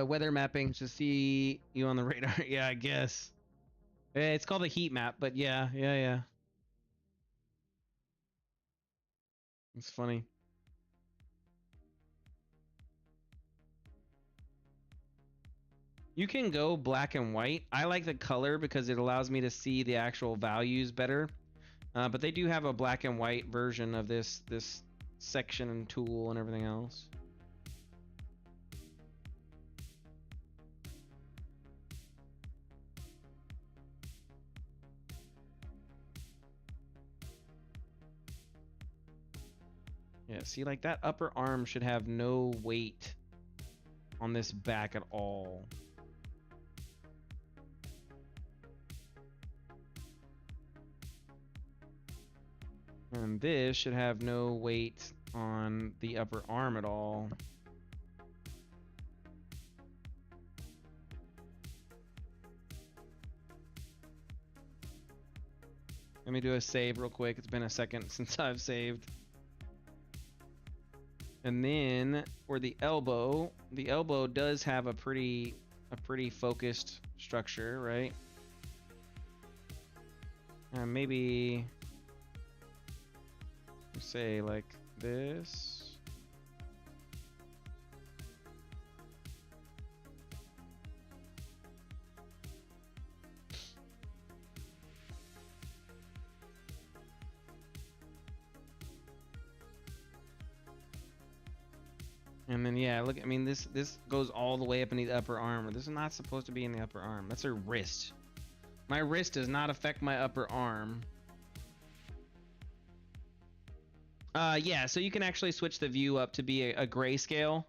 Weather mapping to see you on the radar. Yeah, I guess. It's called a heat map, but yeah. It's funny. You can go black and white. I like the color because it allows me to see the actual values better. But they do have a black and white version of this section and tool and everything else. Yeah, see, like that upper arm should have no weight on this back at all. And this should have no weight on the upper arm at all. Let me do a save real quick. It's been a second since I've saved. And then for the elbow does have a pretty focused structure, right? Maybe say like this. And then yeah, look, I mean this goes all the way up in the upper arm. This is not supposed to be in the upper arm. That's her wrist. My wrist does not affect my upper arm. Yeah, so you can actually switch the view up to be a grayscale.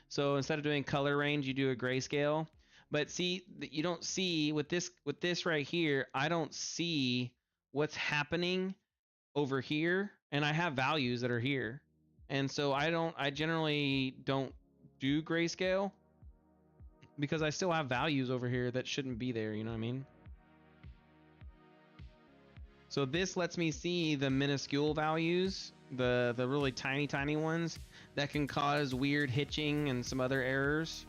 So instead of doing color range, you do a grayscale. But see, you don't see with this right here, I don't see what's happening over here, and I have values that are here. And so I generally don't do grayscale because I still have values over here that shouldn't be there, you know what I mean? So this lets me see the minuscule values, the really tiny ones that can cause weird hitching and some other errors.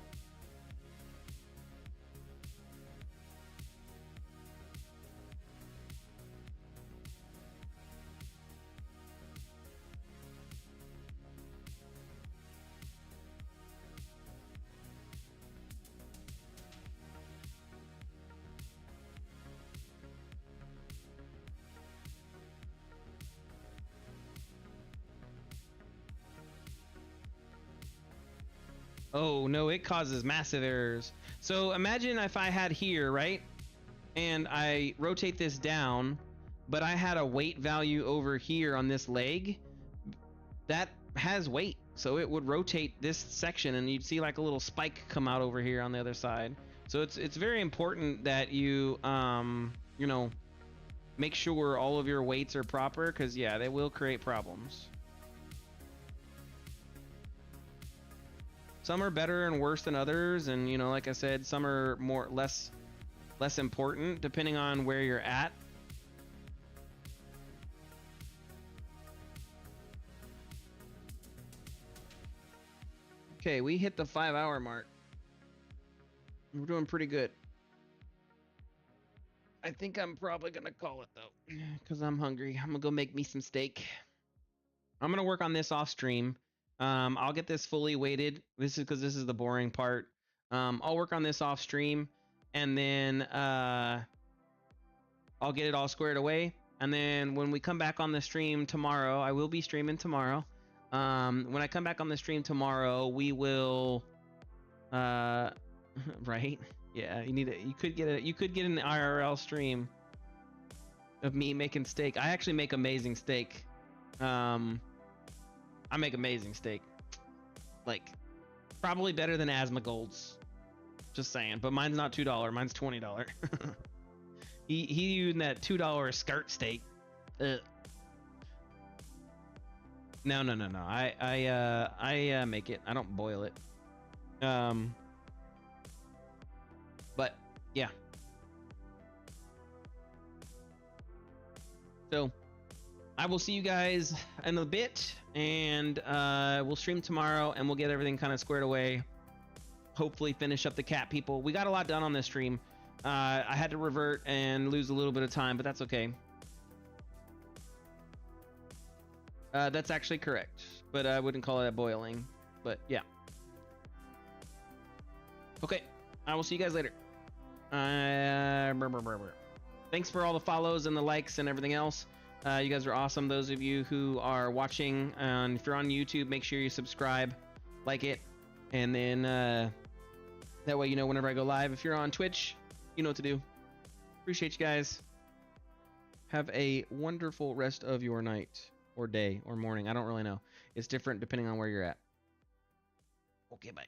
Oh no, it causes massive errors. So imagine if I had here, right? And I rotate this down, but I had a weight value over here on this leg that has weight. So it would rotate this section and you'd see like a little spike come out over here on the other side. So it's very important that you, you know, make sure all of your weights are proper, because yeah, they will create problems. Some are better and worse than others, and you know, like I said, some are less important depending on where you're at. Okay, we hit the 5-hour mark. We're doing pretty good. I think I'm probably gonna call it though, because I'm hungry. I'm gonna go make me some steak. I'm gonna work on this off stream. I'll get this fully weighted. This is because this is the boring part. I'll work on this off stream, and then I'll get it all squared away. And then when we come back on the stream tomorrow, I will be streaming tomorrow. When I come back on the stream tomorrow, we will, right? Yeah, you could get an IRL stream of me making steak. I actually make amazing steak. I make amazing steak. Like, probably better than Asmongold's. Just saying. But mine's not $2. Mine's $20. he using that $2 skirt steak. Ugh. No. I make it. I don't boil it. But yeah. So I will see you guys in a bit, and we'll stream tomorrow, and we'll get everything kind of squared away. Hopefully finish up the cat people. We got a lot done on this stream. I had to revert and lose a little bit of time, but that's okay. That's actually correct, but I wouldn't call it boiling. But yeah. Okay, I will see you guys later. Thanks for all the follows and the likes and everything else. You guys are awesome. Those of you who are watching, if you're on YouTube, make sure you subscribe, like it, and then that way you know whenever I go live. If you're on Twitch, you know what to do. Appreciate you guys. Have a wonderful rest of your night or day or morning. I don't really know. It's different depending on where you're at. Okay, bye.